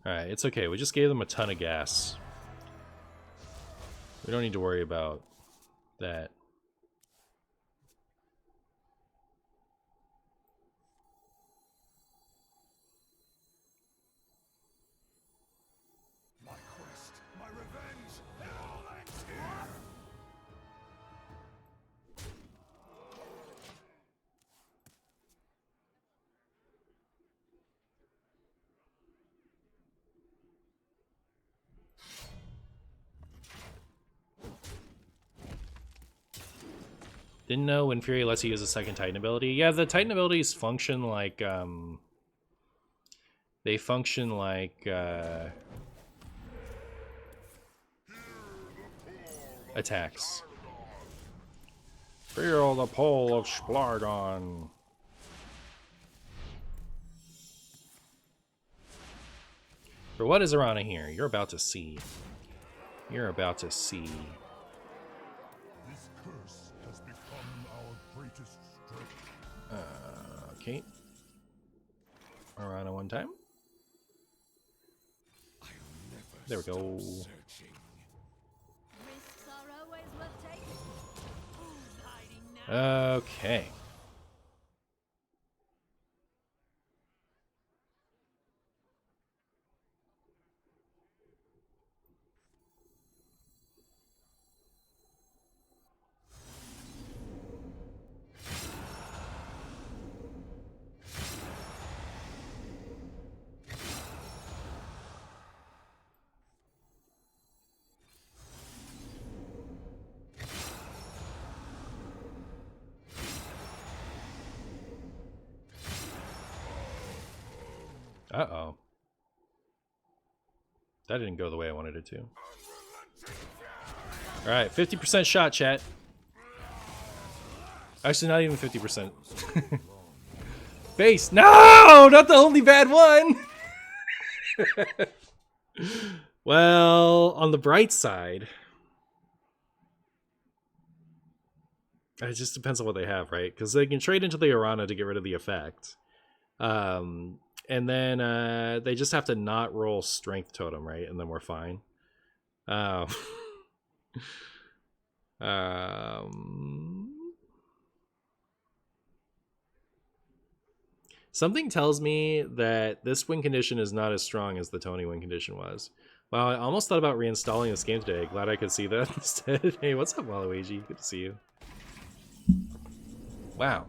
S1: Alright, it's okay. We just gave them a ton of gas. We don't need to worry about that.
S2: My quest, my revenge, and all that's here!
S1: Didn't know when Fury lets you use a second Titan ability. Yeah, the Titan abilities function like, they function like, attacks. Feel the pull of Splargon. For what is Arana here? You're about to see. You're about to see.
S2: This curse has become our greatest strength.
S1: Okay. Arana one time.
S6: I'll never
S1: There we go.
S6: stop searching.
S7: Risks are always worth taking.
S5: Who's hiding now?
S1: Okay. Uh-oh. That didn't go the way I wanted it to. Alright, 50% shot, chat. Actually, not even 50%. Base. No! Not the only bad one! Well, on the bright side, it just depends on what they have, right? Because they can trade into the Arana to get rid of the effect. And then they just have to not roll Strength Totem, right? And then we're fine. Something tells me that this win condition is not as strong as the Tony win condition was. Wow, I almost thought about reinstalling this game today. Glad I could see that instead. Hey, what's up, Waluigi? Good to see you. Wow.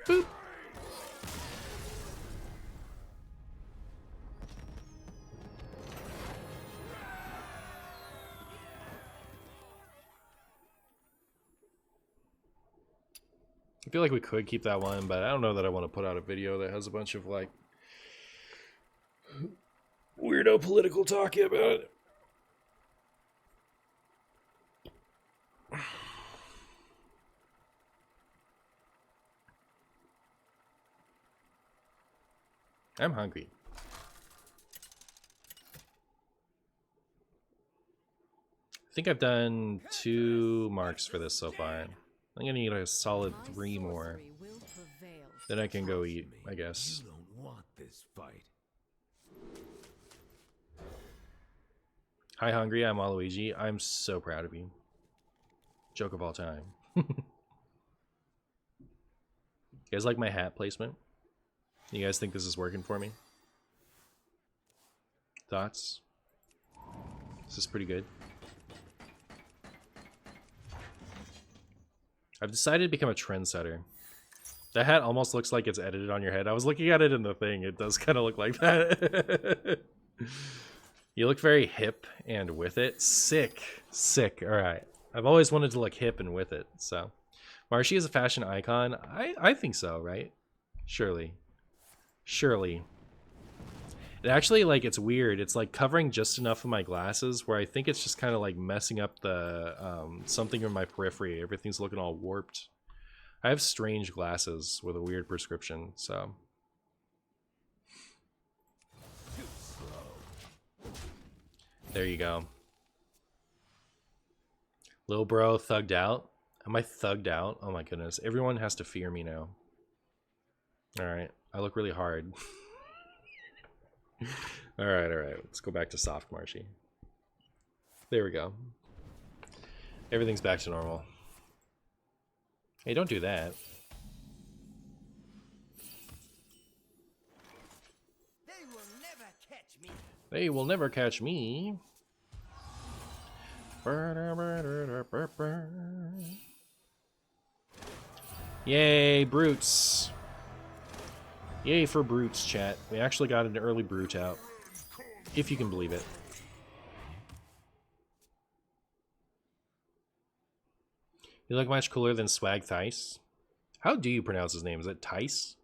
S1: Boop. I feel like we could keep that one, but I don't know that I want to put out a video that has a bunch of like weirdo political talk about it. I'm hungry. I think I've done 2 marks for this so far. I'm gonna need a solid 3 more. Then I can go eat, I guess.
S6: You don't want this fight.
S1: Hi, Hungry. I'm Waluigi. I'm so proud of you. Joke of all time. You guys like my hat placement? You guys think this is working for me? Thoughts? This is pretty good. I've decided to become a trendsetter. That hat almost looks like it's edited on your head. I was looking at it in the thing. It does kind of look like that. You look very hip and with it. Sick. Sick. All right. I've always wanted to look hip and with it. So, Marshy is a fashion icon. I think so, right? Surely. Surely. It actually, like, it's weird. It's like covering just enough of my glasses where I think it's just kind of like messing up the something in my periphery. Everything's looking all warped. I have strange glasses with a weird prescription, so. There you go. Lil bro thugged out. Am I thugged out? Oh my goodness. Everyone has to fear me now. Alright. I look really hard. Alright, alright. Let's go back to soft Marshy. There we go. Everything's back to normal. Hey, don't do that.
S5: They will never catch me.
S1: They will never catch me. Yay, brutes. Yay for brutes, chat. We actually got an early brute out. If you can believe it. You look much cooler than Swag Thice. How do you pronounce his name? Is it Tice?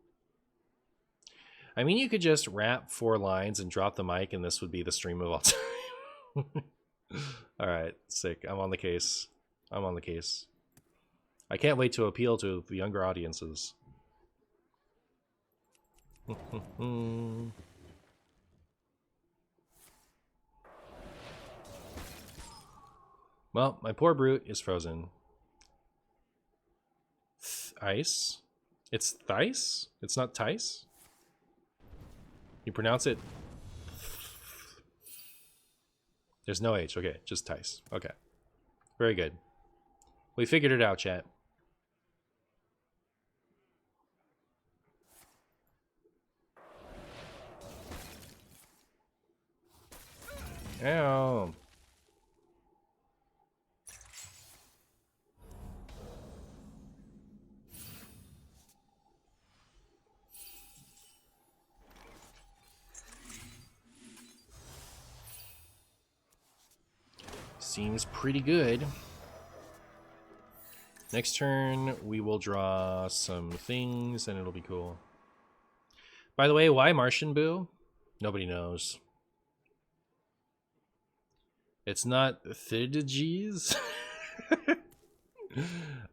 S1: I mean, you could just rap 4 lines and drop the mic and this would be the stream of all time. Alright, sick. I'm on the case. I'm on the case. I can't wait to appeal to the younger audiences. Well, my poor brute is frozen. Ice? It's Thice? It's not Tice? You pronounce it... There's no H. Okay, just Tice. Okay. Very good. We figured it out, chat. Ow. Seems pretty good. Next turn, we will draw some things, and it'll be cool. By the way, why Martian Boo? Nobody knows. It's not Thidiges.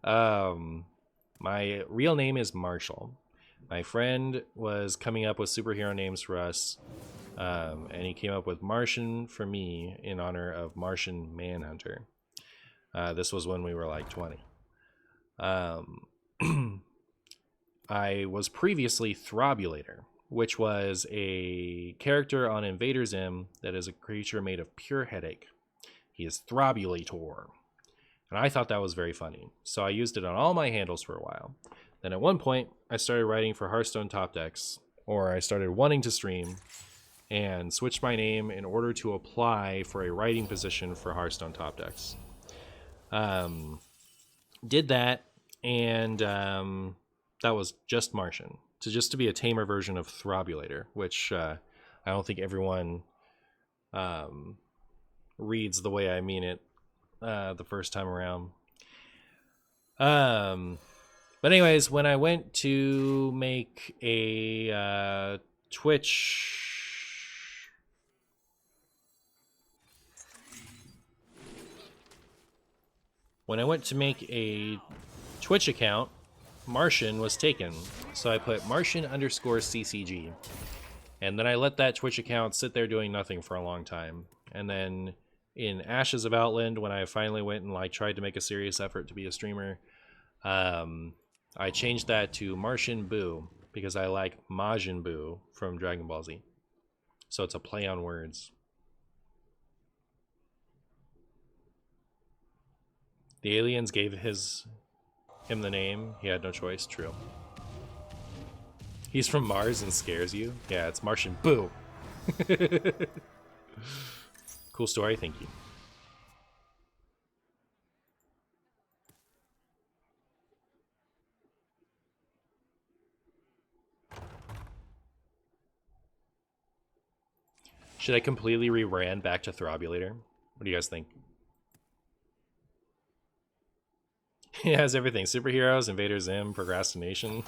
S1: My real name is Marshall. My friend was coming up with superhero names for us, and he came up with Martian for me in honor of Martian Manhunter. This was when we were like 20. I was previously Throbulator, which was a character on Invader Zim that is a creature made of pure headache. He is Throbulator. And I thought that was very funny, so I used it on all my handles for a while. Then at one point, I started writing for Hearthstone Top Decks, or I started wanting to stream, and switched my name in order to apply for a writing position for Hearthstone Top Decks. Did that, and that was just Martian, to be a tamer version of Throbulator, which I don't think everyone reads the way I mean it the first time around. But anyways, when I went to make a Twitch... When I went to make a Twitch account, Martian was taken. So I put Martian_CCG. And then I let that Twitch account sit there doing nothing for a long time. And then in Ashes of Outland, when I finally went and like tried to make a serious effort to be a streamer, I changed that to Martian Boo because I like Majin Buu from Dragon Ball Z. So it's a play on words. The aliens gave him the name. He had no choice. True. He's from Mars and scares you. Yeah, it's Martian Boo. Cool story. Thank you. Should I completely rebrand back to Throbulator? What do you guys think? It has everything. Superheroes, Invader Zim, procrastination.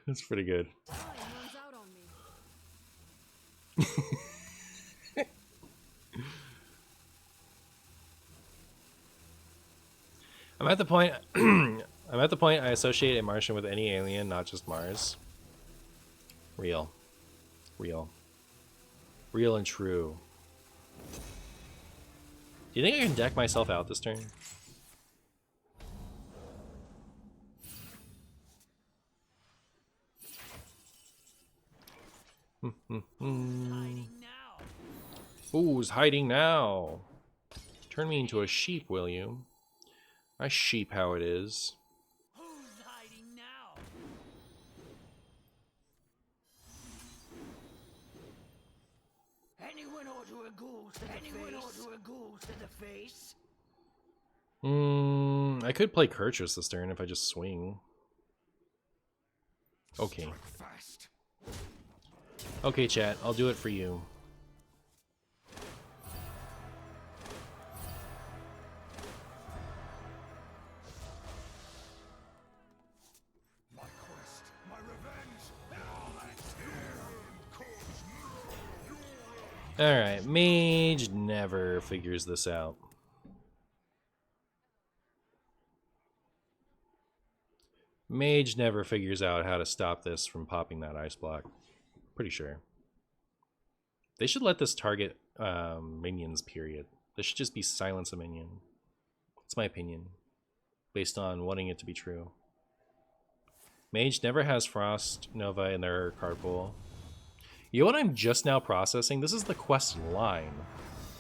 S1: That's pretty good. I'm at the point I associate a Martian with any alien, not just Mars. Real and true. Do you think I can deck myself out this turn? Who's hiding now? Turn me into a sheep, will you? I sheep how it is.
S5: Who's hiding now? Anyone order a ghoul to the face? Anyone order a ghoul to the face?
S1: I could play Kurtrus this turn if I just swing. Okay.
S2: Fast.
S1: Okay, chat. I'll do it for you.
S2: My quest, my revenge.
S1: Alright, Mage never figures this out. Mage never figures out how to stop this from popping that ice block. Pretty sure. They should let this target minions, period. This should just be silence a minion. That's my opinion. Based on wanting it to be true. Mage never has Frost Nova in their card pool. You know what I'm just now processing? This is the Questline.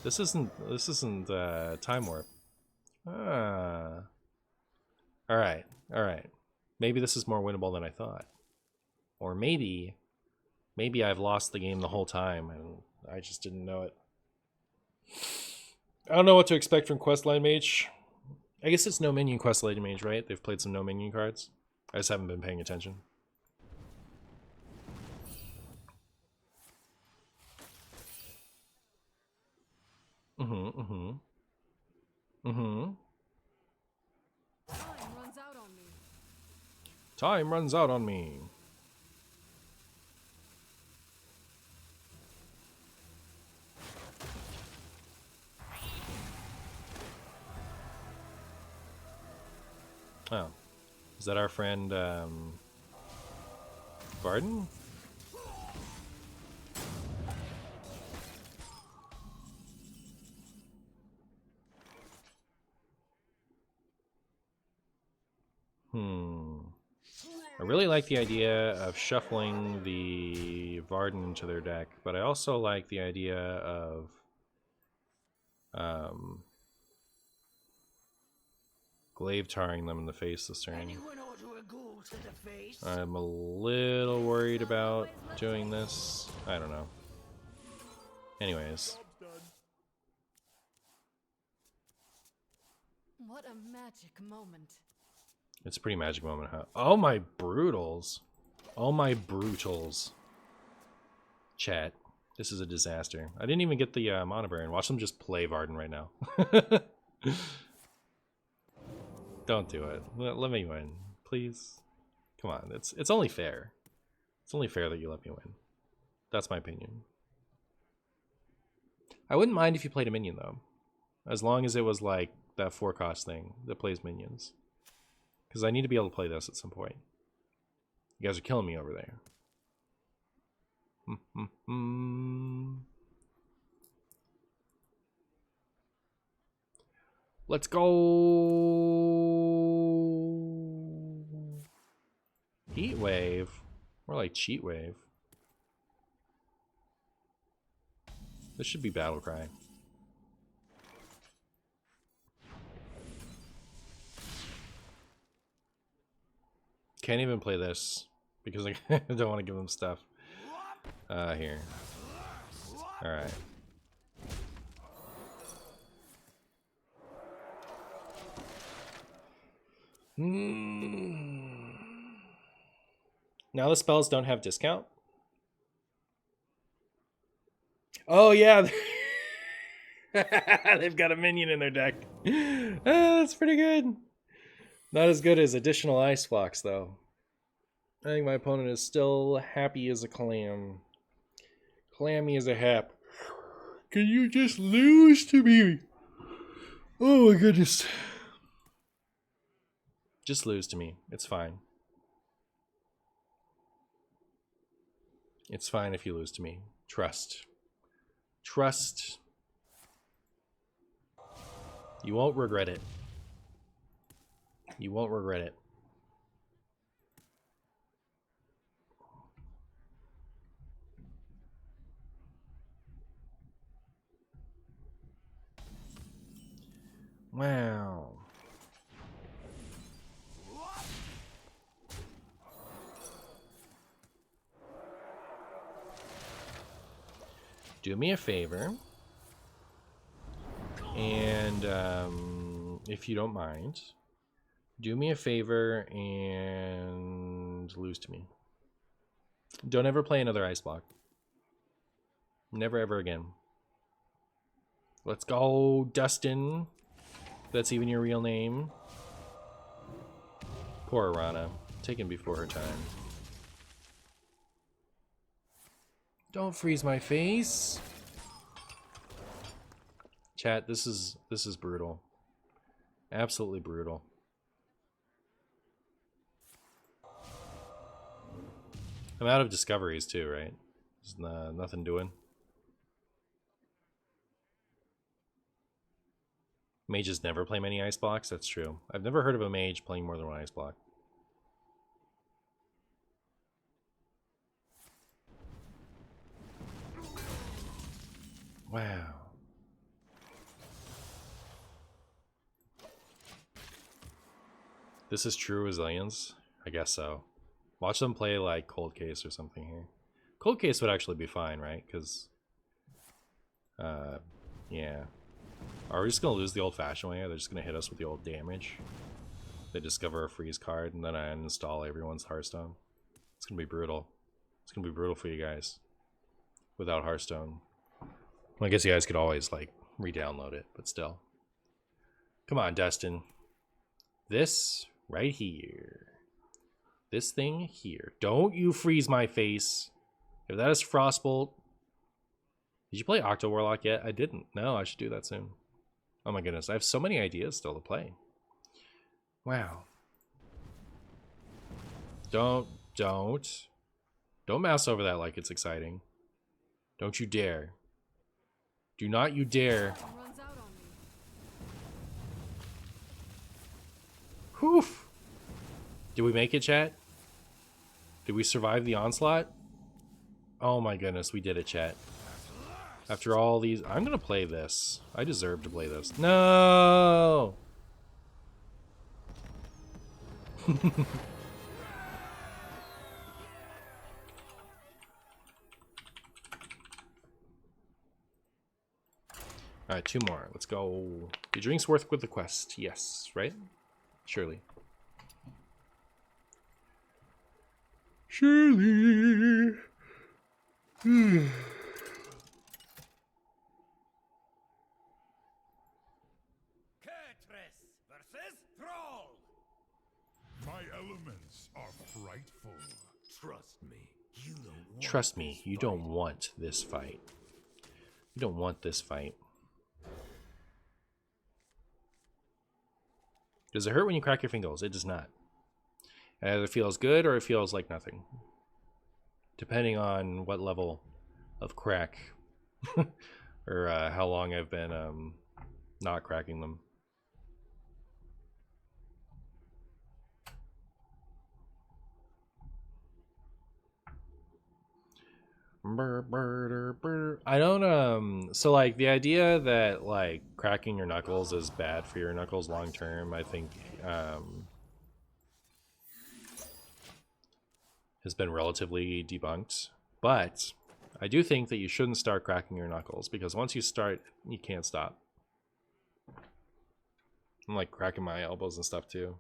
S1: This isn't Time Warp. Alright. Maybe this is more winnable than I thought. Or maybe I've lost the game the whole time and I just didn't know it. I don't know what to expect from Questline Mage. I guess it's no minion Questline Mage, right? They've played some no minion cards. I just haven't been paying attention.
S7: Time runs out on me.
S1: Time runs out on me. Oh. Is that our friend, Varden? I really like the idea of shuffling the Varden into their deck, but I also like the idea of glaive tarring them in the face this turn.
S5: Anyone order a ghoul to the face?
S1: I'm a little worried about doing this. I don't know. Anyways.
S7: What a magic moment.
S1: It's a pretty magic moment, huh? Oh my brutals. Oh my brutals. Chat. This is a disaster. I didn't even get the Mana Baron. Watch them just play Varden right now. Don't do it. Let me win. Please. Come on. It's only fair. It's only fair that you let me win. That's my opinion. I wouldn't mind if you played a minion, though. As long as it was like that 4-cost thing that plays minions. Because I need to be able to play this at some point. You guys are killing me over there. Let's go. Heat wave. More like cheat wave. This should be battle cry. Can't even play this because I don't want to give them stuff. Here. Alright. Now the spells don't have discount? Oh yeah! They've got a minion in their deck. That's pretty good. Not as good as additional ice blocks, though. I think my opponent is still happy as a clam. Clammy as a hap. Can you just lose to me? Oh my goodness. Just lose to me. It's fine. It's fine if you lose to me. Trust. Trust. You won't regret it. You won't regret it. Wow. Do me a favor. And if you don't mind, do me a favor and lose to me. Don't ever play another ice block. Never ever again. Let's go, Dustin. That's even your real name. Poor Arana. Taken before her time. Don't freeze my face. Chat, this is brutal. Absolutely brutal. I'm out of discoveries too, right? There's nothing doing. Mages never play many ice blocks? That's true. I've never heard of a mage playing more than one ice block. Wow. This is true resilience? I guess so. Watch them play like Cold Case or something here. Cold Case would actually be fine, right? Because, yeah. Are we just going to lose the old-fashioned way? Or they're just going to hit us with the old damage? They discover a freeze card, and then I uninstall everyone's Hearthstone. It's going to be brutal. It's going to be brutal for you guys. Without Hearthstone. Well, I guess you guys could always, like, re-download it, but still. Come on, Dustin. This right here. This thing here. Don't you freeze my face. If that is Frostbolt. Did you play Octo Warlock yet? I didn't. No, I should do that soon. Oh my goodness. I have so many ideas still to play. Wow. Don't mouse over that like it's exciting. Don't you dare. Do not you dare.
S7: Runs out on me.
S1: Whew. Did we make it, chat? Did we survive the onslaught? Oh my goodness, we did it, chat. After all these, I'm gonna play this. I deserve to play this. No! Alright, 2 more. Let's go. The drink's worth with the quest. Yes, right? Surely. Surely.
S5: Kurtress versus Thrall.
S2: My elements are frightful.
S6: Trust me, you don't want
S1: Trust me,
S6: this
S1: you
S6: fight.
S1: don't want this fight. You don't want this fight. Does it hurt when you crack your fingers? It does not. It either feels good or it feels like nothing. Depending on what level of crack or how long I've been not cracking them. I don't so like the idea that like cracking your knuckles is bad for your knuckles long term, I think has been relatively debunked. But I do think that you shouldn't start cracking your knuckles because once you start, you can't stop. I'm like cracking my elbows and stuff too.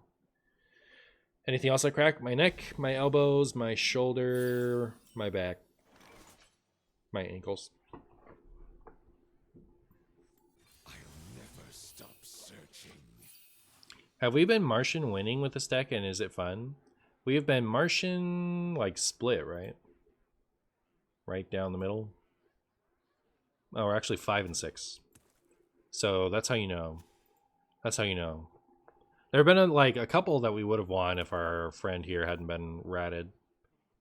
S1: Anything else I crack? My neck, my elbows, my shoulder, my back. My ankles.
S6: I'll never stop searching.
S1: Have we been Martian winning with this deck, and is it fun? We have been Martian like split, right? Right down the middle. Oh, we're actually 5 and 6. So that's how you know. That's how you know. There have been like a couple that we would have won if our friend here hadn't been ratted.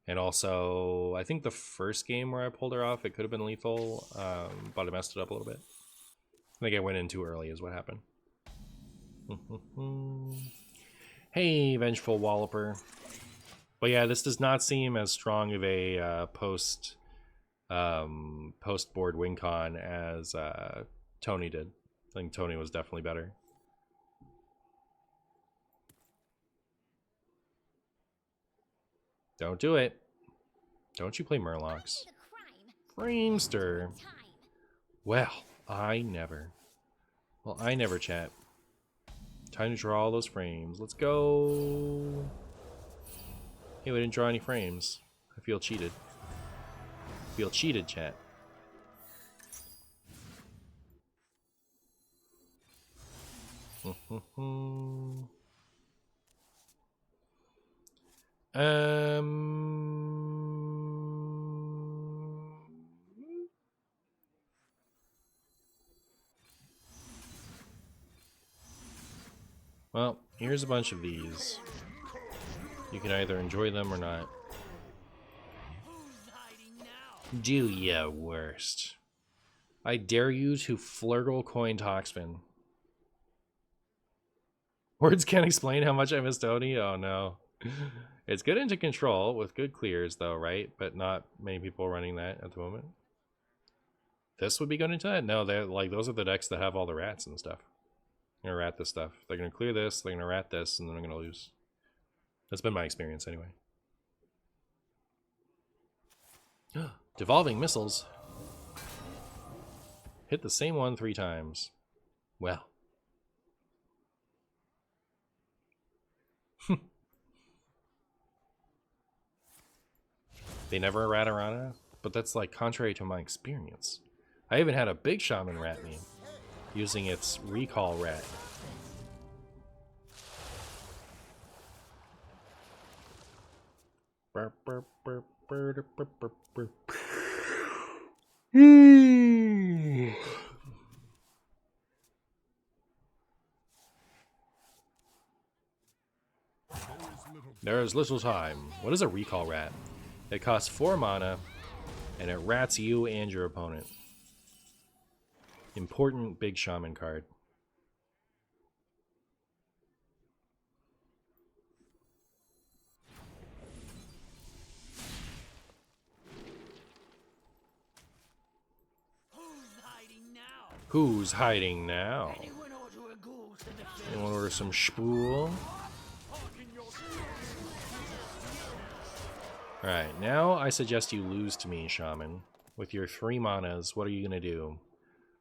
S1: And also, I think the first game where I pulled her off, it could have been lethal, but I messed it up a little bit. I think I went in too early is what happened. Hey, Vengeful Walloper. But yeah, this does not seem as strong of a post-board win con as Tony did. I think Tony was definitely better. Don't do it. Don't you play Murlocs. Framester. Well, I never. Well, I never, chat. Time to draw all those frames. Let's go. Hey, we didn't draw any frames. I feel cheated. I feel cheated, chat. Well, here's a bunch of these. You can either enjoy them or not.
S5: Who's hiding now?
S1: Do ya worst. I dare you to flurgle coin Toxfin. Words can't explain how much I miss Tony. Oh no. It's good into control with good clears though, right? But not many people running that at the moment. This would be good into that? No, they're like those are the decks that have all the rats and stuff. They're gonna rat this stuff. They're gonna clear this, they're gonna rat this, and then they're gonna lose. That's been my experience anyway. Devolving missiles. Hit the same one 3 times. Well. They never rat Arana, but that's like contrary to my experience. I even had a big shaman rat me using its recall rat. There is little time. What is a recall rat? It costs 4 mana, and it rats you and your opponent. Important big shaman card.
S5: Who's hiding now?
S1: Who's hiding now?
S5: Anyone order a ghoul to the face?
S1: Anyone order some spool? Alright, now I suggest you lose to me, Shaman. With your 3 manas, what are you gonna do?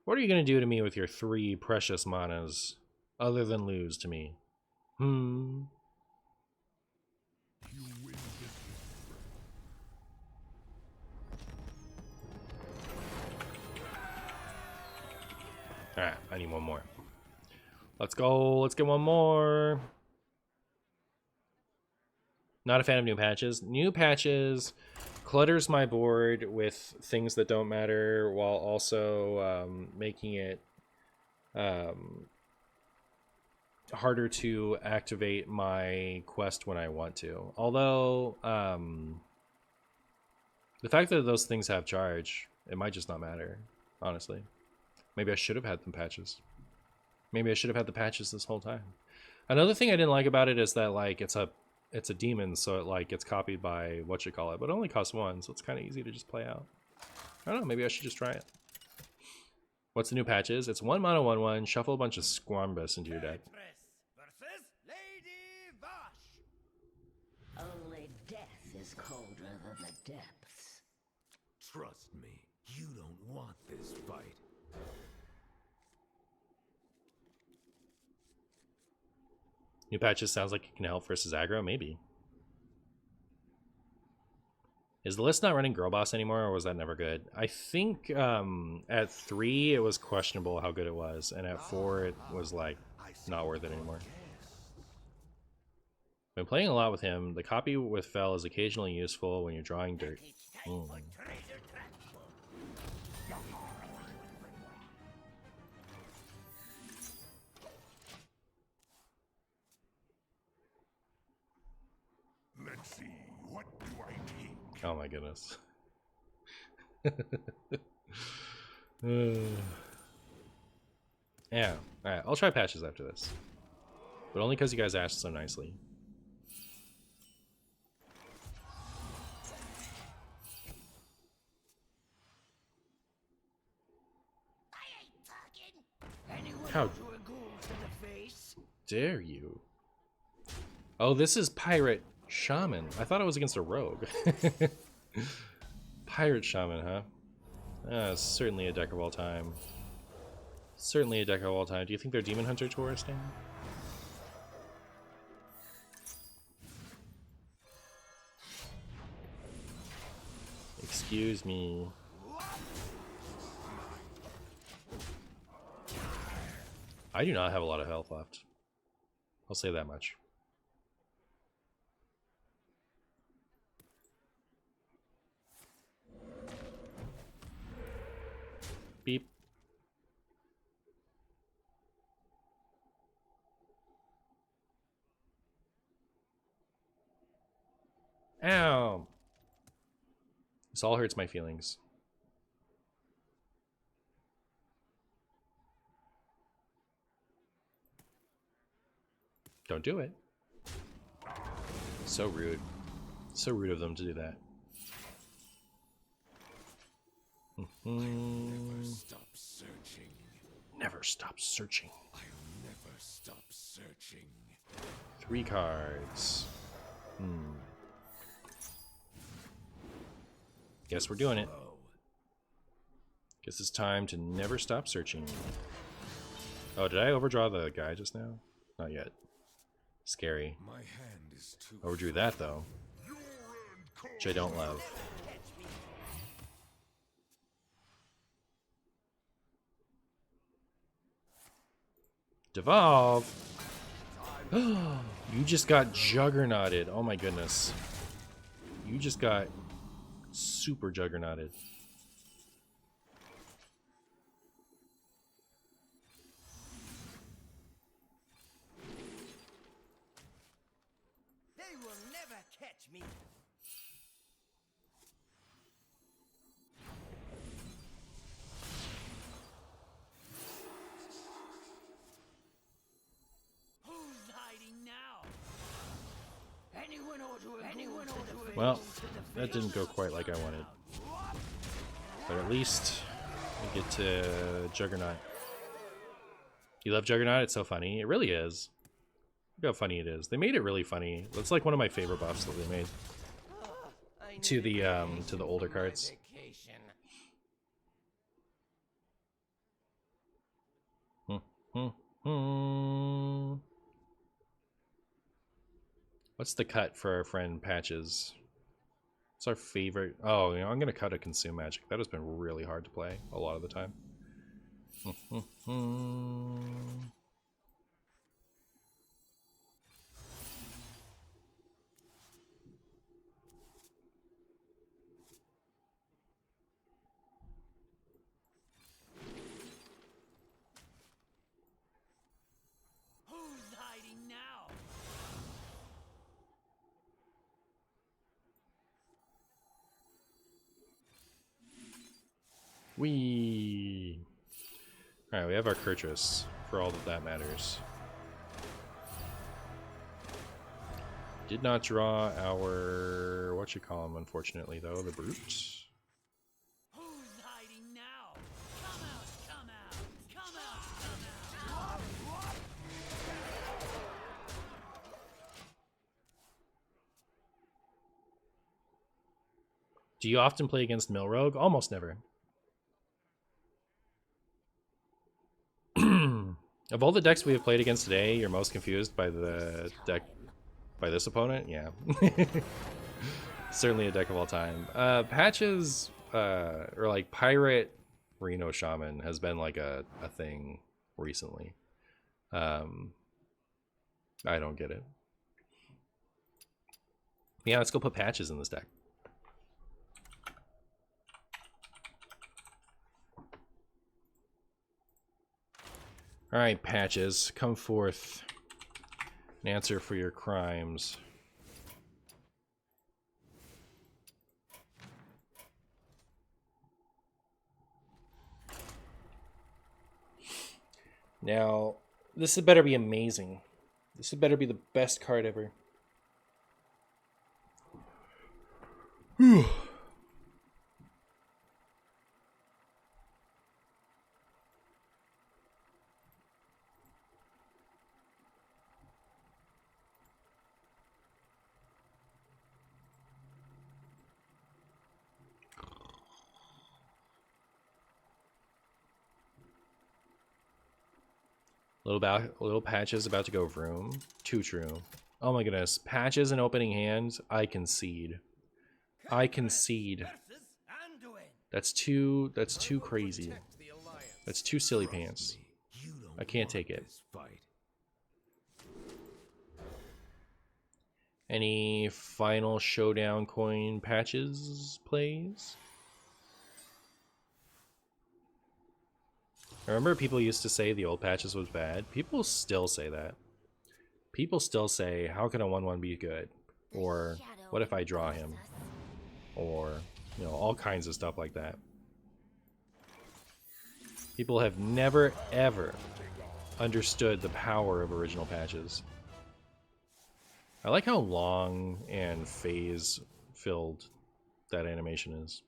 S1: What are you gonna do to me with your 3 precious manas, other than lose to me? Alright, I need one more. Let's go, let's get one more. Not a fan of new patches. New patches clutters my board with things that don't matter while also making it harder to activate my quest when I want to. Although, the fact that those things have charge, it might just not matter, honestly. Maybe I should have had them patches. Maybe I should have had the patches this whole time. Another thing I didn't like about it is that, like, it's a demon, so it, like, gets copied by whatchamacallit, but it only costs 1, so it's kind of easy to just play out. I don't know, maybe I should just try it. What's the new patches? It's 1 mana 1/1, shuffle a bunch of Squambus into your deck.
S5: Versus Lady Vash.
S7: Only death is colder than the depths.
S6: Trust me, you don't want this fight.
S1: New patches sounds like it can help versus aggro, maybe. Is the list not running Girl Boss anymore, or was that never good? I think at 3 it was questionable how good it was, and at 4 it was like not worth it anymore. Been playing a lot with him. The copy with Fel is occasionally useful when you're drawing dirt.
S2: Let's see, what do I take?
S1: Oh my goodness. Yeah, alright, I'll try patches after this. But only because you guys asked so nicely. How dare you? Oh, this is Pirate Shaman. I thought it was against a rogue. Pirate Shaman, huh? Certainly a deck of all time. Certainly a deck of all time. Do you think they're Demon Hunter Taurus now? Excuse me. I do not have a lot of health left. I'll say that much. Beep. Ow! This all hurts my feelings. Don't do it. So rude. So rude of them to do that.
S6: Never stop searching.
S1: Never stop searching.
S6: I'll never stop searching.
S1: 3 cards. Guess we're doing it. Guess it's time to never stop searching. Oh, did I overdraw the guy just now? Not yet. Scary.
S6: My hand is too
S1: Overdrew that though. Which I don't love. Devolve! You just got juggernauted. Oh my goodness. You just got super juggernauted.
S5: They were never catch me. Who's hiding now? Anyone ought to
S1: Well, that didn't go quite like I wanted. But at least we get to Juggernaut. You love Juggernaut? It's so funny. It really is. Look how funny it is. They made it really funny. It's like one of my favorite buffs that they made to the older cards. What's the cut for our friend Patches? What's our favorite? Oh, you know, I'm gonna cut a Consume Magic. That has been really hard to play a lot of the time.
S5: Who's hiding now?
S1: Alright, we have our Kurtrus for all that matters. Did not draw our whatchamacallit, unfortunately, though, the Brute.
S5: Who's hiding now? Come out, come out, come out, come out.
S1: Do you often play against Mill Rogue? Almost never. Of all the decks we have played against today, you're most confused by the deck by this opponent? Yeah. Certainly a deck of all time. Patches, or like Pirate Reno Shaman has been like a thing recently. I don't get it. Yeah, let's go put Patches in this deck. Alright, Patches, come forth and answer for your crimes. Now, this had better be amazing. This had better be the best card ever. Whew. Little Patches about to go Vroom. Too true. Oh my goodness. Patches in opening hand. I concede. I concede. That's too crazy. That's too silly pants. I can't take it. Any final showdown coin Patches plays? I remember people used to say the old Patches was bad. People still say that. People still say, how can a 1/1 be good? Or, what if I draw him? Or, you know, all kinds of stuff like that. People have never, ever understood the power of original Patches. I like how long and phase-filled that animation is.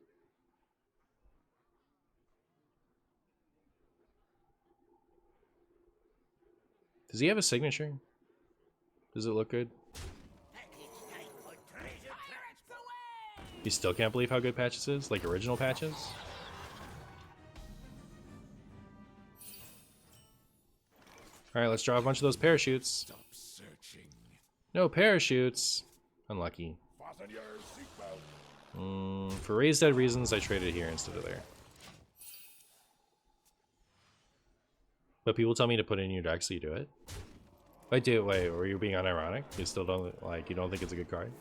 S1: Does he have a signature? Does it look good? You still can't believe how good Patches is? Like original Patches? Alright, let's draw a bunch of those parachutes.
S2: Stop searching.
S1: No parachutes. Unlucky.
S2: Fasten your seatbelt.
S1: For Raised Dead reasons, I traded here instead of there. But people tell me to put it in your deck, so you do it. Wait, wait, were you being unironic? You still don't, like, you don't think it's a good card?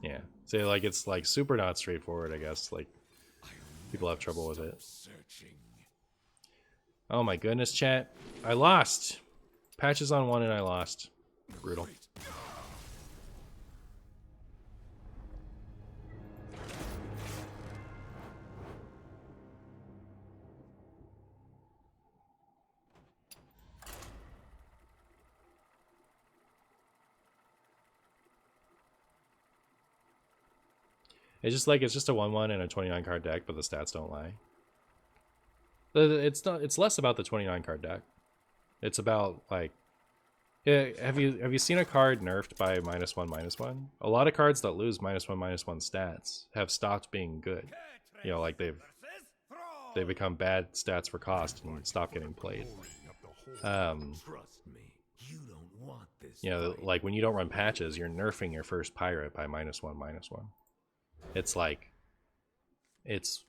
S1: Yeah. So, like, it's, like, super not straightforward, I guess. Like, people have trouble with it.
S2: Searching.
S1: Oh my goodness, chat. I lost. Patches on one and I lost. Brutal. It's just like, it's just a 1/1 and a 29 card deck, but the stats don't lie. It's not. It's less about the 29 card deck. It's about like, yeah. Have you seen a card nerfed by -1/-1? A lot of cards that lose -1/-1 stats have stopped being good. You know, like they've become bad stats for cost and stop getting played.
S6: Trust me, you don't want this.
S1: You know, like when you don't run patches, you're nerfing your first pirate by -1/-1. It's like, it's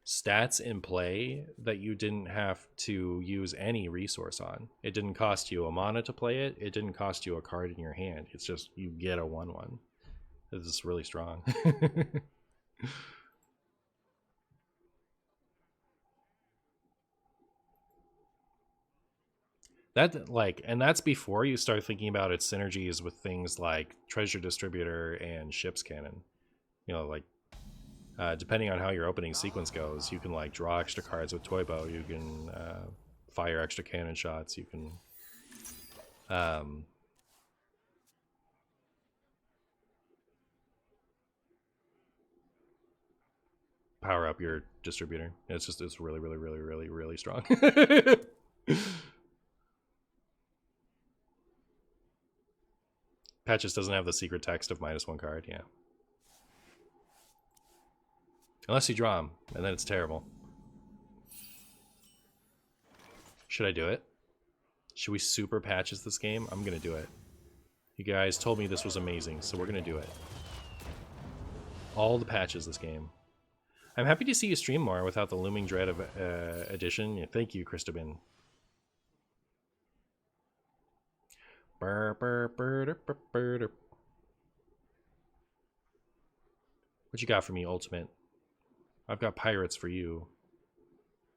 S1: stats in play that you didn't have to use any resource on. It didn't cost you a mana to play it. It didn't cost you a card in your hand. It's just you get a 1/1. This is really strong. That, like, and that's before you start thinking about its synergies with things like Treasure Distributor and Ship's Cannon. You know, like, depending on how your opening sequence goes, you can like draw extra cards with Toy Bow, you can fire extra cannon shots, you can power up your distributor. It's really strong. Patches doesn't have the secret text of -1 card, yeah. Unless you draw them, and then it's terrible. Should I do it? Should we super patches this game? I'm gonna do it. You guys told me this was amazing, so we're gonna do it. All the patches this game. I'm happy to see you stream more without the looming dread of addition. Yeah, thank you, Christabin. What you got for me, Ultimate? I've got pirates for you.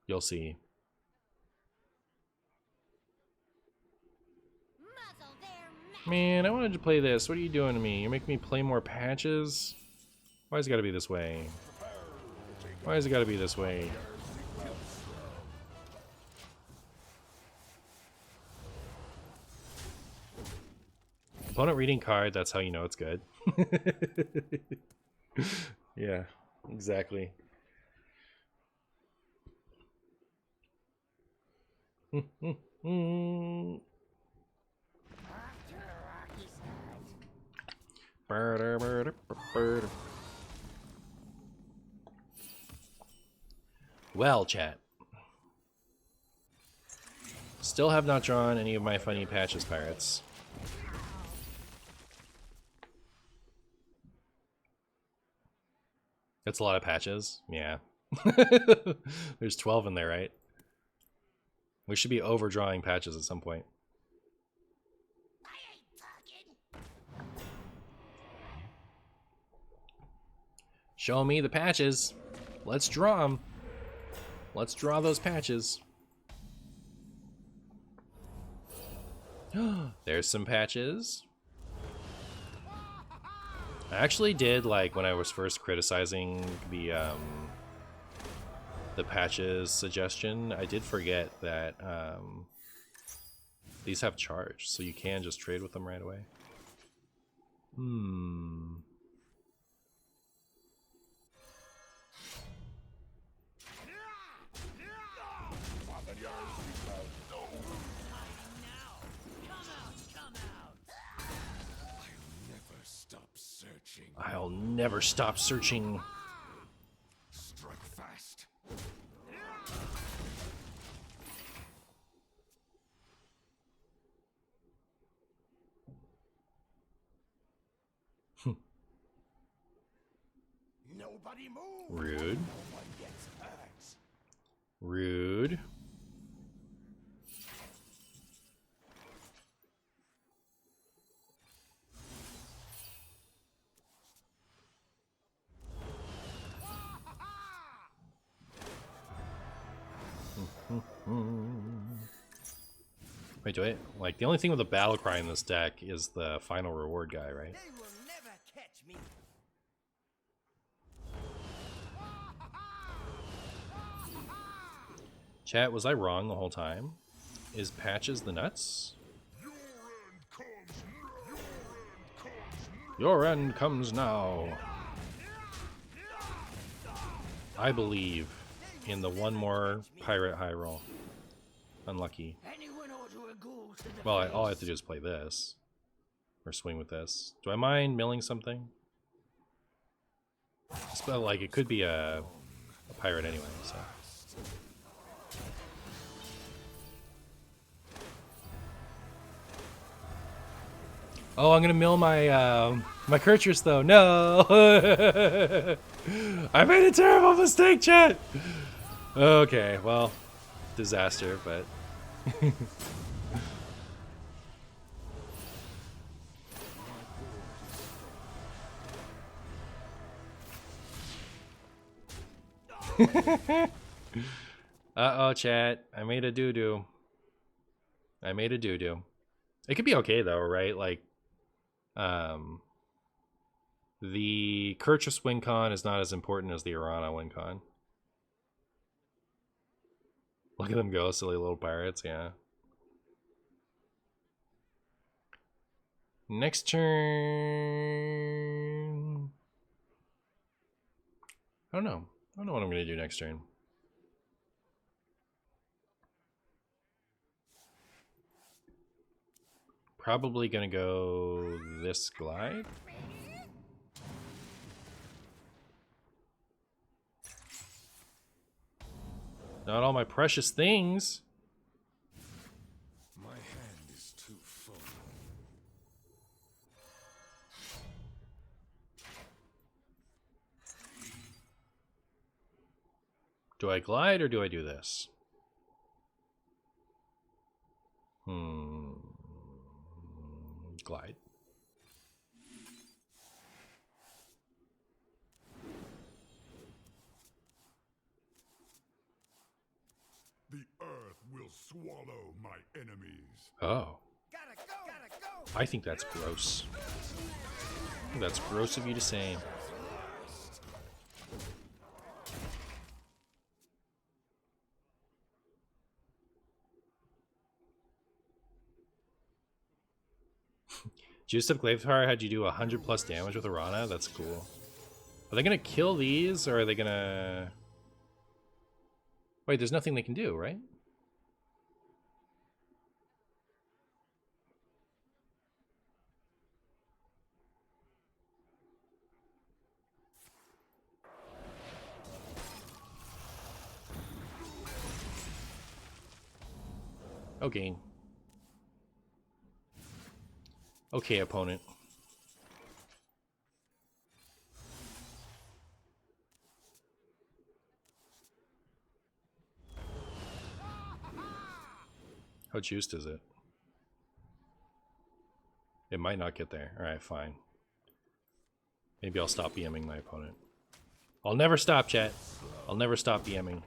S1: You'll see.
S4: Muzzle their mouth.
S1: Man, I wanted to play this. What are you doing to me? You're making me play more patches? Why's it gotta be this way? Why has it gotta be this way? Opponent reading card, that's how you know it's good. Yeah, exactly. Well, chat. Still have not drawn any of my funny patches pirates. That's a lot of patches. Yeah. There's 12 in there, right? We should be overdrawing patches at some point.
S4: I ain't talking.
S1: Show me the patches. Let's draw them. Let's draw those patches. There's some patches. I actually did, like, when I was first criticizing the patches suggestion, I did forget that these have charge, so you can just trade with them right away. I'll never stop searching.
S2: Strike fast.
S5: Nobody move.
S1: Rude.
S5: No one gets hurt.
S1: Rude. Wait, do I like the only thing with a battle cry in this deck is the final reward guy, right?
S5: They will never catch me.
S1: Chat, was I wrong the whole time? Is Patches the nuts? Your end comes now. I believe in the one more pirate high roll. Unlucky.
S5: Anyone ought to go to the
S1: Well, all I have to do is play this. Or swing with this. Do I mind milling something? But, like, it could be a pirate anyway, so. Oh, I'm gonna mill my my Kirchers though. No, I made a terrible mistake, chat. Okay, well, disaster, but. Uh-oh, chat. I made a doo-doo. I made a doo-doo. It could be okay though, right? Like, the Kirchus win con is not as important as the Arana win con. Look at them go, silly little pirates, yeah. Next turn. I don't know. I don't know what I'm gonna do next turn. Probably gonna go this glide. Not all my precious things.
S6: My hand is too full.
S1: Do I glide or do I do this? Glide.
S2: The earth will swallow my enemies.
S1: Oh.
S5: Gotta go.
S1: I think that's gross. I think that's gross of you to say. Juiced up Glavethar had you do 100 plus damage with Arana? That's cool. Are they gonna kill these, or are they gonna... Wait, there's nothing they can do, right? Okay. Okay, opponent. How juiced is it? It might not get there. Alright, fine. Maybe I'll stop BMing my opponent. I'll never stop, chat. I'll never stop BMing.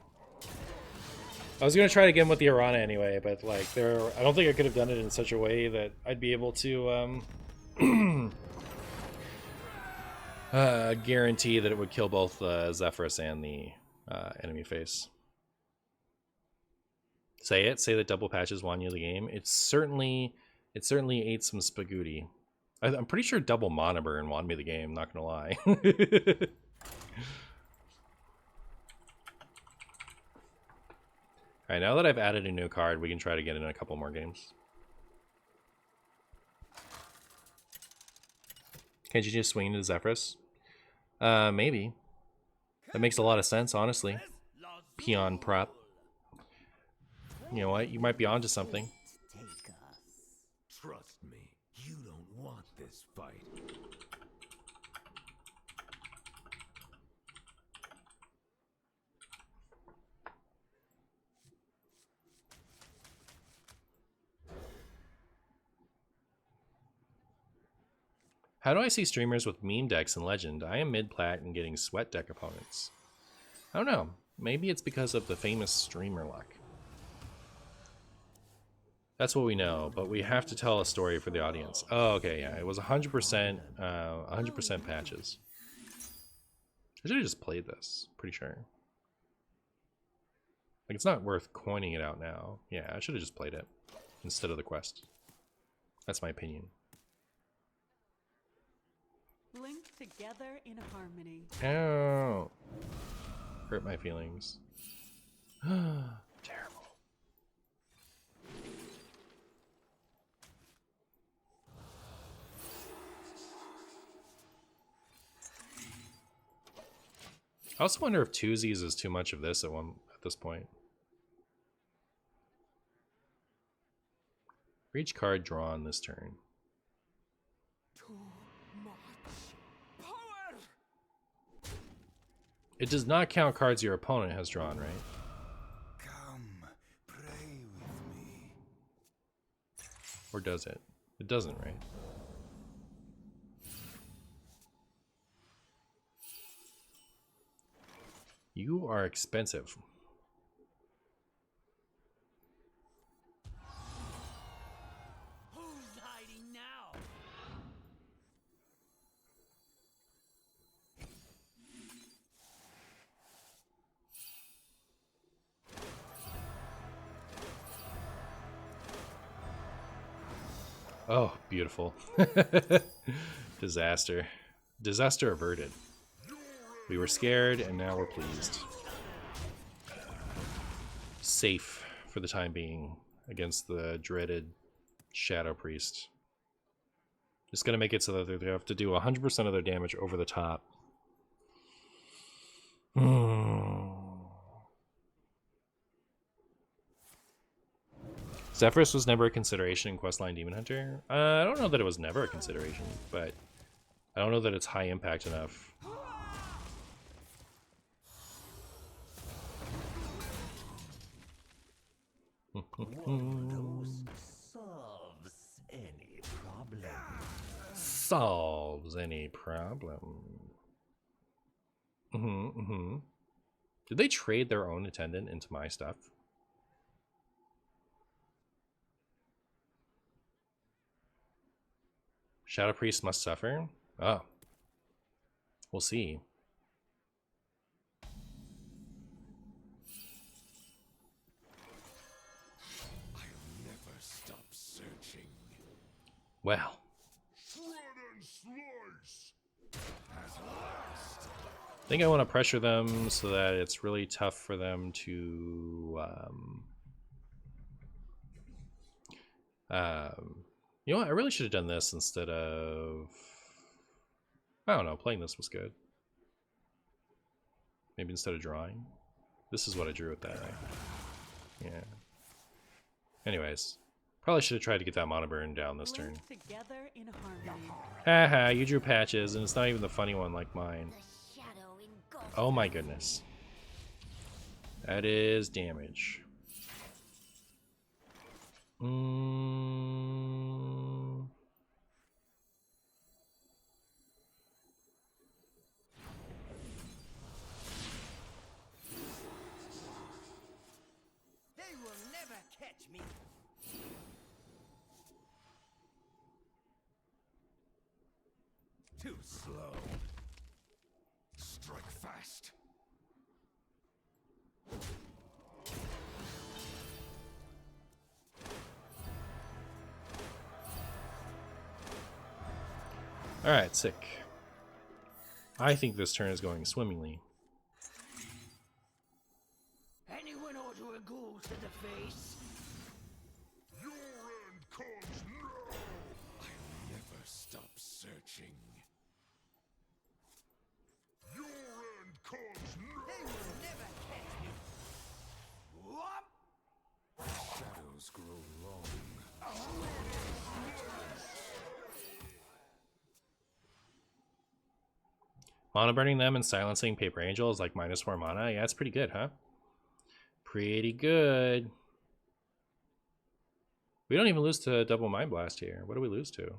S1: I was gonna try it again with the Arana anyway, but like I don't think I could have done it in such a way that I'd be able to guarantee that it would kill both Zephyrus and the enemy face. Say it. Say that double patches won you the game. It certainly ate some spaghetti. I'm pretty sure double Monoburn won me the game. Not gonna lie. Alright, now that I've added a new card, we can try to get in a couple more games. Can't you just swing into Zephyrus? Maybe. That makes a lot of sense, honestly. Peon prop. You know what? You might be onto something.
S6: Take us. Trust me, you don't want this fight.
S1: How do I see streamers with meme decks in Legend? I am mid-plat and getting sweat deck opponents. I don't know. Maybe it's because of the famous streamer luck. That's what we know, but we have to tell a story for the audience. Oh, okay, yeah. It was 100% patches. I should have just played this, pretty sure. Like, it's not worth coining it out now. Yeah, I should have just played it instead of the quest. That's my opinion.
S7: Linked together in harmony.
S1: Ow. Hurt my feelings. Terrible. I also wonder if twosies is too much of this at this point. For each card drawn this turn.
S5: Too much power.
S1: It does not count cards your opponent has drawn, right?
S6: Come, pray with me.
S1: Or does it? It doesn't, right? You are expensive.
S5: Who's hiding now?
S1: Oh, beautiful. Disaster. Disaster averted. We were scared, and now we're pleased. Safe for the time being against the dreaded Shadow Priest. Just gonna make it so that they have to do 100% of their damage over the top. Zephyrus was never a consideration in Questline Demon Hunter. I don't know that it was never a consideration, but I don't know that it's high impact enough.
S6: Solves any problem.
S1: Solves any problem. Did they trade their own attendant into my stuff? Shadow Priest must suffer? Oh. We'll see.
S2: I'll never stop searching.
S1: Well.
S2: Shred and slice. At last.
S1: I think I want to pressure them so that it's really tough for them to you know what, I really should have done this instead of, I don't know, playing this was good. Maybe instead of drawing. This is what I drew with that, right? Yeah. Anyways, probably should have tried to get that mono burn down this turn.
S7: Linked together in harmony.
S1: Haha, you drew patches and it's not even the funny one like mine.
S4: The shadow engulfs
S1: Oh my goodness. That is damage.
S5: They will never catch me.
S6: Too slow.
S2: Strike fast.
S1: Alright, sick. I think this turn is going swimmingly.
S5: Anyone order a ghoul to the face?
S2: Your end comes now. I'll never stop searching. Your end comes
S5: They
S2: now.
S5: will never catch me. Whop!
S6: Shadows grow long.
S1: Mono burning them and silencing Paper Angel is like -4 mana. Yeah, that's pretty good, huh? Pretty good. We don't even lose to double Mind Blast here. What do we lose to?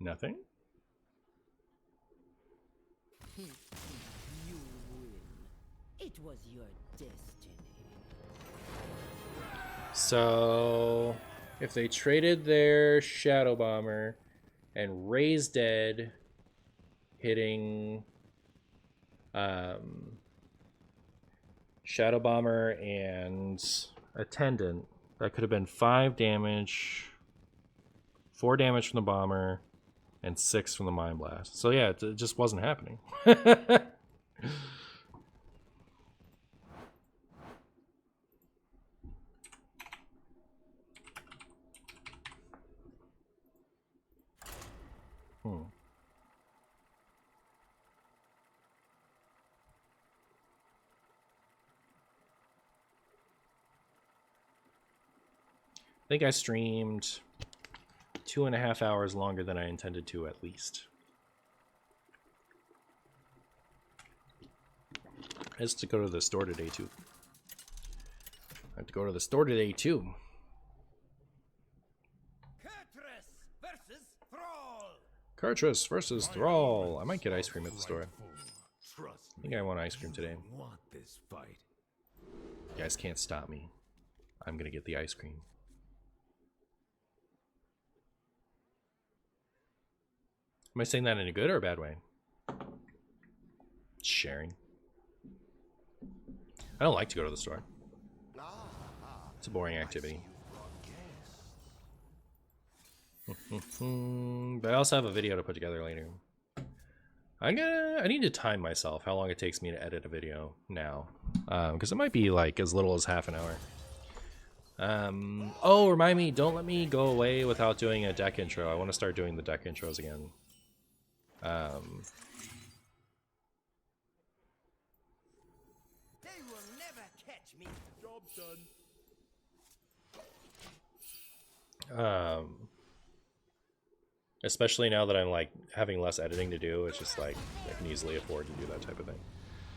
S1: Nothing?
S8: You win. It was your destiny.
S1: So if they traded their Shadow Bomber and Ray's dead, hitting Shadow Bomber and Attendant, that could have been 5 damage, 4 damage from the Bomber, and 6 from the Mind Blast. So yeah, it just wasn't happening. I think I streamed 2.5 hours longer than I intended to, at least. I have to go to the store today, too. I have to go to the store today, too. Kartrus versus Thrall. I might get ice cream at the store. I think I want ice cream today.
S6: Want this fight?
S1: You guys can't stop me. I'm gonna get the ice cream. Am I saying that in a good or a bad way? Sharing. I don't like to go to the store. It's a boring activity. But I also have a video to put together later. I need to time myself how long it takes me to edit a video now, because it might be like as little as half an hour. Oh, remind me, don't let me go away without doing a deck intro. I want to start doing the deck intros again.
S5: They will never catch me.
S3: Job done.
S1: Especially now that I'm like having less editing to do, it's just like I can easily afford to do that type of thing.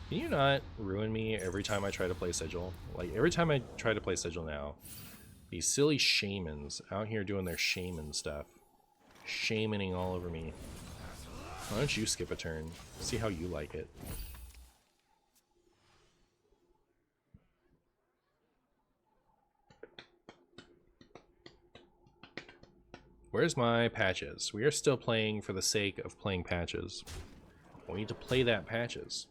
S1: Can you not ruin me every time I try to play Sigil? Like every time I try to play Sigil now, these silly shamans out here doing their shaman stuff, shamaning all over me. Why don't you skip a turn? See how you like it. Where's my patches? We are still playing for the sake of playing patches. We need to play that patches.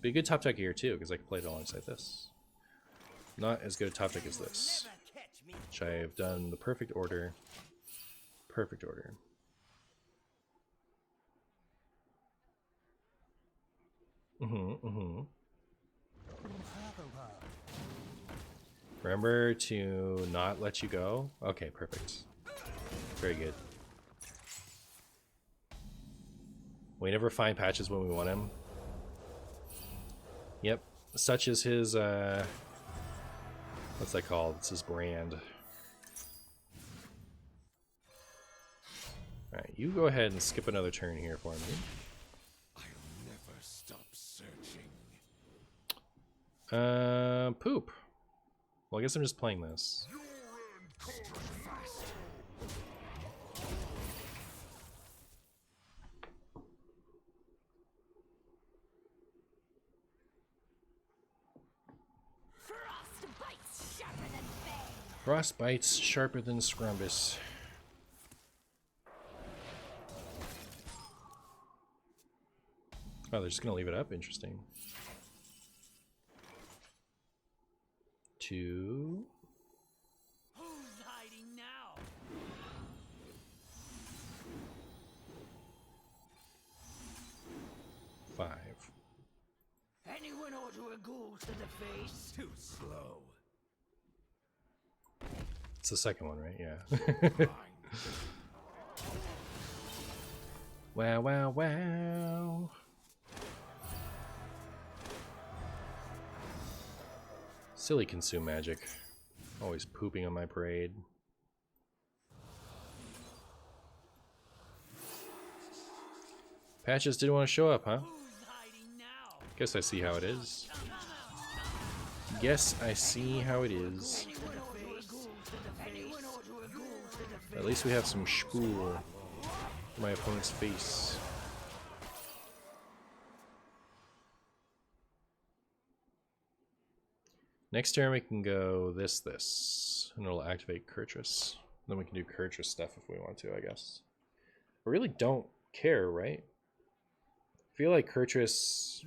S1: Be a good top deck here too, because I can play it alongside this. Not as good a top deck as this, which I have done the perfect order. Perfect order. Remember to not let you go? Okay, perfect. Very good. We never find patches when we want him. Yep. Such is his, what's that called? It's his brand. Alright, you go ahead and skip another turn here for me.
S6: I'll never stop searching.
S1: Poop. Well, I guess I'm just playing this. Frostbite's sharper than Scrumbus. Oh, they're just gonna leave it up? Interesting. 2.
S5: Who's hiding now?
S1: 5.
S5: Anyone order a ghoul to the face?
S6: Too slow.
S1: It's the second one, right? Yeah. Wow, wow, wow. Silly consume magic. Always pooping on my parade. Patches didn't want to show up, huh?
S5: Who's hiding now?
S1: Guess I see how it is. Guess I see how it is. At least we have some spool for my opponent's face. Next turn we can go this, and it'll activate Kurtrus. Then we can do Kurtrus stuff if we want to, I guess. I really don't care, right? I feel like Kurtrus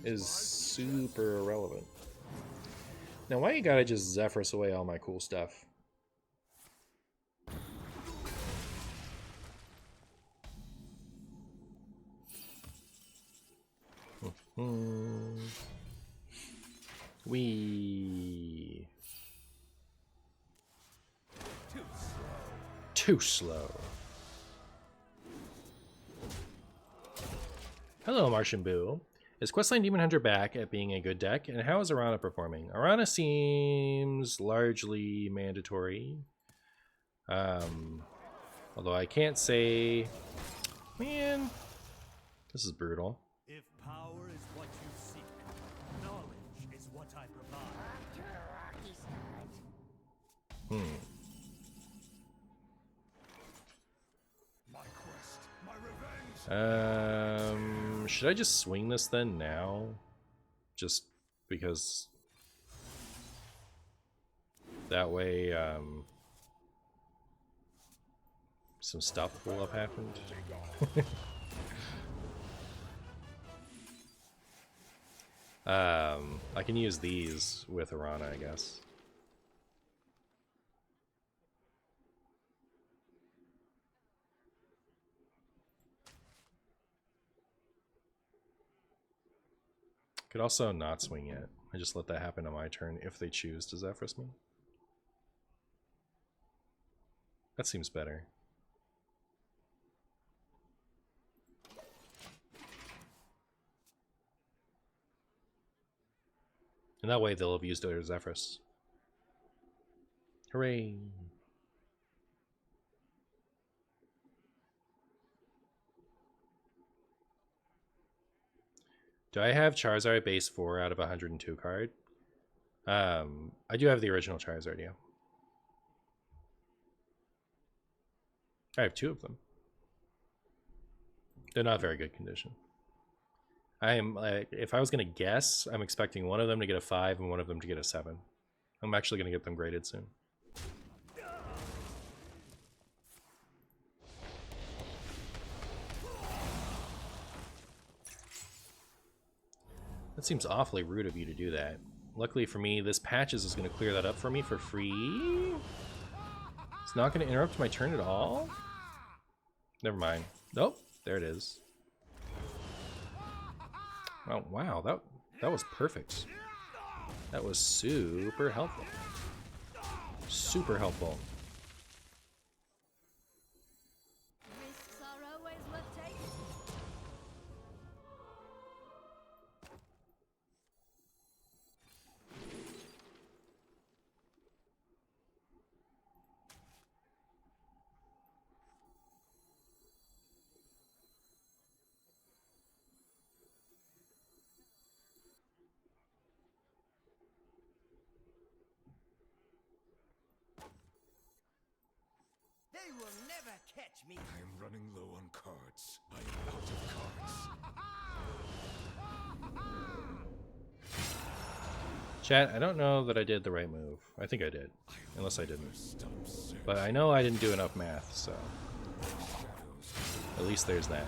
S1: is super irrelevant. Now, why you gotta just Zephyrus away all my cool stuff? Wee. Too slow. Hello, Martian Boo. Is Questline Demon Hunter back at being a good deck? And how is Arana performing? Arana seems largely mandatory. Although I can't say... Man, this is brutal.
S5: If power is what you seek, knowledge is what I provide.
S2: My quest, my revenge.
S1: Should I just swing this then now? Just because that way, some stuff will have happened. I can use these with Arana, I guess. Could also not swing it. I just let that happen on my turn if they choose to Zephyrus me. That seems better. And that way they'll have used their Zephyrus. Hooray! Do I have Charizard base 4 out of 102 card? I do have the original Charizard, yeah. I have 2 of them. They're not very good condition. I am, if I was going to guess, I'm expecting one of them to get a 5 and one of them to get a 7. I'm actually going to get them graded soon. That seems awfully rude of you to do that. Luckily for me, this Patches is going to clear that up for me for free. It's not going to interrupt my turn at all? Never mind. Nope, there it is. Oh, wow, that was perfect. That was super helpful. Super helpful.
S7: Risks are always worth taking.
S5: They will never catch me.
S6: I am running low on cards. I am out of cards.
S1: Chat, I don't know that I did the right move. I think I did, unless I didn't.
S6: Stop searching.
S1: But I know I didn't do enough math, so at least there's that.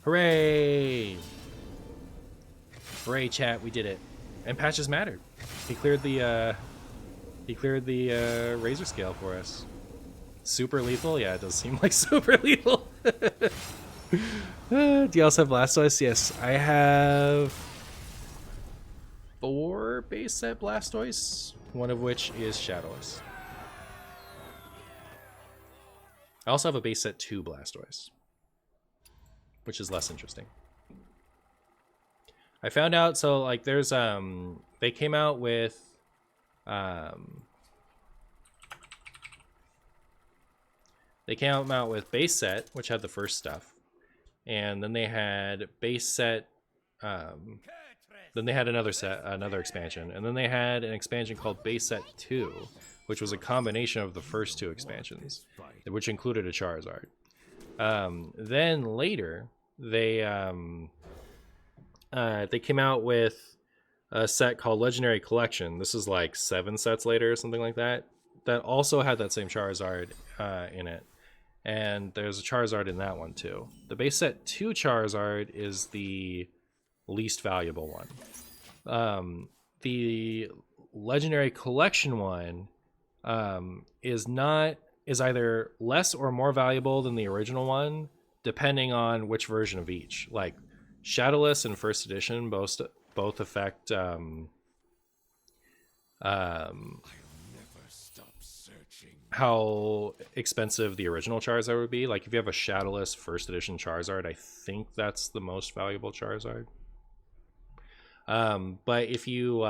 S1: Hooray! Hooray, chat, we did it. And Patches mattered. He cleared the razor scale for us. Super lethal? Yeah, it does seem like super lethal. Do you also have Blastoise? Yes, I have 4 base set Blastoise, one of which is Shadowless. I also have a base set 2 Blastoise, which is less interesting. I found out, so like there's they came out with base set, which had the first stuff, and then they had base set then they had another expansion, and then they had an expansion called base set 2, which was a combination of the first two expansions, which included a Charizard. Then later, they came out with a set called Legendary Collection. This is like 7 sets later or something like that. That also had that same Charizard in it. And there's a Charizard in that one too. The base set 2 Charizard is the least valuable one. The Legendary Collection one is either less or more valuable than the original one, depending on which version of each. Like Shadowless and First Edition both affect how expensive the original Charizard would be. Like if you have a Shadowless First Edition Charizard, I think that's the most valuable Charizard. But if you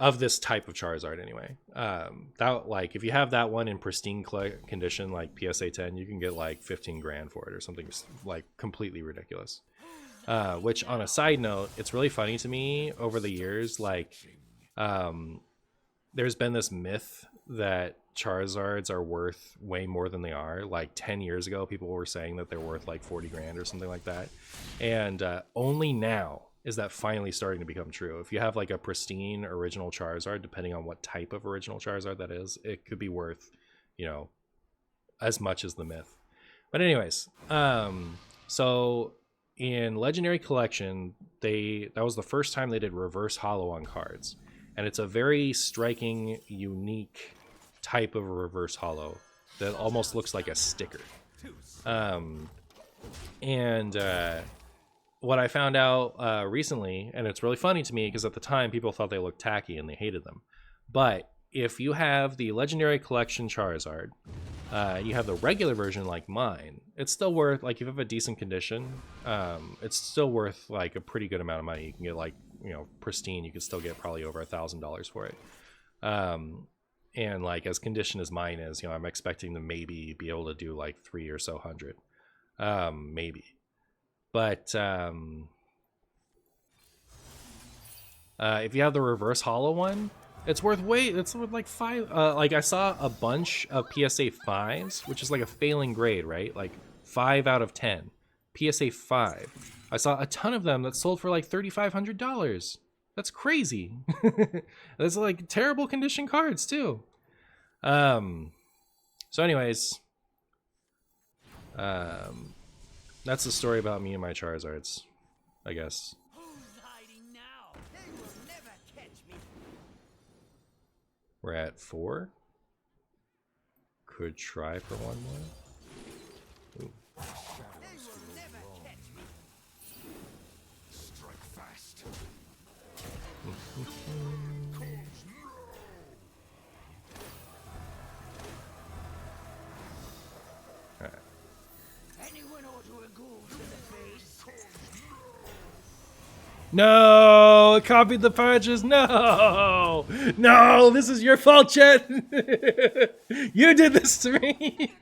S1: of this type of Charizard anyway, that, like if you have that one in pristine condition like PSA 10, you can get like 15 grand for it or something like completely ridiculous. Which on a side note, it's really funny to me over the years, like there's been this myth that Charizards are worth way more than they are. Like 10 years ago, people were saying that they're worth like 40 grand or something like that. And only now is that finally starting to become true. If you have like a pristine original Charizard, depending on what type of original Charizard that is, it could be worth, you know, as much as the myth. But anyways, so in Legendary Collection, that was the first time they did reverse holo on cards. And it's a very striking, unique type of a reverse holo that almost looks like a sticker. What I found out recently, and it's really funny to me because at the time people thought they looked tacky and they hated them. But if you have the Legendary Collection Charizard, you have the regular version like mine, it's still worth, like if you have a decent condition, it's still worth like a pretty good amount of money. You can get like, you know, pristine, you could still get probably over $1,000 for it. And like as condition as mine is, you know, I'm expecting to maybe be able to do like 3 or so hundred, maybe. But if you have the reverse holo one, it's worth like 5. Like I saw a bunch of PSA 5s, which is like a failing grade, right? Like 5 out of 10. PSA 5. I saw a ton of them that sold for like $3,500. That's crazy. That's like terrible condition cards too. So anyways, that's the story about me and my Charizards, I guess.
S5: Who's hiding now? They will never catch me.
S1: We're at 4. Could try for one more. Ooh.
S5: They will never catch me.
S2: Strike fast.
S5: Anyone ought to a ghoul to the face.
S1: No, it copied the purchase. No, no, this is your fault, Chet. You did this to me.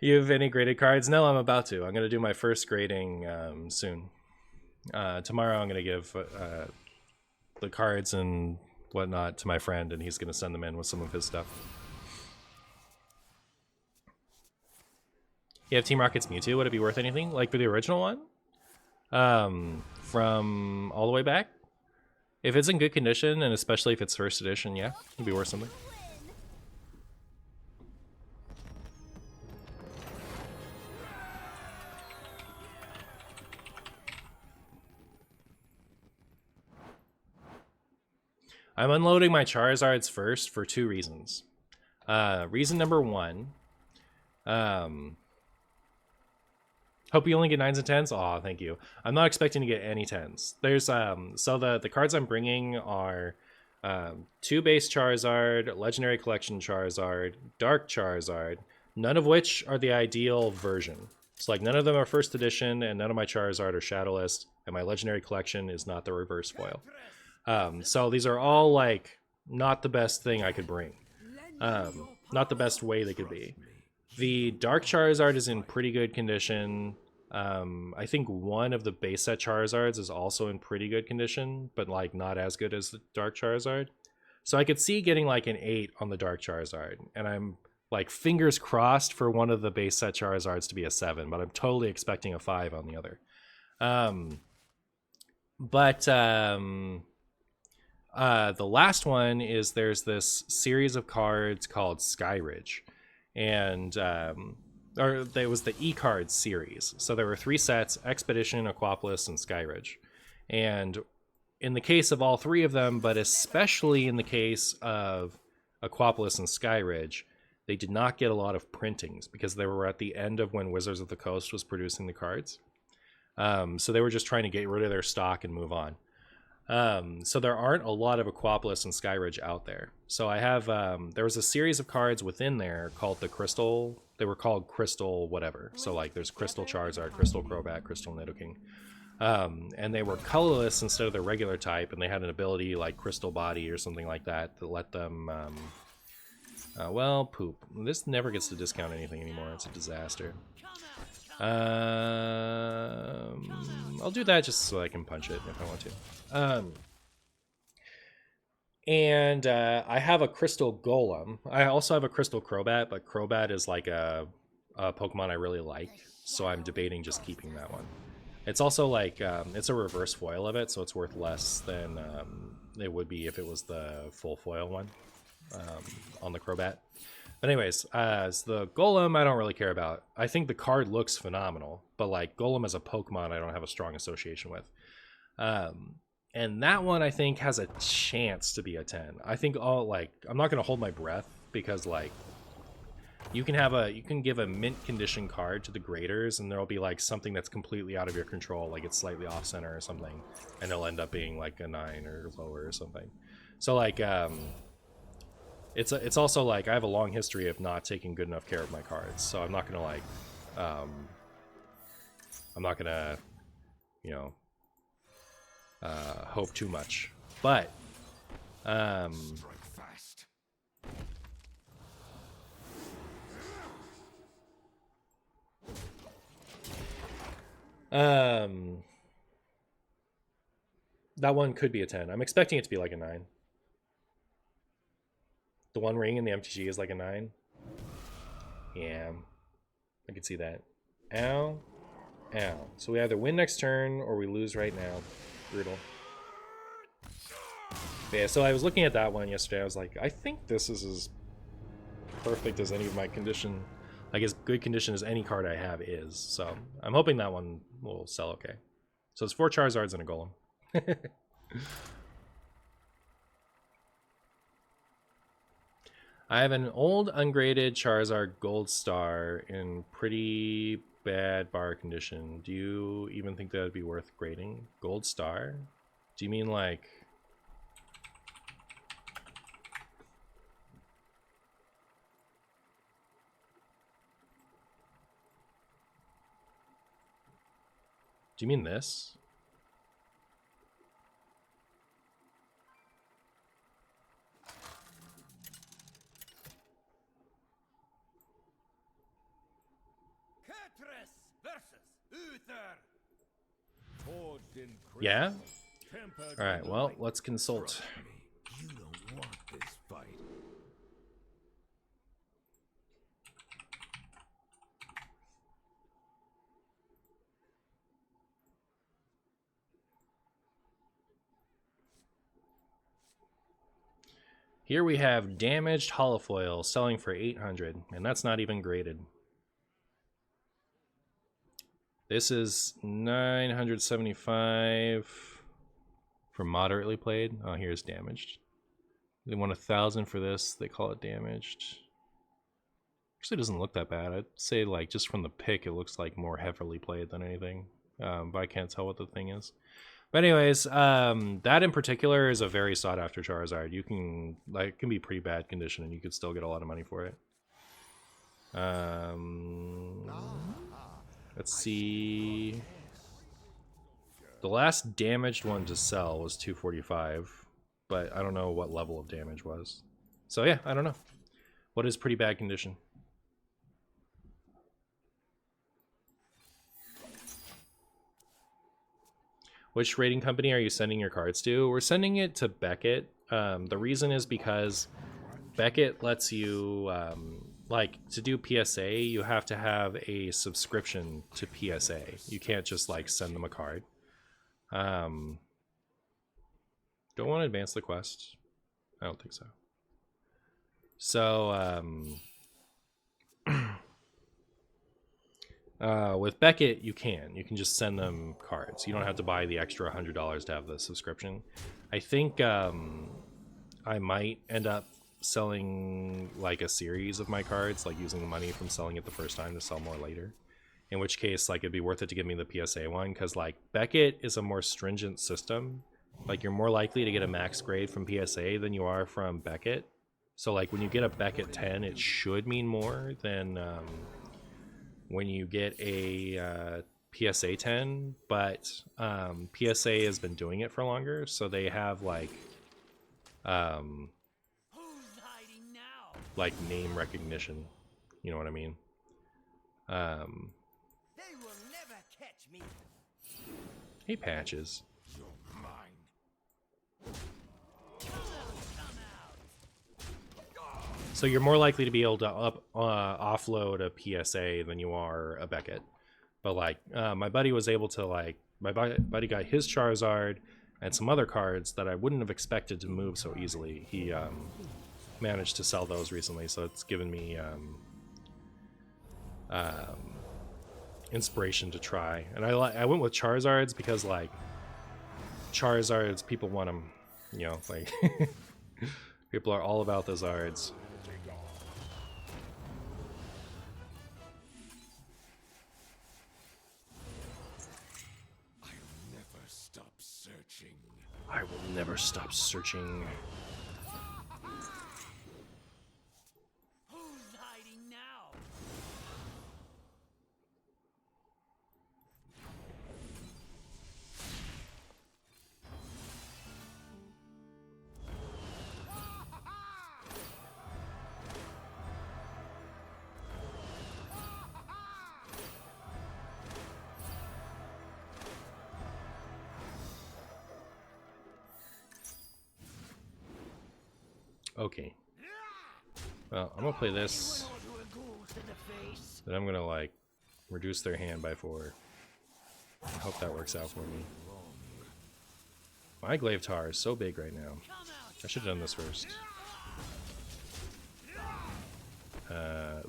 S1: You have any graded cards? No, I'm about to. I'm going to do my first grading soon. Tomorrow I'm going to give the cards and whatnot to my friend, and he's going to send them in with some of his stuff. You have Team Rocket's Mewtwo. Would it be worth anything? Like for the original one? From all the way back? If it's in good condition, and especially if it's first edition, yeah, it'd be worth something. I'm unloading my Charizards first for 2 reasons. Reason number 1, hope you only get 9s and 10s. Aw, thank you. I'm not expecting to get any 10s. There's so the cards I'm bringing are 2 base Charizard, Legendary Collection Charizard, Dark Charizard, none of which are the ideal version. So like none of them are first edition, and none of my Charizard are Shadowless, and my Legendary Collection is not the reverse foil. So these are all like not the best thing I could bring. Not the best way they could be. The Dark Charizard is in pretty good condition. I think one of the base set Charizards is also in pretty good condition, but like not as good as the Dark Charizard. So I could see getting like an 8 on the Dark Charizard, and I'm like fingers crossed for one of the base set Charizards to be a 7, but I'm totally expecting a 5 on the other. The last one is there's this series of cards called Skyridge, and or there was the E-Cards series. So there were 3 sets: Expedition, Aquapolis, and Skyridge. And in the case of all 3 of them, but especially in the case of Aquapolis and Skyridge, they did not get a lot of printings because they were at the end of when Wizards of the Coast was producing the cards. So they were just trying to get rid of their stock and move on. So there aren't a lot of Aquapolis and Skyridge out there. So I have, there was a series of cards within there called the Crystal. They were called Crystal whatever. So like there's Crystal Charizard, Crystal Crobat, Crystal Nidoking. And they were colorless instead of their regular type, and they had an ability like Crystal Body or something like that to let them, well, poop. This never gets to discount anything anymore. It's a disaster. I'll do that just so I can punch it if I want to. I have a Crystal Golem. I also have a Crystal Crobat, but Crobat is like a Pokemon I really like, so I'm debating just keeping that one. It's also like, it's a reverse foil of it, so it's worth less than it would be if it was the full foil one on the Crobat. But anyways, as the Golem, I don't really care about. I think the card looks phenomenal, but like Golem as a Pokemon, I don't have a strong association with. And that one I think has a chance to be a 10. I think I'm not gonna hold my breath because like you can give a mint condition card to the graders and there'll be like something that's completely out of your control, like it's slightly off center or something, and it'll end up being like a 9 or lower or something. So like it's also like I have a long history of not taking good enough care of my cards, so I'm not gonna like you know, hope too much. But
S2: Strike fast.
S1: that one could be a 10. I'm expecting it to be like a 9. The One Ring in the MTG is like a 9. Yeah, I could see that. Ow. Ow. So we either win next turn or we lose right now. Brutal. But yeah, so I was looking at that one yesterday. I was like, I think this is as perfect as any of my condition, like as good condition as any card I have is. So I'm hoping that one will sell okay. So it's 4 Charizards and a Golem. I have an old ungraded Charizard Gold Star in pretty bad bar condition. Do you even think that would be worth grading? Gold Star? Do you mean like... Do you mean this? Yeah? Alright, well, let's consult.
S6: You don't want this fight.
S1: Here we have damaged holofoil selling for 800, and that's not even graded. This is 975 for moderately played. Oh, here's damaged. They want 1,000 for this. They call it damaged. Actually, doesn't look that bad. I'd say like just from the pick, it looks like more heavily played than anything. But I can't tell what the thing is. But anyways, that in particular is a very sought after Charizard. You can like it can be pretty bad condition, and you could still get a lot of money for it. Let's see. The last damaged one to sell was 245, but I don't know what level of damage was. So yeah, I don't know. What is pretty bad condition? which rating company are you sending your cards to? We're sending it to Beckett. The reason is because Beckett lets you, like, to do PSA, you have to have a subscription to PSA. You can't just, like, send them a card. Don't want to advance the quest? I don't think so. So, with Beckett, you can just send them cards. You don't have to buy the extra $100 to have the subscription. I think I might end up selling like a series of my cards, like using the money from selling it the first time to sell more later. In which case, like, it'd be worth it to give me the PSA one, because like Beckett is a more stringent system. Like, you're more likely to get a max grade from PSA than you are from Beckett. So like when you get a Beckett 10, it should mean more than when you get a PSA 10, but PSA has been doing it for longer, so they have like name recognition. You know what I mean?
S5: They will never catch me.
S1: Hey, Patches.
S2: You're mine.
S1: So you're more likely to be able to offload a PSA than you are a Beckett. But like, my buddy was able to, like, my buddy got his Charizard and some other cards that I wouldn't have expected to move so easily. He managed to sell those recently, so it's given me inspiration to try. And I went with Charizards because, like, Charizards, people want them, you know, like people are all about those Zards. I will never stop searching.
S5: Who's hiding now?
S1: Okay. Well, I'm gonna play this. Then I'm gonna, like, reduce their hand by 4. I hope that works out for me. My Glaive Tar is so big right now. I should have done this first.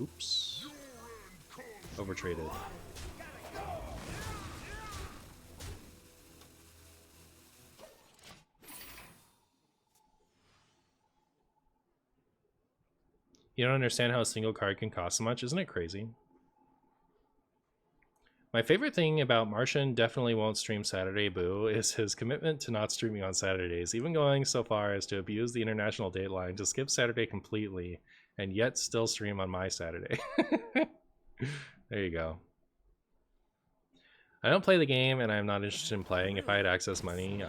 S1: Oops. Overtraded. You don't understand how a single card can cost so much? Isn't it crazy? My favorite thing about Martian definitely won't stream Saturday Boo is his commitment to not streaming on Saturdays, even going so far as to abuse the international dateline to skip Saturday completely and yet still stream on my Saturday. There you go. I don't play the game and I'm not interested in playing. If I had excess money,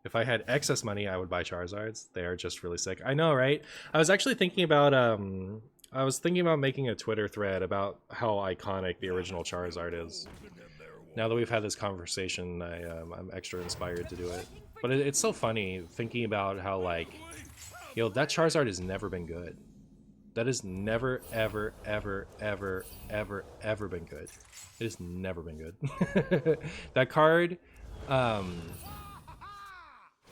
S1: If I had excess money, I would buy Charizards. They are just really sick. I know, right? I was actually thinking about making a Twitter thread about how iconic the original Charizard is. Now that we've had this conversation, I'm extra inspired to do it. But it's so funny thinking about how, like, yo, that Charizard has never been good. That has never, ever, ever, ever, ever, ever been good. It has never been good. That card,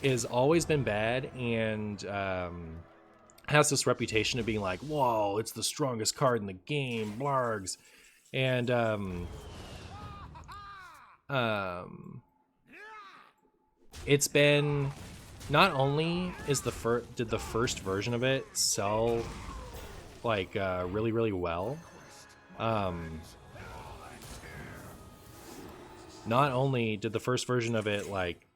S1: has always been bad and has this reputation of being like, whoa, it's the strongest card in the game, blargs. And it's been, not only is did the first version of it sell like really, really well, not only did the first version of it like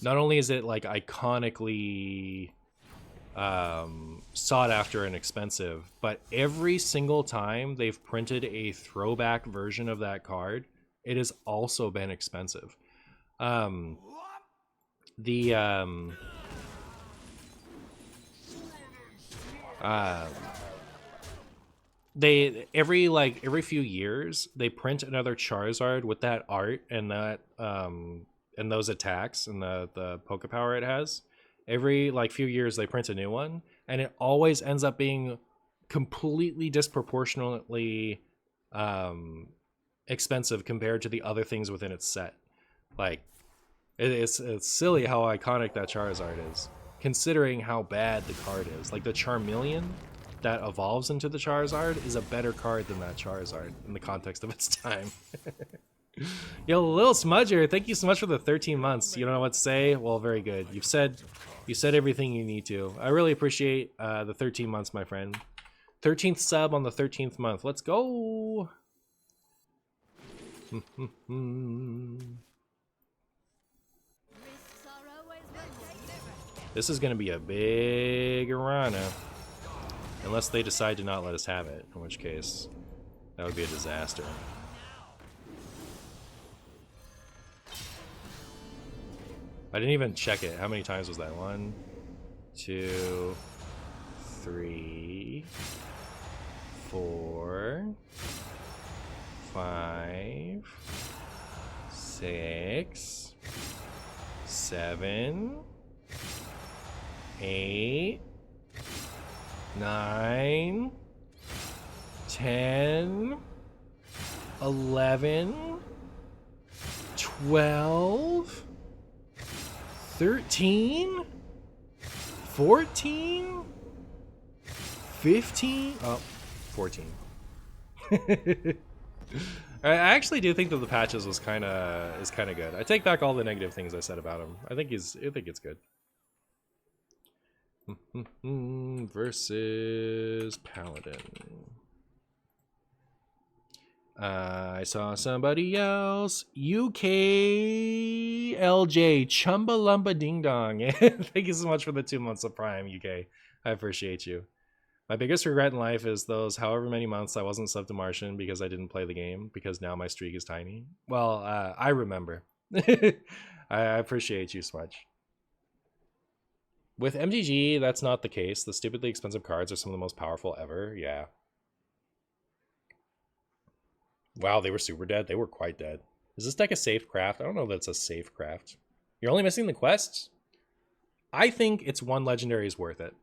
S1: not only is it like iconically sought after and expensive, but every single time they've printed a throwback version of that card, it has also been expensive. they every few years they print another Charizard with that art and that and those attacks and the Poke Power it has. Every like few years they print a new one, and it always ends up being completely disproportionately expensive compared to the other things within its set. Like it's silly how iconic that Charizard is, considering how bad the card is. Like the Charmeleon that evolves into the Charizard is a better card than that Charizard in the context of its time. Yo, Lil Smudger, thank you so much for the 13 months. You don't know what to say? Well, very good. You said everything you need to. I really appreciate the 13 months, my friend. 13th sub on the 13th month. Let's go.
S7: Risks are always welcome.
S1: This is going to be a big Arana. Unless they decide to not let us have it, in which case that would be a disaster. I didn't even check it. How many times was that? 1, 2, 3, 4, 5, 6, 7, 8, 9, 10, 11, 12, 13, 14, 15, oh, 14. I actually do think that the patches is kind of good. I take back all the negative things I said about him. I think it's good. Versus Paladin. I saw somebody else. UKLJ Chumbalumba Ding Dong. Thank you so much for the 2 months of Prime, UK. I appreciate you. My biggest regret in life is those however many months I wasn't subbed to Martian because I didn't play the game, because now my streak is tiny. Well, I remember. I appreciate you, Smudge. With MTG, that's not the case. The stupidly expensive cards are some of the most powerful ever. Yeah. Wow, they were super dead. They were quite dead. Is this deck a safe craft? I don't know that it's a safe craft. You're only missing the quests? I think it's one legendary is worth it.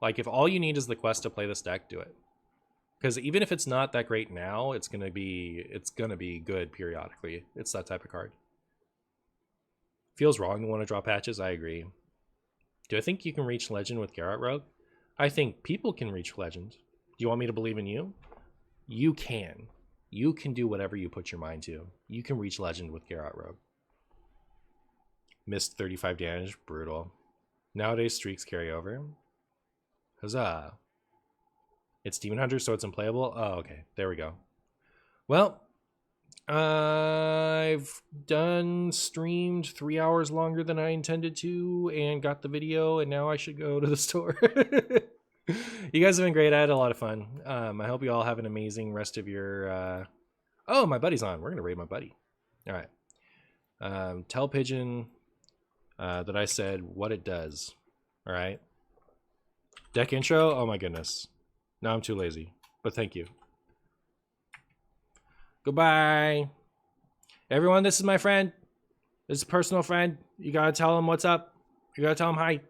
S1: Like, if all you need is the quest to play this deck, do it. Because even if it's not that great now, it's gonna be good periodically. It's that type of card. Feels wrong to want to draw patches. I agree. Do I think you can reach Legend with Garrett Rogue? I think people can reach Legend. Do you want me to believe in you? You can. You can do whatever you put your mind to. You can reach Legend with Garrett Rogue. Missed 35 damage. Brutal. Nowadays, streaks carry over. Huzzah. It's Demon Hunter, so it's unplayable? Oh, okay. There we go. Well, I've streamed 3 hours longer than I intended to and got the video, and now I should go to the store. You guys have been great. I had a lot of fun. I hope you all have an amazing rest of your... Oh, my buddy's on. We're going to raid my buddy. All right. Tell Pigeon that I said what it does. All right. Deck intro? Oh, my goodness. Now I'm too lazy, but thank you. Goodbye. Everyone, this is my friend. This is a personal friend. You gotta tell him what's up. You gotta tell him hi.